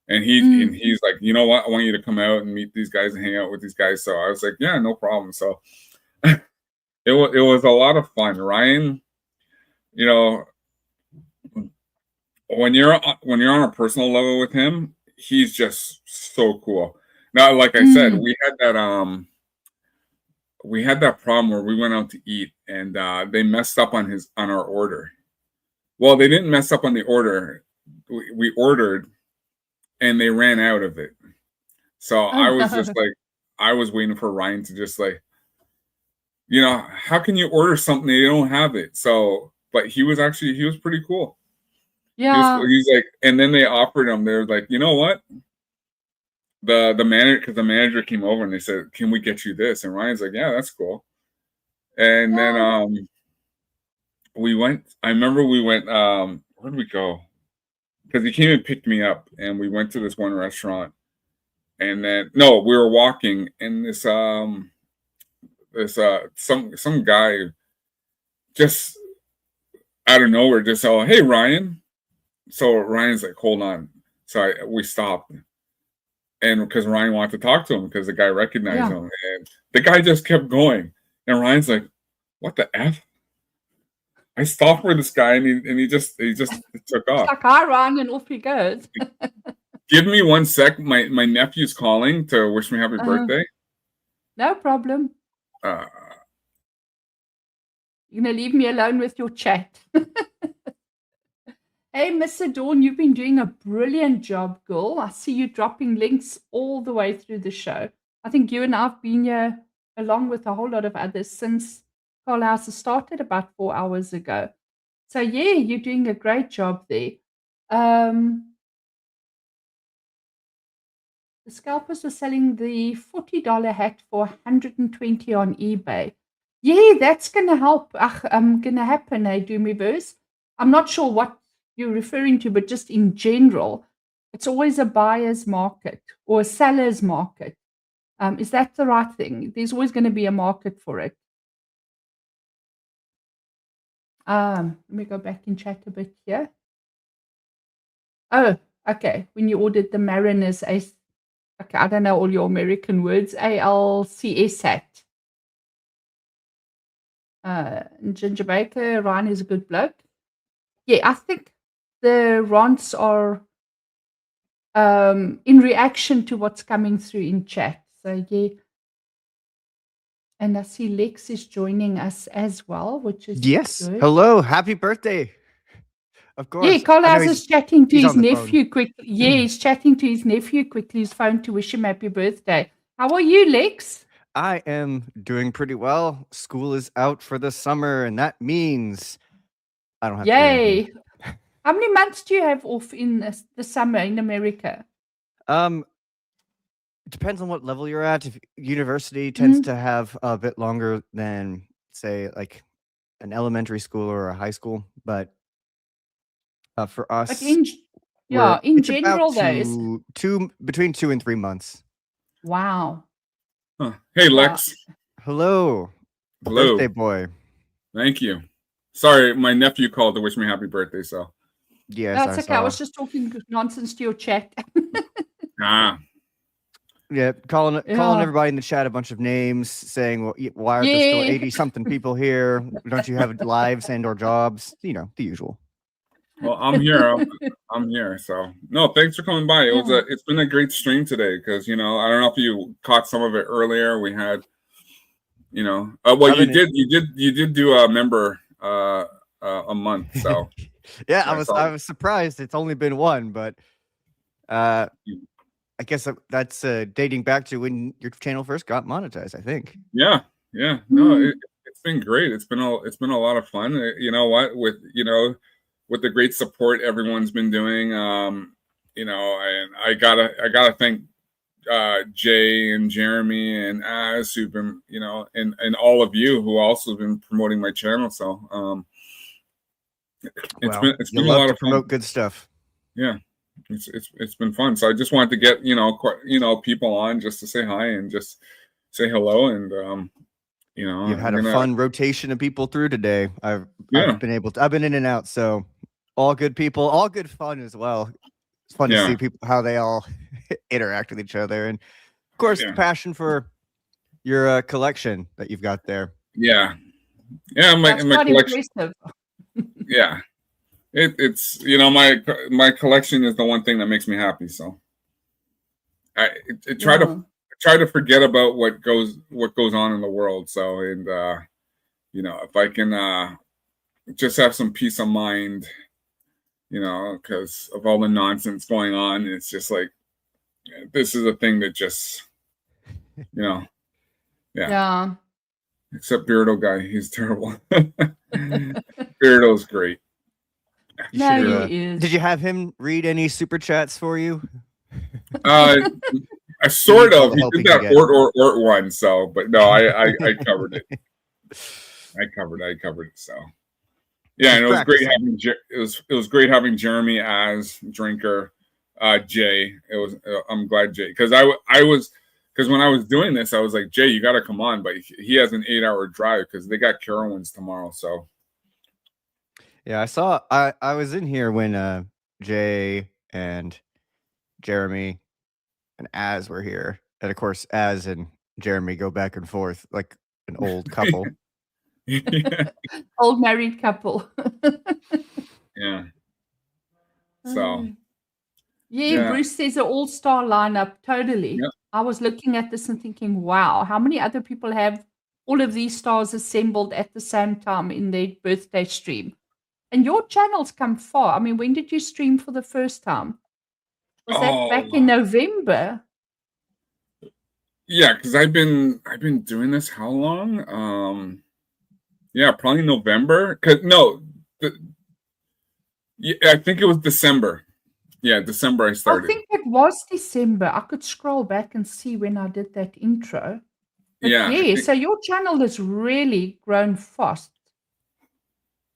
And he's like, you know what? I want you to come out and meet these guys and hang out with these guys. So I was like, yeah, no problem. So it was a lot of fun. Ryan, you know, when you're on a personal level with him, he's just so cool. Now, like I said, we had that problem where we went out to eat and they messed up on our order. Well, they didn't mess up on the order. We ordered and they ran out of it. So I was just like, I was waiting for Ryan to just like, you know, how can you order something they don't have it? So, but he was pretty cool. Yeah. He's like, and then they offered him, they were like, you know what? The manager, because the manager came over and they said, can we get you this? And Ryan's like, yeah, that's cool. And then I remember we went, where did we go? Because he came and picked me up and we went to this one restaurant. And then we were walking and this some guy just out of nowhere just said, hey Ryan. So Ryan's like, hold on. So we stopped. And because Ryan wanted to talk to him because the guy recognized him. And the guy just kept going. And Ryan's like, what the F? I stopped for this guy and he just took off. Like, hi, Ryan, and off he goes. Give me 1 sec. My nephew's calling to wish me happy birthday. No problem. You're going to leave me alone with your chat. Hey, Mr. Dawn, you've been doing a brilliant job, girl. I see you dropping links all the way through the show. I think you and I have been here along with a whole lot of others since Carl House has started about 4 hours ago. So, yeah, you're doing a great job there. The scalpers were selling the $40 hat for $120 on eBay. Yeah, that's going to help. Going to happen, Doomiverse. I'm not sure what you're referring to, but just in general, it's always a buyer's market or a seller's market. Is that the right thing? There's always going to be a market for it. Let me go back and chat a bit here. Oh, okay. When you ordered the Mariners, okay, I don't know all your American words. ALCS hat. Ginger Baker, Ryan is a good bloke. Yeah, I think the rants are in reaction to what's coming through in chat. So, yeah. And I see Lex is joining us as well, which is good. Hello. Happy birthday. Of course. Yeah, Carlos is chatting to his nephew quickly. Yeah, he's chatting to his nephew quickly. His phone to wish him happy birthday. How are you, Lex? I am doing pretty well. School is out for the summer, and that means I don't have to do anything. How many months do you have off in the summer in America? It depends on what level you're at. If university tends to have a bit longer than, say, like an elementary school or a high school, but for us, But in general, though, between 2 and 3 months. Wow. Huh. Hey, Lex. Hello. Hello. Birthday boy. Thank you. Sorry, my nephew called to wish me happy birthday, so. Yes, that's okay. I was just talking nonsense to your chat. Yeah, calling everybody in the chat a bunch of names, saying, well, why are there still 80-something people here? Don't you have lives and or jobs? You know, the usual. Well, I'm here. I'm here. So no, thanks for coming by. It's been a great stream today because I don't know if you caught some of it earlier. We had, well, you did do a member a month. So yeah, I was surprised. It's only been one, but I guess that's dating back to when your channel first got monetized. I think. Yeah. No, it's been great. It's been a lot of fun. You know what? With the great support everyone's been doing, and I gotta thank Jay and Jeremy and Az who've been, and all of you who also have been promoting my channel. So it's been a lot of promote good stuff. Yeah, it's been fun. So I just wanted to get people on just to say hi and just say hello, and you've had a fun rotation of people through today. I've been in and out, so all good people, all good fun as well. It's fun to see people, how they all interact with each other, and of course the passion for your collection that you've got there. Yeah, my collection. Yeah, it's my collection is the one thing that makes me happy. So I try to forget about what goes on in the world. So, and if I can just have some peace of mind, because of all the nonsense going on, it's just like this is a thing that just yeah. Except Beardo guy, he's terrible. Beardo's great. No, he is. Did you have him read any super chats for you? I sort of. He did that Ort one, so but no, I covered it. I covered it. So yeah, and it was great having it was great having Jeremy as drinker, Jay. I'm glad Jay, because because when I was doing this, I was like, Jay, you got to come on, but he has an 8-hour drive because they got Carowinds tomorrow. So yeah, I was in here when Jay and Jeremy and Az were here, and of course Az and Jeremy go back and forth like an old couple. Old married couple. Yeah. So yeah, Bruce says an all-star lineup. Totally. Yep. I was looking at this and thinking, wow, how many other people have all of these stars assembled at the same time in their birthday stream? And your channel's come far. I mean, when did you stream for the first time? Was that back in November? Yeah, because I've been doing this how long? Yeah, probably November. I think it was December. Yeah, December I started. I think it was December. I could scroll back and see when I did that intro. But yeah, so your channel has really grown fast.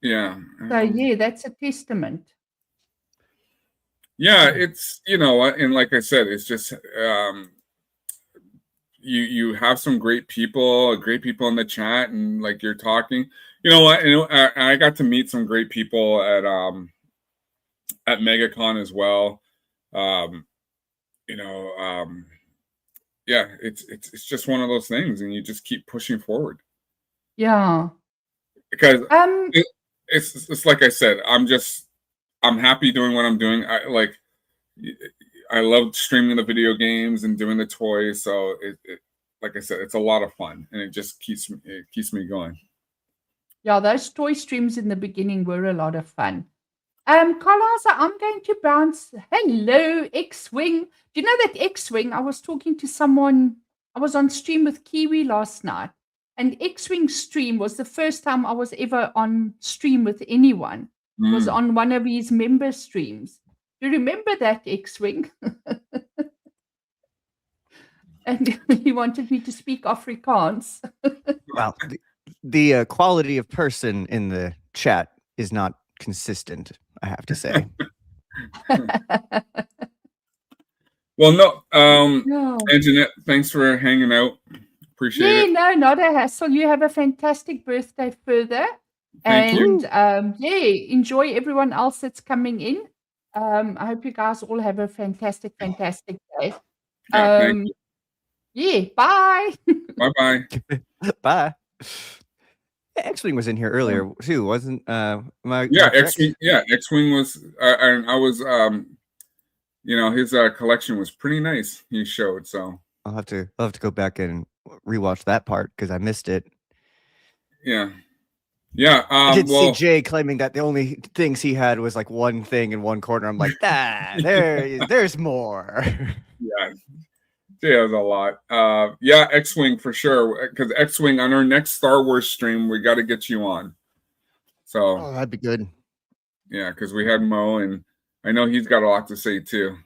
Yeah. So yeah, that's a testament. Yeah, it's and like I said, it's just you have some great people in the chat, and like you're talking. You know what? And I got to meet some great people at MegaCon as well. Yeah, it's just one of those things, and you just keep pushing forward. Yeah. Because it's like I said, I'm happy doing what I'm doing. I love streaming the video games and doing the toys. So it like I said, it's a lot of fun, and it just keeps me going. Yeah, those toy streams in the beginning were a lot of fun. Carlaza, I'm going to bounce. Hello, X-Wing. Do you know that X-Wing? I was talking to someone. I was on stream with Kiwi last night, and X-Wing stream was the first time I was ever on stream with anyone. It was on one of his member streams. Do you remember that, X-Wing? And he wanted me to speak Afrikaans. Well, the quality of person in the chat is not consistent, I have to say. Well, no, Anjanette, thanks for hanging out. Appreciate it. No, not a hassle. You have a fantastic birthday further. Thank you. Enjoy everyone else that's coming in. I hope you guys all have a fantastic day. Thank you. Bye. Bye-bye. Bye. X-Wing was in here earlier too, wasn't? Yeah, X-Wing. Yeah, X-Wing was. And I was. His collection was pretty nice. He showed. So I'll have to go back and rewatch that part because I missed it. Yeah. Yeah. I did see Jay claiming that the only things he had was like one thing in one corner. I'm like, there's more. Yeah. Jay has a lot. Yeah, X-Wing for sure. Because X-Wing on our next Star Wars stream, we got to get you on. So that'd be good. Yeah, because we had Mo, and I know he's got a lot to say too.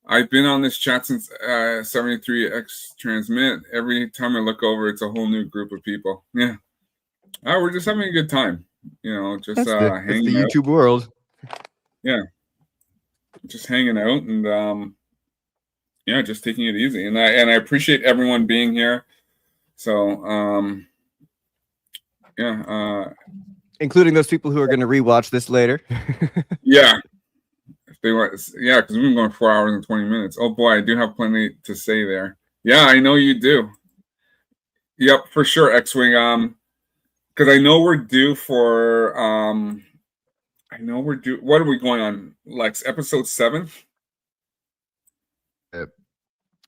I've been on this chat since 73X Transmit. Every time I look over, it's a whole new group of people. Yeah. We're just having a good time. Just that's hanging the out. YouTube world. Yeah. Just hanging out and just taking it easy. And I appreciate everyone being here. So including those people who are going to rewatch this later. Yeah. If they want, yeah, because we've been going 4 hours and 20 minutes. Oh boy, I do have plenty to say there. Yeah, I know you do. Yep, for sure, X-Wing. Because I know we're due for what are we going on, Lex? Episode 7?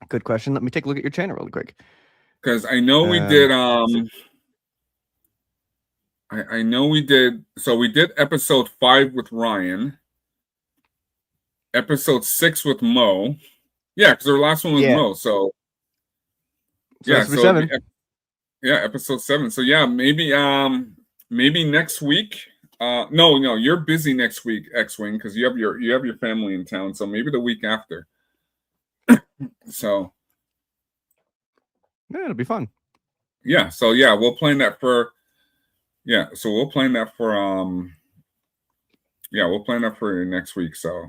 Good question. Let me take a look at your channel really quick. Because I know we did I know we did, so we did episode 5 with Ryan, episode 6 with Mo. Yeah, because our last one was Mo, so yeah, so 7. Yeah, episode 7. So yeah, maybe next week. No, you're busy next week, X-Wing, because you have your family in town. So maybe the week after. So yeah, it'll be fun. Yeah. So yeah, we'll plan that for. Yeah. So we'll plan that for. Yeah, we'll plan that for next week. So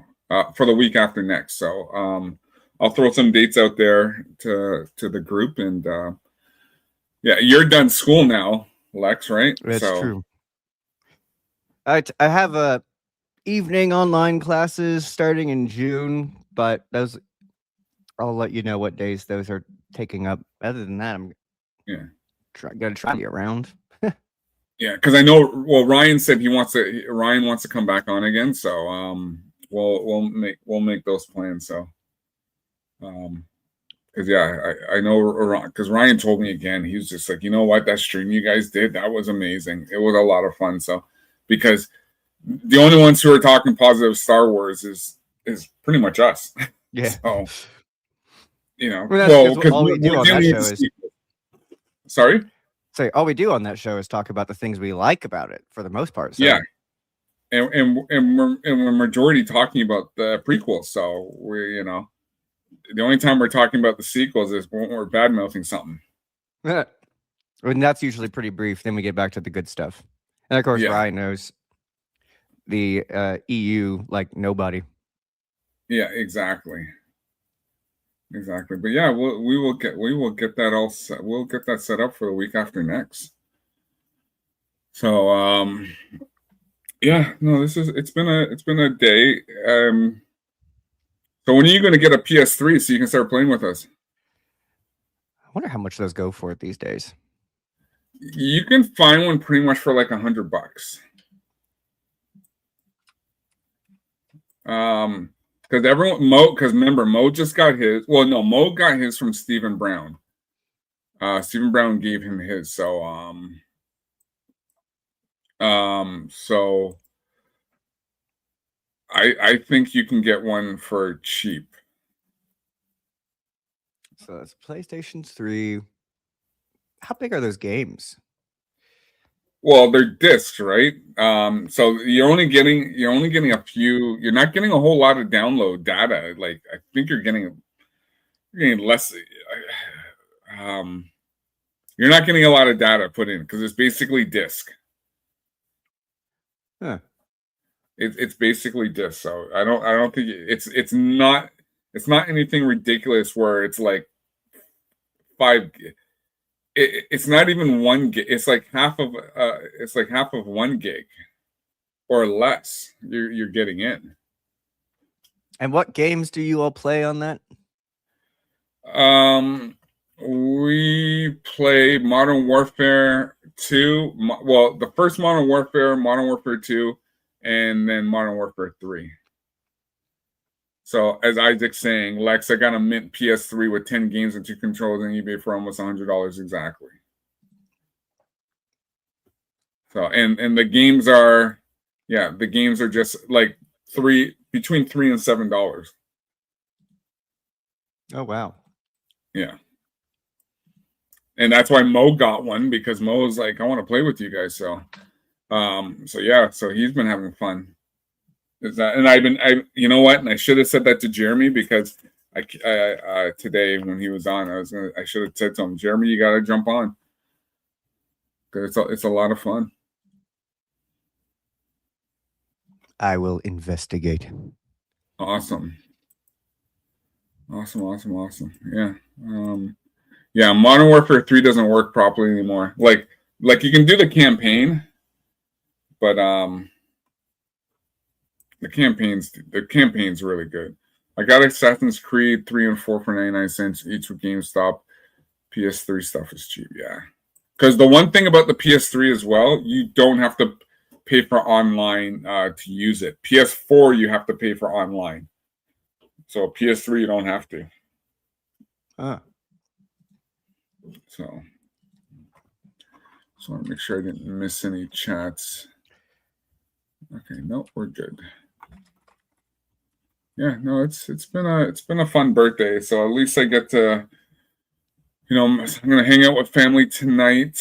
for the week after next. So I'll throw some dates out there to the group and. Yeah, you're done school now, Lex, right? That's true. I have evening online classes starting in June, but I'll let you know what days those are taking up. Other than that, I'm gonna try to be around. Yeah, because I know. Well, Ryan said Ryan wants to come back on again, so we'll make those plans. So because I know, because Ryan told me again, he was just like, you know what, that stream you guys did, that was amazing. It was a lot of fun. So because the only ones who are talking positive Star Wars is pretty much us. Yeah. So well, all we do on that show is sorry. So all we do on that show is talk about the things we like about it for the most part. So. Yeah. And we're majority talking about the prequels. So we're the only time we're talking about the sequels is when we're bad mouthing something. Yeah. And that's usually pretty brief. Then we get back to the good stuff. And of course, Ryan knows the EU like nobody. Yeah, exactly. But yeah, we will get that all set. We'll get that set up for the week after next. So yeah, no, it's been a day. So when are you going to get a PS3 so you can start playing with us? I wonder how much those go for these days. You can find one pretty much for like $100. Because remember, Mo just got his. Well, no, Mo got his from Stephen Brown. Stephen Brown gave him his. So so I think you can get one for cheap. So it's PlayStation 3. How big are those games? Well, they're discs, right? So you're only getting a few. You're not getting a whole lot of download data. Like I think you're getting less. You're not getting a lot of data put in because it's basically disc. Huh. It's basically disc. So I don't think it's not anything ridiculous where it's like 5. It's not even 1 gig. It's like half of 1 gig or less. You're getting in. And what games do you all play on that? We play Modern Warfare, 2. Well, the first Modern Warfare 2, and then Modern Warfare 3. So as Isaac's saying, Lex, I got a mint PS3 with 10 games and 2 controllers on eBay for almost $100 exactly. So and the games are, the games are just like between $3 and $7. Oh wow. Yeah. And that's why Mo got one, because Mo was like, I want to play with you guys. So so he's been having fun. You know what? And I should have said that to Jeremy, because I today when he was on, I should have said to him, Jeremy, you got to jump on, because it's a lot of fun. I will investigate. Awesome. Yeah. Yeah, Modern Warfare 3 doesn't work properly anymore. Like you can do the campaign, but the campaign's really good. I got Assassin's Creed 3 and 4 for 99 cents each with GameStop. PS3 stuff is cheap, yeah. Because the one thing about the PS3 as well, you don't have to pay for online to use it. PS4 you have to pay for online. So PS3 you don't have to. So just want to make sure I didn't miss any chats. Okay, no, we're good. Yeah, no, it's been a fun birthday. So at least I get to, I'm gonna hang out with family tonight.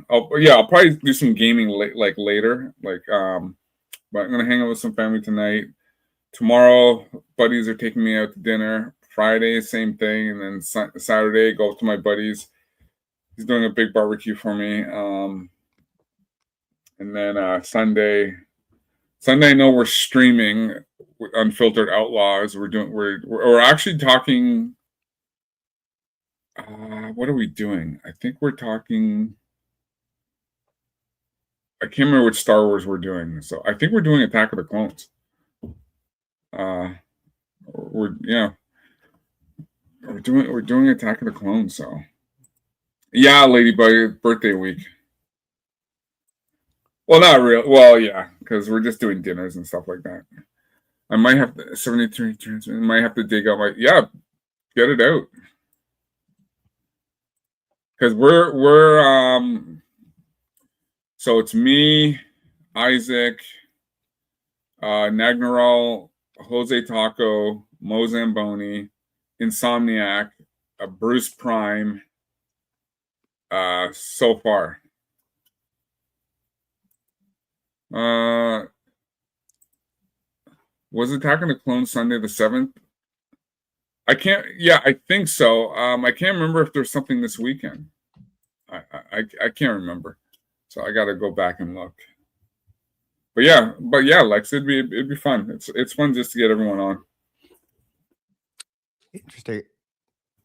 I'll probably do some gaming later. But I'm gonna hang out with some family tonight. Tomorrow, buddies are taking me out to dinner. Friday, same thing, and then Saturday, go up to my buddies. He's doing a big barbecue for me. And then Sunday, I know we're streaming with Unfiltered Outlaws. We're actually talking. What are we doing? I think we're talking. I can't remember which Star Wars we're doing. So I think we're doing Attack of the Clones. We're doing Attack of the Clones. So yeah, Ladybug, birthday week. Well, not real. Well, yeah, because we're just doing dinners and stuff like that. I might have to 73 turns. I might have to dig out get it out. Because we're so it's me, Isaac, Nagnaral, Jose Taco, Mo Zamboni, Insomniac, Bruce Prime. So far. Was Attack on the Clones Sunday the 7th? I think so. I can't remember if there's something this weekend. I can't remember. So I gotta go back and look. But yeah, Lex, it'd be fun. It's fun just to get everyone on. Interesting.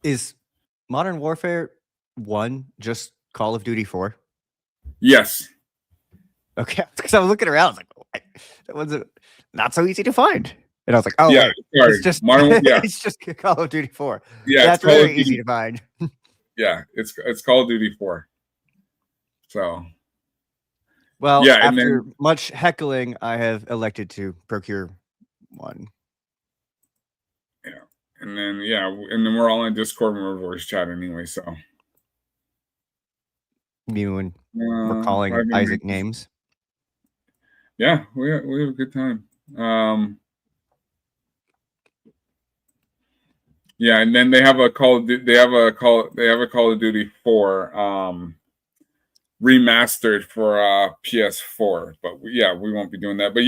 Is Modern Warfare 1 just Call of Duty 4? Yes. Okay, because I was looking around, I was like, oh, that one's not so easy to find. And I was like, oh, yeah, wait, sorry. it's just it's just Call of Duty 4. Yeah, that's very easy to find. Yeah, it's Call of Duty 4. So, well, yeah, after much heckling, I have elected to procure one. Yeah, and then we're all on Discord and we're voice chat anyway. So, you and we're calling Isaac names. Yeah, we have a good time. Yeah, and then they have a Call of Duty 4 remastered for PS4, but we won't be doing that. But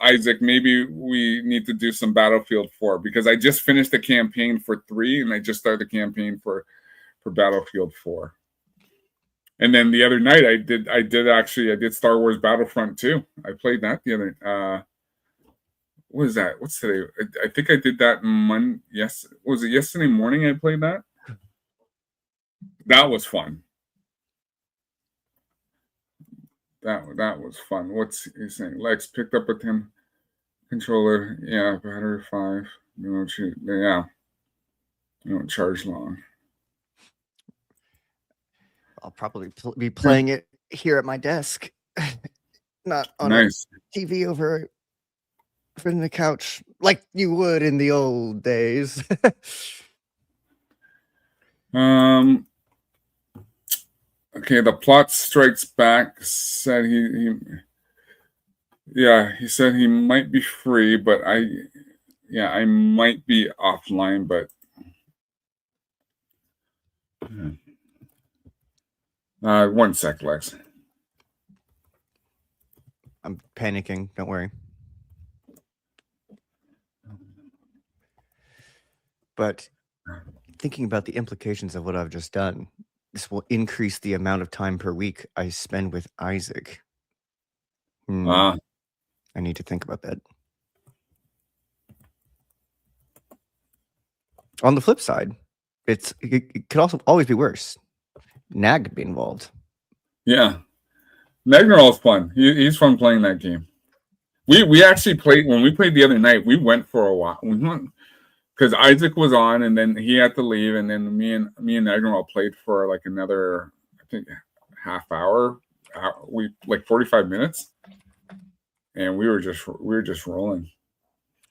Isaac, maybe we need to do some Battlefield 4, because I just finished the campaign for 3 and I just started the campaign for Battlefield 4. And then the other night I did Star Wars Battlefront 2. I played that the other what is that? What's today? I think I did that Monday. Yes, was it yesterday morning I played that? That was fun. That was fun. What's he saying? Lex picked up a 10 controller. Yeah, battery 5. You don't charge long. I'll probably be playing it here at my desk, not on Nice. a TV over in the couch like you would in the old days. Okay, the plot strikes back said he said he might be free, but I might be offline, but one sec, Lex. I'm panicking, don't worry. But thinking about the implications of what I've just done, this will increase the amount of time per week I spend with Isaac. I need to think about that. On the flip side, it could also always be worse. Nag could be involved. Yeah. Nagnaral's fun. He's fun playing that game. We actually played, when we played the other night, we went for a while. We went because Isaac was on and then he had to leave, and then me and Nagnaral played for like another, I think, half hour. We like 45 minutes. And we were just rolling.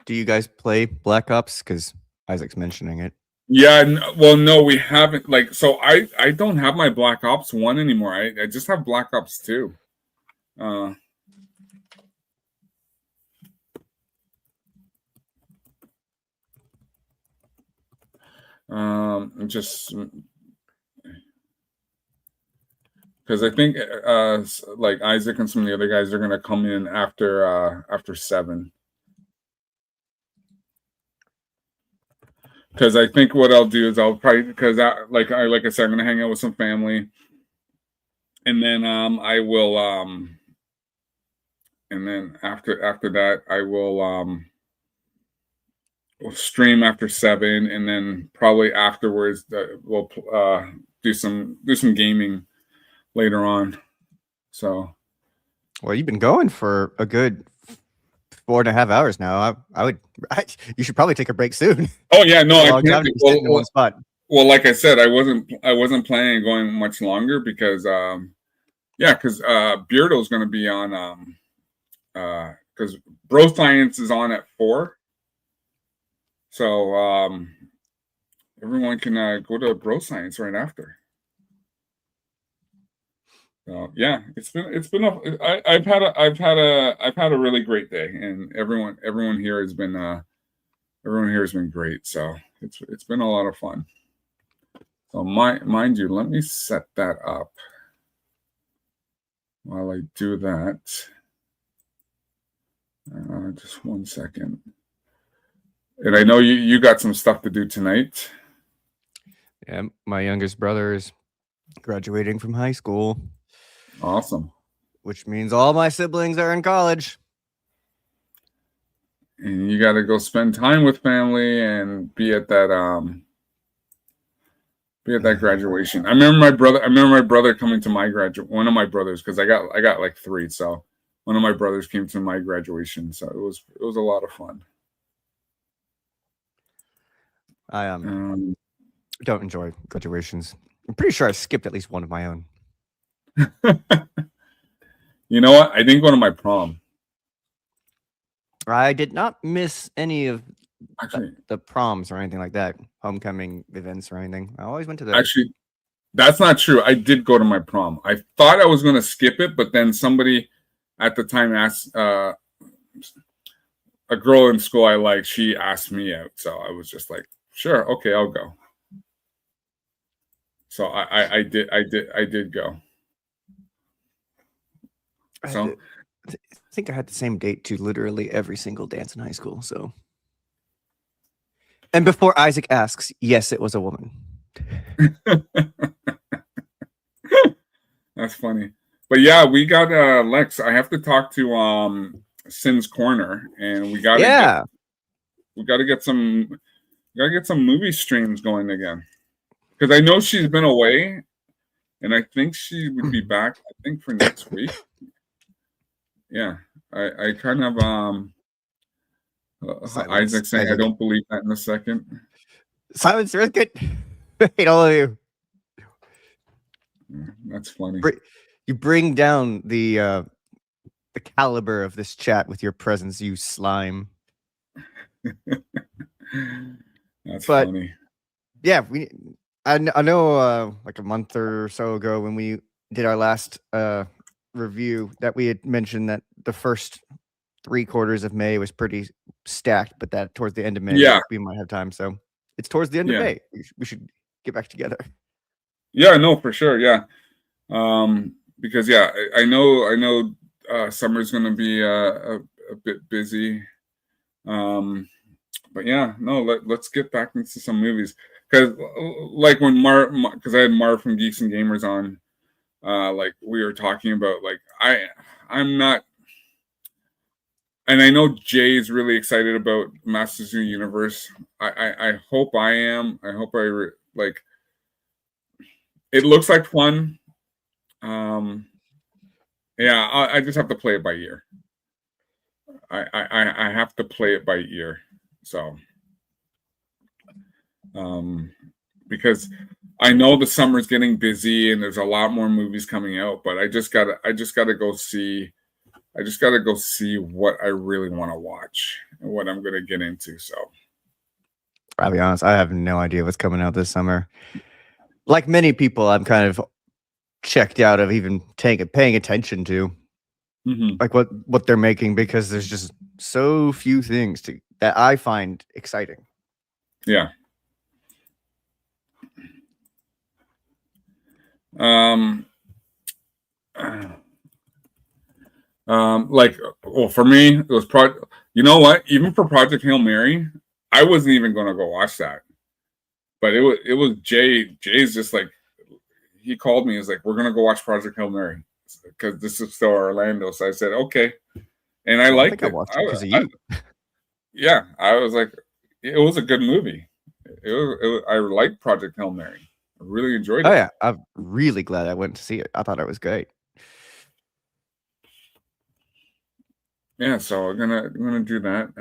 Do you guys play Black Ops? Because Isaac's mentioning it. Yeah, well, no, we haven't. Like, so I don't have my Black Ops 1 anymore. I just have Black Ops 2. Just because I think like Isaac and some of the other guys are gonna come in after 7. Because I think what I'll do is I'll probably, because like I said, I'm gonna hang out with some family, and then I will and then after that I will stream after 7, and then probably afterwards we'll do some you later on. So, well, you've been going for a good 4.5 hours now. You should probably take a break soon. Oh yeah, no, I can't. In one spot. Well, like I said, I wasn't planning on going much longer because Beardo is going to be on because Bro Science is on at 4. So everyone can go to Bro Science right after. So yeah, I've had a really great day, and everyone here has been great. So it's been a lot of fun. So mind you, let me set that up while I do that. Just 1 second. And I know you got some stuff to do tonight. Yeah, my youngest brother is graduating from high school. Awesome. Which means all my siblings are in college. And you got to go spend time with family and be at that graduation. I remember my brother coming to my one of my brothers, because I got like 3, so one of my brothers came to my graduation, so it was a lot of fun. I don't enjoy graduations. I'm pretty sure I skipped at least one of my own. You know what? I didn't go to my prom. I did not miss any of the proms or anything like that. Homecoming events or anything. I always went to those. Actually, that's not true. I did go to my prom. I thought I was going to skip it, but then somebody at the time asked a girl in school she asked me out. So I was just like, sure, okay, I'll go. So I did go. So I think I had the same date to literally every single dance in high school. So, and before Isaac asks, yes, it was a woman. That's funny. But yeah, we got Lex. I have to talk to Sin's Corner, and we got to get some movie streams going again, because I know she's been away, and I think she would be back. I think for next week. Yeah, I kind of Isaac saying I don't believe that in a second. Silence, Riskett. Hate all of you. That's funny. You bring down the caliber of this chat with your presence, you slime. That's But funny. yeah, I know like a month or so ago when we did our last review that we had mentioned that the first 3/4 of May was pretty stacked, but that towards the end of May we might have time. So it's towards the end of May. We should get back together. Yeah, no, for sure. Yeah. Because I know summer's gonna be a bit busy. But yeah, no, let's get back into some movies. Because like when because I had Marv from Geeks and Gamers on, like we were talking about, like I'm not, and I know Jay's really excited about Masters of the Universe. I hope I am. I hope like. It looks like fun. Yeah, I just have to play it by ear. I have to play it by ear. So, because I know the summer's getting busy and there's a lot more movies coming out, but I just gotta go see. I just gotta go see what I really want to watch and what I'm gonna get into. So, I'll be honest, I have no idea what's coming out this summer. Like many people, I'm kind of checked out of even paying attention to, like what they're making, because there's just so few things that I find exciting. Yeah. Like, well, for me, it was you know what? Even for Project Hail Mary, I wasn't even going to go watch that. But it was Jay's just like, he called me. He's like, we're going to go watch Project Hail Mary because this is still Orlando. So I said, okay. And I liked it. I watched it because of you. Yeah. I was like, it was a good movie. I liked Project Hail Mary. I really enjoyed it. Oh yeah. I'm really glad I went to see it. I thought it was great. Yeah. So I'm gonna do that.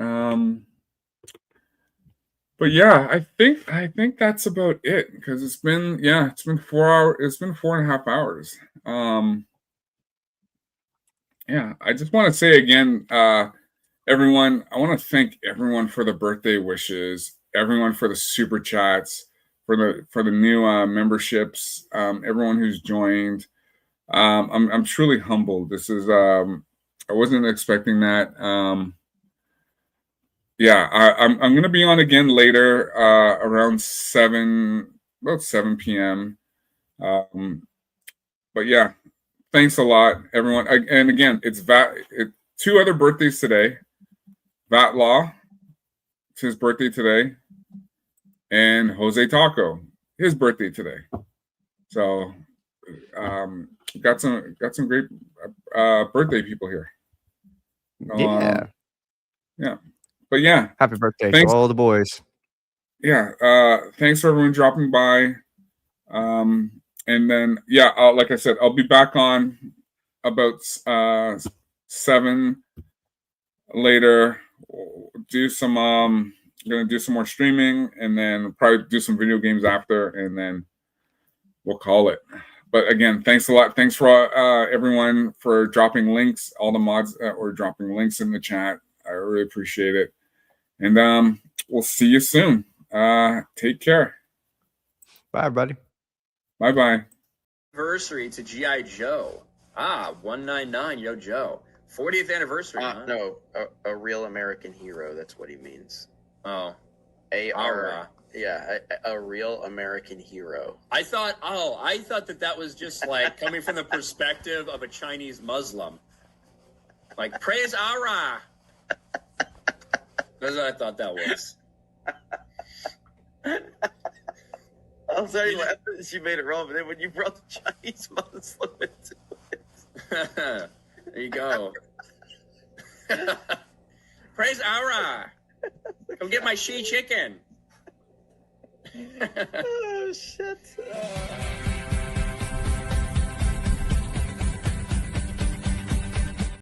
But yeah, I think that's about it, because it's been 4 hours. It's been 4.5 hours. Yeah, I just want to say again, everyone, I want to thank everyone for the birthday wishes, everyone for the super chats, for the new memberships, everyone who's joined. I'm truly humbled. This is I wasn't expecting that. Yeah, I'm gonna be on again later, around about 7 p.m. But yeah, thanks a lot, everyone. And again, it's 2 other birthdays today. Vat Law, it's his birthday today, and Jose Taco, his birthday today. So, got some great birthday people here. Yeah. Yeah. But yeah, happy birthday to all the boys. Yeah, thanks for everyone dropping by. And then like I said, I'll be back on about 7 later. Do some gonna do some more streaming, and then probably do some video games after, and then we'll call it. But again, thanks a lot. Thanks for everyone for dropping links. All the mods that were dropping links in the chat. I really appreciate it. And we'll see you soon. Take care. Bye, everybody. Bye-bye. Anniversary to G.I. Joe. 199, yo, Joe. 40th anniversary, huh? No, a real American hero. That's what he means. Oh. A-R. Yeah, a real American hero. I thought that was just like coming from the perspective of a Chinese Muslim. Like, praise Allah. That's what I thought that was. I'm sorry, you made it wrong, but then when you brought the Chinese Muslim into it. There you go. Praise Allah. Come get my she chicken. Oh, shit.